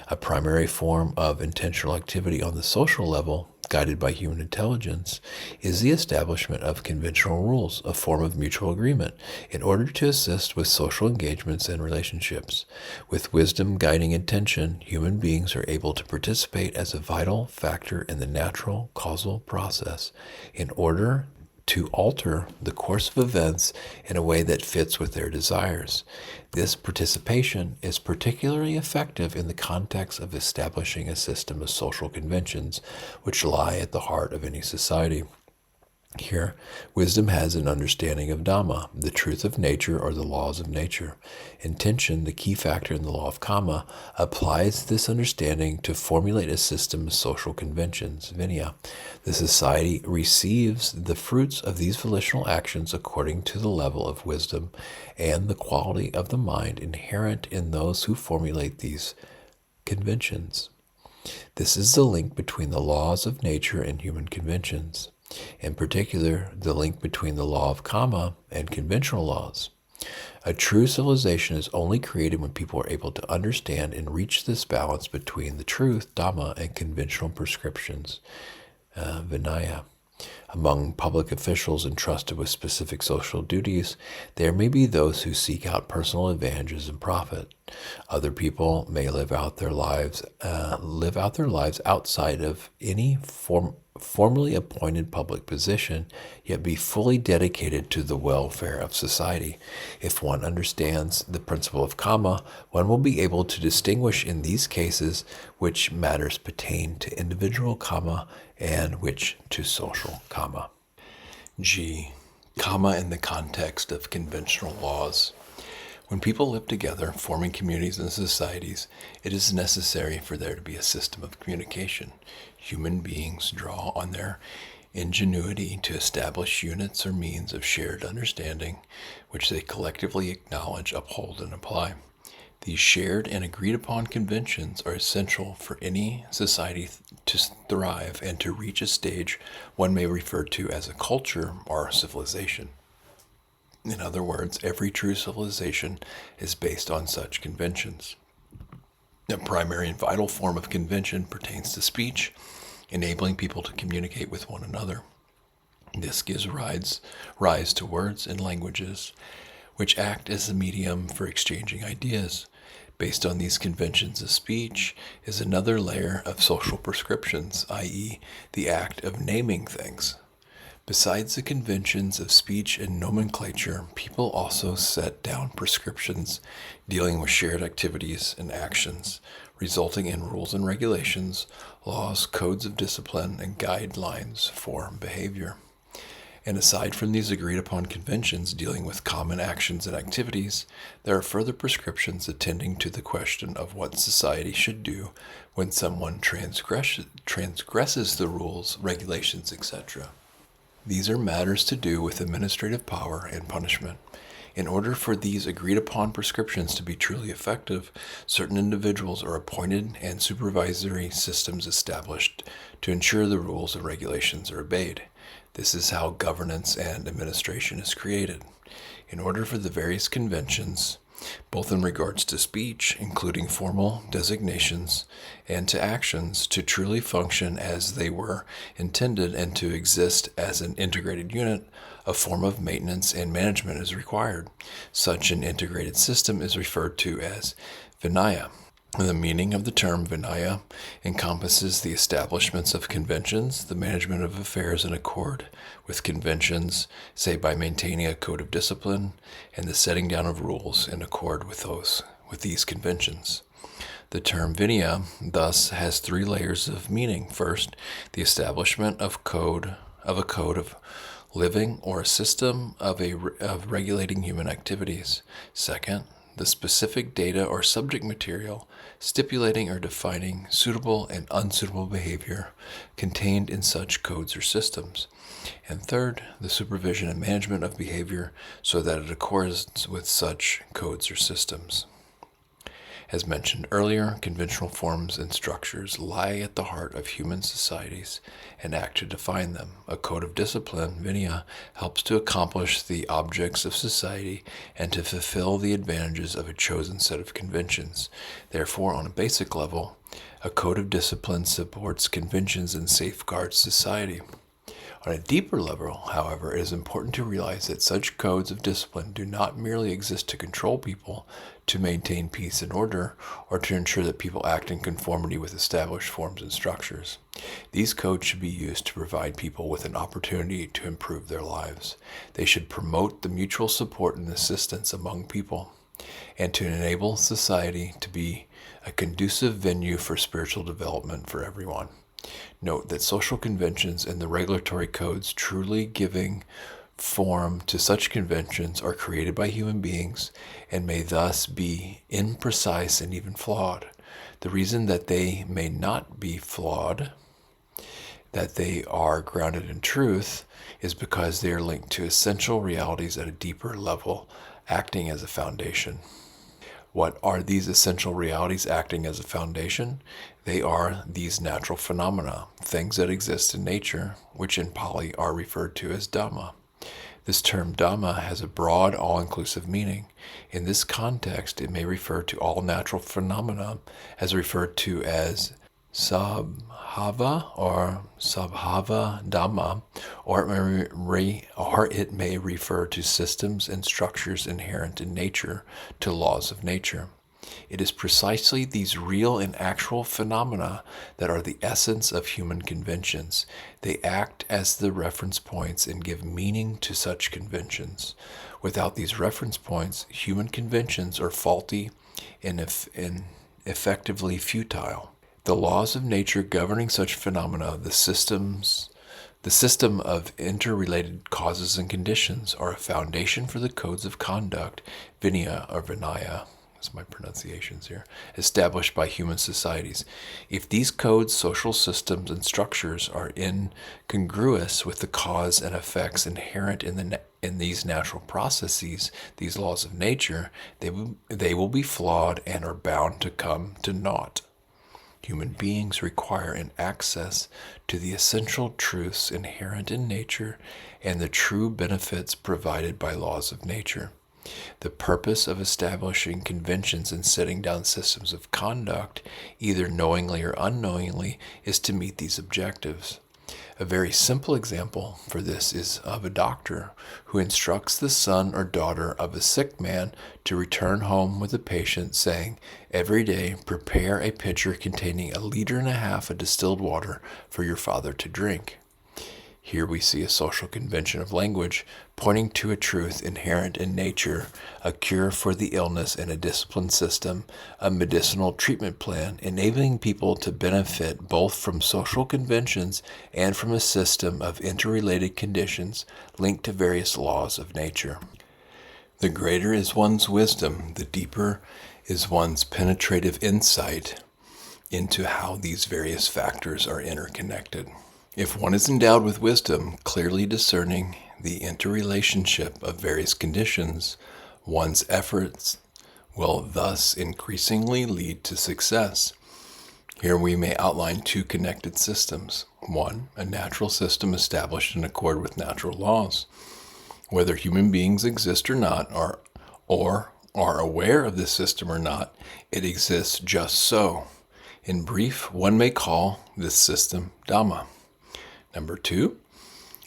A primary form of intentional activity on the social level, guided by human intelligence, is the establishment of conventional rules, a form of mutual agreement, in order to assist with social engagements and relationships. With wisdom guiding intention, human beings are able to participate as a vital factor in the natural causal process in order to alter the course of events in a way that fits with their desires. This participation is particularly effective in the context of establishing a system of social conventions which lie at the heart of any society. Here, wisdom has an understanding of Dhamma, the truth of nature or the laws of nature. Intention, the key factor in the law of Kamma, applies this understanding to formulate a system of social conventions, Vinaya. The society receives the fruits of these volitional actions according to the level of wisdom and the quality of the mind inherent in those who formulate these conventions. This is the link between the laws of nature and human conventions. In particular, the link between the law of Kamma and conventional laws. A true civilization is only created when people are able to understand and reach this balance between the truth, Dhamma, and conventional prescriptions, Vinaya. Among public officials entrusted with specific social duties, there may be those who seek out personal advantages and profit. Other people may live out their lives outside of any formally appointed public position, yet be fully dedicated to the welfare of society. If one understands the principle of Kamma, one will be able to distinguish in these cases which matters pertain to individual Kamma and which to social Kamma. G. Kamma in the context of conventional laws. When people live together, forming communities and societies, it is necessary for there to be a system of communication. Human beings draw on their ingenuity to establish units or means of shared understanding, which they collectively acknowledge, uphold, and apply. These shared and agreed upon conventions are essential for any society to thrive and to reach a stage one may refer to as a culture or a civilization. In other words, every true civilization is based on such conventions. A primary and vital form of convention pertains to speech, enabling people to communicate with one another. This gives rise to words and languages, which act as the medium for exchanging ideas. Based on these conventions of speech is another layer of social prescriptions, i.e., the act of naming things. Besides the conventions of speech and nomenclature, people also set down prescriptions dealing with shared activities and actions, resulting in rules and regulations, laws, codes of discipline, and guidelines for behavior. And aside from these agreed-upon conventions dealing with common actions and activities, there are further prescriptions attending to the question of what society should do when someone transgresses the rules, regulations, etc. These are matters to do with administrative power and punishment. In order for these agreed-upon prescriptions to be truly effective, certain individuals are appointed and supervisory systems established to ensure the rules and regulations are obeyed. This is how governance and administration is created. In order for the various conventions both in regards to speech, including formal designations, and to actions, to truly function as they were intended and to exist as an integrated unit. A form of maintenance and management is required. Such an integrated system is referred to as Vinaya. The meaning of the term Vinaya encompasses the establishments of conventions, the management of affairs in accord with conventions, say by maintaining a code of discipline, and the setting down of rules in accord with these conventions. The term Vinaya thus has three layers of meaning. First, the establishment of a code of living or a system of regulating human activities. Second, the specific data or subject material stipulating or defining suitable and unsuitable behavior contained in such codes or systems. And third, the supervision and management of behavior so that it accords with such codes or systems. As mentioned earlier, conventional forms and structures lie at the heart of human societies and act to define them. A code of discipline, Vinaya, helps to accomplish the objects of society and to fulfill the advantages of a chosen set of conventions. Therefore, on a basic level, a code of discipline supports conventions and safeguards society. On a deeper level, however, it is important to realize that such codes of discipline do not merely exist to control people, to maintain peace and order, or to ensure that people act in conformity with established forms and structures. These codes should be used to provide people with an opportunity to improve their lives. They should promote the mutual support and assistance among people, and to enable society to be a conducive venue for spiritual development for everyone. Note that social conventions and the regulatory codes truly giving form to such conventions are created by human beings and may thus be imprecise and even flawed. The reason that they may not be flawed, that they are grounded in truth, is because they are linked to essential realities at a deeper level, acting as a foundation. What are these essential realities acting as a foundation? They are these natural phenomena, things that exist in nature, which in Pali are referred to as Dhamma. This term Dhamma has a broad, all-inclusive meaning. In this context, it may refer to all natural phenomena as referred to as Sabhava or Sabhava Dhamma, or it may refer to systems and structures inherent in nature, to laws of nature. It is precisely these real and actual phenomena that are the essence of human conventions. They act as the reference points and give meaning to such conventions. Without these reference points, human conventions are faulty and effectively futile. The laws of nature governing such phenomena, the system of interrelated causes and conditions, are a foundation for the codes of conduct, Vinaya or Vinaya, that's my pronunciations here, established by human societies. If these codes, social systems, and structures are incongruous with the cause and effects inherent in these natural processes, these laws of nature, they will be flawed and are bound to come to naught. Human beings require an access to the essential truths inherent in nature and the true benefits provided by laws of nature. The purpose of establishing conventions and setting down systems of conduct, either knowingly or unknowingly, is to meet these objectives. A very simple example for this is of a doctor who instructs the son or daughter of a sick man to return home with a patient, saying, "Every day prepare a pitcher containing 1.5 liters of distilled water for your father to drink." Here we see a social convention of language pointing to a truth inherent in nature, a cure for the illness and a discipline system, a medicinal treatment plan, enabling people to benefit both from social conventions and from a system of interrelated conditions linked to various laws of nature. The greater is one's wisdom, the deeper is one's penetrative insight into how these various factors are interconnected. If one is endowed with wisdom, clearly discerning the interrelationship of various conditions, one's efforts will thus increasingly lead to success. Here we may outline two connected systems. One, a natural system established in accord with natural laws. Whether human beings exist or not, or are aware of this system or not, it exists just so. In brief, one may call this system Dhamma. Number 2,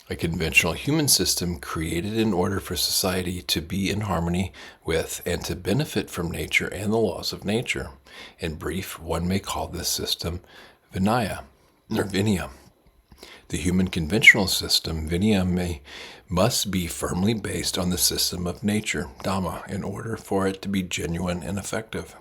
a conventional human system created in order for society to be in harmony with and to benefit from nature and the laws of nature. In brief, one may call this system Vinaya, or Vinaya. The human conventional system, Vinaya, must be firmly based on the system of nature, Dhamma, in order for it to be genuine and effective.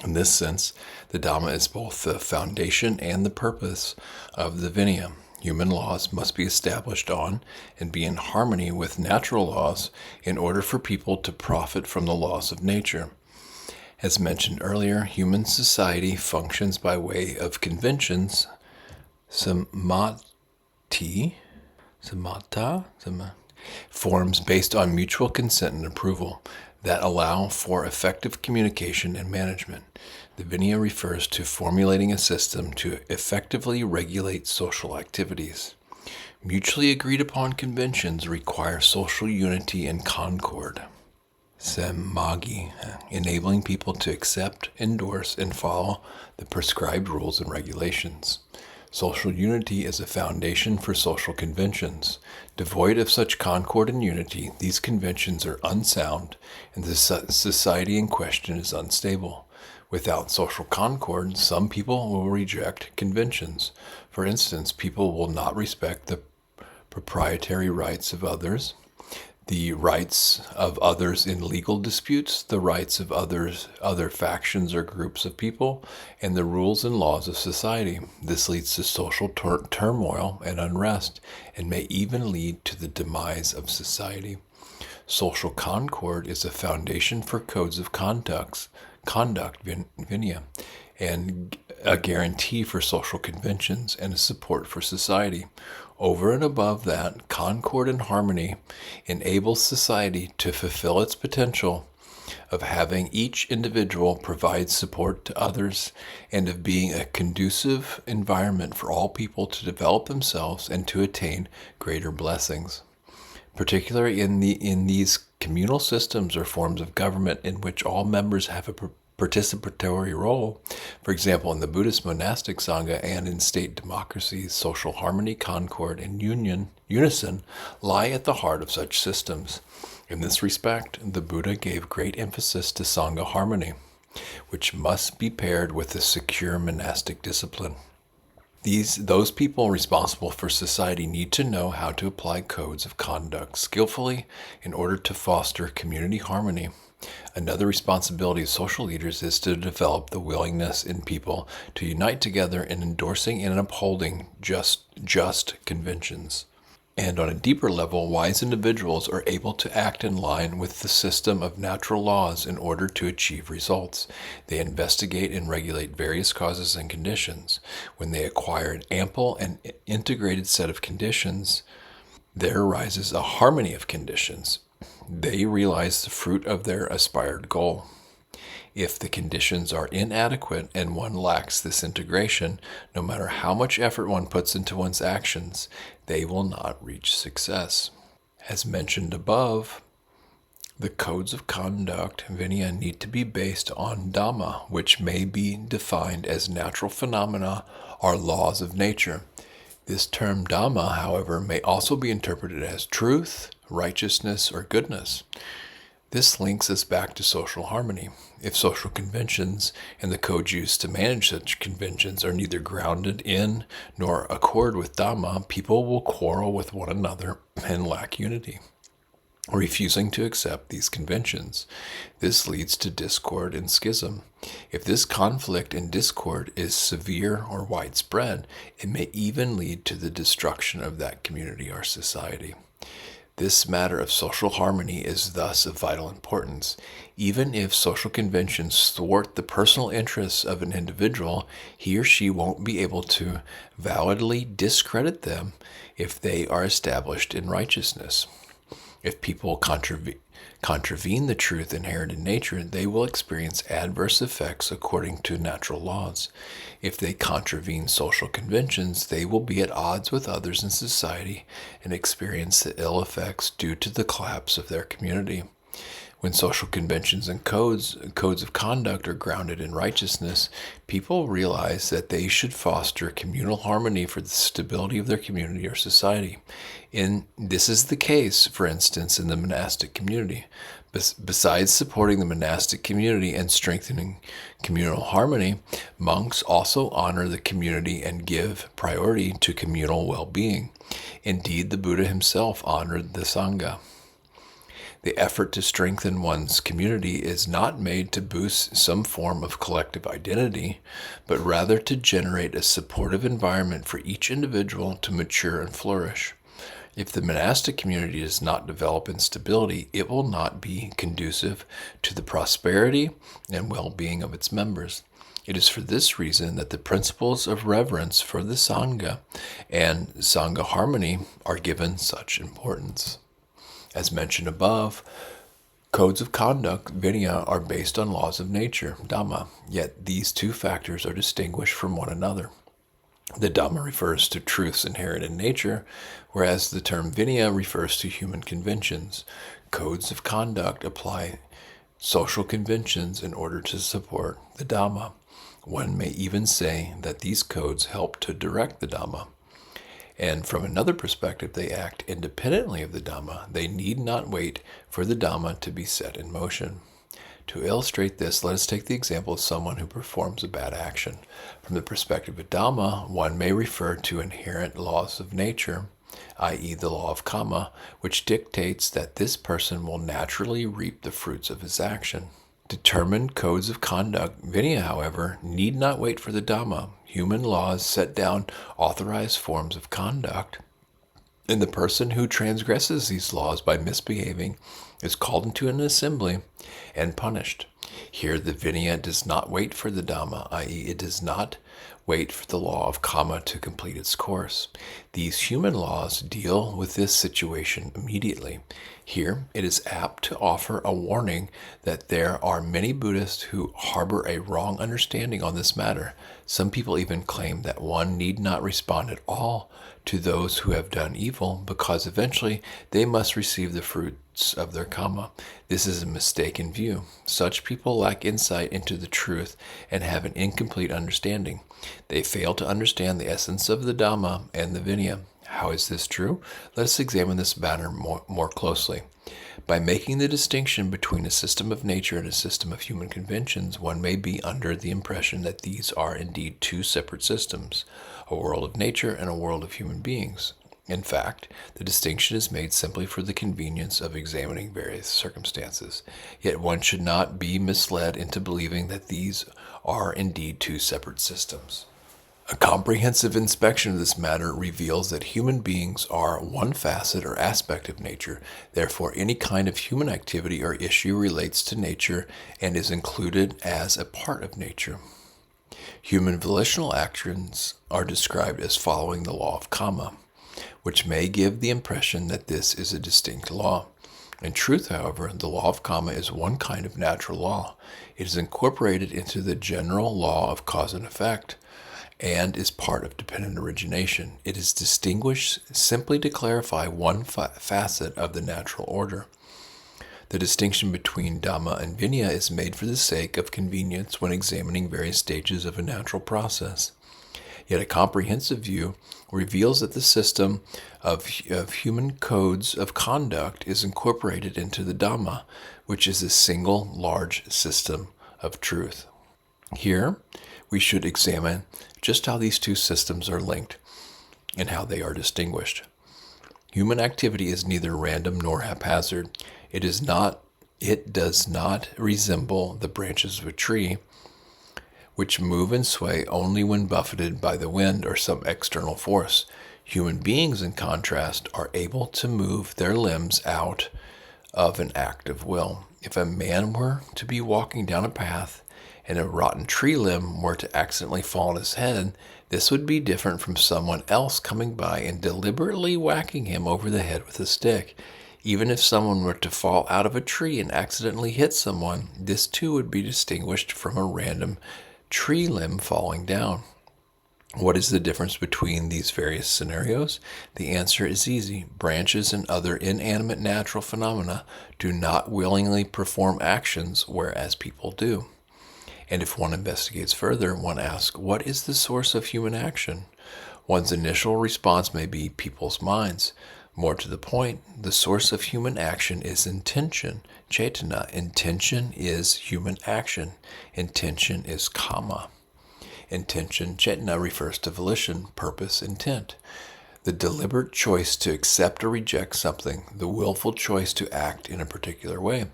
In this sense, the Dhamma is both the foundation and the purpose of the Vinaya. Human laws must be established on and be in harmony with natural laws in order for people to profit from the laws of nature. As mentioned earlier, human society functions by way of conventions, sammata, forms based on mutual consent and approval that allow for effective communication and management. The Vinaya refers to formulating a system to effectively regulate social activities. Mutually agreed upon conventions require social unity and concord. Sammagi, enabling people to accept, endorse, and follow the prescribed rules and regulations. Social unity is a foundation for social conventions. Devoid of such concord and unity, these conventions are unsound, and the society in question is unstable. Without social concord, some people will reject conventions. For instance, people will not respect the proprietary rights of others, the rights of others in legal disputes, the rights of other factions or groups of people, and the rules and laws of society. This leads to social turmoil and unrest, and may even lead to the demise of society. Social concord is a foundation for codes of conduct, Vinaya, and a guarantee for social conventions and a support for society. Over and above that, concord and harmony enables society to fulfill its potential of having each individual provide support to others and of being a conducive environment for all people to develop themselves and to attain greater blessings. Particularly in these communal systems or forms of government in which all members have a participatory role, for example, in the Buddhist monastic sangha and in state democracies, social harmony, concord, and unison lie at the heart of such systems. In this respect, the Buddha gave great emphasis to sangha harmony, which must be paired with a secure monastic discipline. Those people responsible for society need to know how to apply codes of conduct skillfully in order to foster community harmony. Another responsibility of social leaders is to develop the willingness in people to unite together in endorsing and upholding just conventions. And on a deeper level, wise individuals are able to act in line with the system of natural laws in order to achieve results. They investigate and regulate various causes and conditions. When they acquire an ample and integrated set of conditions, there arises a harmony of conditions. They realize the fruit of their aspired goal. If the conditions are inadequate and one lacks this integration, no matter how much effort one puts into one's actions, they will not reach success. As mentioned above, the codes of conduct, Vinaya, need to be based on Dhamma, which may be defined as natural phenomena or laws of nature. This term Dhamma, however, may also be interpreted as truth, righteousness, or goodness. This links us back to social harmony. If social conventions and the codes used to manage such conventions are neither grounded in nor accord with Dhamma, people will quarrel with one another and lack unity, refusing to accept these conventions. This leads to discord and schism. If this conflict and discord is severe or widespread, it may even lead to the destruction of that community or society. This matter of social harmony is thus of vital importance. Even if social conventions thwart the personal interests of an individual, he or she won't be able to validly discredit them if they are established in righteousness. If people contravene the truth inherent in nature, they will experience adverse effects according to natural laws. If they contravene social conventions, they will be at odds with others in society and experience the ill effects due to the collapse of their community. When social conventions and codes of conduct are grounded in righteousness, people realize that they should foster communal harmony for the stability of their community or society. This is the case, for instance, in the monastic community. Besides supporting the monastic community and strengthening communal harmony, monks also honor the community and give priority to communal well-being. Indeed, the Buddha himself honored the Sangha. The effort to strengthen one's community is not made to boost some form of collective identity, but rather to generate a supportive environment for each individual to mature and flourish. If the monastic community does not develop in stability, it will not be conducive to the prosperity and well-being of its members. It is for this reason that the principles of reverence for the Sangha and Sangha harmony are given such importance. As mentioned above, codes of conduct, Vinaya, are based on laws of nature, Dhamma, yet these two factors are distinguished from one another. The Dhamma refers to truths inherent in nature, whereas the term Vinaya refers to human conventions. Codes of conduct apply social conventions in order to support the Dhamma. One may even say that these codes help to direct the Dhamma. And from another perspective, they act independently of the Dhamma. They need not wait for the Dhamma to be set in motion. To illustrate this, let us take the example of someone who performs a bad action. From the perspective of Dhamma, one may refer to inherent laws of nature, i.e. the law of Kamma, which dictates that this person will naturally reap the fruits of his action. Determined codes of conduct, Vinaya, however, need not wait for the Dhamma. Human laws set down authorized forms of conduct, and the person who transgresses these laws by misbehaving is called into an assembly and punished. Here the Vinaya does not wait for the Dhamma, i.e. it does not wait for the law of Kamma to complete its course. These human laws deal with this situation immediately. Here it is apt to offer a warning that there are many Buddhists who harbor a wrong understanding on this matter. Some people even claim that one need not respond at all to those who have done evil, because eventually they must receive the fruits of their karma. This is a mistaken view. Such people lack insight into the truth and have an incomplete understanding. They fail to understand the essence of the Dhamma and the Vinaya. How is this true? Let us examine this matter more closely. By making the distinction between a system of nature and a system of human conventions, one may be under the impression that these are indeed two separate systems, a world of nature and a world of human beings. In fact, the distinction is made simply for the convenience of examining various circumstances. Yet one should not be misled into believing that these are indeed two separate systems. A comprehensive inspection of this matter reveals that human beings are one facet or aspect of nature. Therefore, any kind of human activity or issue relates to nature and is included as a part of nature. Human volitional actions are described as following the law of Kamma, which may give the impression that this is a distinct law. In truth, however, the law of Kamma is one kind of natural law. It is incorporated into the general law of cause and effect, and is part of dependent origination. It is distinguished simply to clarify one facet of the natural order. The distinction between Dhamma and Vinaya is made for the sake of convenience when examining various stages of a natural process. Yet a comprehensive view reveals that the system of human codes of conduct is incorporated into the Dhamma, which is a single large system of truth. Here, we should examine just how these two systems are linked and how they are distinguished. Human activity is neither random nor haphazard. It does not resemble the branches of a tree, which move and sway only when buffeted by the wind or some external force. Human beings, in contrast, are able to move their limbs out of an act of will. If a man were to be walking down a path and a rotten tree limb were to accidentally fall on his head, this would be different from someone else coming by and deliberately whacking him over the head with a stick. Even if someone were to fall out of a tree and accidentally hit someone, this too would be distinguished from a random tree limb falling down. What is the difference between these various scenarios? The answer is easy. Branches and other inanimate natural phenomena do not willingly perform actions, whereas people do. And if one investigates further, one asks, what is the source of human action? One's initial response may be people's minds. More to the point, the source of human action is intention, cetana. Intention is human action. Intention is kamma. Intention, cetana, refers to volition, purpose, intent. The deliberate choice to accept or reject something, the willful choice to act in a particular way.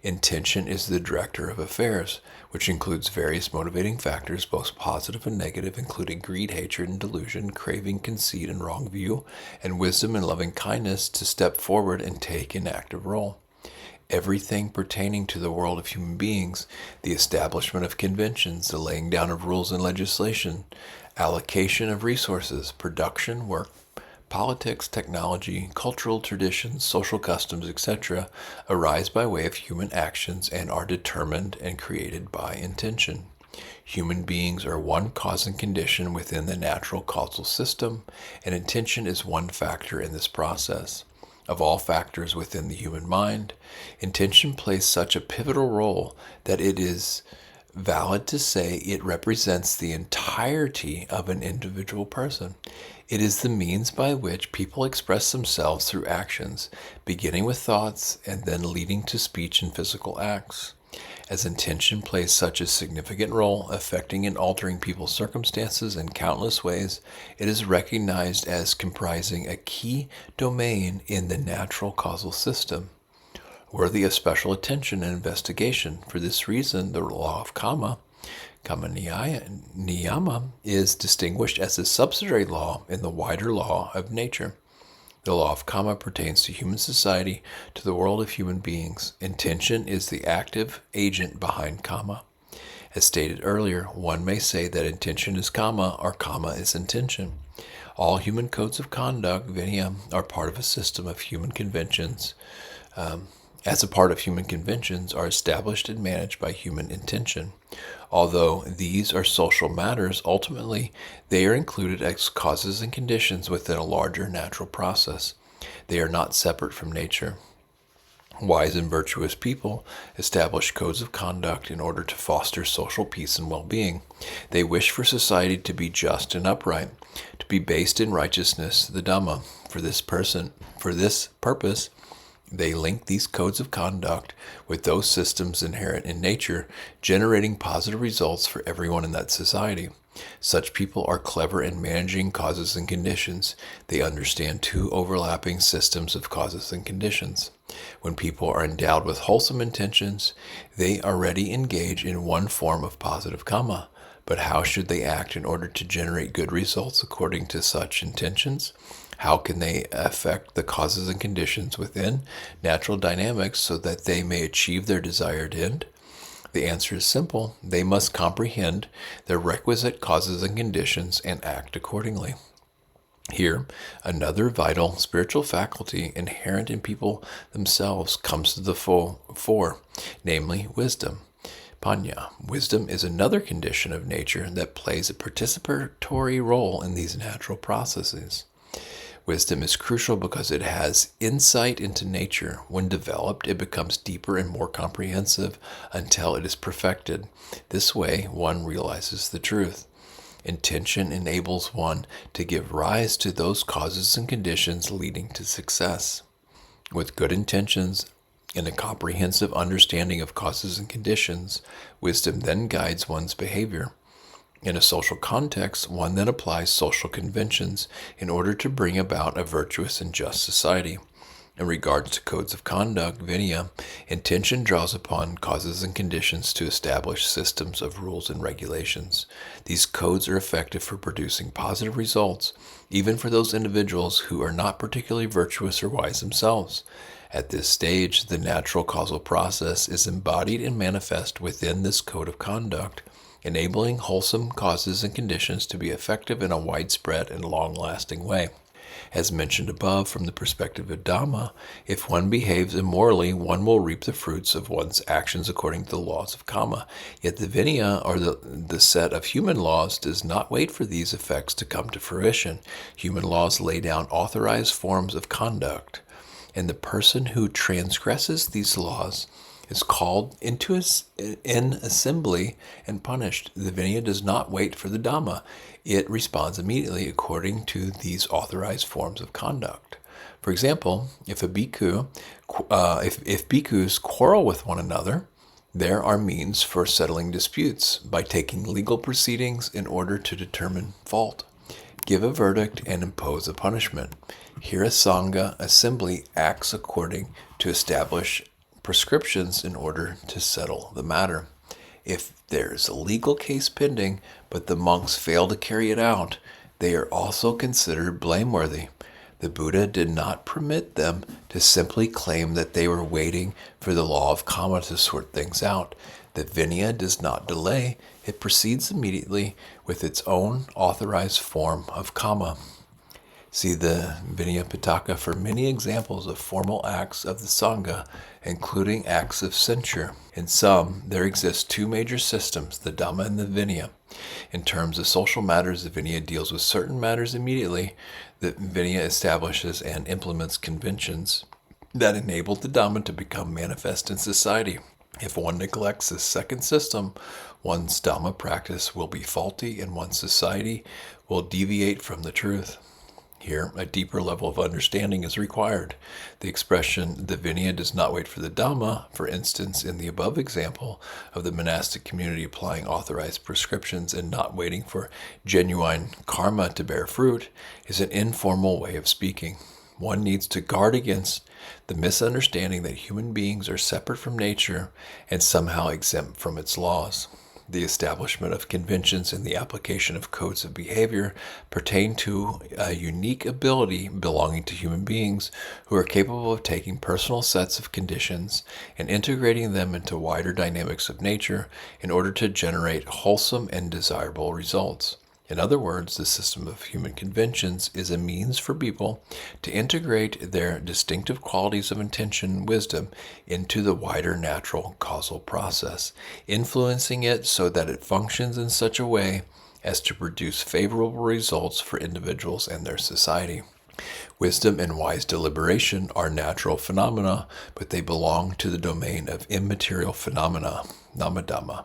Intention is the director of affairs, which includes various motivating factors, both positive and negative, including greed, hatred, and delusion, craving, conceit, and wrong view, and wisdom and loving kindness to step forward and take an active role. Everything pertaining to the world of human beings, the establishment of conventions, the laying down of rules and legislation, allocation of resources, production, work, politics, technology, cultural traditions, social customs, etc., arise by way of human actions and are determined and created by intention. Human beings are one cause and condition within the natural causal system, and intention is one factor in this process. Of all factors within the human mind, intention plays such a pivotal role that it is valid to say it represents the entirety of an individual person. It is the means by which people express themselves through actions, beginning with thoughts and then leading to speech and physical acts. As intention plays such a significant role affecting and altering people's circumstances in countless ways, it is recognized as comprising a key domain in the natural causal system, worthy of special attention and investigation. For this reason, the law of Kamma, Niyama, is distinguished as a subsidiary law in the wider law of nature. The law of Kamma pertains to human society, to the world of human beings. Intention is the active agent behind Kamma. As stated earlier, one may say that intention is Kamma or Kamma is intention. All human codes of conduct, Vinaya, are part of a system of human conventions. As a part of human conventions are established and managed by human intention. Although these are social matters, ultimately they are included as causes and conditions within a larger natural process. They are not separate from nature. Wise and virtuous people establish codes of conduct in order to foster social peace and well-being. They wish for society to be just and upright, to be based in righteousness, the Dhamma. For this purpose, they link these codes of conduct with those systems inherent in nature, generating positive results for everyone in that society. Such people are clever in managing causes and conditions. They understand two overlapping systems of causes and conditions. When people are endowed with wholesome intentions, they already engage in one form of positive kamma. But how should they act in order to generate good results according to such intentions? How can they affect the causes and conditions within natural dynamics so that they may achieve their desired end? The answer is simple. They must comprehend the requisite causes and conditions and act accordingly. Here, another vital spiritual faculty inherent in people themselves comes to the fore, namely wisdom. Panya. Wisdom is another condition of nature that plays a participatory role in these natural processes. Wisdom is crucial because it has insight into nature. When developed, it becomes deeper and more comprehensive until it is perfected. This way, one realizes the truth. Intention enables one to give rise to those causes and conditions leading to success. With good intentions and a comprehensive understanding of causes and conditions, wisdom then guides one's behavior. In a social context, one then applies social conventions in order to bring about a virtuous and just society. In regards to codes of conduct, Vinaya, intention draws upon causes and conditions to establish systems of rules and regulations. These codes are effective for producing positive results, even for those individuals who are not particularly virtuous or wise themselves. At this stage, the natural causal process is embodied and manifest within this code of conduct, enabling wholesome causes and conditions to be effective in a widespread and long-lasting way. As mentioned above, from the perspective of Dhamma, if one behaves immorally, one will reap the fruits of one's actions according to the laws of Kamma. Yet the Vinaya, or the set of human laws, does not wait for these effects to come to fruition. Human laws lay down authorized forms of conduct, and the person who transgresses these laws is called into an assembly and punished. The Vinaya does not wait for the Dhamma. It responds immediately according to these authorized forms of conduct. For example, if bhikkhus quarrel with one another, there are means for settling disputes by taking legal proceedings in order to determine fault, give a verdict, and impose a punishment. Here a Sangha assembly acts according to establish prescriptions in order to settle the matter. If there is a legal case pending, but the monks fail to carry it out, they are also considered blameworthy. The Buddha did not permit them to simply claim that they were waiting for the law of Kamma to sort things out. The Vinaya does not delay. It proceeds immediately with its own authorized form of Kamma. See the Vinaya Pitaka for many examples of formal acts of the Sangha, including acts of censure. In sum, there exist two major systems, the Dhamma and the Vinaya. In terms of social matters, the Vinaya deals with certain matters immediately. The Vinaya establishes and implements conventions that enable the Dhamma to become manifest in society. If one neglects this second system, one's Dhamma practice will be faulty and one's society will deviate from the truth. Here, a deeper level of understanding is required. The expression, the Vinaya does not wait for the Dhamma, for instance, in the above example of the monastic community applying authorized prescriptions and not waiting for genuine karma to bear fruit, is an informal way of speaking. One needs to guard against the misunderstanding that human beings are separate from nature and somehow exempt from its laws. The establishment of conventions and the application of codes of behavior pertain to a unique ability belonging to human beings who are capable of taking personal sets of conditions and integrating them into wider dynamics of nature in order to generate wholesome and desirable results. In other words, the system of human conventions is a means for people to integrate their distinctive qualities of intention and wisdom into the wider natural causal process, influencing it so that it functions in such a way as to produce favorable results for individuals and their society. Wisdom and wise deliberation are natural phenomena, but they belong to the domain of immaterial phenomena, namadhamma,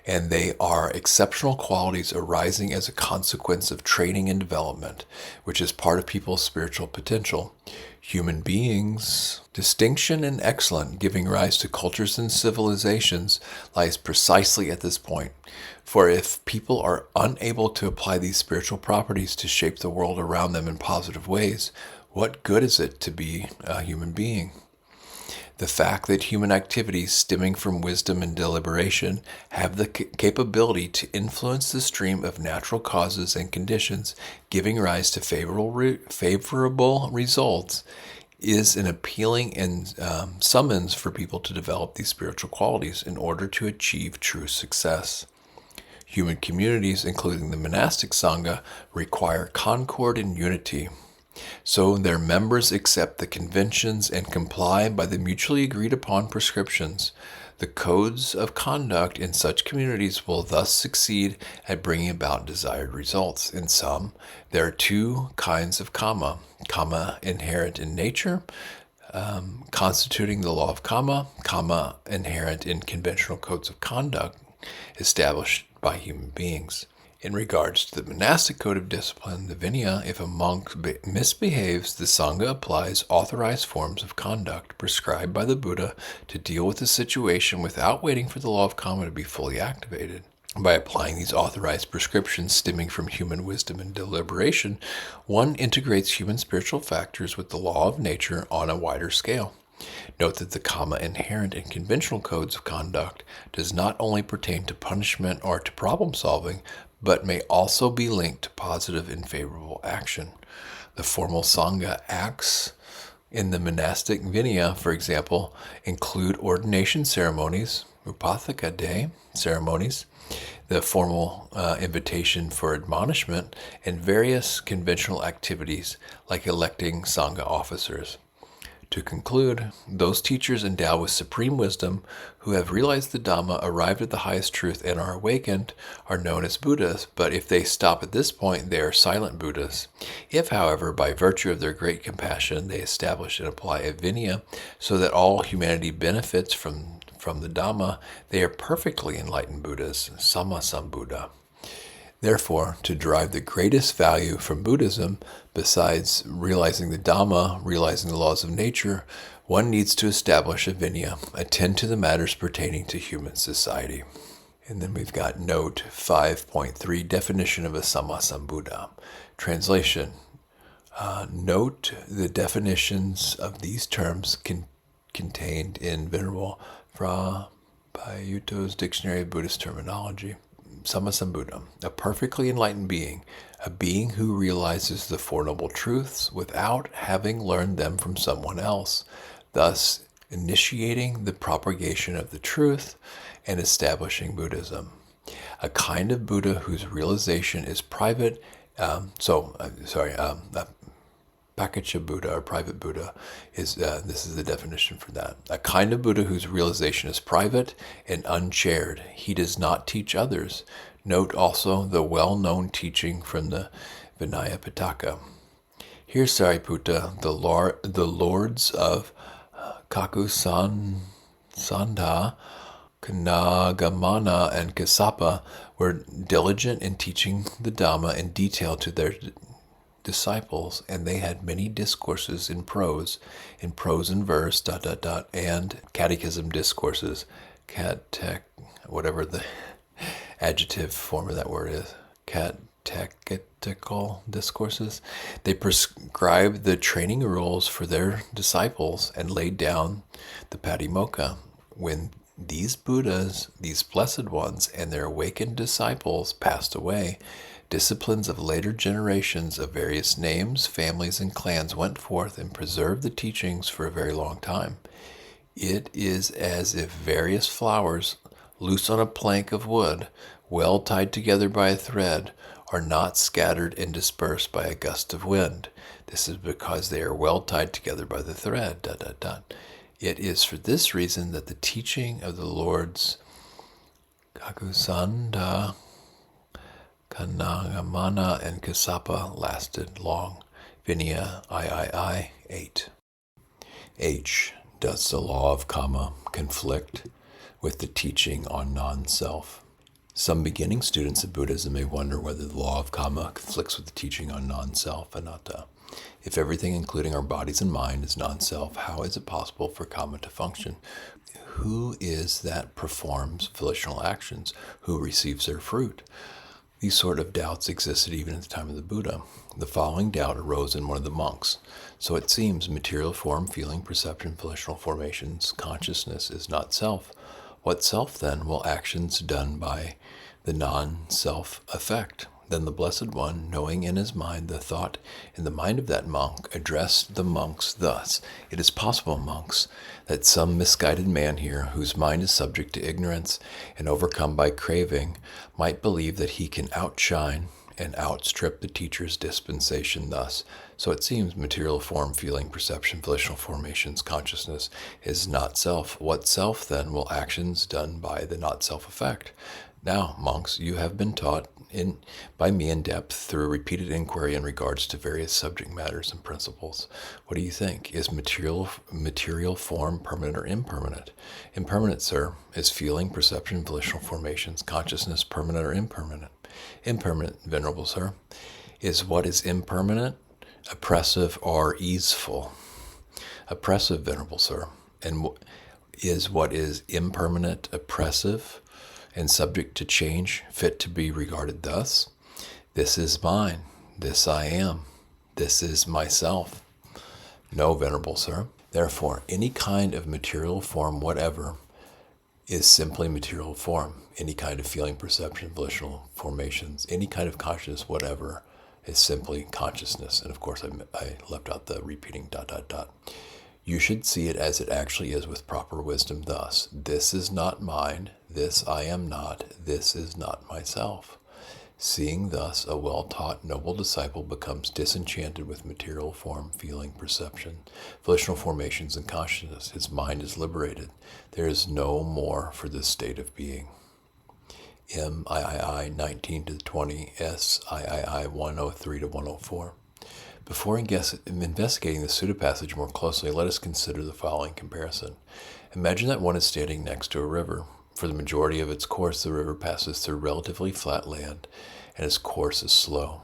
and they are exceptional qualities arising as a consequence of training and development, which is part of people's spiritual potential. Human beings' distinction and excellence, giving rise to cultures and civilizations, lies precisely at this point. For if people are unable to apply these spiritual properties to shape the world around them in positive ways, what good is it to be a human being? The fact that human activities stemming from wisdom and deliberation have the capability to influence the stream of natural causes and conditions, giving rise to favorable results, is an appealing and summons for people to develop these spiritual qualities in order to achieve true success. Human communities, including the monastic Sangha, require concord and unity. So their members accept the conventions and comply by the mutually agreed upon prescriptions. The codes of conduct in such communities will thus succeed at bringing about desired results. In sum, there are two kinds of kamma. Kamma inherent in nature, constituting the law of kamma, kamma inherent in conventional codes of conduct established by human beings. In regards to the monastic code of discipline, the Vinaya, if a monk misbehaves, the Sangha applies authorized forms of conduct prescribed by the Buddha to deal with the situation without waiting for the law of Kamma to be fully activated. By applying these authorized prescriptions stemming from human wisdom and deliberation, one integrates human spiritual factors with the law of nature on a wider scale. Note that the kamma inherent in conventional codes of conduct does not only pertain to punishment or to problem solving, but may also be linked to positive and favorable action. The formal Sangha acts In the monastic Vinaya, for example, include ordination ceremonies, Upathaka day ceremonies, the formal invitation for admonishment, and various conventional activities like electing Sangha officers. To conclude, those teachers endowed with supreme wisdom who have realized the Dhamma, arrived at the highest truth, and are awakened are known as Buddhas, but if they stop at this point, they are silent Buddhas. If, however, by virtue of their great compassion, they establish and apply a Vinaya so that all humanity benefits from the Dhamma, they are perfectly enlightened Buddhas, Sammasambuddha. Therefore, to derive the greatest value from Buddhism, besides realizing the Dhamma, realizing the laws of nature, one needs to establish a Vinaya, attend to the matters pertaining to human society. And then we've got note 5.3, definition of a Sammasambuddha. Translation. Note the definitions of these terms contained in Venerable Phra Payutto's Dictionary of Buddhist Terminology. Sammasambuddha, a perfectly enlightened being, a being who realizes the Four Noble Truths without having learned them from someone else, thus initiating the propagation of the truth and establishing Buddhism. A kind of Buddha whose realization is private, Pakacha Buddha, or private Buddha, is this is the definition for that. A kind of Buddha whose realization is private and unshared. He does not teach others. Note also the well-known teaching from the Vinaya Pitaka. Here, Sariputta, the lords of Kakusandha, Kanagamana, and Kassapa were diligent in teaching the Dhamma in detail to their disciples, and they had many discourses in prose and verse, and catechism discourses, whatever the adjective form of that word is, catechetical discourses. They prescribed the training rules for their disciples and laid down the Patimokkha. When these Buddhas, these blessed ones, and their awakened disciples passed away, disciplines of later generations of various names, families, and clans went forth and preserved the teachings for a very long time. It is as if various flowers, loose on a plank of wood, well tied together by a thread, are not scattered and dispersed by a gust of wind. This is because they are well tied together by the thread. It is for this reason that the teaching of the Lords Kakusandha, Kanagamana, and Kassapa lasted long. Vinaya III 8. H. Does the law of Kamma conflict with the teaching on non-self? Some beginning students of Buddhism may wonder whether the law of Kamma conflicts with the teaching on non-self, anatta. If everything, including our bodies and mind, is non-self, how is it possible for Kamma to function? Who is that performs volitional actions? Who receives their fruit? These sort of doubts existed even at the time of the Buddha. The following doubt arose in one of the monks. So it seems material form, feeling, perception, volitional formations, consciousness is not self. What self then will actions done by the non-self affect? Then the Blessed One, knowing in his mind the thought in the mind of that monk, addressed the monks thus: It is possible, monks, that some misguided man here, whose mind is subject to ignorance and overcome by craving, might believe that he can outshine and outstrip the teacher's dispensation thus. So it seems material form, feeling, perception, volitional formations, consciousness is not self. What self then will actions done by the not self affect? Now, monks, you have been taught by me in depth through repeated inquiry in regards to various subject matters and principles. What do you think? Is material form permanent or impermanent? Impermanent, sir. Is feeling, perception, volitional formations, consciousness permanent or impermanent? Impermanent, venerable sir. Is what is impermanent oppressive or easeful? Oppressive, venerable sir. And is what is impermanent oppressive and subject to change, fit to be regarded thus? This is mine, this I am, this is myself. No, venerable sir. Therefore, any kind of material form whatever is simply material form. Any kind of feeling, perception, volitional formations, any kind of consciousness whatever is simply consciousness. And of course, I left out the repeating ... You should see it as it actually is with proper wisdom thus: this is not mine, this I am not, this is not myself. Seeing thus, a well-taught, noble disciple becomes disenchanted with material form, feeling, perception, volitional formations, and consciousness. His mind is liberated. There is no more for this state of being. MIII 19-20, SIII 103-104. Before investigating the Sutta passage more closely, let us consider the following comparison. Imagine that one is standing next to a river. For the majority of its course, the river passes through relatively flat land, and its course is slow.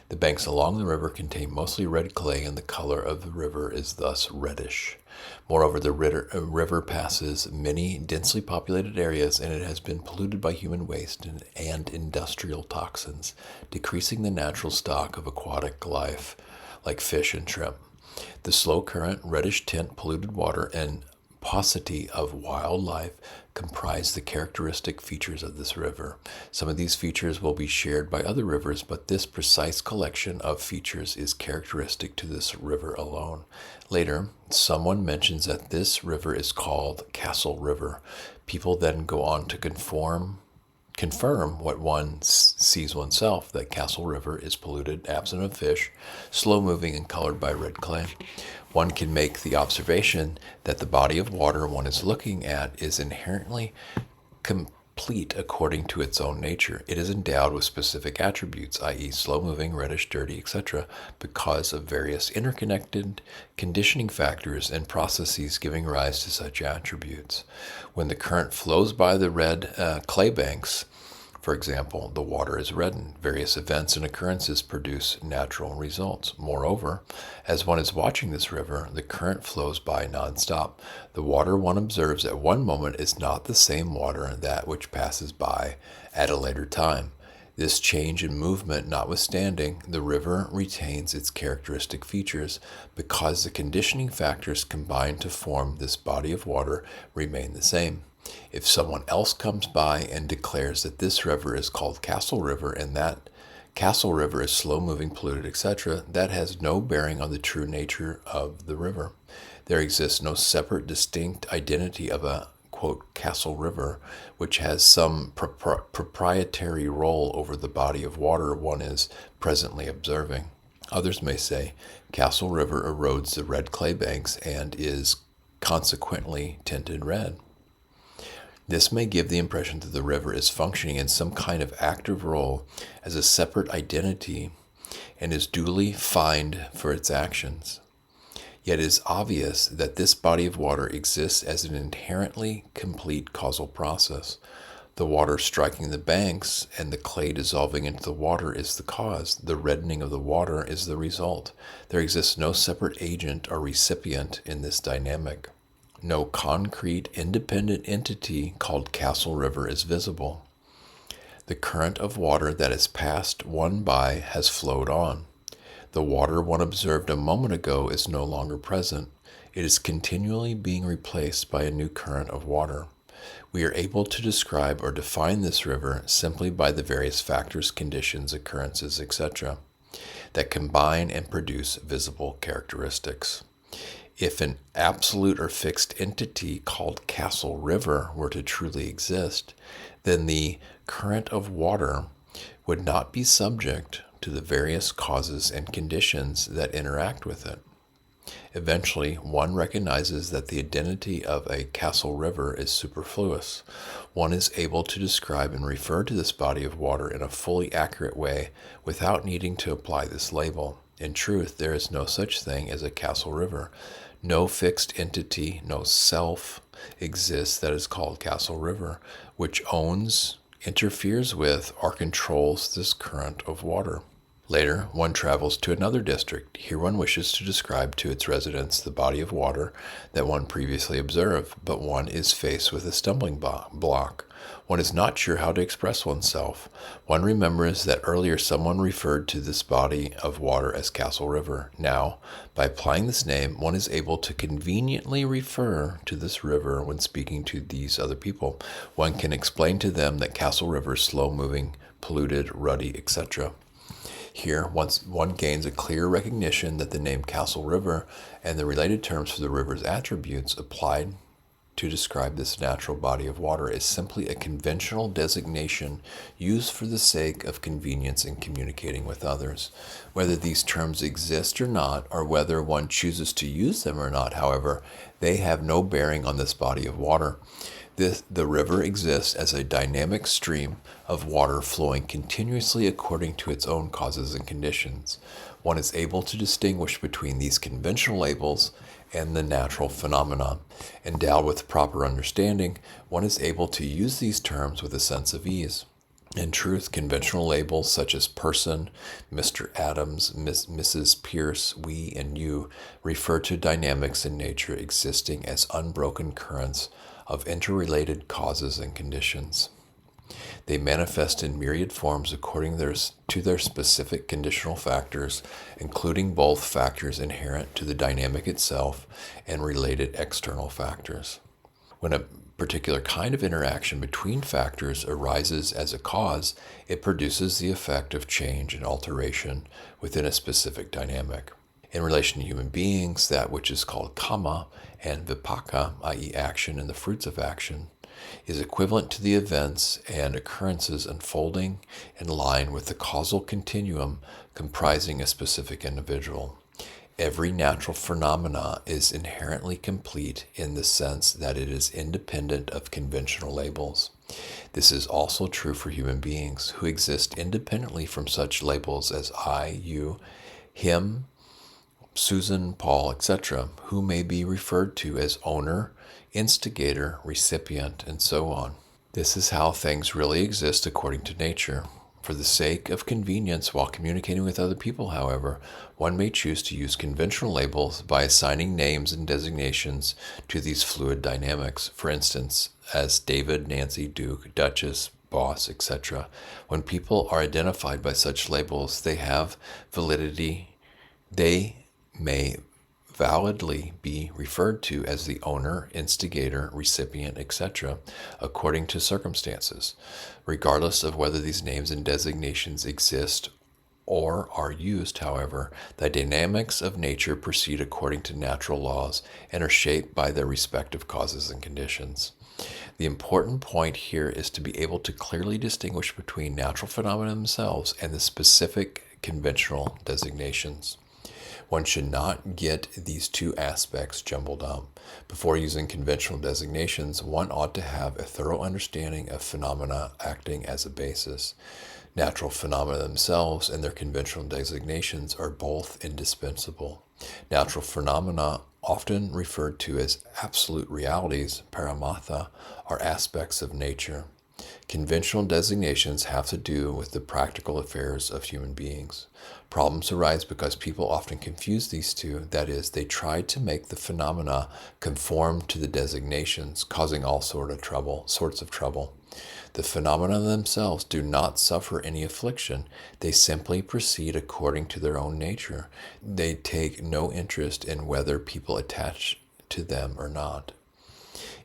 The banks along the river contain mostly red clay, and the color of the river is thus reddish. Moreover, the river passes many densely populated areas, and it has been polluted by human waste and industrial toxins, decreasing the natural stock of aquatic life, like fish and shrimp. The slow current, reddish tint, polluted water, and paucity of wildlife comprise the characteristic features of this river. Some of these features will be shared by other rivers, but this precise collection of features is characteristic to this river alone. Later, someone mentions that this river is called Castle River. People then go on to confirm what one sees oneself, that Castle River is polluted, absent of fish, slow-moving, and colored by red clay. One can make the observation that the body of water one is looking at is inherently complete according to its own nature. It is endowed with specific attributes, i.e. slow-moving, reddish, dirty, etc., because of various interconnected conditioning factors and processes giving rise to such attributes. When the current flows by the red clay banks, for example, the water is reddened. Various events and occurrences produce natural results. Moreover, as one is watching this river, the current flows by nonstop. The water one observes at one moment is not the same water that which passes by at a later time. This change in movement notwithstanding, the river retains its characteristic features because the conditioning factors combined to form this body of water remain the same. If someone else comes by and declares that this river is called Castle River and that Castle River is slow-moving, polluted, etc., that has no bearing on the true nature of the river. There exists no separate, distinct identity of a, quote, Castle River, which has some proprietary role over the body of water one is presently observing. Others may say, Castle River erodes the red clay banks and is consequently tinted red. This may give the impression that the river is functioning in some kind of active role as a separate identity and is duly fined for its actions. Yet it is obvious that this body of water exists as an inherently complete causal process. The water striking the banks and the clay dissolving into the water is the cause. The reddening of the water is the result. There exists no separate agent or recipient in this dynamic. No concrete, independent entity called Castle River is visible. The current of water that has passed one by has flowed on. The water one observed a moment ago is no longer present. It is continually being replaced by a new current of water. We are able to describe or define this river simply by the various factors, conditions, occurrences, etc., that combine and produce visible characteristics. If an absolute or fixed entity called Castle River were to truly exist, then the current of water would not be subject to the various causes and conditions that interact with it. Eventually, one recognizes that the identity of a Castle River is superfluous. One is able to describe and refer to this body of water in a fully accurate way without needing to apply this label. In truth, there is no such thing as a Castle River. No fixed entity, no self exists that is called Castle River, which owns, interferes with, or controls this current of water. Later, one travels to another district. Here one wishes to describe to its residents the body of water that one previously observed, but one is faced with a stumbling block. One is not sure how to express oneself. One remembers that earlier someone referred to this body of water as Castle River. Now, by applying this name, one is able to conveniently refer to this river when speaking to these other people. One can explain to them that Castle River is slow-moving, polluted, ruddy, etc. Here, once one gains a clear recognition that the name Castle River and the related terms for the river's attributes applied to describe this natural body of water is simply a conventional designation used for the sake of convenience in communicating with others. Whether these terms exist or not, or whether one chooses to use them or not, however, they have no bearing on this body of water. The river exists as a dynamic stream of water flowing continuously according to its own causes and conditions. One is able to distinguish between these conventional labels and the natural phenomena. Endowed with proper understanding, one is able to use these terms with a sense of ease. In truth, conventional labels such as person, Mr. Adams, Mrs. Pierce, we, and you refer to dynamics in nature existing as unbroken currents of interrelated causes and conditions. They manifest in myriad forms according to their specific conditional factors, including both factors inherent to the dynamic itself and related external factors. When a particular kind of interaction between factors arises as a cause, it produces the effect of change and alteration within a specific dynamic. In relation to human beings, that which is called kamma and vipaka, i.e. action and the fruits of action, is equivalent to the events and occurrences unfolding in line with the causal continuum comprising a specific individual. Every natural phenomena is inherently complete in the sense that it is independent of conventional labels. This is also true for human beings, who exist independently from such labels as I, you, him, Susan, Paul, etc., who may be referred to as owner, instigator, recipient, and so on. This is how things really exist according to nature. For the sake of convenience while communicating with other people, however, one may choose to use conventional labels by assigning names and designations to these fluid dynamics. For instance, as David, Nancy, Duke, Duchess, boss, etc. When people are identified by such labels, they have validity. They may validly be referred to as the owner, instigator, recipient, etc., according to circumstances. Regardless of whether these names and designations exist or are used, however, the dynamics of nature proceed according to natural laws and are shaped by their respective causes and conditions. The important point here is to be able to clearly distinguish between natural phenomena themselves and the specific conventional designations. One should not get these two aspects jumbled up. Before using conventional designations, one ought to have a thorough understanding of phenomena acting as a basis. Natural phenomena themselves and their conventional designations are both indispensable. Natural phenomena, often referred to as absolute realities, paramatha, are aspects of nature. Conventional designations have to do with the practical affairs of human beings. Problems arise because people often confuse these two. That is, they try to make the phenomena conform to the designations, causing all sorts of trouble. The phenomena themselves do not suffer any affliction. They simply proceed according to their own nature. They take no interest in whether people attach to them or not.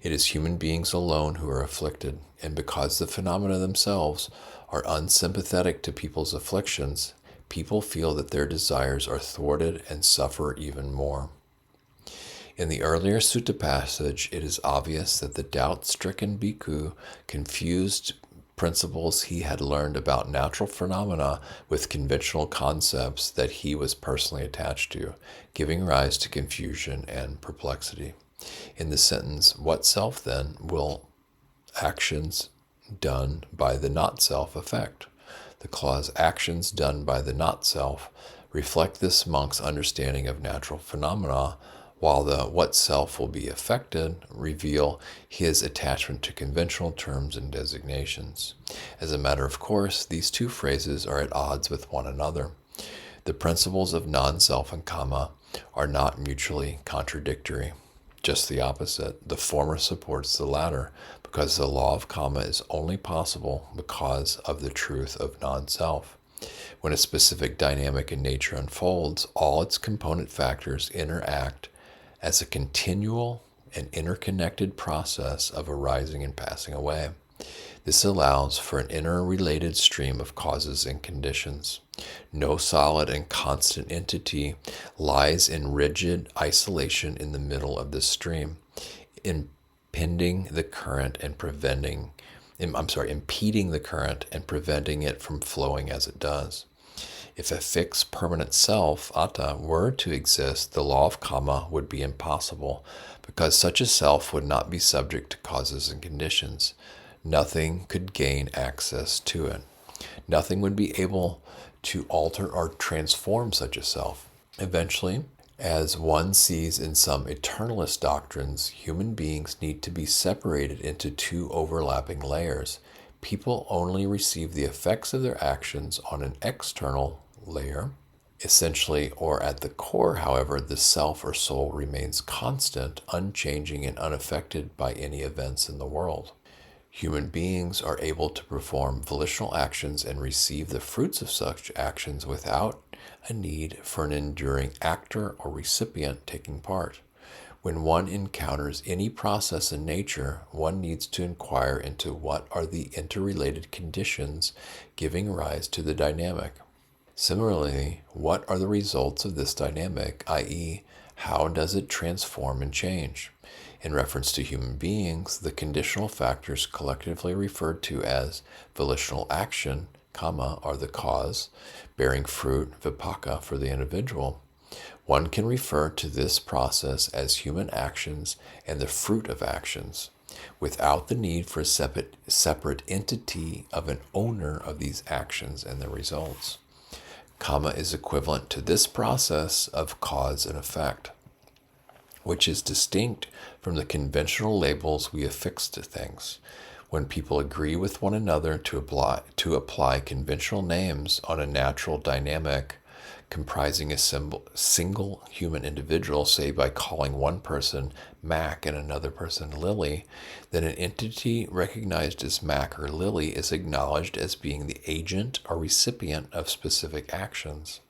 It is human beings alone who are afflicted, and because the phenomena themselves are unsympathetic to people's afflictions, people feel that their desires are thwarted and suffer even more. In the earlier sutta passage, it is obvious that the doubt-stricken bhikkhu confused principles he had learned about natural phenomena with conventional concepts that he was personally attached to, giving rise to confusion and perplexity. In the sentence, "What self then will actions done by the not-self affect?" The clause "actions done by the not-self" reflect this monk's understanding of natural phenomena, while the "what self will be affected" reveal his attachment to conventional terms and designations. As a matter of course, these two phrases are at odds with one another. The principles of non-self and kamma are not mutually contradictory. Just the opposite. The former supports the latter, because the law of kamma is only possible because of the truth of non-self. When a specific dynamic in nature unfolds, all its component factors interact as a continual and interconnected process of arising and passing away. This allows for an interrelated stream of causes and conditions. No solid and constant entity lies in rigid isolation in the middle of this stream, impeding the current and preventing it from flowing as it does. If a fixed permanent self, atta, were to exist, the law of Kamma would be impossible, because such a self would not be subject to causes and conditions. Nothing could gain access to it. Nothing would be able to alter or transform such a self. Eventually, as one sees in some eternalist doctrines, human beings need to be separated into two overlapping layers. People only receive the effects of their actions on an external layer. Essentially, or at the core, however, the self or soul remains constant, unchanging, and unaffected by any events in the world. Human beings are able to perform volitional actions and receive the fruits of such actions without a need for an enduring actor or recipient taking part. When one encounters any process in nature, one needs to inquire into what are the interrelated conditions giving rise to the dynamic. Similarly, what are the results of this dynamic, i.e., how does it transform and change? In reference to human beings, the conditional factors collectively referred to as volitional action, kamma, are the cause, bearing fruit, vipaka, for the individual. One can refer to this process as human actions and the fruit of actions, without the need for a separate entity of an owner of these actions and their results. Kamma is equivalent to this process of cause and effect, which is distinct from the conventional labels we affix to things. When people agree with one another to apply conventional names on a natural dynamic comprising a single human individual, say by calling one person Mac and another person Lily, then an entity recognized as Mac or Lily is acknowledged as being the agent or recipient of specific actions.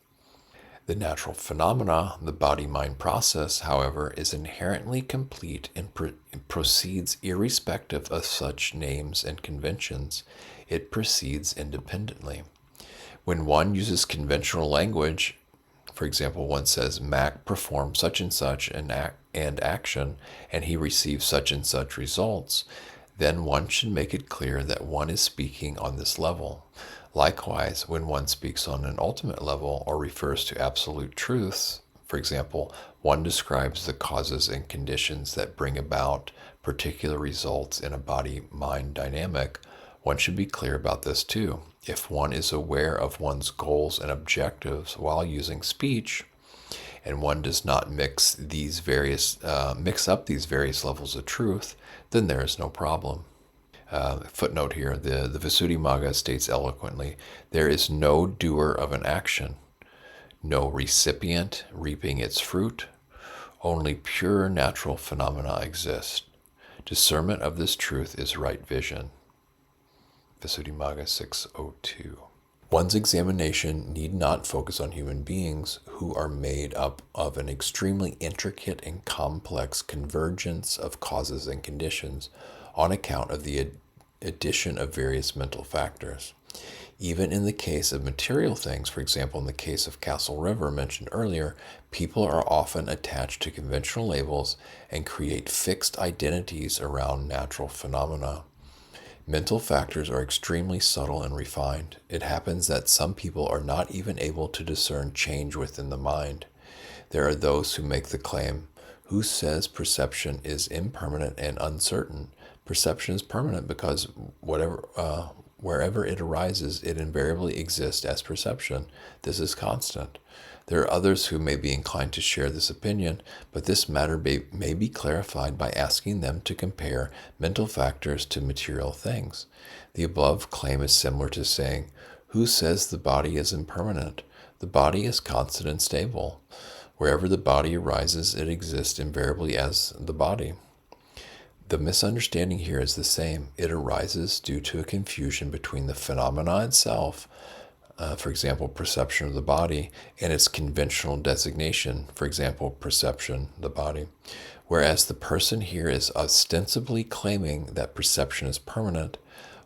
The natural phenomena, the body-mind process, however, is inherently complete and proceeds irrespective of such names and conventions. It proceeds independently. When one uses conventional language, for example, one says, Mac performed such and such an action, and he received such and such results, then one should make it clear that one is speaking on this level. Likewise, when one speaks on an ultimate level or refers to absolute truths, for example, one describes the causes and conditions that bring about particular results in a body-mind dynamic, one should be clear about this too. If one is aware of one's goals and objectives while using speech, and one does not mix up these various levels of truth, then there is no problem. Footnote here, the Visuddhimagga states eloquently, there is no doer of an action, no recipient reaping its fruit, only pure natural phenomena exist. Discernment of this truth is right vision. Visuddhimagga 602. One's examination need not focus on human beings who are made up of an extremely intricate and complex convergence of causes and conditions on account of the addition of various mental factors. Even in the case of material things, for example, in the case of Castle River mentioned earlier, people are often attached to conventional labels and create fixed identities around natural phenomena. Mental factors are extremely subtle and refined. It happens that some people are not even able to discern change within the mind. There are those who make the claim, who says perception is impermanent and uncertain. Perception is permanent because wherever it arises, it invariably exists as perception. This is constant. There are others who may be inclined to share this opinion, but this matter may be clarified by asking them to compare mental factors to material things. The above claim is similar to saying, who says the body is impermanent? The body is constant and stable. Wherever the body arises, it exists invariably as the body. The misunderstanding here is the same. It arises due to a confusion between the phenomena itself, for example, perception of the body, and its conventional designation, for example, perception, the body. Whereas the person here is ostensibly claiming that perception is permanent,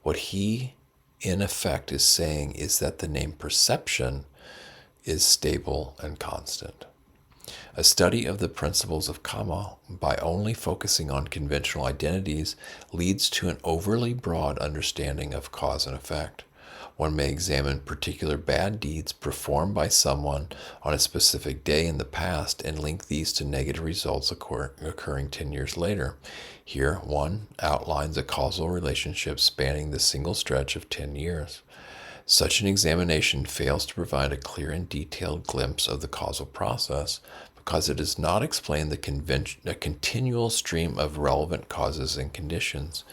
What he, in effect, is saying is that the name perception is stable and constant. A study of the principles of Kamma by only focusing on conventional identities leads to an overly broad understanding of cause and effect. One may examine particular bad deeds performed by someone on a specific day in the past and link these to negative results occurring 10 years later. Here, one outlines a causal relationship spanning the single stretch of 10 years. Such an examination fails to provide a clear and detailed glimpse of the causal process because it does not explain the continual stream of relevant causes and conditions.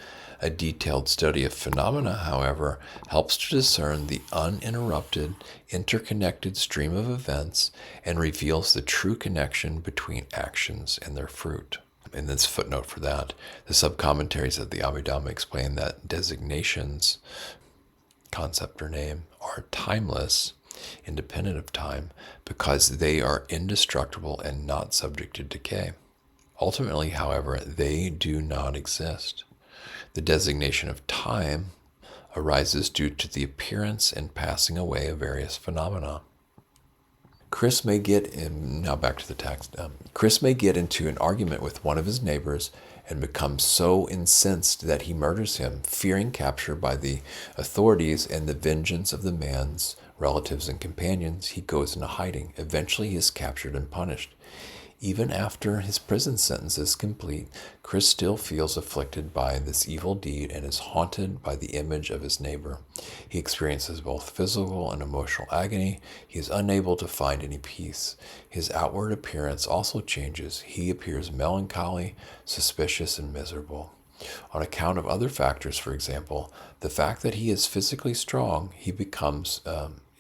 A detailed study of phenomena, however, helps to discern the uninterrupted, interconnected stream of events and reveals the true connection between actions and their fruit. In this footnote for that, the subcommentaries of the Abhidhamma explain that designations, concept or name, are timeless, independent of time, because they are indestructible and not subject to decay. Ultimately, however, they do not exist. The designation of time arises due to the appearance and passing away of various phenomena. Chris may get now back to the text. Chris may get into an argument with one of his neighbors and become so incensed that he murders him, fearing capture by the authorities and the vengeance of the man's relatives and companions. He goes into hiding. Eventually, he is captured and punished. Even after his prison sentence is complete, Chris still feels afflicted by this evil deed and is haunted by the image of his neighbor. He experiences both physical and emotional agony. He is unable to find any peace. His outward appearance also changes. He appears melancholy, suspicious, and miserable. On account of other factors, for example, the fact that he is physically strong, he becomes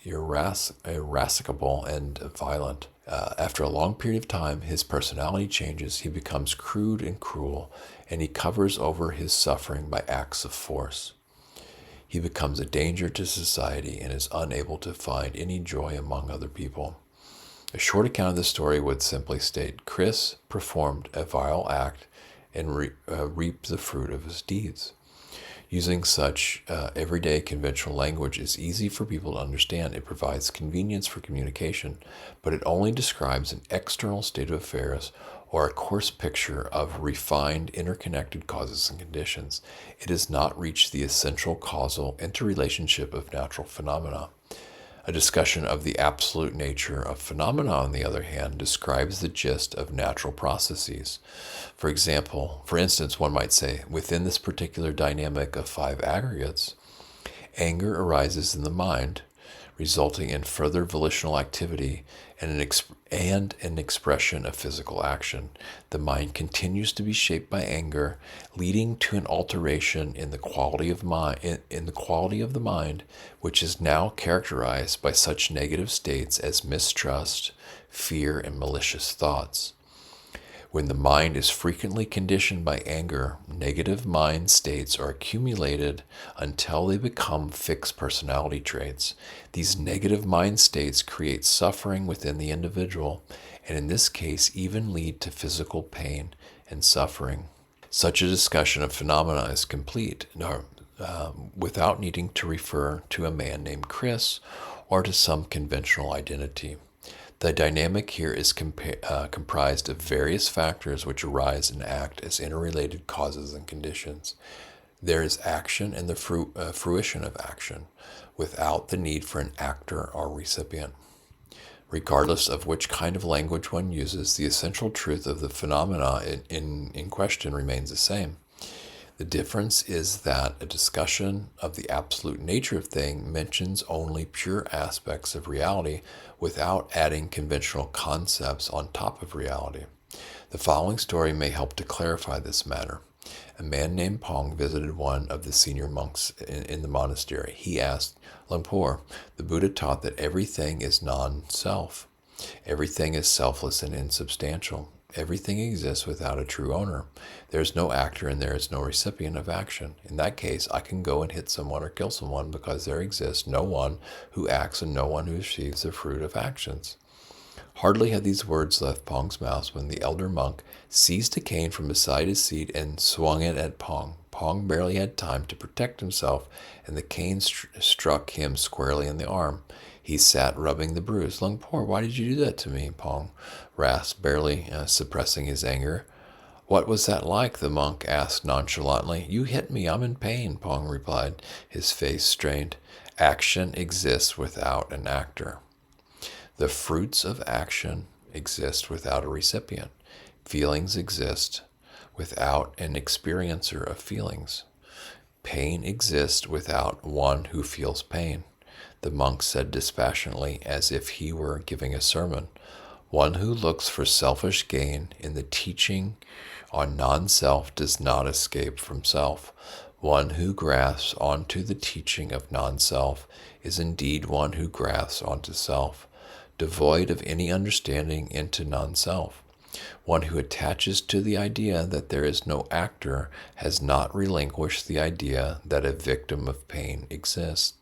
irascible and violent. After a long period of time, his personality changes. He becomes crude and cruel, and he covers over his suffering by acts of force. He becomes a danger to society and is unable to find any joy among other people. A short account of the story would simply state, Chris performed a vile act and reaped the fruit of his deeds. Using such everyday conventional language is easy for people to understand. It provides convenience for communication, but it only describes an external state of affairs or a coarse picture of refined, interconnected causes and conditions. It does not reach the essential causal interrelationship of natural phenomena. A discussion of the absolute nature of phenomena, on the other hand, describes the gist of natural processes. For instance, one might say, within this particular dynamic of 5 aggregates, anger arises in the mind, resulting in further volitional activity and an expression of physical action. The mind continues to be shaped by anger, leading to an alteration in the quality of the mind, which is now characterized by such negative states as mistrust, fear, and malicious thoughts. When the mind is frequently conditioned by anger, negative mind states are accumulated until they become fixed personality traits. These negative mind states create suffering within the individual, and in this case even lead to physical pain and suffering. Such a discussion of phenomena is complete without needing to refer to a man named Chris or to some conventional identity. The dynamic here is comprised of various factors which arise and act as interrelated causes and conditions. There is action and the fruition of action, without the need for an actor or recipient. Regardless of which kind of language one uses, the essential truth of the phenomena in question remains the same. The difference is that a discussion of the absolute nature of things mentions only pure aspects of reality without adding conventional concepts on top of reality. The following story may help to clarify this matter. A man named Pong visited one of the senior monks in the monastery. He asked, Lumpur, the Buddha taught that everything is non-self. Everything is selfless and insubstantial. Everything exists without a true owner. There is no actor and there is no recipient of action. In that case, I can go and hit someone or kill someone because there exists no one who acts and no one who receives the fruit of actions. Hardly had these words left Pong's mouth when the elder monk seized a cane from beside his seat and swung it at Pong. Pong barely had time to protect himself, and the cane struck him squarely in the arm. He sat rubbing the bruise. "Lung Por, why did you do that to me?" Pong rasped, barely suppressing his anger. "What was that like?" the monk asked nonchalantly. "You hit me. I'm in pain," Pong replied, his face strained. Action exists without an actor. The fruits of action exist without a recipient. Feelings exist without an experiencer of feelings. Pain exists without one who feels pain, the monk said dispassionately, as if he were giving a sermon. One who looks for selfish gain in the teaching on non-self does not escape from self. One who grasps onto the teaching of non-self is indeed one who grasps onto self, devoid of any understanding into non-self. One who attaches to the idea that there is no actor has not relinquished the idea that a victim of pain exists.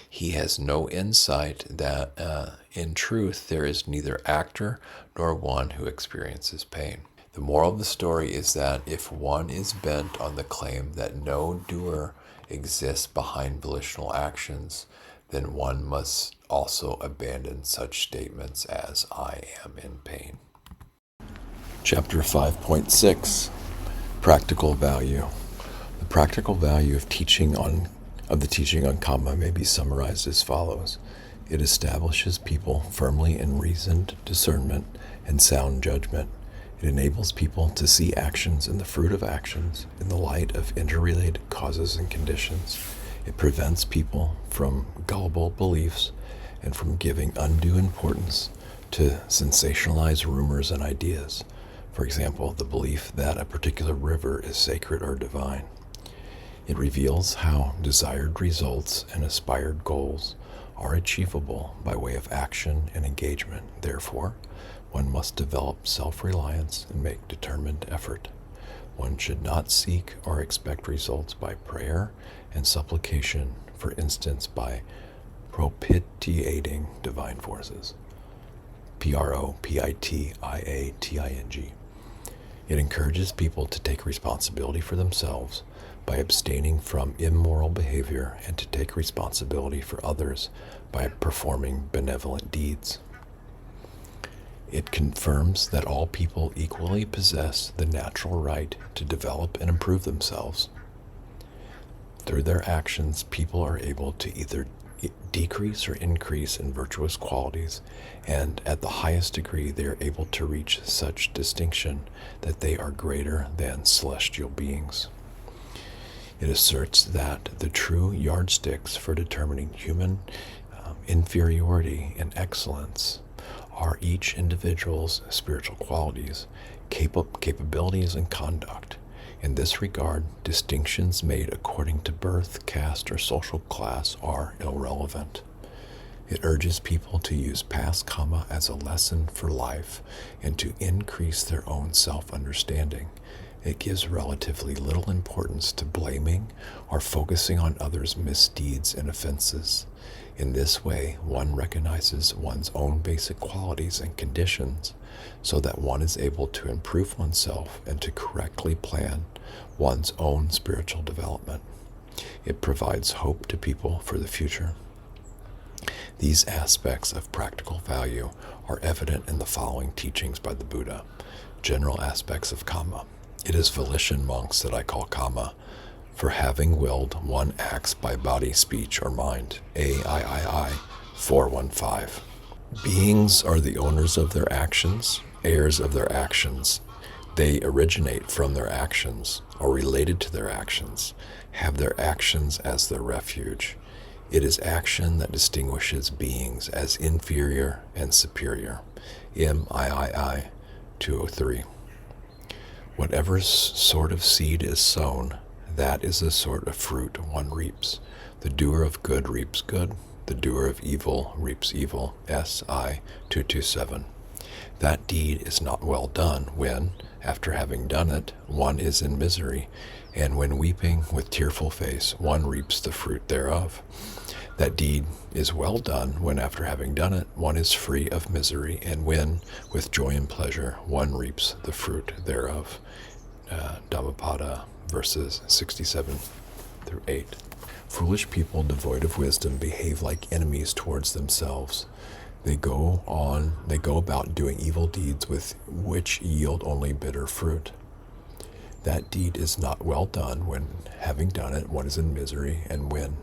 He has no insight that, in truth, there is neither actor nor one who experiences pain. The moral of the story is that if one is bent on the claim that no doer exists behind volitional actions, then one must also abandon such statements as "I am in pain." Chapter 5.6, Practical Value. The practical value of the teaching on Kamma may be summarized as follows. It establishes people firmly in reasoned discernment and sound judgment. It enables people to see actions and the fruit of actions in the light of interrelated causes and conditions. It prevents people from gullible beliefs and from giving undue importance to sensationalized rumors and ideas. For example, the belief that a particular river is sacred or divine. It reveals how desired results and aspired goals are achievable by way of action and engagement. Therefore, one must develop self-reliance and make determined effort. One should not seek or expect results by prayer and supplication, for instance, by propitiating divine forces. propitiating. It encourages people to take responsibility for themselves by abstaining from immoral behavior and to take responsibility for others by performing benevolent deeds. It confirms that all people equally possess the natural right to develop and improve themselves. Through their actions, people are able to either decrease or increase in virtuous qualities, and at the highest degree they are able to reach such distinction that they are greater than celestial beings. It asserts that the true yardsticks for determining human inferiority and excellence are each individual's spiritual qualities, capabilities, and conduct. In this regard, distinctions made according to birth, caste, or social class are irrelevant. It urges people to use past karma as a lesson for life and to increase their own self-understanding. It gives relatively little importance to blaming or focusing on others' misdeeds and offenses. In this way, one recognizes one's own basic qualities and conditions so that one is able to improve oneself and to correctly plan one's own spiritual development. It provides hope to people for the future. These aspects of practical value are evident in the following teachings by the Buddha. General aspects of Kamma. It is volition, monks, that I call Kamma. For having willed, one acts by body, speech, or mind. AIII 415. Beings are the owners of their actions, heirs of their actions. They originate from their actions, are related to their actions, have their actions as their refuge. It is action that distinguishes beings as inferior and superior. MIII 203. Whatever sort of seed is sown, that is the sort of fruit one reaps. The doer of good reaps good. The doer of evil reaps evil. SI 227. That deed is not well done when, after having done it, one is in misery, and when weeping with tearful face, one reaps the fruit thereof. That deed is well done when, after having done it, one is free of misery, and when, with joy and pleasure, one reaps the fruit thereof. Dhammapada, verses 67 through 8. Foolish people devoid of wisdom behave like enemies towards themselves. They go about doing evil deeds with which yield only bitter fruit. That deed is not well done when, having done it, one is in misery, and when,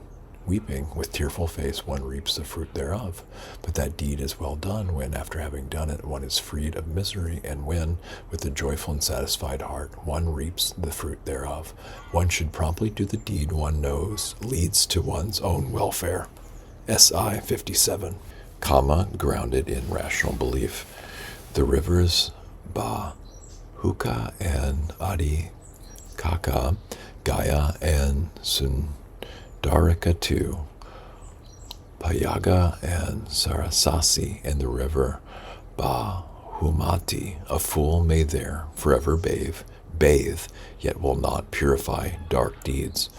weeping with tearful face, one reaps the fruit thereof. But that deed is well done when, after having done it, one is freed of misery, and when, with a joyful and satisfied heart, one reaps the fruit thereof. One should promptly do the deed one knows leads to one's own welfare. SI 57. Kamma, grounded in rational belief. The rivers Ba, Huka, and Adi Kaka, Gaya, and Sundarika too, Payaga and Sarasasi, and the river Bahumati. A fool may there forever bathe, yet will not purify dark deeds.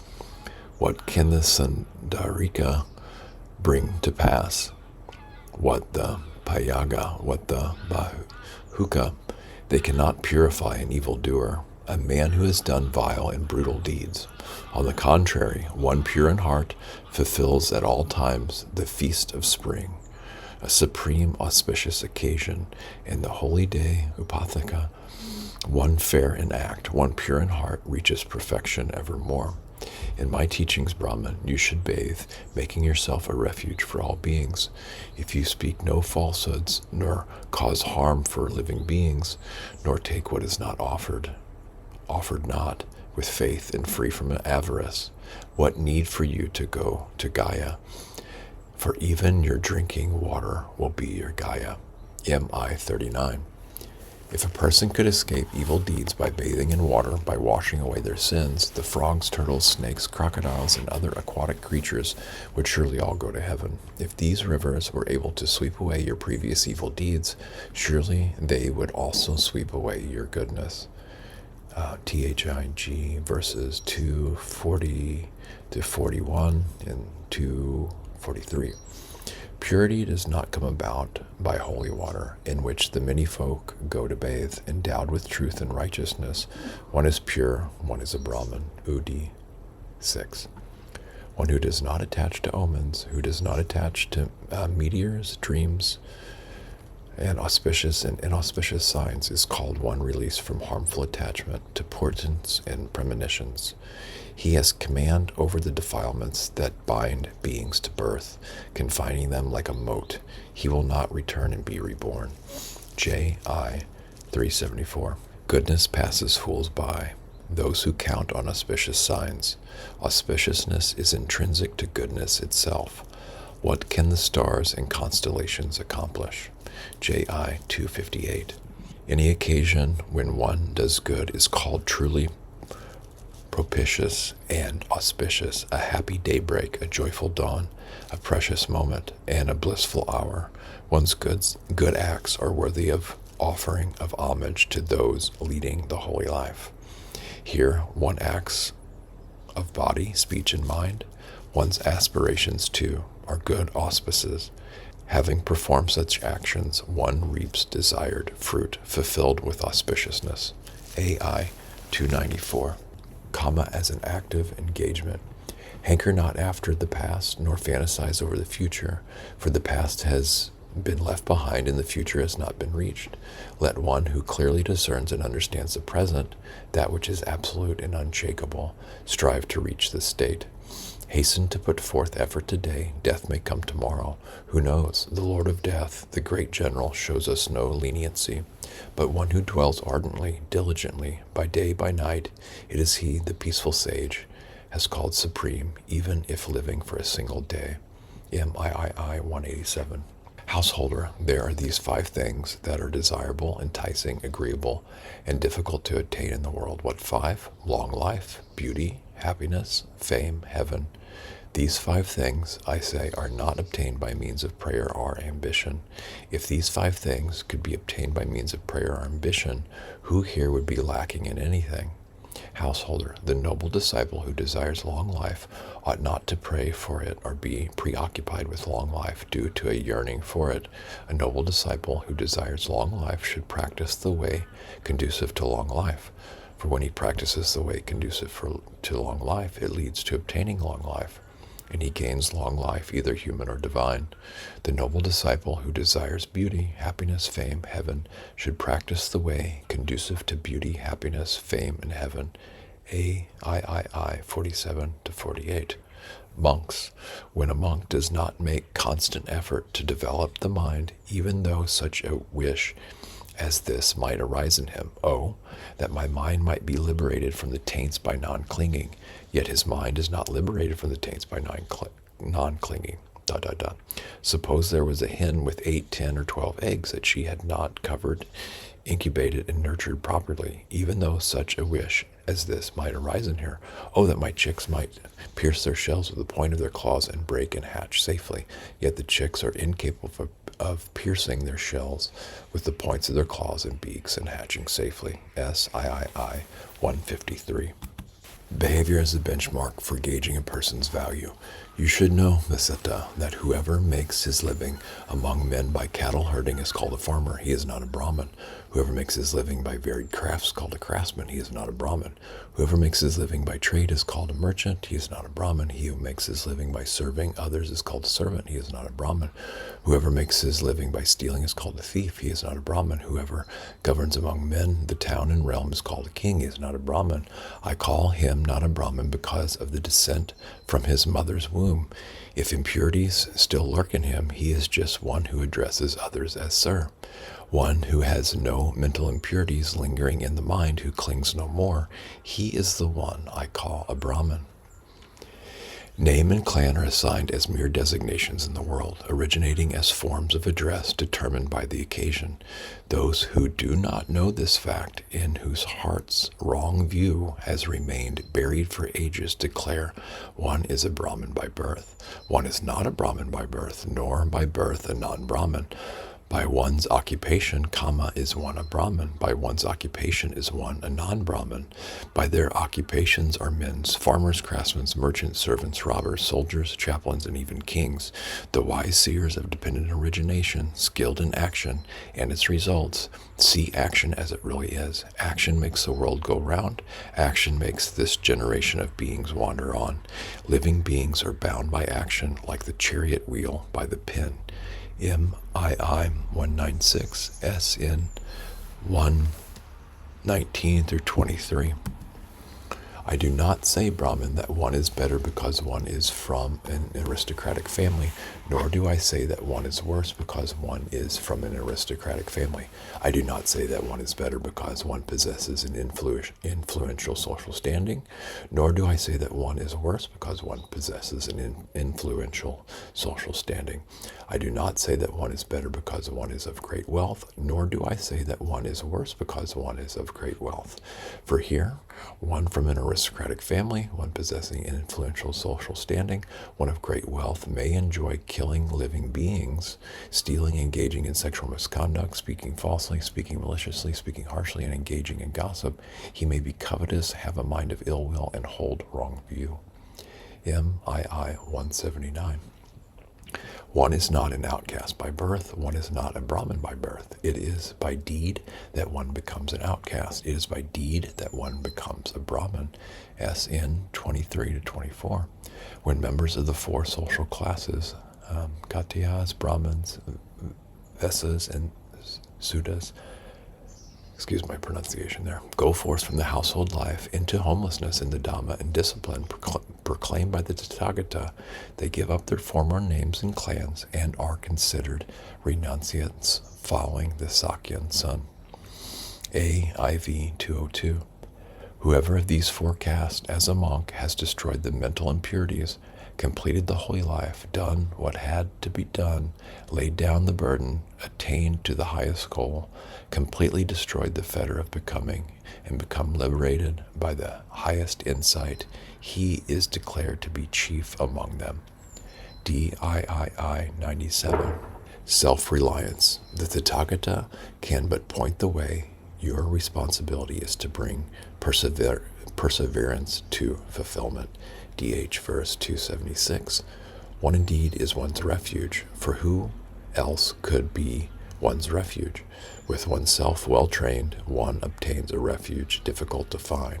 What can the Sundarika bring to pass? What the Payaga, what the Bahuka? They cannot purify an evildoer, a man who has done vile and brutal deeds. On the contrary, one pure in heart fulfills at all times the feast of spring, a supreme auspicious occasion, and the holy day, Upathaka. One fair in act, one pure in heart, reaches perfection evermore. In my teachings, Brahman, you should bathe, making yourself a refuge for all beings. If you speak no falsehoods, nor cause harm for living beings, nor take what is not offered not, with faith and free from avarice, what need for you to go to Gaya? For even your drinking water will be your Gaya. MI 39. If a person could escape evil deeds by bathing in water, by washing away their sins, the frogs, turtles, snakes, crocodiles, and other aquatic creatures would surely all go to heaven. If these rivers were able to sweep away your previous evil deeds, surely they would also sweep away your goodness. THIG, verses 240 to 41 and 243. Purity does not come about by holy water, in which the many folk go to bathe, endowed with truth and righteousness. One is pure, one is a Brahman. Udi 6. One who does not attach to omens, who does not attach to meteors, dreams, and auspicious and inauspicious signs, is called one released from harmful attachment to portents and premonitions. He has command over the defilements that bind beings to birth, confining them like a moat. He will not return and be reborn. J.I. 374. Goodness passes fools by, those who count on auspicious signs. Auspiciousness is intrinsic to goodness itself. What can the stars and constellations accomplish? J.I. 258. Any occasion when one does good is called truly propitious and auspicious, a happy daybreak, a joyful dawn, a precious moment, and a blissful hour. One's good acts are worthy of offering of homage to those leading the holy life. Here, one acts of body, speech, and mind. One's aspirations, too, are good auspices. Having performed such actions, one reaps desired fruit, fulfilled with auspiciousness. AI 294. Kamma as an active engagement. Hanker not after the past, nor fantasize over the future, for the past has been left behind and the future has not been reached. Let one who clearly discerns and understands the present, that which is absolute and unshakable, strive to reach this state. Hasten to put forth effort today. Death may come tomorrow. Who knows? The Lord of Death, the great general, shows us no leniency. But one who dwells ardently, diligently, by day, by night, it is he, the peaceful sage, has called supreme, even if living for a single day. MIII 187. Householder, there are these 5 things that are desirable, enticing, agreeable, and difficult to attain in the world. What 5? Long life, beauty, happiness, fame, heaven. These 5 things, I say, are not obtained by means of prayer or ambition. If these 5 things could be obtained by means of prayer or ambition, who here would be lacking in anything? Householder, the noble disciple who desires long life ought not to pray for it or be preoccupied with long life due to a yearning for it. A noble disciple who desires long life should practice the way conducive to long life. For when he practices the way conducive to long life, it leads to obtaining long life, and he gains long life, either human or divine. The noble disciple who desires beauty, happiness, fame, heaven, should practice the way conducive to beauty, happiness, fame, and heaven. AIII 47-48. Monks. When a monk does not make constant effort to develop the mind, even though such a wish as this might arise in him, that my mind might be liberated from the taints by non-clinging, yet his mind is not liberated from the taints by non-clinging. Suppose there was a hen with 8, 10, or 12 eggs that she had not covered, incubated, and nurtured properly, even though such a wish as this might arise in her. That my chicks might pierce their shells with the point of their claws and break and hatch safely, yet the chicks are incapable of piercing their shells with the points of their claws and beaks and hatching safely. SIII 153. Behavior as a benchmark for gauging a person's value. You should know, Vasita, that whoever makes his living among men by cattle herding is called a farmer. He is not a Brahmin. Whoever makes his living by varied crafts is called a craftsman. He is not a Brahmin. Whoever makes his living by trade is called a merchant. He is not a Brahmin. He who makes his living by serving others is called a servant. He is not a Brahmin. Whoever makes his living by stealing is called a thief. He is not a Brahmin. Whoever governs among men, the town and realm, is called a king. He is not a Brahmin. I call him not a Brahmin because of the descent from his mother's womb. If impurities still lurk in him, he is just one who addresses others as sir. One who has no mental impurities lingering in the mind, who clings no more. He is the one I call a Brahmin. Name and clan are assigned as mere designations in the world, originating as forms of address determined by the occasion. Those who do not know this fact, in whose hearts wrong view has remained buried for ages, declare one is a Brahmin by birth. One is not a Brahmin by birth, nor by birth a non-Brahmin. By one's occupation, Kamma, is one a Brahmin. By one's occupation is one a non-Brahmin. By their occupations are men's farmers, craftsmen, merchants, servants, robbers, soldiers, chaplains, and even kings. The wise seers of dependent origination, skilled in action and its results, see action as it really is. Action makes the world go round. Action makes this generation of beings wander on. Living beings are bound by action like the chariot wheel by the pin. MII 196, SN 119-23. I do not say, Brahmin, that one is better because one is from an aristocratic family, nor do I say that one is worse because one is from an aristocratic family. I do not say that one is better because one possesses an influential social standing, nor do I say that one is worse because one possesses an influential social standing. I do not say that one is better because one is of great wealth, nor do I say that one is worse because one is of great wealth. For here, one from an aristocratic family, one possessing an influential social standing, one of great wealth may enjoy killing living beings, stealing, engaging in sexual misconduct, speaking falsely, speaking maliciously, speaking harshly, and engaging in gossip. He may be covetous, have a mind of ill will, and hold wrong view. MII 179. One is not an outcast by birth. One is not a Brahmin by birth. It is by deed that one becomes an outcast. It is by deed that one becomes a Brahmin. SN 23-24. When members of the four social classes, Kshatriyas, Brahmins, Vaishyas, and Sudras, excuse my pronunciation there, go forth from the household life into homelessness in the Dhamma and discipline proclaimed by the Tathagata, they give up their former names and clans and are considered renunciants following the Sakyan son. AIV 202. Whoever of these four castes as a monk has destroyed the mental impurities, completed the holy life, done what had to be done, laid down the burden, attained to the highest goal, completely destroyed the fetter of becoming, and become liberated by the highest insight, he is declared to be chief among them. DIII 97. Self-reliance. The Tathagata can but point the way. Your responsibility is to bring perseverance to fulfillment. DH verse 276. One indeed is one's refuge, for who else could be one's refuge? With oneself well trained, one obtains a refuge difficult to find.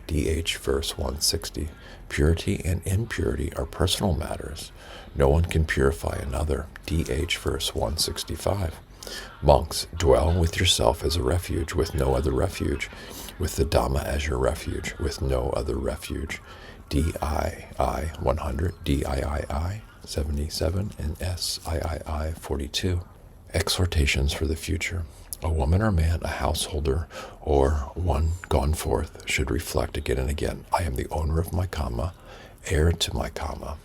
DH verse 160. Purity and impurity are personal matters. No one can purify another. DH verse 165. Monks, dwell with yourself as a refuge, with no other refuge, with the Dhamma as your refuge, with no other refuge. DII 100, DIII 77, and SIII 42. Exhortations for the future. A woman or man, a householder, or one gone forth, should reflect again and again, I am the owner of my Kamma, heir to my Kamma,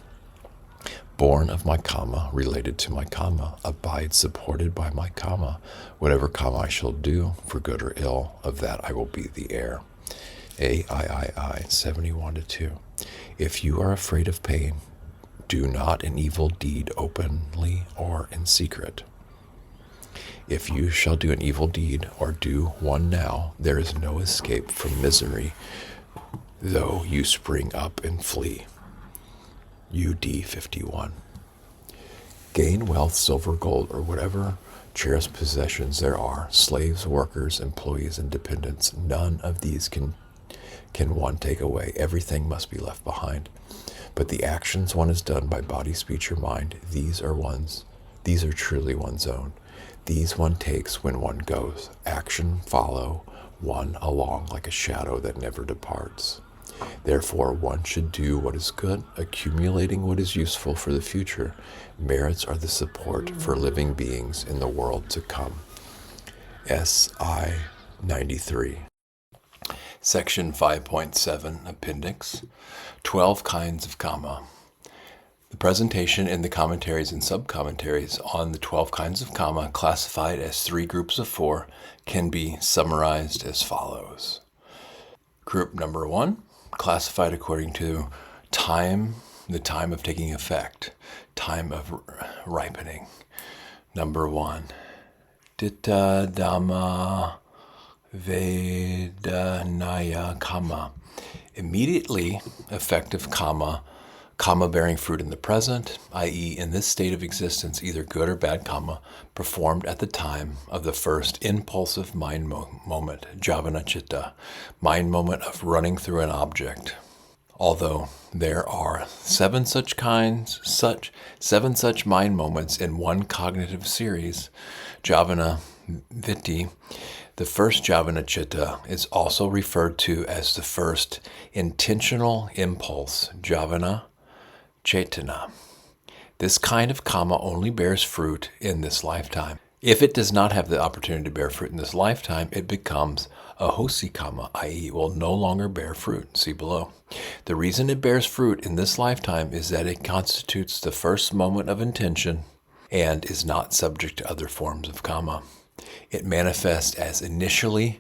born of my Kamma, related to my Kamma, abide supported by my Kamma. Whatever Kamma I shall do, for good or ill, of that I will be the heir. AIII 71-2. If you are afraid of pain, do not an evil deed openly or in secret. If you shall do an evil deed, or do one now, there is no escape from misery, though you spring up and flee. UD 51. Gain wealth, silver, gold, or whatever cherished possessions there are, slaves, workers, employees, and dependents, none of these can one take away. Everything must be left behind. But the actions one has done by body, speech, or mind, these are truly one's own. These one takes when one goes. Action follow one along like a shadow that never departs. Therefore, one should do what is good, accumulating what is useful for the future. Merits are the support for living beings in the world to come. SI 93. Section 5.7, Appendix, 12 Kinds of Kamma. The presentation in the commentaries and sub-commentaries on the 12 kinds of Kamma, classified as 3 groups of 4, can be summarized as follows. Group number 1, classified according to time, the time of taking effect, time of ripening. Number 1, Buddhadhamma Vedanaya Kamma, immediately effective Kamma bearing fruit in the present, i.e. in this state of existence, either good or bad Kamma, performed at the time of the first impulsive mind moment, Javana Chitta, mind moment of running through an object. Although there are 7 such mind moments in one cognitive series, Javana Vitti, the first Javana Chitta is also referred to as the first intentional impulse, Javana Chetana. This kind of Kamma only bears fruit in this lifetime. If it does not have the opportunity to bear fruit in this lifetime, it becomes a hosi Kamma, i.e. will no longer bear fruit. See below. The reason it bears fruit in this lifetime is that it constitutes the first moment of intention and is not subject to other forms of Kamma. It manifests as initial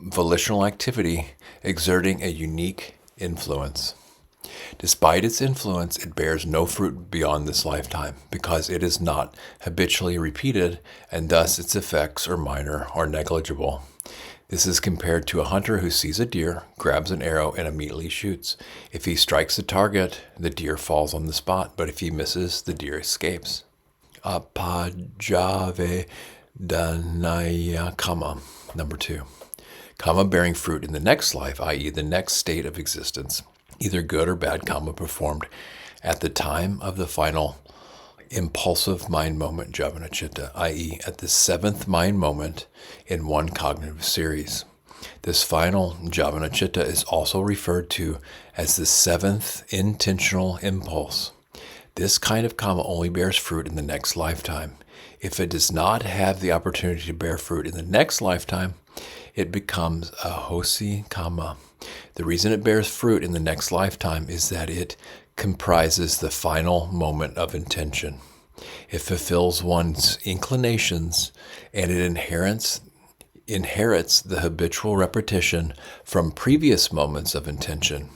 volitional activity exerting a unique influence. Despite its influence, it bears no fruit beyond this lifetime because it is not habitually repeated, and thus its effects are minor or negligible. This is compared to a hunter who sees a deer, grabs an arrow, and immediately shoots. If he strikes the target, the deer falls on the spot, but if he misses, the deer escapes. Apajave Danaya Kamma. Number 2. Kamma bearing fruit in the next life, i.e. the next state of existence. Either good or bad Kamma performed at the time of the final impulsive mind moment, Javana Chitta, i.e. at the 7th mind moment in one cognitive series. This final Javana Chitta is also referred to as the 7th intentional impulse. This kind of Kamma only bears fruit in the next lifetime. If it does not have the opportunity to bear fruit in the next lifetime, it becomes a hosi Kamma. The reason it bears fruit in the next lifetime is that it comprises the final moment of intention. It fulfills one's inclinations, and it inherits the habitual repetition from previous moments of intention.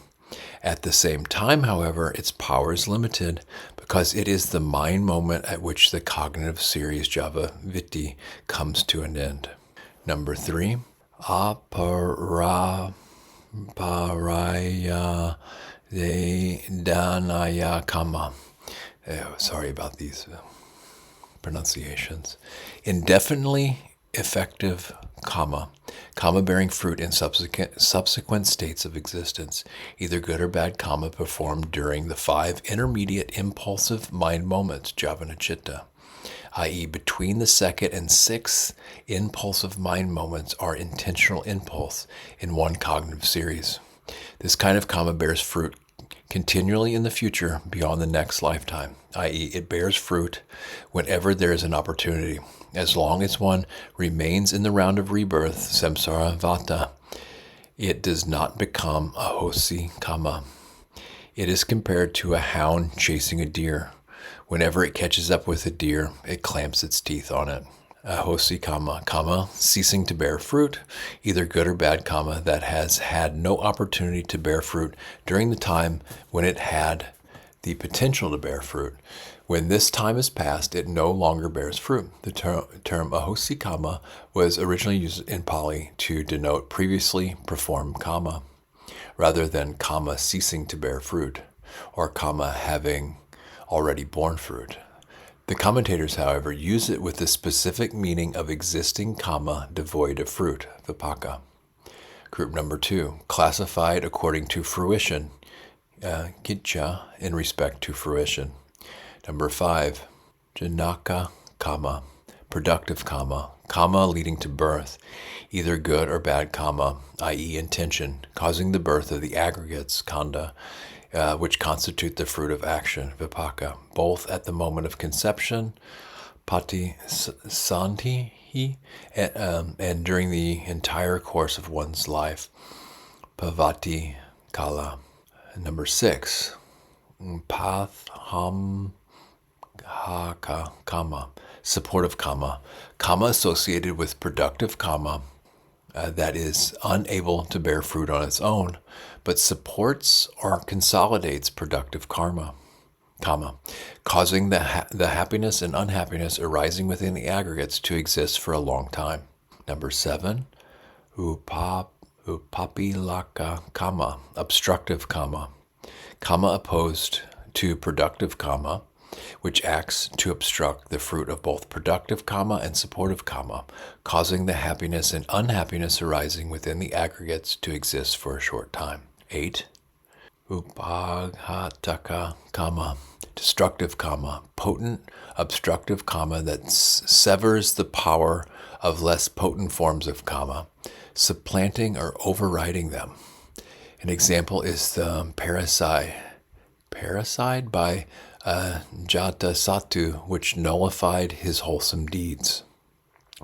At the same time, however, its power is limited because it is the mind moment at which the cognitive series Java Vitti comes to an end. Number 3, Aparavritti Paraya de Danaya Kamma. Sorry about these pronunciations. Indefinitely effective karma. Karma bearing fruit in subsequent states of existence, either good or bad karma performed during the 5 intermediate impulsive mind moments, Javana Chitta, i.e. between the 2nd and 6th impulsive mind moments are intentional impulse in one cognitive series. This kind of karma bears fruit continually in the future beyond the next lifetime, i.e. it bears fruit whenever there is an opportunity. As long as one remains in the round of rebirth, samsara vata, it does not become a hosi kamma. It is compared to a hound chasing a deer. Whenever it catches up with a deer, it clamps its teeth on it. Ahosi kamma, kamma ceasing to bear fruit, either good or bad kamma that has had no opportunity to bear fruit during the time when it had the potential to bear fruit. When this time is past, it no longer bears fruit. The term ahosi kamma was originally used in Pali to denote previously performed kamma, rather than kamma ceasing to bear fruit, or kamma having already borne fruit. The commentators, however, use it with the specific meaning of existing kamma devoid of fruit, vipaka. Group number 2, classified according to fruition, gicca, in respect to fruition. Number 5, janaka kamma, productive kamma, kamma leading to birth, either good or bad kamma, i.e. intention, causing the birth of the aggregates, khandha, which constitute the fruit of action, vipaka, both at the moment of conception, pati santihi, and during the entire course of one's life, pavati kala. Number 6, Buddhadhamma kamma, supportive kamma, kamma associated with productive kamma that is unable to bear fruit on its own, but supports or consolidates productive kamma, causing the happiness and unhappiness arising within the aggregates to exist for a long time. Number 7, upapilaka kamma, obstructive kamma, kamma opposed to productive kamma, which acts to obstruct the fruit of both productive kamma and supportive kamma, causing the happiness and unhappiness arising within the aggregates to exist for a short time. 8, upaghataka kamma, destructive kamma, potent obstructive kamma that severs the power of less potent forms of kamma, supplanting or overriding them. An example is the parricide by Jatasattu, which nullified his wholesome deeds.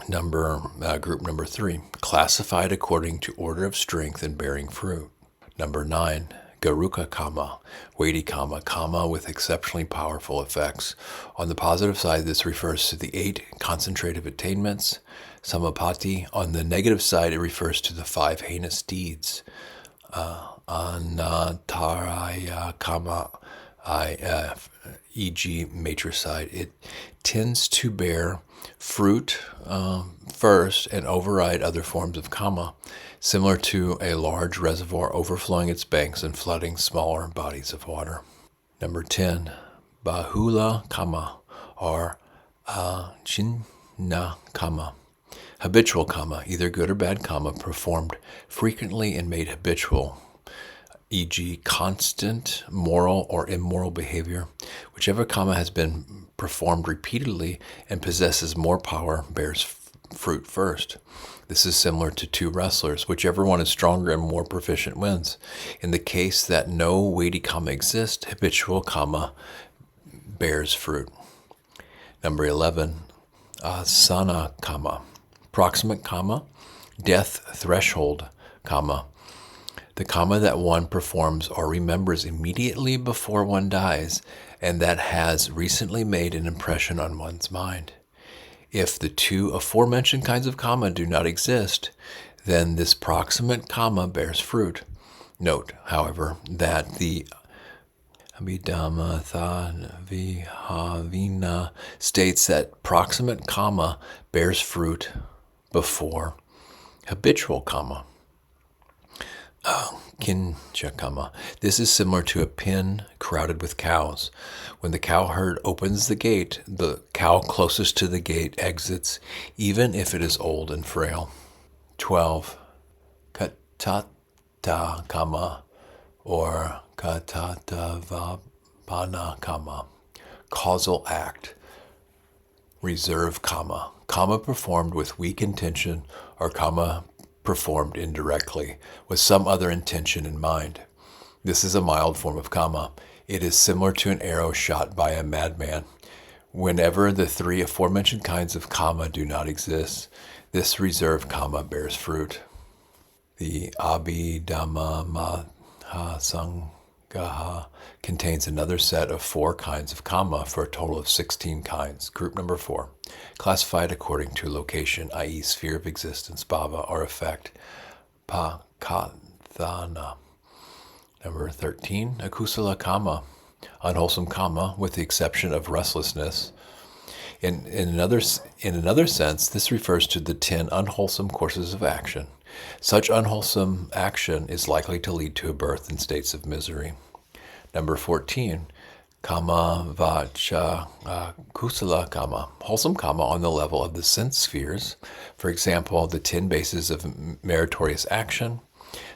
Group number 3, classified according to order of strength and bearing fruit. Number 9, Garuka kamma, weighty kamma, kamma with exceptionally powerful effects. On the positive side, this refers to the 8 concentrative attainments, samapati. On the negative side, it refers to the 5 heinous deeds, anataraya kamma, e.g. matricide. It tends to bear fruit first and override other forms of kamma, similar to a large reservoir overflowing its banks and flooding smaller bodies of water. Number 10, bahula kamma, or ajinna kamma, habitual kamma, either good or bad kamma performed frequently and made habitual, e.g. constant moral or immoral behavior. Whichever kamma has been performed repeatedly and possesses more power bears fruit first. This is similar to 2 wrestlers. Whichever one is stronger and more proficient wins. In the case that no weighty kamma exists, habitual kamma bears fruit. Number 11, asana kamma, proximate kamma, death threshold kamma, the kamma that one performs or remembers immediately before one dies and that has recently made an impression on one's mind. If the 2 aforementioned kinds of kamma do not exist, then this proximate kamma bears fruit. Note, however, that the Abhidhamma Vihavina states that proximate kamma bears fruit before habitual kamma. Kincha Kamma. This is similar to a pen crowded with cows. When the cow herd opens the gate, the cow closest to the gate exits, even if it is old and frail. 12. Katata Kamma or Katatavapana Kamma. Causal act. Reserve Kamma. Kamma performed with weak intention or Kamma performed indirectly, with some other intention in mind. This is a mild form of Kamma. It is similar to an arrow shot by a madman. Whenever the three aforementioned kinds of Kamma do not exist, this reserved Kamma bears fruit. The Abhidhamma Sangha contains another set of 4 kinds of Kamma for a total of 16 kinds. Group number 4, classified according to location, i.e. sphere of existence, bhava, or effect, pakadhana. Number 13, akusala Kamma, unwholesome Kamma, with the exception of restlessness. In another sense, this refers to the 10 unwholesome courses of action. Such unwholesome action is likely to lead to a birth in states of misery. Number 14, Kamma Vacha Kusala Kamma, wholesome Kamma on the level of the sense spheres. For example, the 10 bases of meritorious action.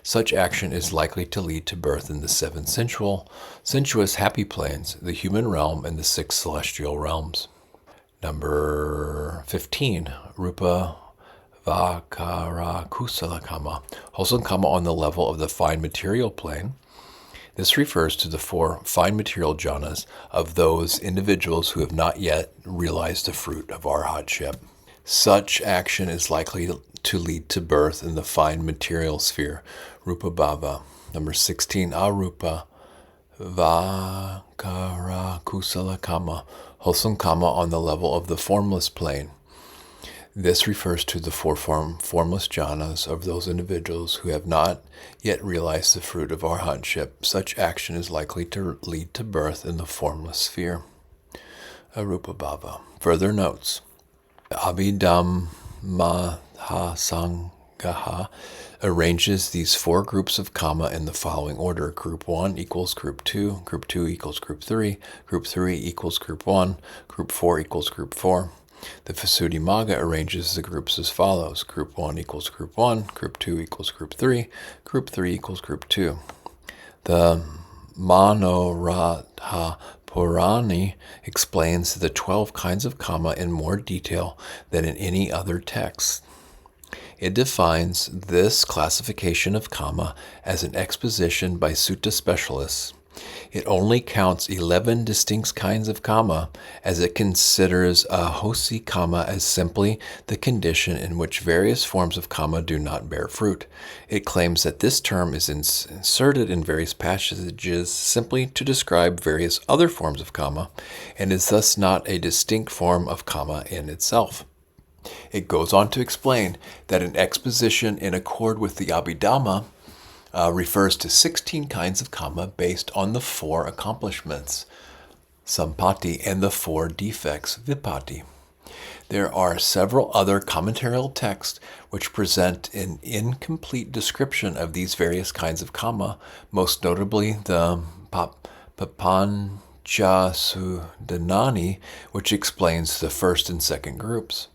Such action is likely to lead to birth in the 7 sensuous happy planes, the human realm, and the 6 celestial realms. Number 15, Rupa Vakara Kusala Kamma, wholesome Kamma on the level of the fine material plane. This refers to the 4 fine material jhanas of those individuals who have not yet realized the fruit of arhatship. Such action is likely to lead to birth in the fine material sphere, Rupa Bhava. Number 16, Arupa Vakara Kusala Kamma, wholesome Kamma on the level of the formless plane. This refers to the 4 formless jhanas of those individuals who have not yet realized the fruit of arhatship. Such action is likely to lead to birth in the formless sphere, Arupa Bhava. Further notes. Abhidhamma Sangha arranges these 4 groups of Kamma in the following order. Group 1 equals Group 2, Group 2 equals Group 3, Group 3 equals Group 1, Group 4 equals Group 4. The Visuddhimagga arranges the groups as follows. Group 1 equals Group 1, Group 2 equals Group 3, Group 3 equals Group 2. The Manoratha Purani explains the 12 kinds of Kamma in more detail than in any other text. It defines this classification of Kamma as an exposition by sutta specialists. It only counts 11 distinct kinds of Kamma, as it considers a hosi Kamma as simply the condition in which various forms of Kamma do not bear fruit. It claims that this term is inserted in various passages simply to describe various other forms of Kamma, and is thus not a distinct form of Kamma in itself. It goes on to explain that an exposition in accord with the Abhidhamma refers to 16 kinds of Kamma based on the 4 accomplishments, sampatti, and the 4 defects, vipatti. There are several other commentarial texts which present an incomplete description of these various kinds of Kamma, most notably the Papanchasudhanani, which explains the first and second groups.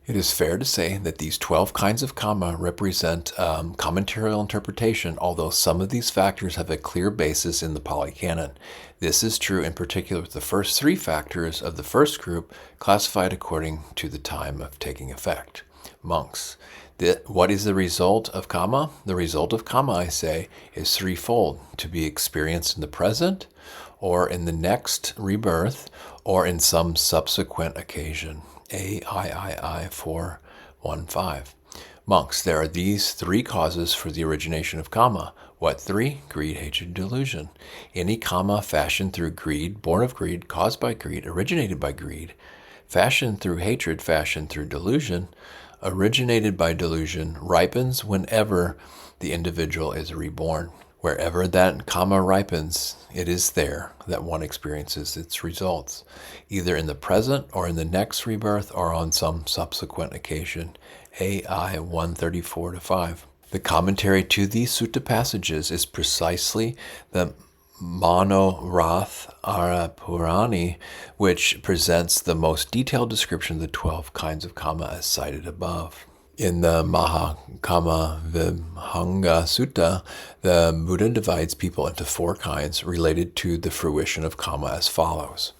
It is fair to say that these 12 kinds of Kamma represent commentarial interpretation, although some of these factors have a clear basis in the Pali Canon. This is true in particular with the first 3 factors of the first group, classified according to the time of taking effect. Monks. What is the result of Kamma? The result of Kamma, I say, is threefold: to be experienced in the present, or in the next rebirth, or in some subsequent occasion. AIII 415. Monks, there are these 3 causes for the origination of Kamma. What 3? Greed, hatred, delusion. Any Kamma fashioned through greed, born of greed, caused by greed, originated by greed, fashioned through hatred, fashioned through delusion, originated by delusion, ripens whenever the individual is reborn. Wherever that Kamma ripens, it is there that one experiences its results, either in the present or in the next rebirth or on some subsequent occasion. AI 134-5. The commentary to these sutta passages is precisely the Manorath Purani, which presents the most detailed description of the 12 kinds of Kamma as cited above. In the Kamma Vibhanga Sutta, the Buddha divides people into 4 kinds related to the fruition of Kamma as follows.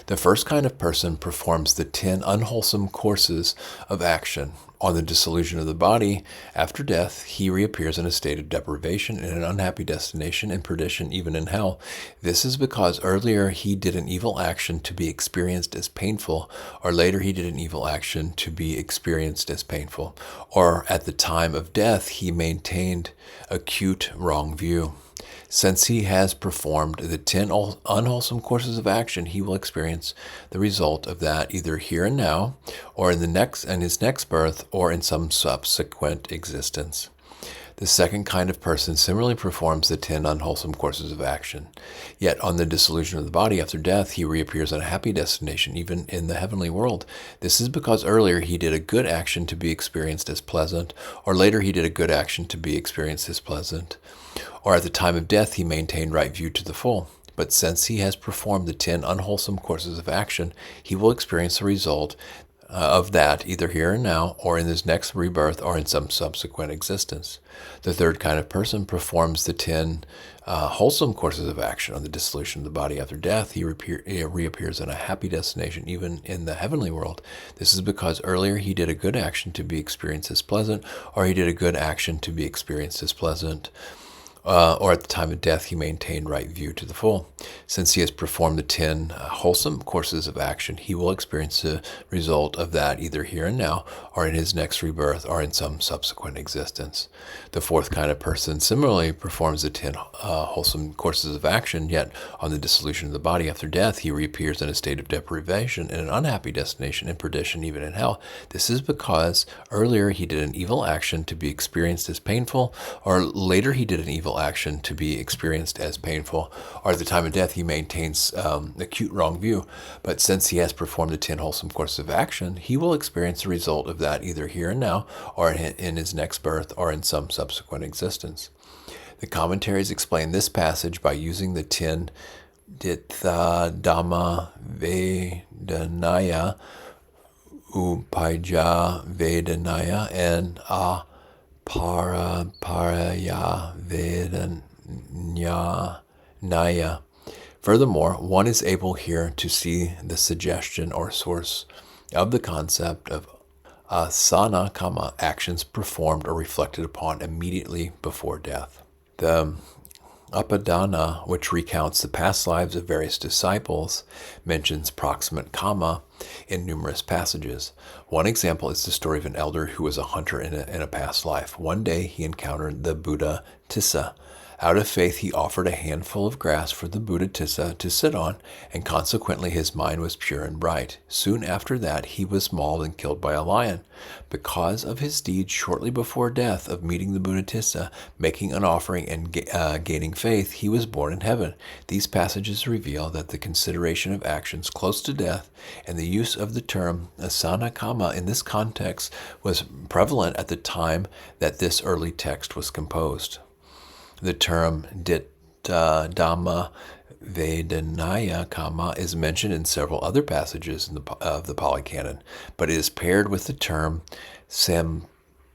The first kind of person performs the 10 unwholesome courses of action. On the dissolution of the body, after death, he reappears in a state of deprivation, in an unhappy destination, in perdition, even in hell. This is because earlier he did an evil action to be experienced as painful, or later he did an evil action to be experienced as painful, or at the time of death he maintained acute wrong view. Since he has performed the 10 unwholesome courses of action, he will experience the result of that either here and now, or in his next birth, or in some subsequent existence. The second kind of person similarly performs the 10 unwholesome courses of action. Yet on the dissolution of the body after death, he reappears in a happy destination, even in the heavenly world. This is because earlier he did a good action to be experienced as pleasant, or later he did a good action to be experienced as pleasant, or at the time of death he maintained right view to the full. But since he has performed the 10 unwholesome courses of action, he will experience the result of that either here and now, or in his next rebirth, or in some subsequent existence. The third kind of person performs the 10 wholesome courses of action. On the dissolution of the body after death, he reappears in a happy destination, even in the heavenly world. This is because earlier he did a good action to be experienced as pleasant, or he did a good action to be experienced as pleasant, or at the time of death he maintained right view to the full. Since he has performed the 10 wholesome courses of action, he will experience the result of that either here and now, or in his next rebirth, or in some subsequent existence. The fourth kind of person similarly performs the 10 wholesome courses of action, yet on the dissolution of the body after death, he reappears in a state of deprivation, in an unhappy destination, in perdition, even in hell. This is because earlier he did an evil action to be experienced as painful, or later he did an evil action to be experienced as painful, or at the time of death he maintains acute wrong view. But since he has performed the 10 wholesome courses of action, he will experience the result of that either here and now, or in his next birth, or in some subsequent existence. The commentaries explain this passage by using the 10 Buddhadhamma Vedanaya, Upajja Vedanaya, and Paraya Vedanaya. Furthermore, one is able here to see the suggestion or source of the concept of asana kamma, actions performed or reflected upon immediately before death. The Upadana, which recounts the past lives of various disciples, mentions proximate kamma in numerous passages. One example is the story of an elder who was a hunter in a past life. One day he encountered the Buddha Tissa. Out of faith, he offered a handful of grass for the Buddha Tissa to sit on, and consequently his mind was pure and bright. Soon after that, he was mauled and killed by a lion. Because of his deed shortly before death of meeting the Buddha Tissa, making an offering, and gaining faith, he was born in heaven. These passages reveal that the consideration of actions close to death and the use of the term asana kamma in this context was prevalent at the time that this early text was composed. The term Buddhadhamma Vedanaya kamma is mentioned in several other passages of the Pali Canon, but it is paired with the term Samparaya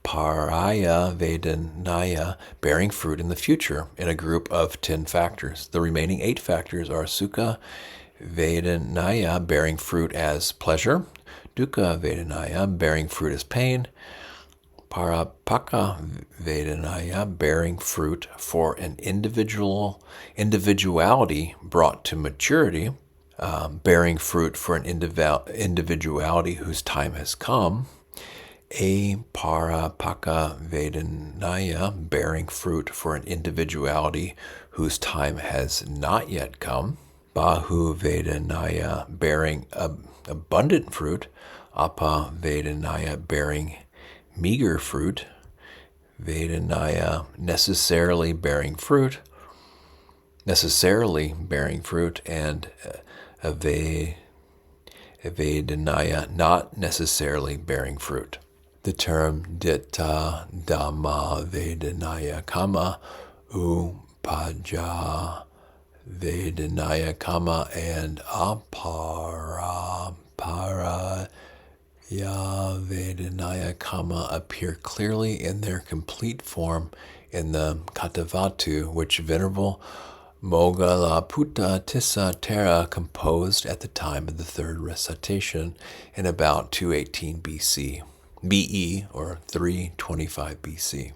Vedanaya, bearing fruit in the future, in a group of 10 factors. The remaining 8 factors are Sukha Vedanaya, bearing fruit as pleasure, Dukkha Vedanaya, bearing fruit as pain, Parapaka Vedanaya, bearing fruit for an individuality brought to maturity, bearing fruit for an individuality whose time has come, Aparapaka Vedanaya, bearing fruit for an individuality whose time has not yet come, Bahu Vedanaya, bearing abundant fruit, Apa Vedanaya, bearing meager fruit, Vedanaya, necessarily bearing fruit, and Vedanaya, not necessarily bearing fruit. The term Ditta Dhamma Vedanaya Kamma, Upaja Vedanaya Kamma, and Aparapara Vedanaya Kamma appear clearly in their complete form in the Katavatu, which Venerable Moggalaputta Tissa Thera composed at the time of the third recitation in about 218 BE, or 325 BC.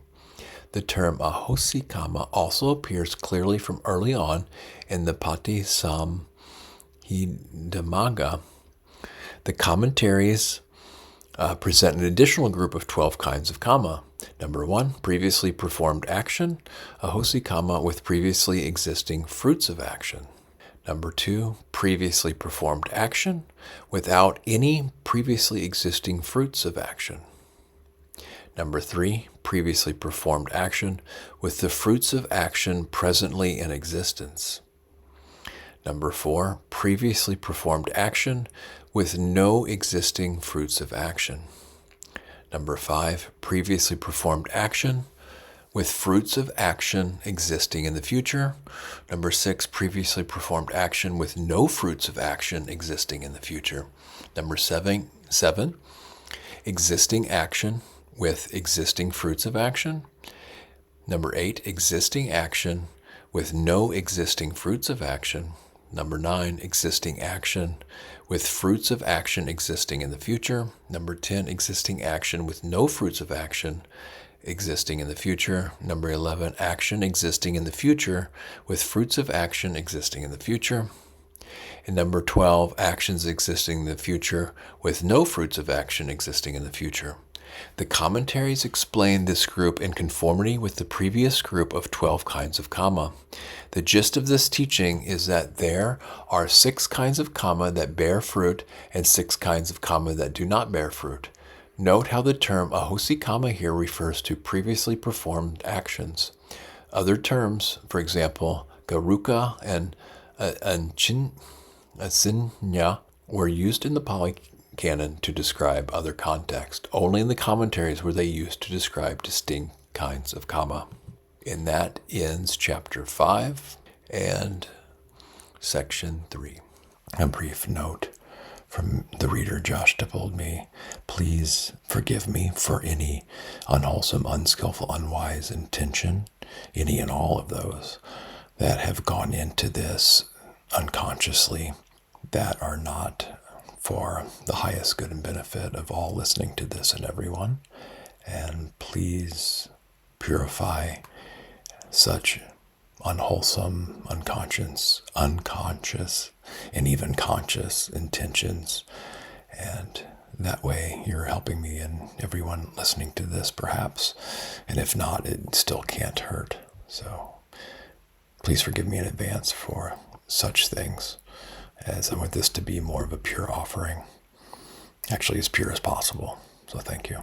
The term Ahosi Kamma also appears clearly from early on in the Patisamhidamagga. The commentaries present an additional group of 12 kinds of kamma. Number 1, previously performed action, Ahosi Kamma with previously existing fruits of action. Number 2, previously performed action without any previously existing fruits of action. Number 3, previously performed action with the fruits of action presently in existence. Number 4, previously performed action with no existing fruits of action. Number 5, previously performed action with fruits of action existing in the future. Number 6, previously performed action with no fruits of action existing in the future. Number 7, existing action with existing fruits of action. Number 8, existing action with no existing fruits of action. Number 9, existing action with fruits of action existing in the future. Number 10, existing action with no fruits of action existing in the future. Number 11, action existing in the future with fruits of action existing in the future. And number 12, actions existing in the future with no fruits of action existing in the future. The commentaries explain this group in conformity with the previous group of 12 kinds of kamma. The gist of this teaching is that there are 6 kinds of kamma that bear fruit and 6 kinds of kamma that do not bear fruit. Note how the term Ahosi Kamma here refers to previously performed actions. Other terms, for example, Garuka and Asinya, were used in the Pali Canon to describe other contexts. Only in the commentaries were they used to describe distinct kinds of kamma. And that ends chapter 5 and section 3. A brief note from the reader Josh told me, please forgive me for any unwholesome, unskillful, unwise intention, any and all of those that have gone into this unconsciously, that are not for the highest good and benefit of all listening to this and everyone. And please purify such unwholesome, unconscious, and even conscious intentions. And that way you're helping me and everyone listening to this, perhaps. And if not, it still can't hurt. So please forgive me in advance for such things, as I want this to be more of a pure offering. Actually, as pure as possible. So thank you.